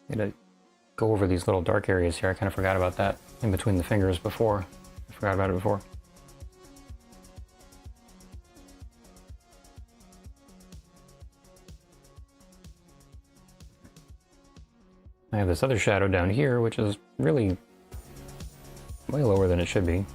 Gotta go over these little dark areas here. I kind of forgot about that in between the fingers before. I forgot about it before. I have this other shadow down here, which is really way lower than it should be.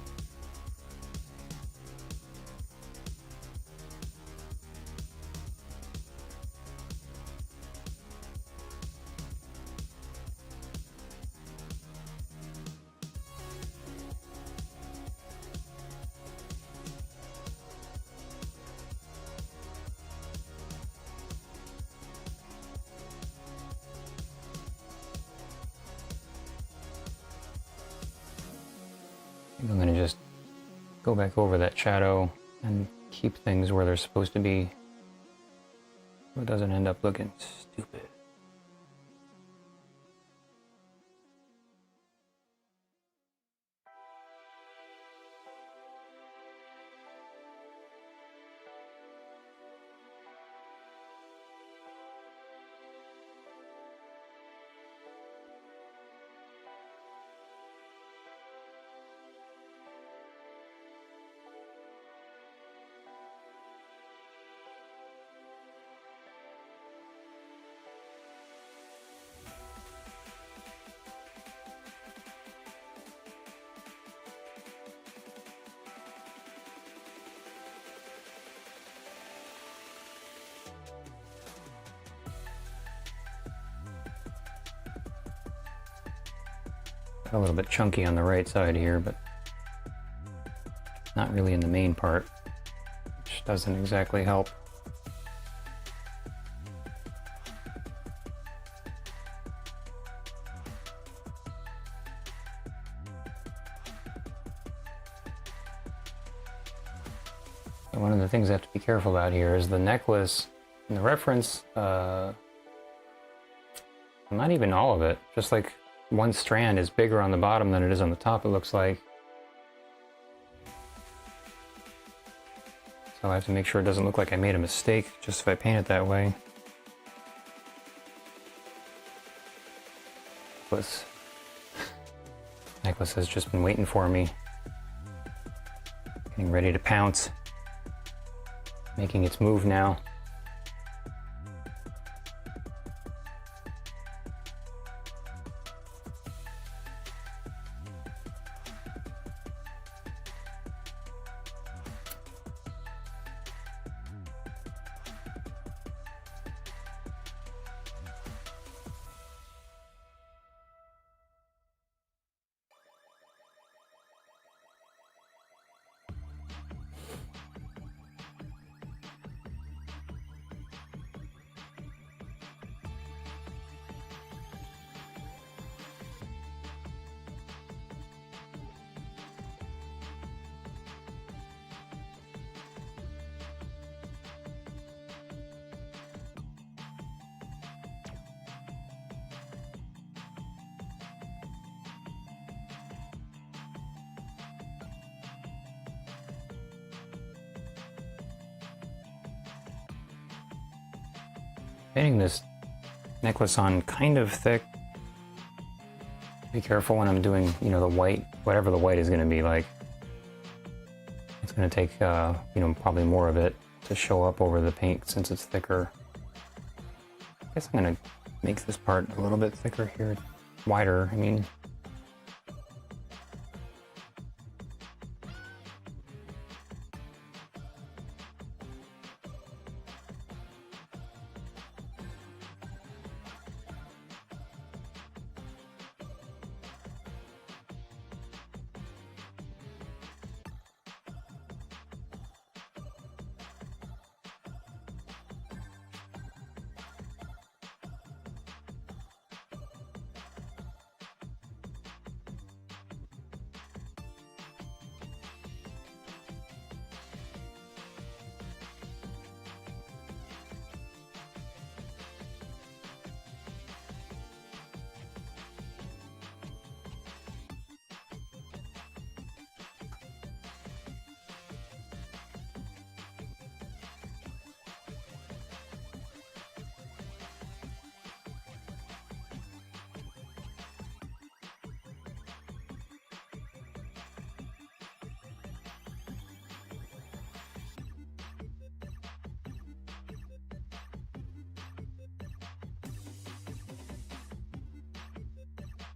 I'm going to just go back over that shadow and keep things where they're supposed to be so it doesn't end up looking stupid. A little bit chunky on the right side here, but not really in the main part, which doesn't exactly help. And one of the things I have to be careful about here is the necklace in the reference, not even all of it, just like one strand is bigger on the bottom than it is on the top, it looks like. So I have to make sure it doesn't look like I made a mistake just if I paint it that way. Necklace has just been waiting for me. Getting ready to pounce. Making its move now. painting this necklace on kind of thick. Be careful when I'm doing, you know, the white, whatever the white is going to be like. It's going to take, you know, probably more of it to show up over the paint since it's thicker. I guess I'm going to make this part a little bit thicker here, wider, I mean.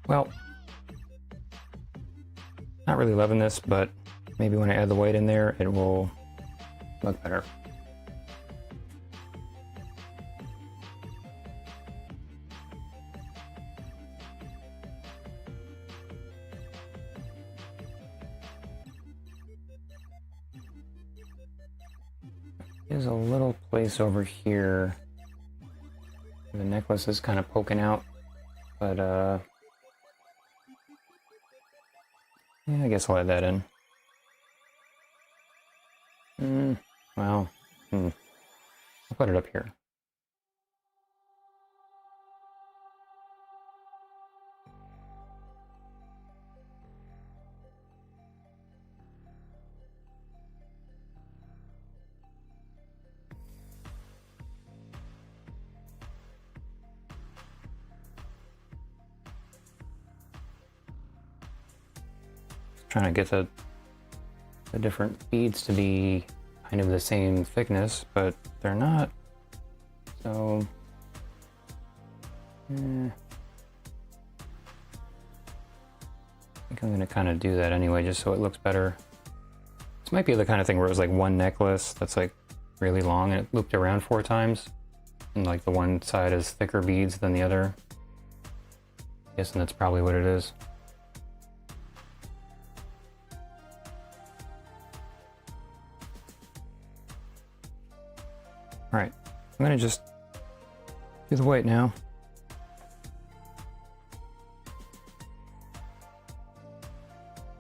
Well, not really loving this, but maybe when I add the white in there, it will look better. There's a little place over here. The necklace is kind of poking out, but yeah, I guess I'll add that in. Well, I'll put it up here. Trying to get the different beads to be kind of the same thickness, but they're not. So, I think I'm going to kind of do that anyway, just so it looks better. This might be the kind of thing where it was like one necklace that's like really long and it looped around 4 times, and like the one side is thicker beads than the other. I'm guessing that's probably what it is. Alright, I'm going to just do the white now.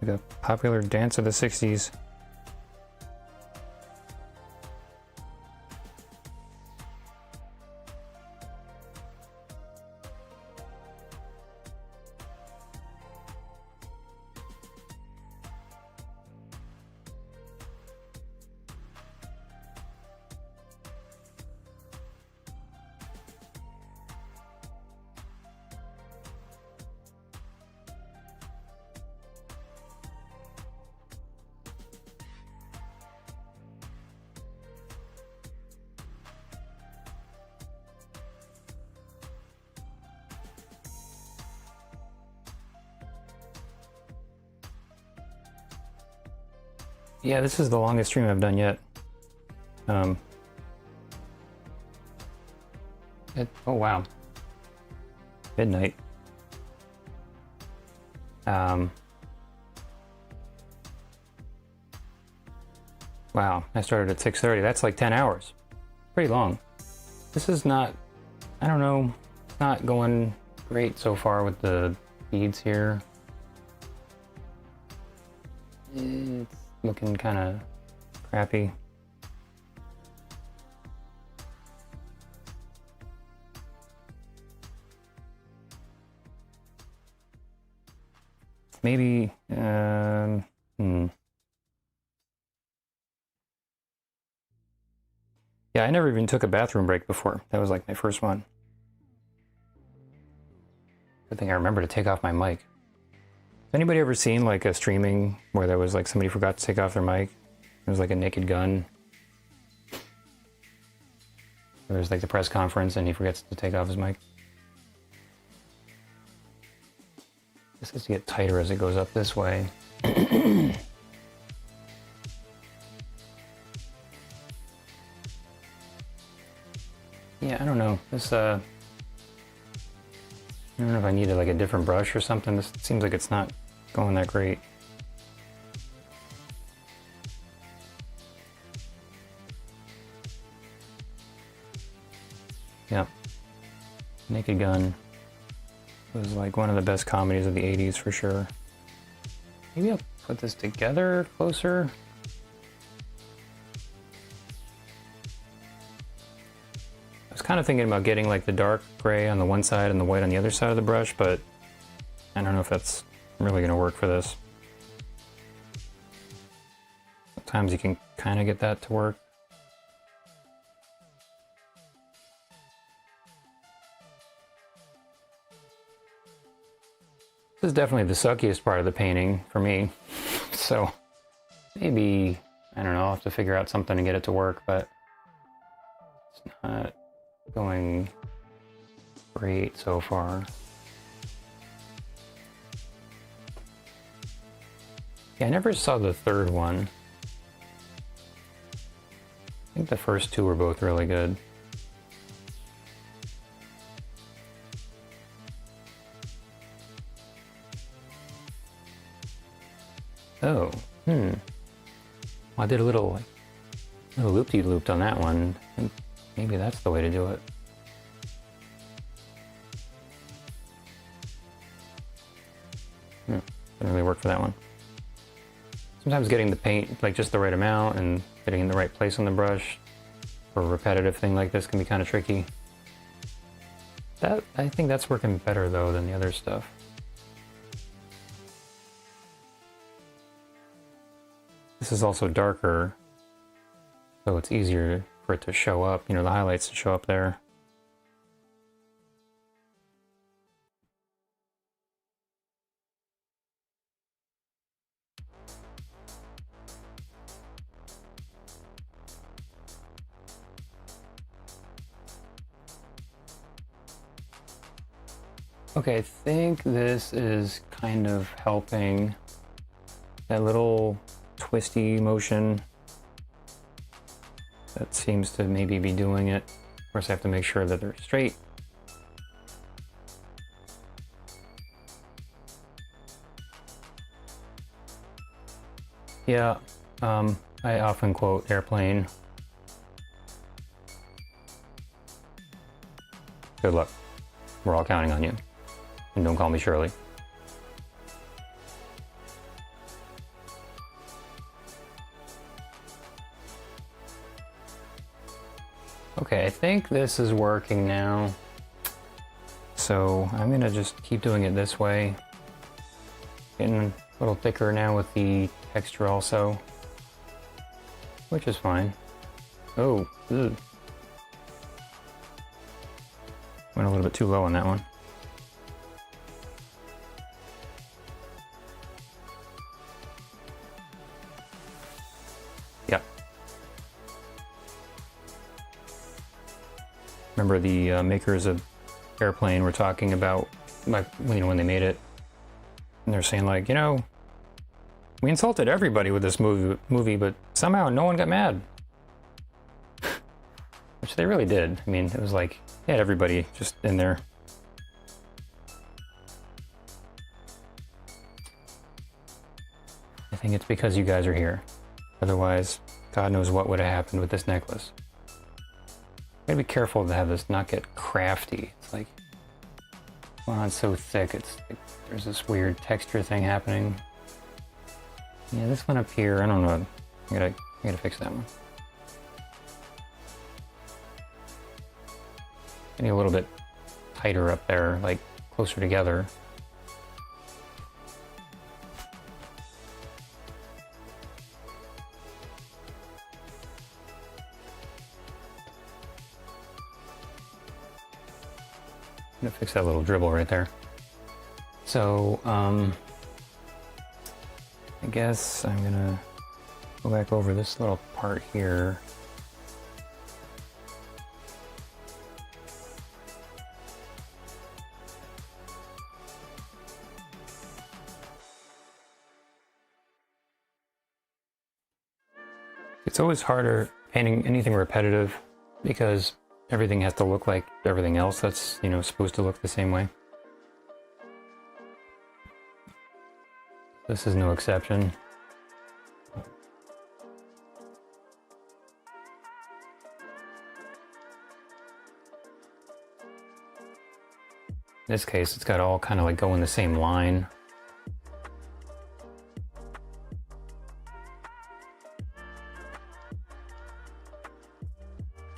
Like a popular dance of the 60s. Yeah, this is the longest stream I've done yet. Oh wow. Midnight. Wow, I started at 6:30. That's like 10 hours. Pretty long. This is not, I don't know, it's not going great so far with the beads here. It's looking kind of crappy. Maybe, yeah, Yeah, I never even took a bathroom break before. That was like my first one. Good thing I remember to take off my mic. Has anybody ever seen like a streaming where there was like somebody forgot to take off their mic? It was like a Naked Gun. There's like the press conference and he forgets to take off his mic. This has to get tighter as it goes up this way. Yeah, I don't know. This, I don't know if I needed like a different brush or something. This seems like it's not going that great. Yeah. Naked Gun was like one of the best comedies of the 80s for sure. Maybe I'll put this together closer. I was kind of thinking about getting like the dark gray on the one side and the white on the other side of the brush, but I don't know if that's really going to work for this. Sometimes you can kind of get that to work. This is definitely the suckiest part of the painting for me. So maybe, I don't know, I'll have to figure out something to get it to work, but it's not going great so far. Yeah, I never saw the third one. I think the first two were both really good. Oh, Well, I did a little loop-de-looped on that one. And maybe that's the way to do it. Didn't really work for that one. Sometimes getting the paint like just the right amount and getting in the right place on the brush for a repetitive thing like this can be kind of tricky. I think that's working better though than the other stuff. This is also darker, so it's easier for it to show up, you know, the highlights to show up there. Okay, I think this is kind of helping. That little twisty motion, that seems to maybe be doing it. Of course, I have to make sure that they're straight. Yeah, I often quote Airplane. Good luck. We're all counting on you. And don't call me Shirley. Okay, I think this is working now. So I'm gonna just keep doing it this way. Getting a little thicker now with the texture also, which is fine. Oh, ugh. Went a little bit too low on that one. Yep. Remember the makers of Airplane were talking about, like, you know, when they made it, and they're saying like, you know, we insulted everybody with this movie, but somehow no one got mad. Which they really did. I mean, it was like, they had everybody just in there. I think it's because you guys are here. Otherwise, God knows what would have happened with this necklace. Gotta be careful to have this not get crafty. It's like going on so thick, it's like there's this weird texture thing happening. Yeah, this one up here, I don't know. I gotta fix that one. Getting a little bit tighter up there, like closer together. gonna fix that little dribble right there. So, I guess I'm gonna go back over this little part here. It's always harder painting anything repetitive because everything has to look like everything else that's, you know, supposed to look the same way. This is no exception. In this case, it's got all kind of like go in the same line.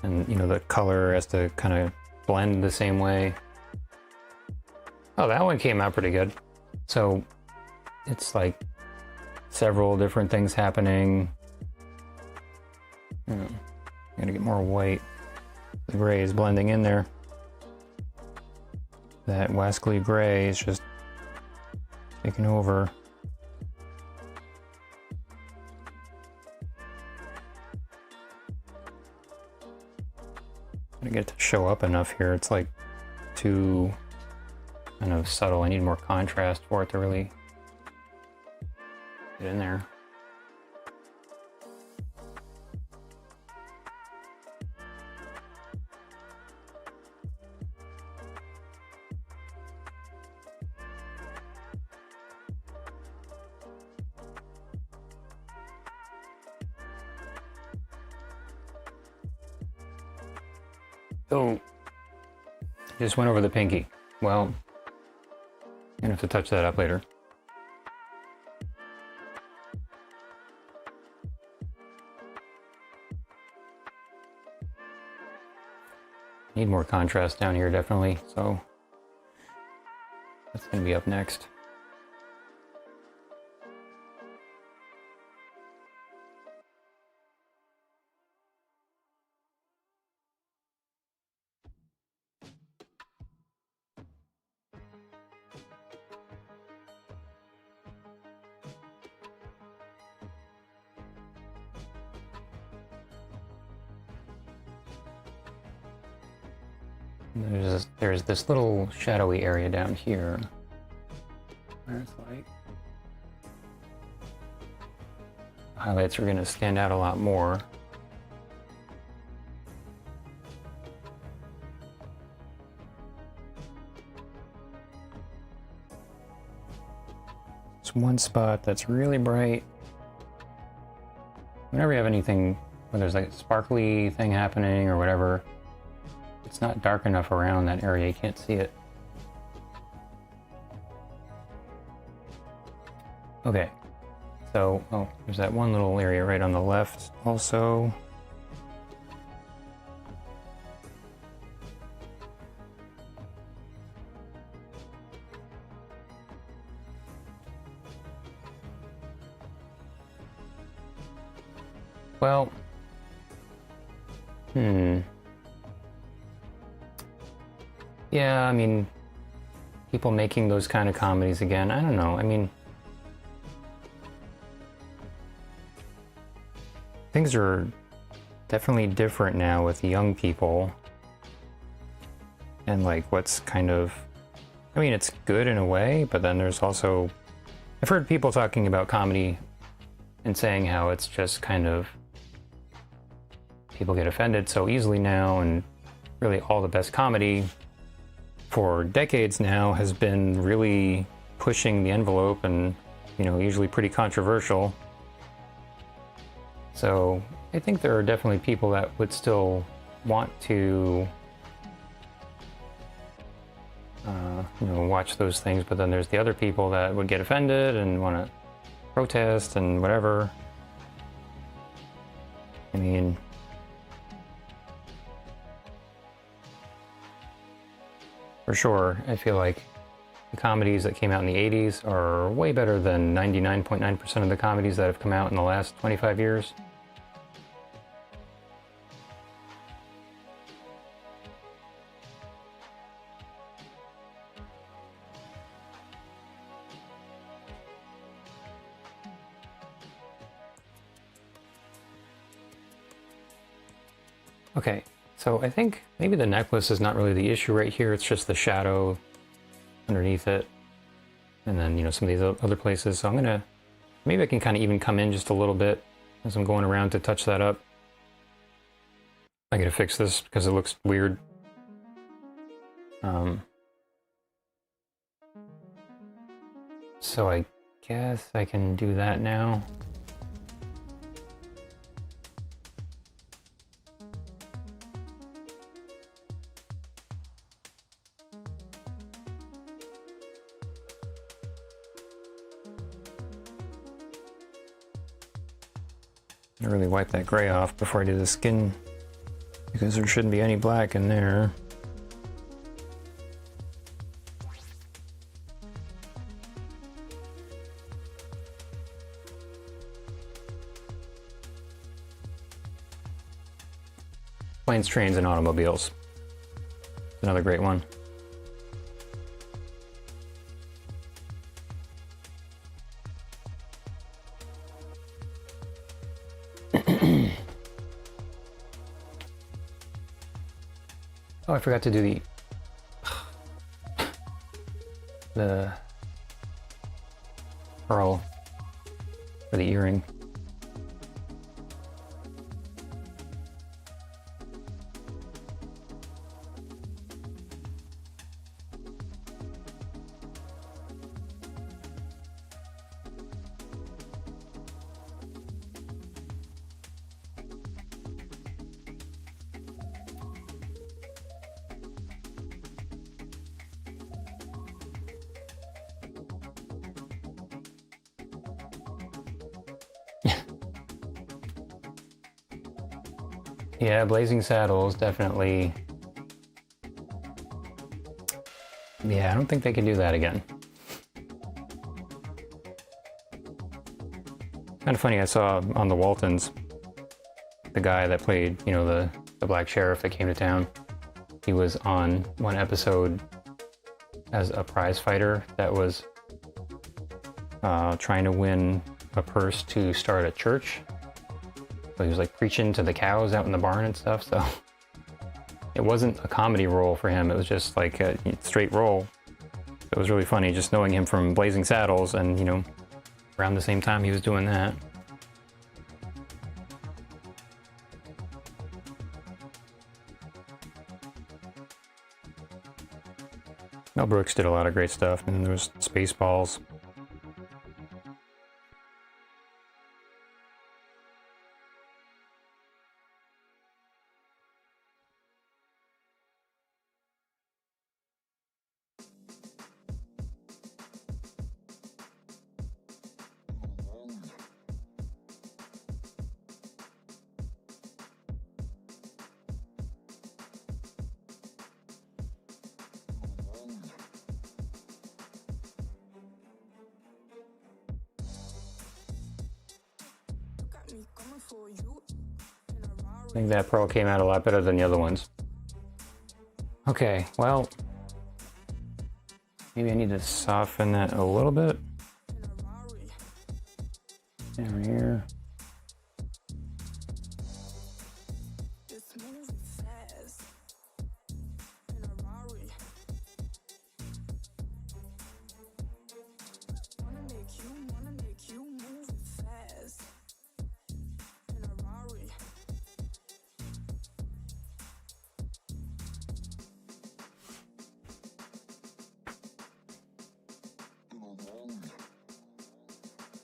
And, you know, the color has to kind of blend the same way. Oh, that one came out pretty good. So it's like several different things happening. I'm gonna get more white. The gray is blending in there. That wascally gray is just taking over. I'm gonna get it to show up enough here. It's like too kind of subtle. I need more contrast for it to really get in there. So, just went over the pinky. Well, I'm gonna have to touch that up later. Need more contrast down here, definitely, so that's gonna be up next. There's this little shadowy area down here where it's like highlights are going to stand out a lot more. It's one spot that's really bright. Whenever you have anything where there's like a sparkly thing happening or whatever, it's not dark enough around that area, you can't see it. Okay, so, oh, there's that one little area right on the left also. Well, yeah, I mean, people making those kind of comedies again, I don't know. I mean, things are definitely different now with young people. And like what's kind of, I mean, it's good in a way, but then there's also, I've heard people talking about comedy and saying how it's just kind of, people get offended so easily now, and really all the best comedy for decades now has been really pushing the envelope and, you know, usually pretty controversial. So I think there are definitely people that would still want to, you know, watch those things, but then there's the other people that would get offended and want to protest and whatever. I mean, for sure, I feel like the comedies that came out in the 80s are way better than 99.9% of the comedies that have come out in the last 25 years. Okay, so I think maybe the necklace is not really the issue right here. It's just the shadow underneath it. And then, you know, some of these other places. So I'm gonna, maybe I can kind of even come in just a little bit as I'm going around to touch that up. I gotta fix this because it looks weird. So I guess I can do that now. I really wipe that gray off before I do the skin, because there shouldn't be any black in there. Planes, trains, and automobiles. Another great one. Oh, I forgot to do the pearl for the earring. Yeah, Blazing Saddles, definitely. Yeah, I don't think they can do that again. Kind of funny, I saw on the Waltons, the guy that played, you know, the black sheriff that came to town. He was on one episode as a prize fighter that was trying to win a purse to start a church. So he was like preaching to the cows out in the barn and stuff, so it wasn't a comedy role for him, it was just like a straight role. It was really funny just knowing him from Blazing Saddles, and you know, around the same time he was doing that. Mel Brooks did a lot of great stuff, and then there was Spaceballs. I think that pearl came out a lot better than the other ones. Okay, well, maybe I need to soften that a little bit. Down here.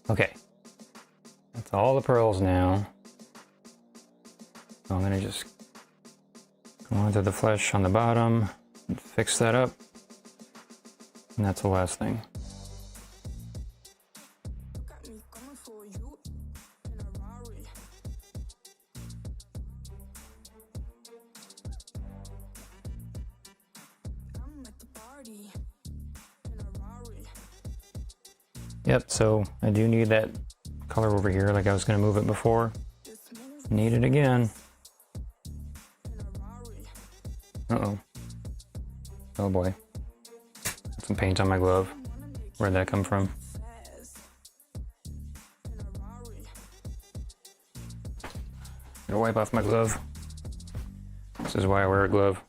Okay, that's all the pearls now. So I'm gonna just go onto the flesh on the bottom and fix that up. And that's the last thing. Yep, so I do need that color over here, like I was going to move it before. Need it again. Uh-oh. Oh boy. Got some paint on my glove. Where'd that come from? Gotta wipe off my glove. is why I wear a glove.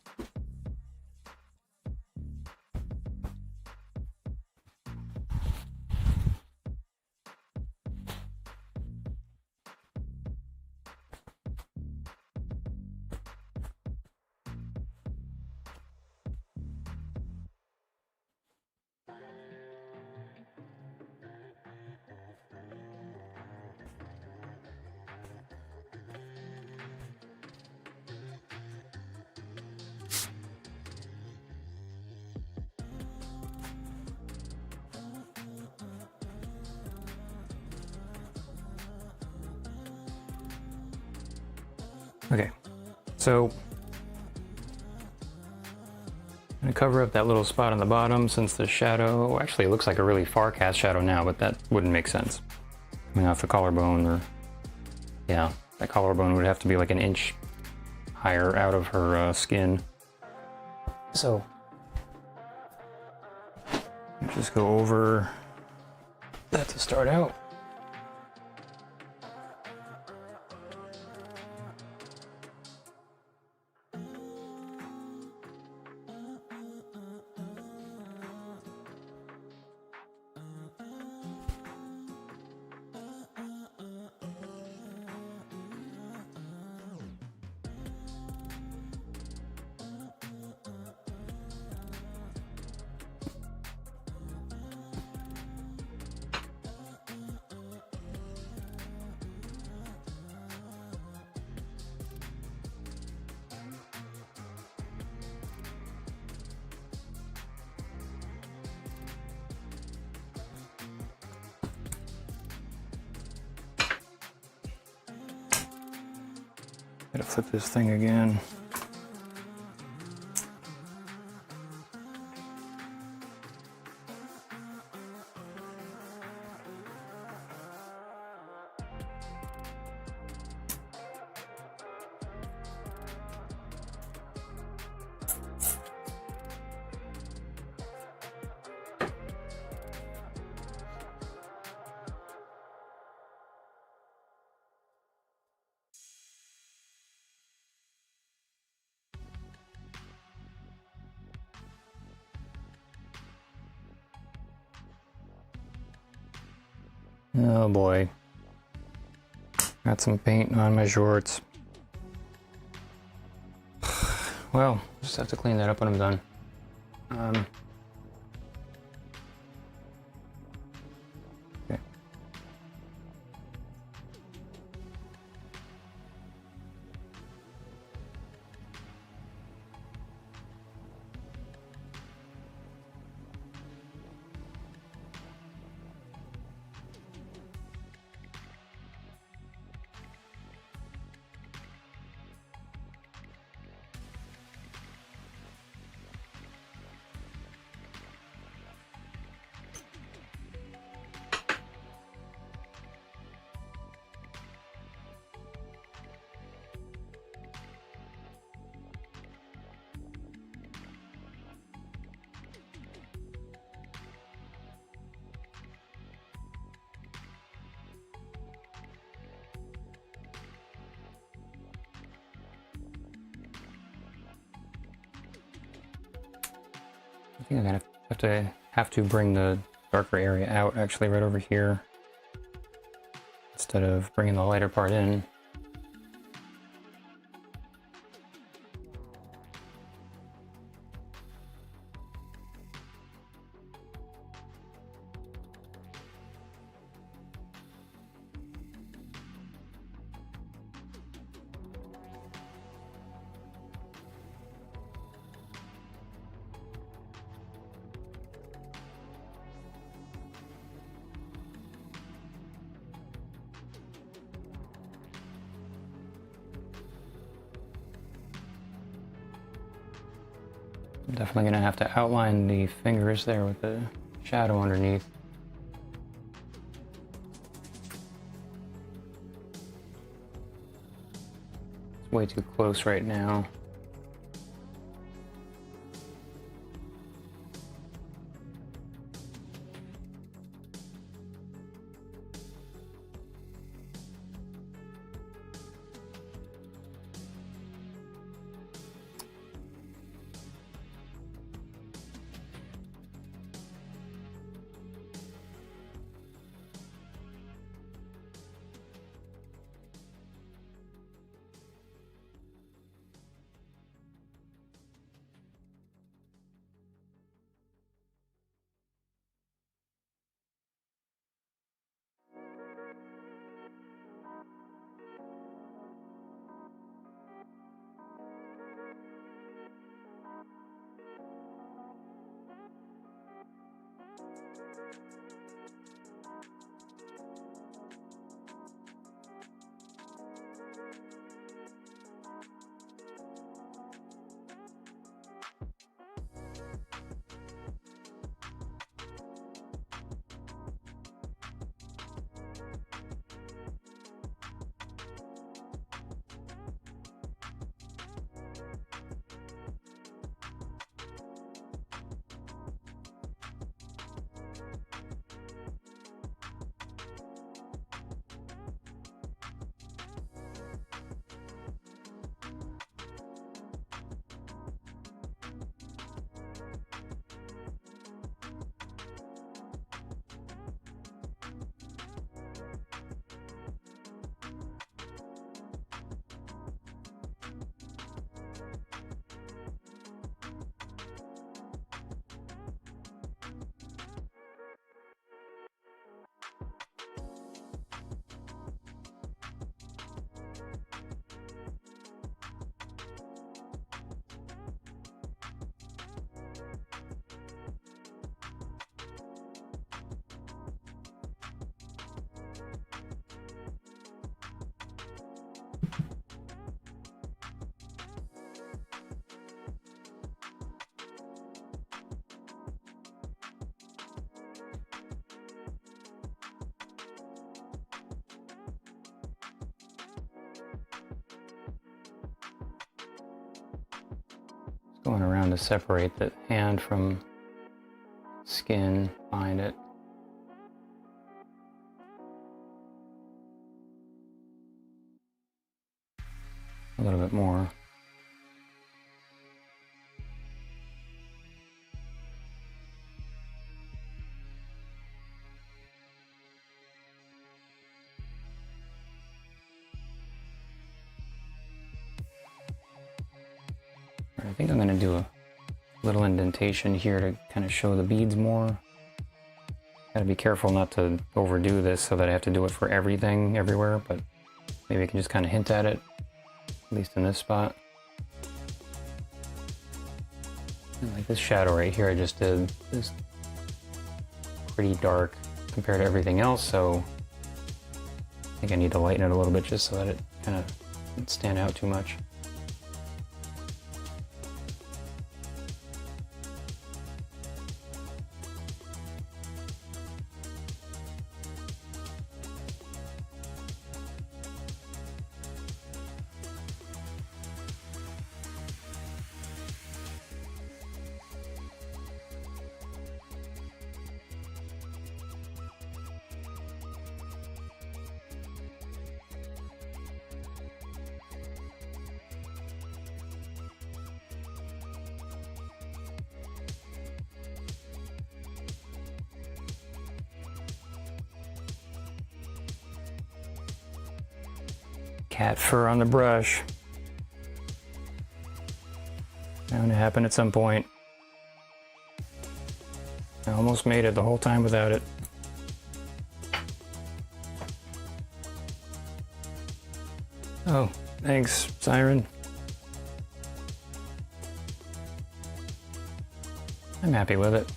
Okay, so I'm gonna cover up that little spot on the bottom since the shadow, actually it looks like a really far cast shadow now, but that wouldn't make sense. Coming off the collarbone, or yeah, that collarbone would have to be like an inch higher out of her skin. So just go over that to start out. Gotta flip this thing again. Oh boy. Got some paint on my shorts. Well, just have to clean that up when I'm done. Okay. I think I'm gonna have to bring the darker area out, actually, right over here, instead of bringing the lighter part in. I'm definitely gonna have to outline the fingers there with the shadow underneath. It's way too close right now. Going around to separate the hand from skin, find it. A little bit more. I think I'm going to do a little indentation here to kind of show the beads more. Gotta be careful not to overdo this so that I have to do it for everything everywhere, but maybe I can just kind of hint at it, at least in this spot. And like this shadow right here I just did is pretty dark compared to everything else, so I think I need to lighten it a little bit just so that it kind of doesn't stand out too much. Cat fur on the brush. Bound to happen at some point. I almost made it the whole time without it. Oh, thanks, Siren. I'm happy with it.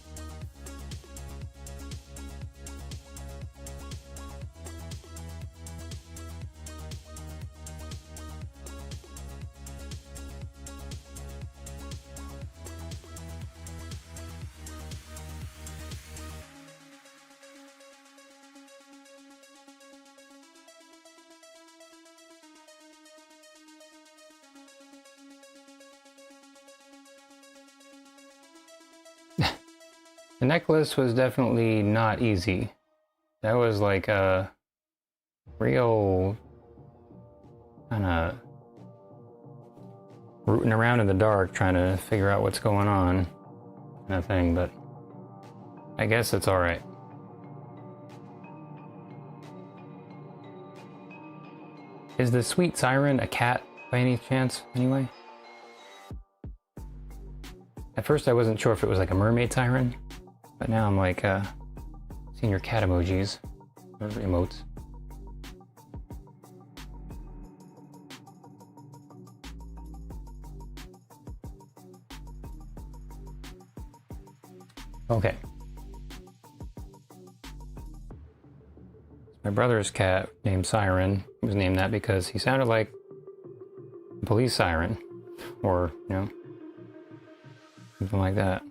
The necklace was definitely not easy. That was like a real kind of rooting around in the dark trying to figure out what's going on kind of thing, but I guess it's all right. Is the sweet siren a cat by any chance anyway? At first I wasn't sure if it was like a mermaid siren. But now I'm like, seeing your cat emojis, or emotes. Okay. My brother's cat, named Siren, was named that because he sounded like a police siren, or, you know, something like that.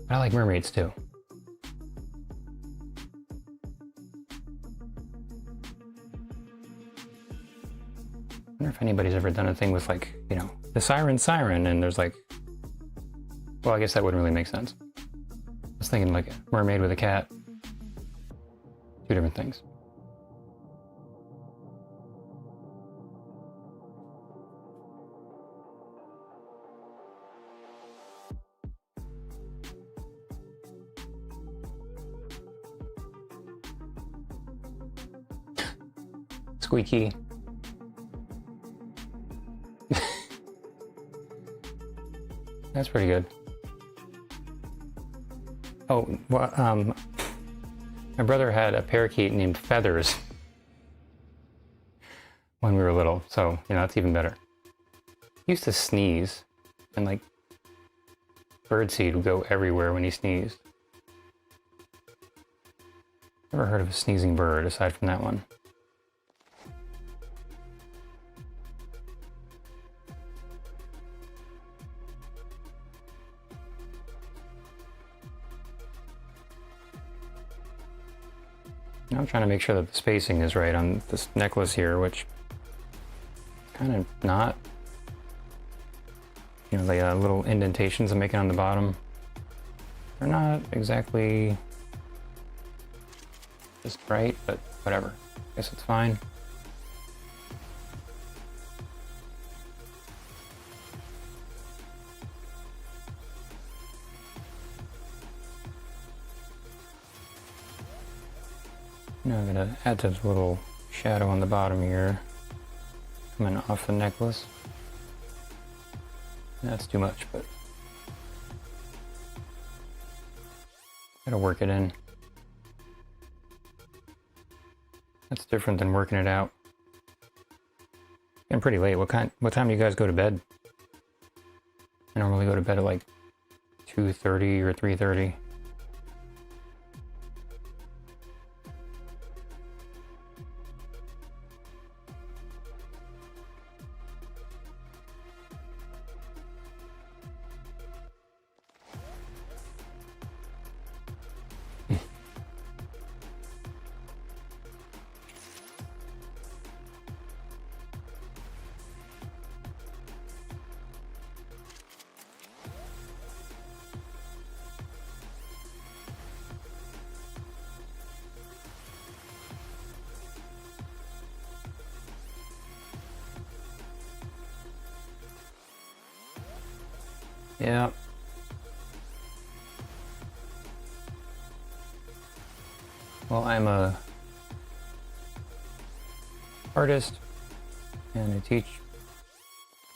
I like mermaids too. I wonder if anybody's ever done a thing with like, you know, the siren, and there's like, well, I guess that wouldn't really make sense. I was thinking like a mermaid with a cat. Two different things. Squeaky. That's pretty good. Oh, well, my brother had a parakeet named Feathers when we were little, so, you know, that's even better. He used to sneeze, and like, birdseed would go everywhere when he sneezed. Never heard of a sneezing bird aside from that one. Now I'm trying to make sure that the spacing is right on this necklace here, which kind of not. you know, the little indentations I'm making on the bottom. They're not exactly just right, but whatever. Guess it's fine. Now I'm gonna add this little shadow on the bottom here, coming off the necklace. That's too much, but gotta work it in. That's different than working it out. Getting pretty late. What time do you guys go to bed? I normally go to bed at like 2:30 or 3:30. Yeah. Well, I'm a artist and I teach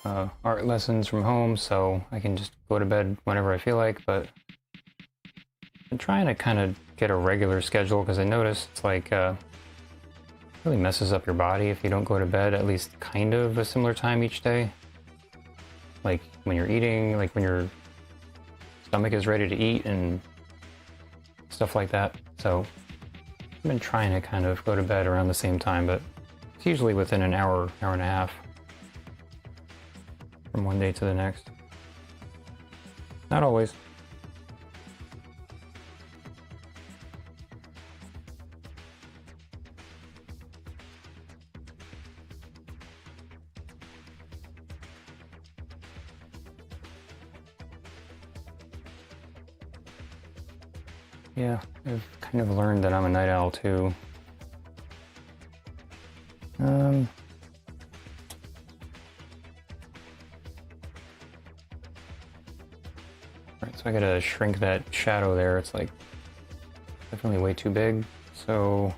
art lessons from home, so I can just go to bed whenever I feel like, but I'm trying to kind of get a regular schedule because I notice it's like really messes up your body if you don't go to bed at least kind of a similar time each day. Like when you're eating, like when your stomach is ready to eat and stuff like that. So I've been trying to kind of go to bed around the same time, but it's usually within an hour, hour and a half from one day to the next. Not always. Yeah, I've kind of learned that I'm a night owl too. Right, so I gotta shrink that shadow there. It's like definitely way too big. So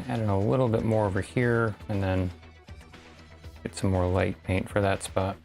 add in a little bit more over here and then get some more light paint for that spot.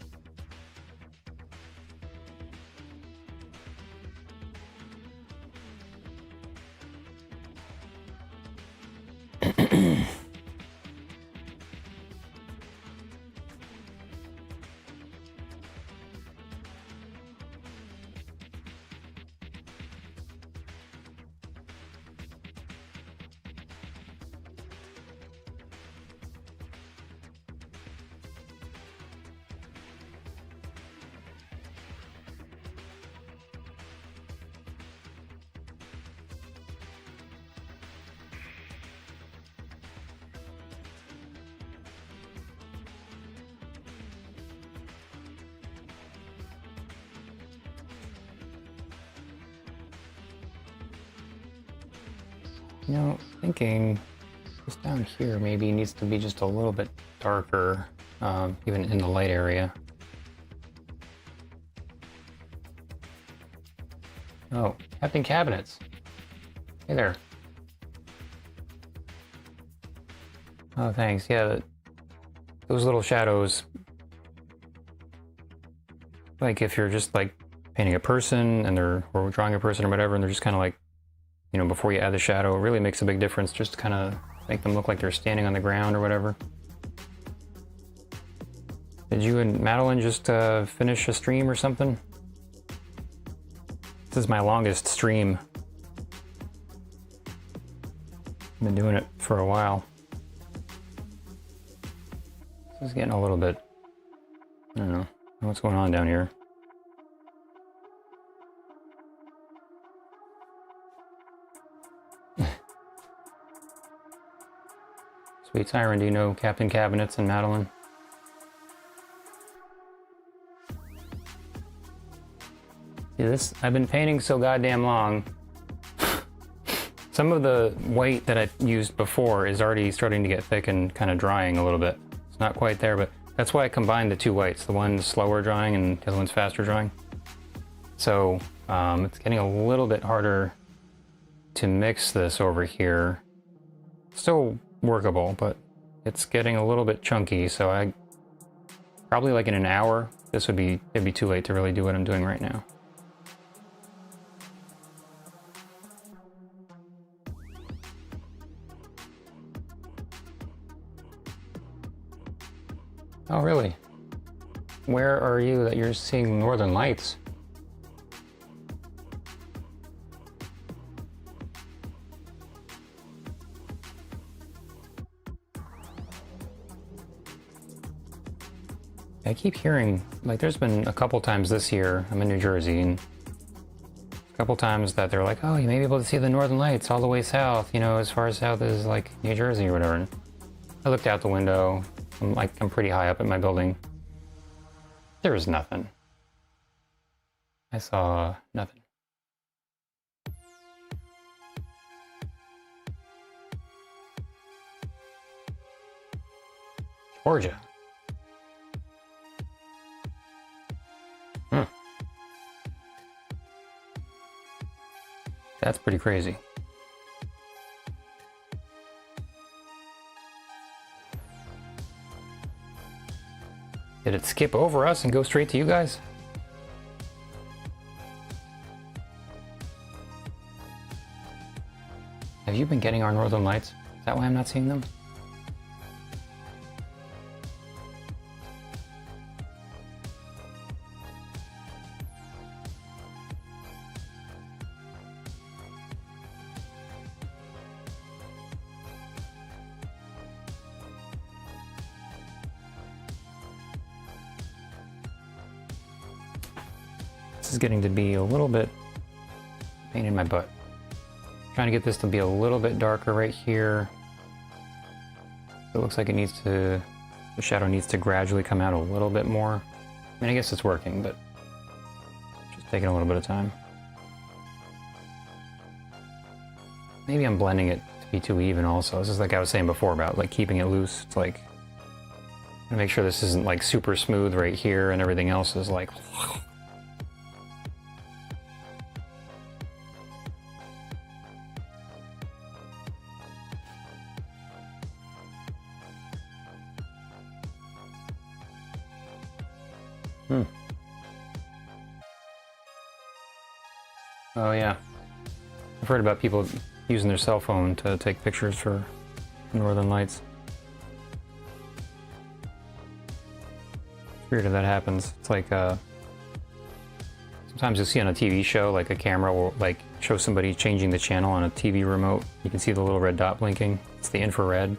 You know, thinking just down here maybe needs to be just a little bit darker, even in the light area. Oh, Captain Cabinets. Hey there. Oh, thanks. Yeah, those little shadows, like if you're just like painting a person and or drawing a person or whatever, and they're just kind of like, you know, before you add the shadow, it really makes a big difference just to kind of make them look like they're standing on the ground or whatever. Did you and Madeline just finish a stream or something? This is my longest stream. I've been doing it for a while. This is getting a little bit, I don't know what's going on down here. Sweet Siren, do you know Captain Cabinets and Madeline? Yeah, I've been painting so goddamn long. Some of the white that I used before is already starting to get thick and kind of drying a little bit. It's not quite there, but that's why I combined the two whites. The one's slower drying and the other one's faster drying. So it's getting a little bit harder to mix this over here. Still workable, but it's getting a little bit chunky, so I probably like in an hour, it'd be too late to really do what I'm doing right now. Oh, really? Where are you that you're seeing northern lights? I keep hearing, like, there's been a couple times this year, I'm in New Jersey, and a couple times that they're like, oh, you may be able to see the northern lights all the way south, you know, as far as south as, like, New Jersey or whatever. And I looked out the window, I'm pretty high up in my building. There was nothing. I saw nothing. Georgia. That's pretty crazy. Did it skip over us and go straight to you guys? Have you been getting our northern lights? Is that why I'm not seeing them? This is getting to be a little bit pain in my butt. Trying to get this to be a little bit darker right here. It looks like the shadow needs to gradually come out a little bit more. I mean, I guess it's working, but just taking a little bit of time. Maybe I'm blending it to be too even also. This is like I was saying before about like keeping it loose. It's like, I'm gonna make sure this isn't like super smooth right here and everything else is like... Oh yeah, I've heard about people using their cell phone to take pictures for northern lights. It's weird if that happens. It's like sometimes you'll see on a TV show, like a camera will like show somebody changing the channel on a TV remote. You can see the little red dot blinking. It's the infrared.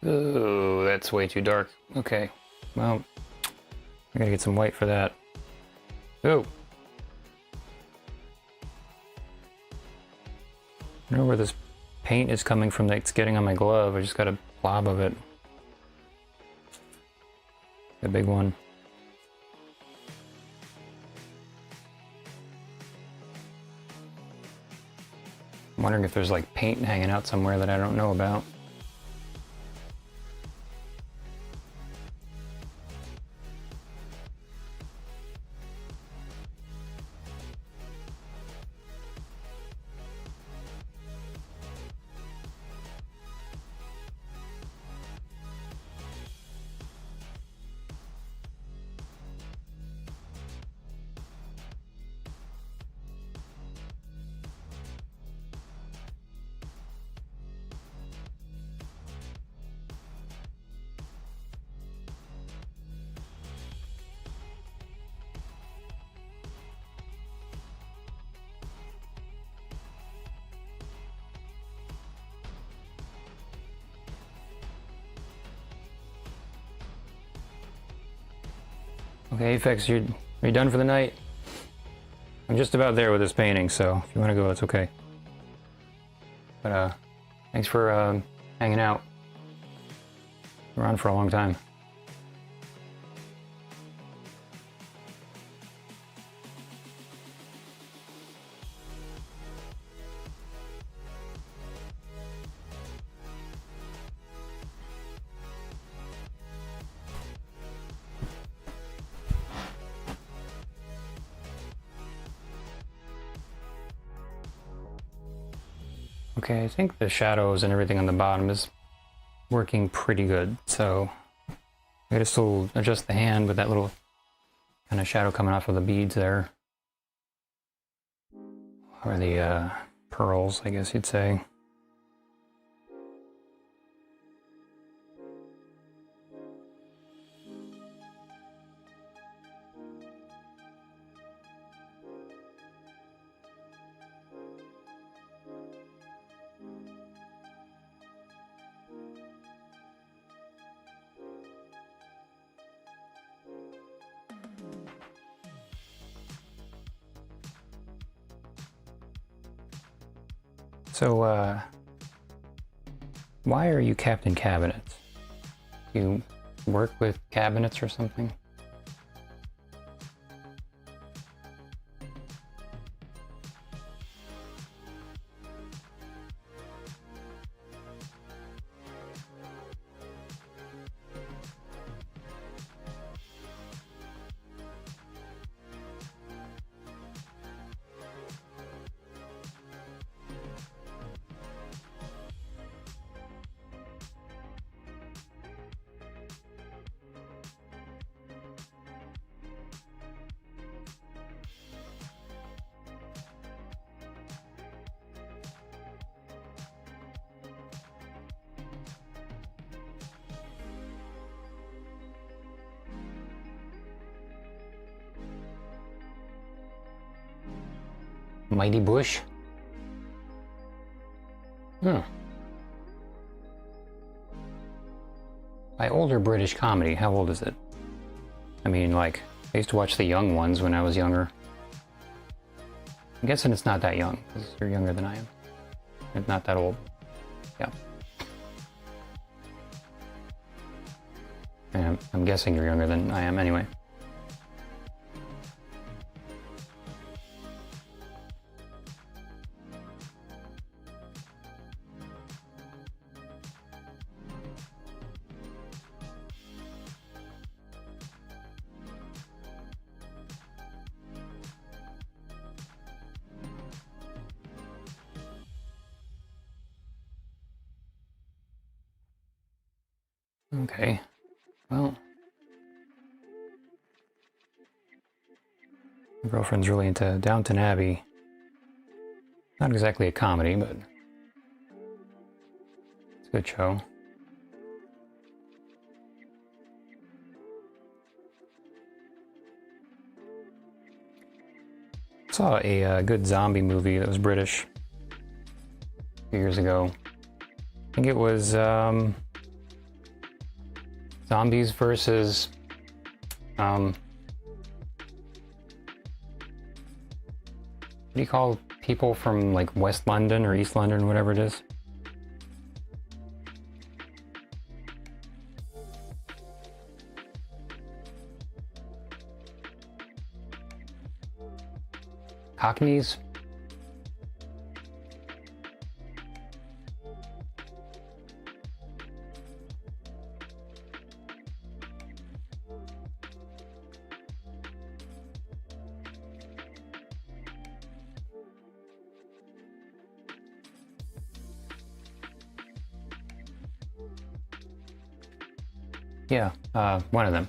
Ooh, that's way too dark. Okay, well, I gotta get some white for that. Oh! I don't know where this paint is coming from that's getting on my glove. I just got a blob of it. A big one. I'm wondering if there's like paint hanging out somewhere that I don't know about. Okay, Fix, are you done for the night? I'm just about there with this painting, so if you want to go, that's okay. But thanks for hanging out. We're on for a long time. Okay, I think the shadows and everything on the bottom is working pretty good, so I gotta still adjust the hand with that little kind of shadow coming off of the beads there. Or the pearls, I guess you'd say. So, why are you Captain Cabinets? Do you work with cabinets or something? Mighty Bush? By older British comedy, how old is it? I mean, like, I used to watch the young ones when I was younger. I'm guessing it's not that young, because you're younger than I am. It's not that old. Yeah. And I'm guessing you're younger than I am anyway. Okay, well, my girlfriend's really into Downton Abbey. Not exactly a comedy, but it's a good show. Saw a good zombie movie that was British a few years ago. I think it was zombies versus what do you call people from like West London or East London, whatever it is? Cockneys? Yeah, one of them.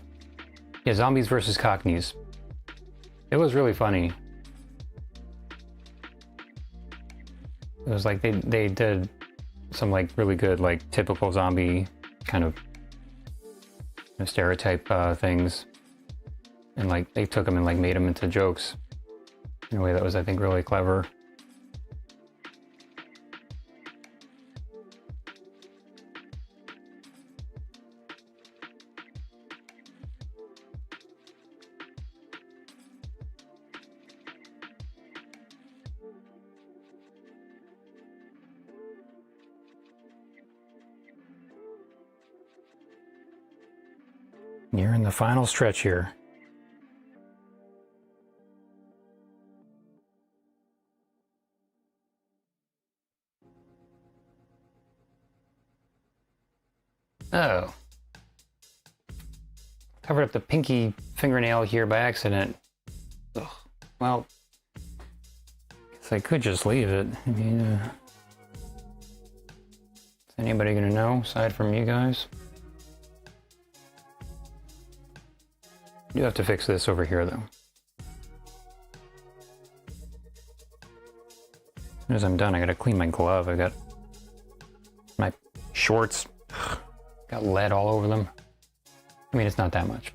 Yeah, zombies versus Cockneys. It was really funny. It was like they did some like really good like typical zombie kind of stereotype things, and like they took them and like made them into jokes in a way that was, I think, really clever. Nearing the final stretch here. Oh. Covered up the pinky fingernail here by accident. Ugh. Well, guess I could just leave it. I mean, is anybody gonna know aside from you guys? I do have to fix this over here though. As soon as I'm done, I gotta clean my glove. I got my shorts. Got lead all over them. I mean, it's not that much.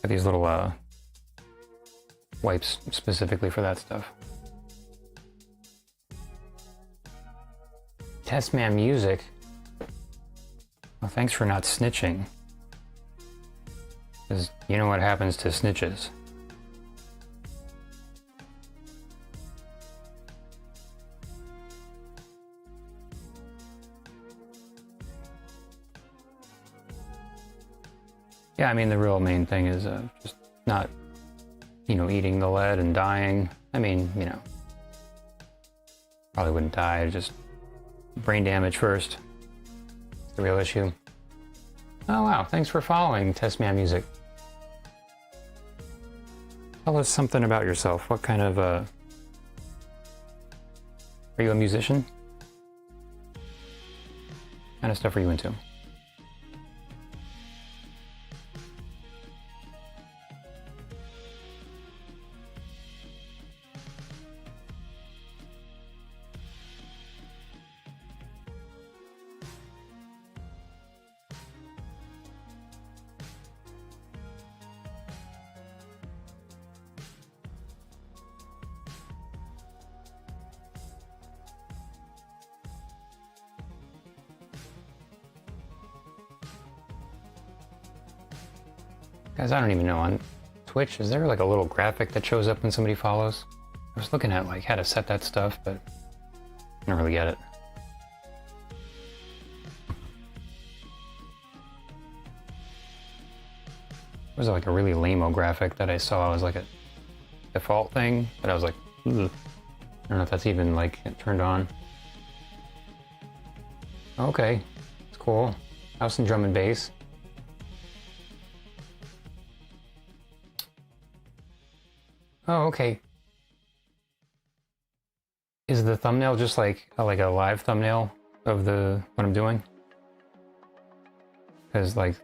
Got these little wipes specifically for that stuff. Testman Music. Well, thanks for not snitching. Because you know what happens to snitches. Yeah, I mean, the real main thing is just not, eating the lead and dying. I mean, probably wouldn't die, just brain damage first. It's the real issue. Oh, wow, thanks for following Testman Music. Tell us something about yourself. What kind of, are you a musician? What kind of stuff are you into? Guys, I don't even know, on Twitch, is there like a little graphic that shows up when somebody follows? I was looking at like how to set that stuff, but I don't really get it. It was like a really lame-o graphic that I saw. It was like a default thing, but I was like, ugh. I don't know if that's even like turned on. Okay, it's cool. House and drum and bass. Oh, okay. Is the thumbnail just like a live thumbnail of what I'm doing? Because like,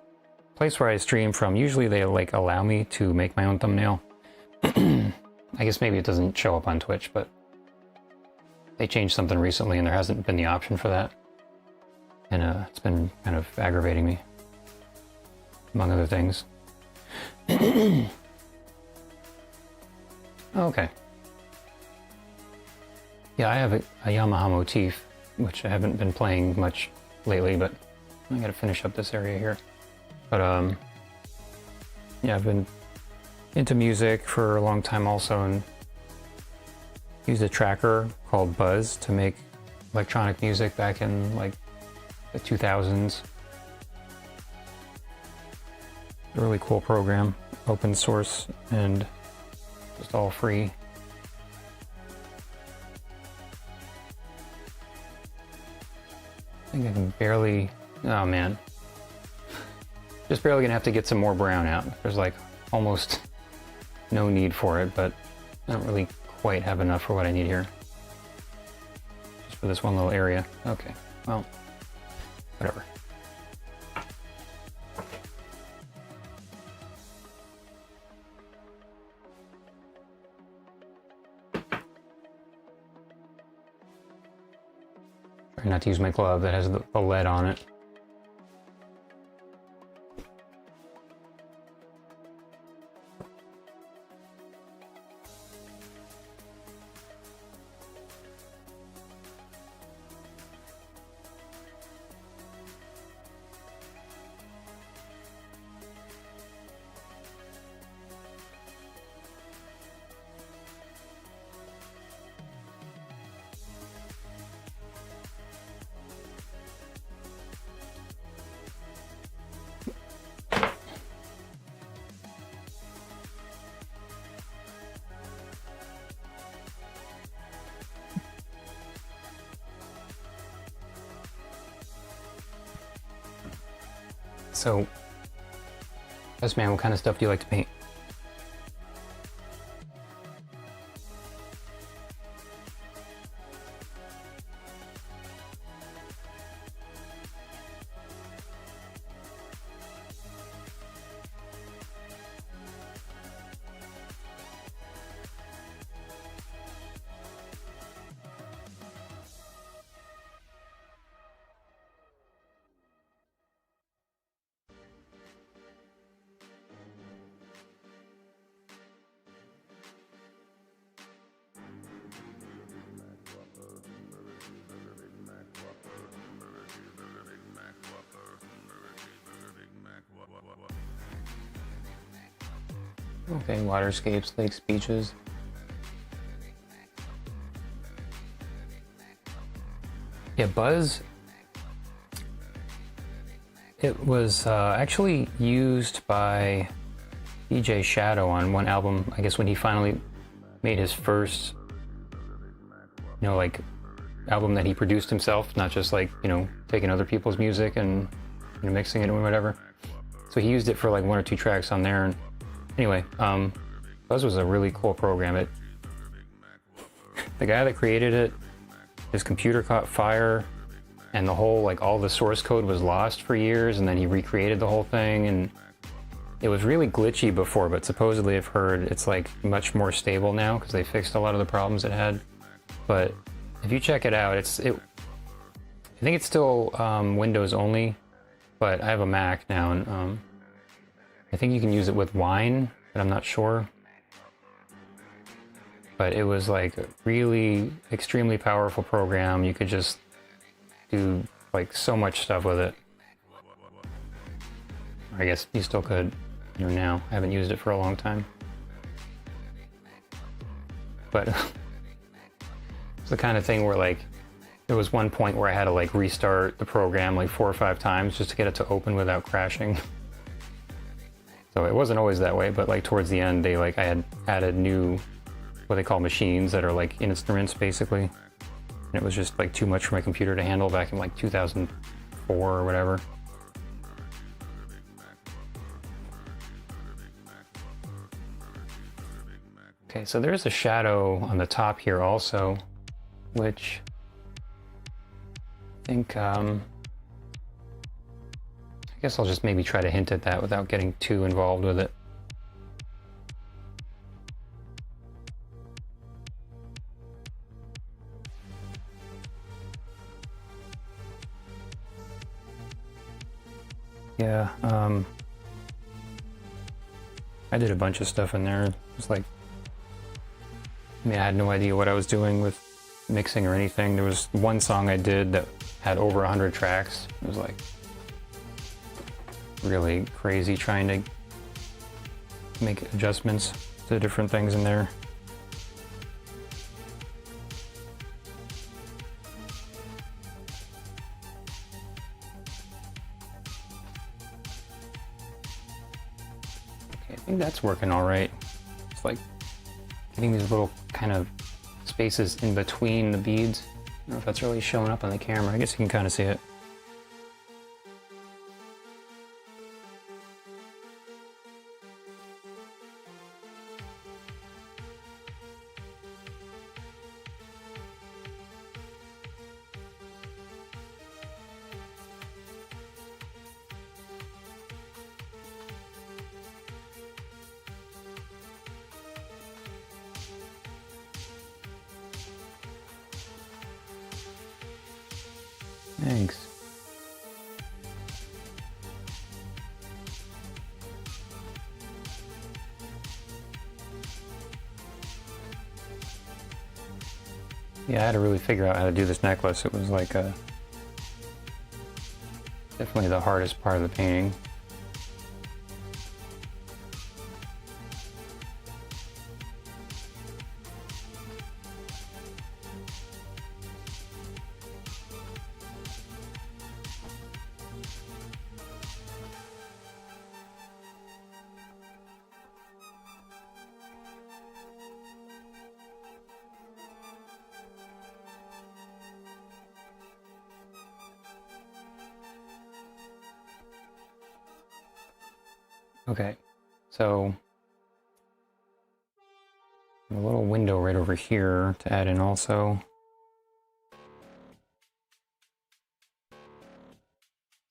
place where I stream from, usually they like allow me to make my own thumbnail. I guess maybe it doesn't show up on Twitch, but they changed something recently and there hasn't been the option for that. And it's been kind of aggravating me, among other things. Okay. Yeah, I have a Yamaha motif, which I haven't been playing much lately, but I gotta finish up this area here. But yeah, I've been into music for a long time also, and used a tracker called Buzz to make electronic music back in like the 2000s. A really cool program, open source and just all free. I think I can barely, oh man. Just barely gonna have to get some more brown out. There's like almost no need for it, but I don't really quite have enough for what I need here. Just for this one little area. Okay, well, whatever. Try not to use my glove that has the lead on it. So, yes, man, what kind of stuff do you like to paint? Okay, waterscapes, lakes, beaches. Yeah, Buzz. It was actually used by DJ Shadow on one album, I guess when he finally made his first, like, album that he produced himself, not just like, taking other people's music and mixing it or whatever. So he used it for like 1 or 2 tracks on there. And anyway, Buzz was a really cool program. The guy that created it, his computer caught fire, and the whole, like, all the source code was lost for years, and then he recreated the whole thing, and it was really glitchy before, but supposedly I've heard it's like much more stable now because they fixed a lot of the problems it had. But if you check it out, I think it's still Windows only, but I have a Mac now, and I think you can use it with Wine, but I'm not sure. But it was like a really extremely powerful program. You could just do like so much stuff with it. I guess you still could, now. I haven't used it for a long time. But it's the kind of thing where, like, there was one point where I had to like restart the program like 4 or 5 times just to get it to open without crashing. So it wasn't always that way, but like towards the end, I had added new, what they call machines that are like instruments basically. And it was just like too much for my computer to handle back in like 2004 or whatever. Okay, so there's a shadow on the top here also, which I think, I guess I'll just maybe try to hint at that without getting too involved with it. Yeah, I did a bunch of stuff in there. It was like, I had no idea what I was doing with mixing or anything. There was one song I did that had over 100 tracks. It was like really crazy trying to make adjustments to different things in there. Okay, I think that's working all right. It's like getting these little kind of spaces in between the beads. I don't know if that's really showing up on the camera. I guess you can kind of see it. Thanks. Yeah, I had to really figure out how to do this necklace. It was like definitely the hardest part of the painting. Okay, so a little window right over here to add in also.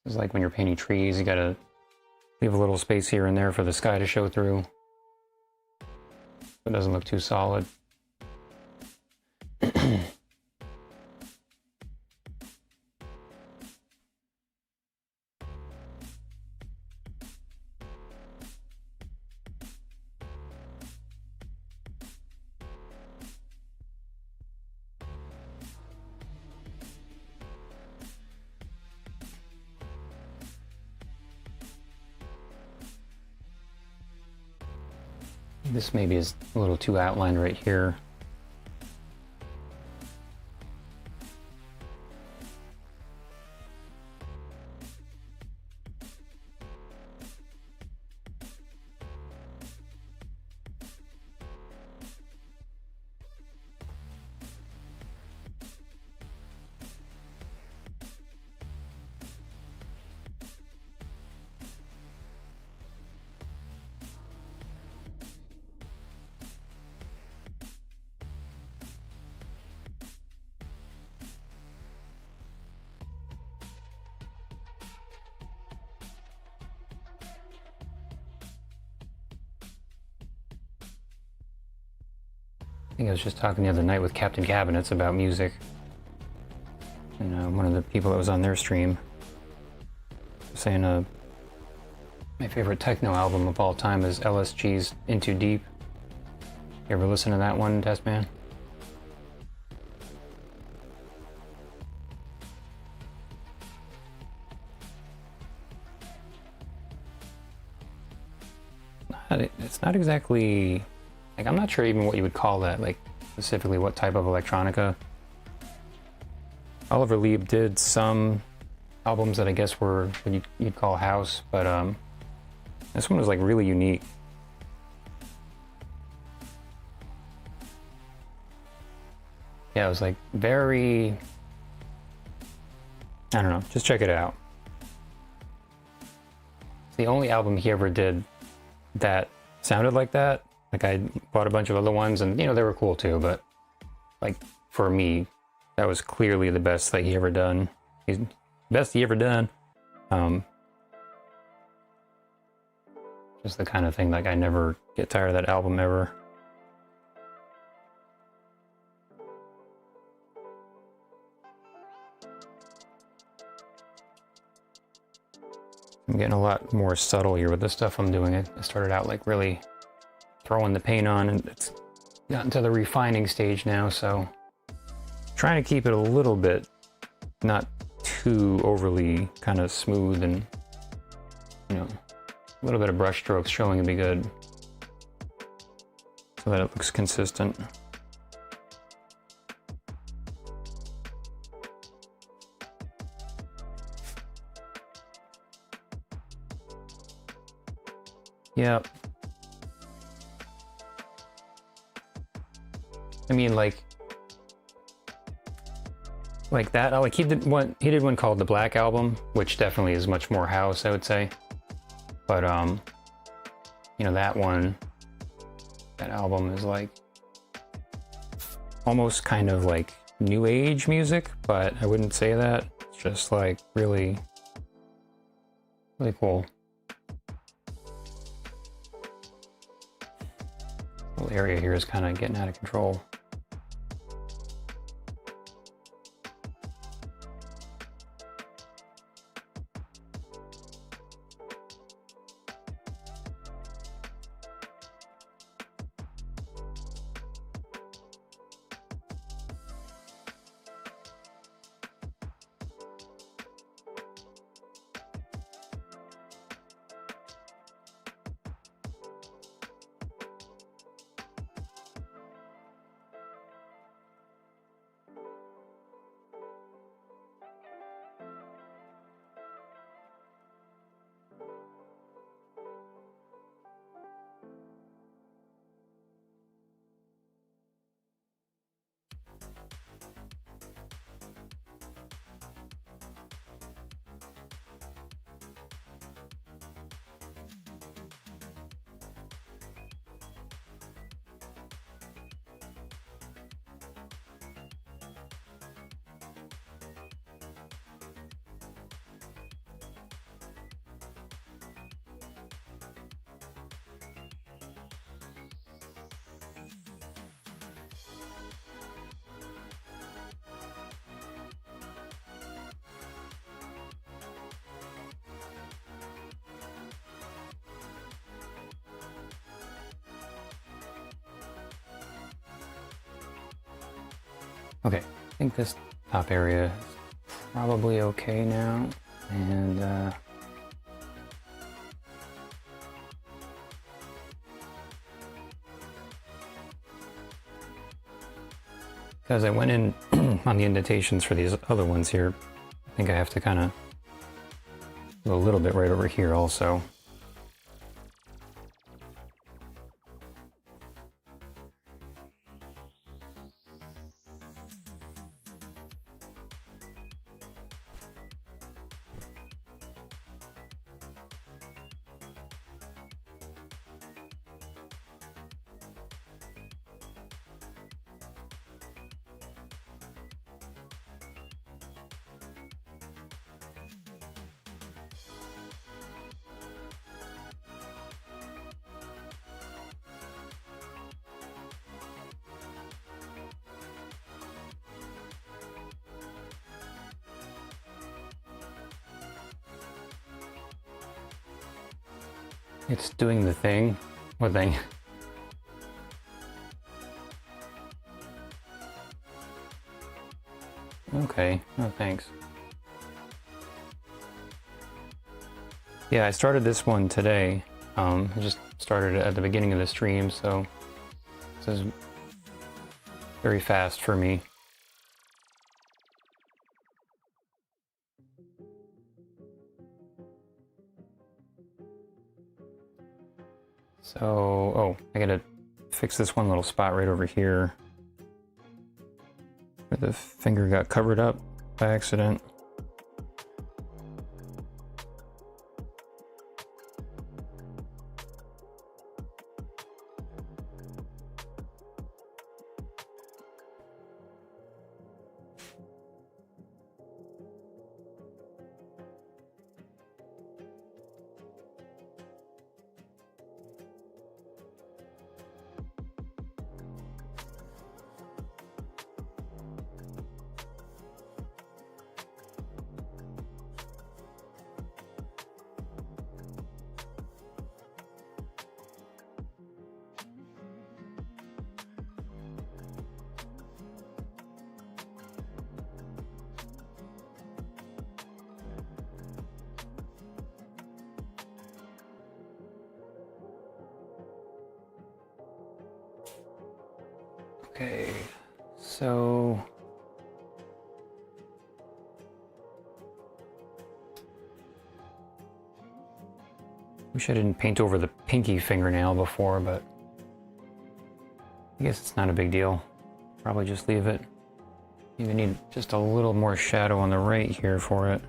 It's like when you're painting trees, you gotta leave a little space here and there for the sky to show through. It doesn't look too solid. This maybe is a little too outlined right here. I think I was just talking the other night with Captain Cabinets about music. And one of the people that was on their stream was saying my favorite techno album of all time is LSG's Into Deep. You ever listen to that one, Testman? It's not exactly... Like, I'm not sure even what you would call that, like, specifically what type of electronica. Oliver Lieb did some albums that I guess were what you'd call house, but this one was, like, really unique. Yeah, it was, like, very... I don't know, just check it out. It's the only album he ever did that sounded like that. Like, I bought a bunch of other ones, and, you know, they were cool too, but, like, for me, that was clearly the best that he ever done. He's best he ever done. Just the kind of thing, like, I never get tired of that album ever. I'm getting a lot more subtle here with the stuff I'm doing. I started out, like, really throwing the paint on, and it's gotten to the refining stage now, so trying to keep it a little bit not too overly kind of smooth, and, you know, a little bit of brush strokes showing would be good so that it looks consistent. Yep. I mean, like that. Like, he did one called the Black Album, which definitely is much more house, I would say. But you know, that album is like almost kind of like new age music, but I wouldn't say that. It's just like really, really cool. The whole area here is kind of getting out of control. Okay, I think this top area is probably okay now, and because I went in on the indentations for these other ones here, I think I have to kind of do a little bit right over here also. It's doing the thing. What thing? Okay, no thanks. Yeah, I started this one today. I just started it at the beginning of the stream, so this is very fast for me. So, oh, I gotta fix this one little spot right over here where the finger got covered up by accident. Okay, so wish I didn't paint over the pinky fingernail before, but I guess it's not a big deal. Probably just leave it. You need just a little more shadow on the right here for it.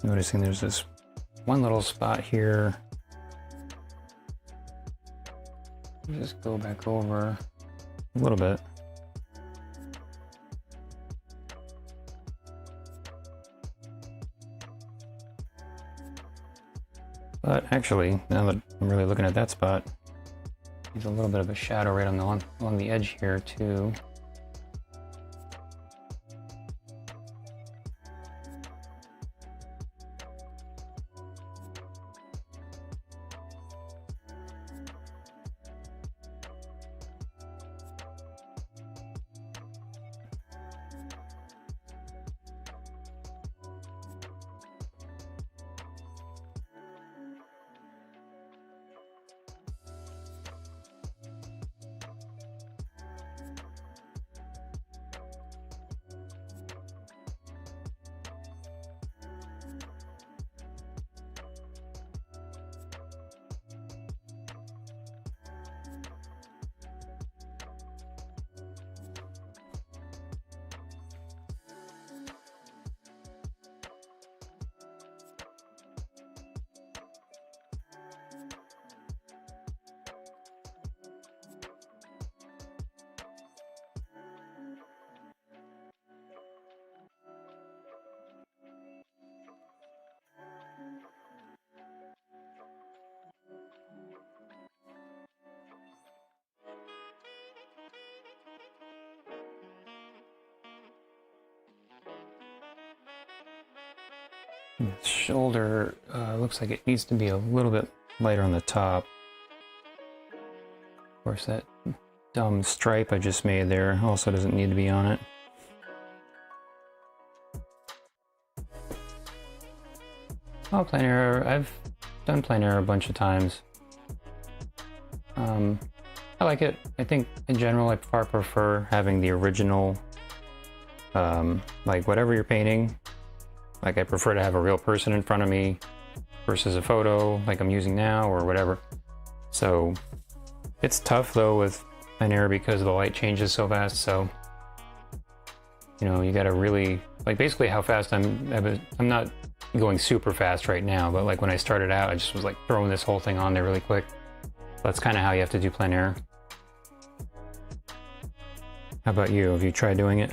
Noticing there's this one little spot here. Just go back over a little bit. But actually, now that I'm really looking at that spot, there's a little bit of a shadow right along the edge here too. The shoulder looks like it needs to be a little bit lighter on the top. Of course, that dumb stripe I just made there also doesn't need to be on it. Oh, plein air. I've done plein air a bunch of times. I like it. I think in general I far prefer having the original, like whatever you're painting. Like I prefer to have a real person in front of me versus a photo like I'm using now or whatever. So it's tough though with plein air because the light changes so fast. So, you know, you gotta really, like basically how fast I'm not going super fast right now, but like when I started out, I just was like throwing this whole thing on there really quick. That's kind of how you have to do plein air. How about you? Have you tried doing it?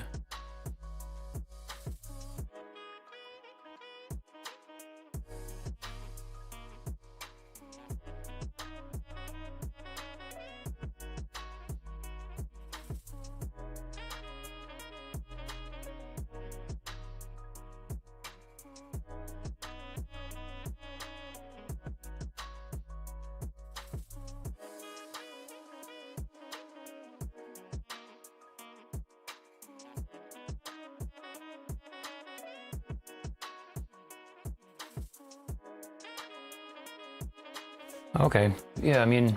Okay, yeah, I mean,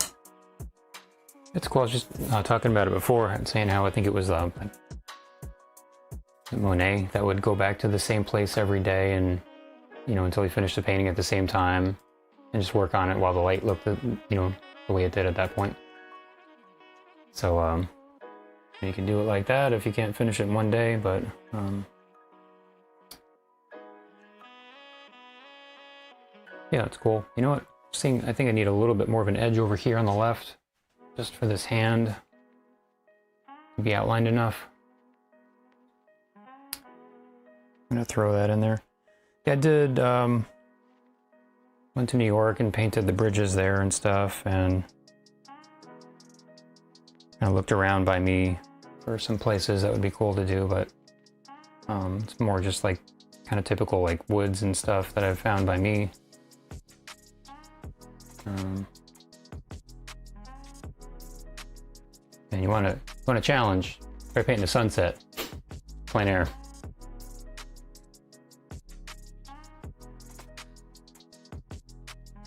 it's cool. I was just talking about it before and saying how I think it was Monet that would go back to the same place every day and, you know, until he finished the painting at the same time and just work on it while the light looked, you know, the way it did at that point. So, you can do it like that if you can't finish it in one day, but, yeah, it's cool. You know what? I think I need a little bit more of an edge over here on the left, just for this hand to be outlined enough. I'm gonna throw that in there. Yeah, I did, went to New York and painted the bridges there and stuff, and I looked around by me for some places that would be cool to do, but it's more just like kind of typical like woods and stuff that I've found by me. And you want to challenge, try painting a sunset, plein air.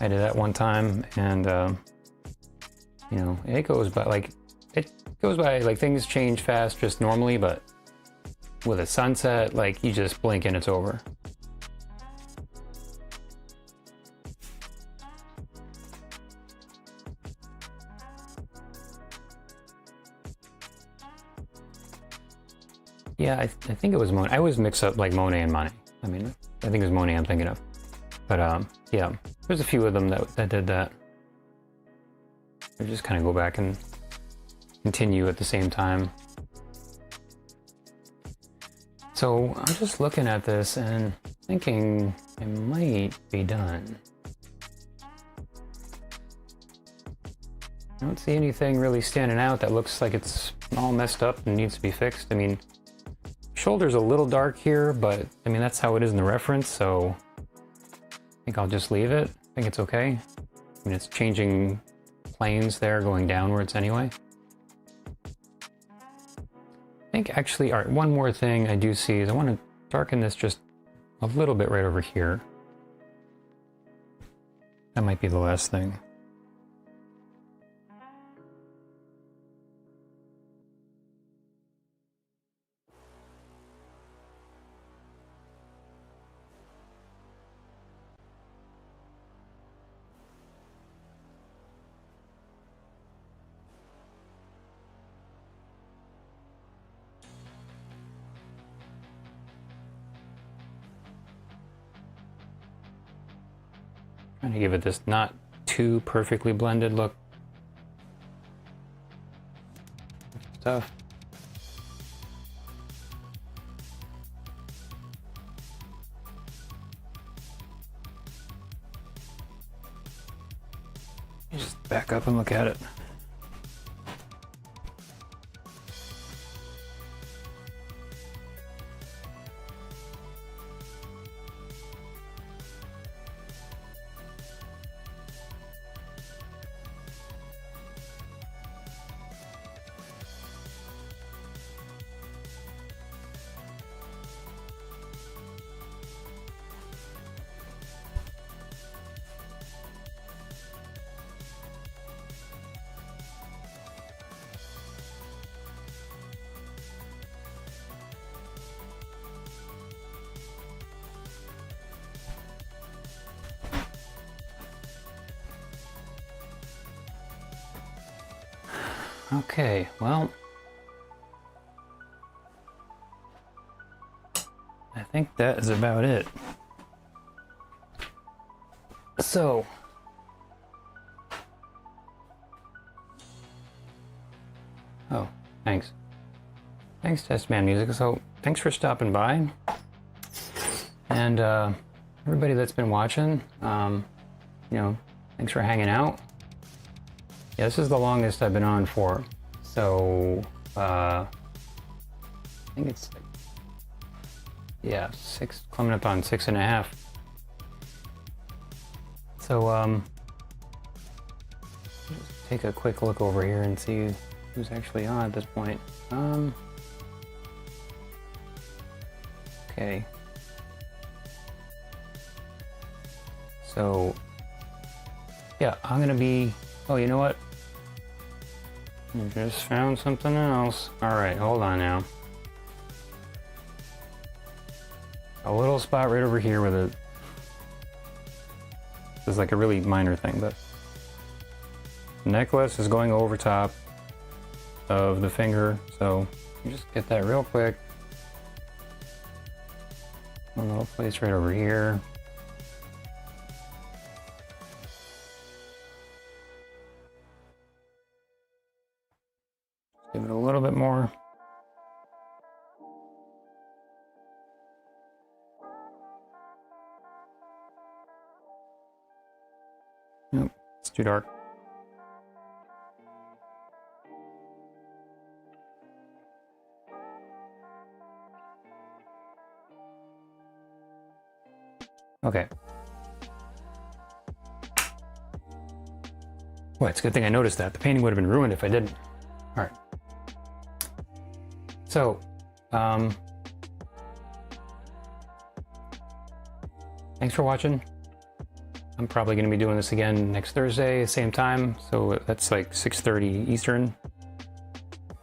I did that one time, and you know, it goes by like things change fast just normally, but with a sunset, like you just blink and it's over. Yeah, I think it was Monet. I always mix up like Monet and Monet. I mean, I think it was Monet I'm thinking of. But yeah, there's a few of them that did that. They just kind of go back and continue at the same time. So I'm just looking at this and thinking it might be done. I don't see anything really standing out that looks like it's all messed up and needs to be fixed. I mean, shoulder's a little dark here, but I mean, that's how it is in the reference, so I think I'll just leave it. I think it's okay. I mean, it's changing planes there, going downwards anyway. I think actually, all right, one more thing I do see is I want to darken this just a little bit right over here. That might be the last thing. Trying to give it this not too perfectly blended look. It's tough. Just back up and look at it. Okay, well, I think that is about it. So, oh, thanks. Thanks, Testman Music. So, thanks for stopping by. And everybody that's been watching, thanks for hanging out. Yeah, this is the longest I've been on for. So, I think it's like, yeah, coming up on 6.5. So, just take a quick look over here and see who's actually on at this point. Okay. So, yeah, I'm gonna be, oh, you know what? I just found something else. All right, hold on now. A little spot right over here with a, this is like a really minor thing, but the necklace is going over top of the finger, so you just get that real quick. One little place right over here. Give it a little bit more. Nope, it's too dark. Okay. Well, it's a good thing I noticed that. The painting would have been ruined if I didn't. All right. So, thanks for watching. I'm probably going to be doing this again next Thursday, same time. So that's like 6:30 Eastern.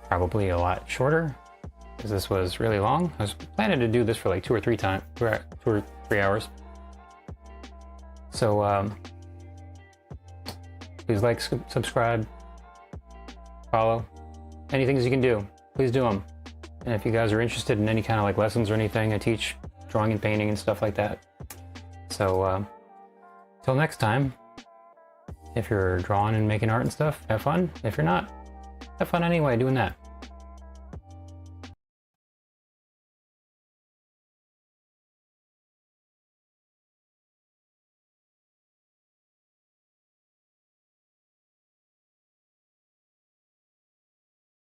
Probably a lot shorter because this was really long. I was planning to do this for like 2 or 3 hours. So please like, subscribe, follow. Anything you can do, please do them. And if you guys are interested in any kind of like lessons or anything, I teach drawing and painting and stuff like that. So till next time, if you're drawing and making art and stuff, have fun. If you're not, have fun anyway doing that.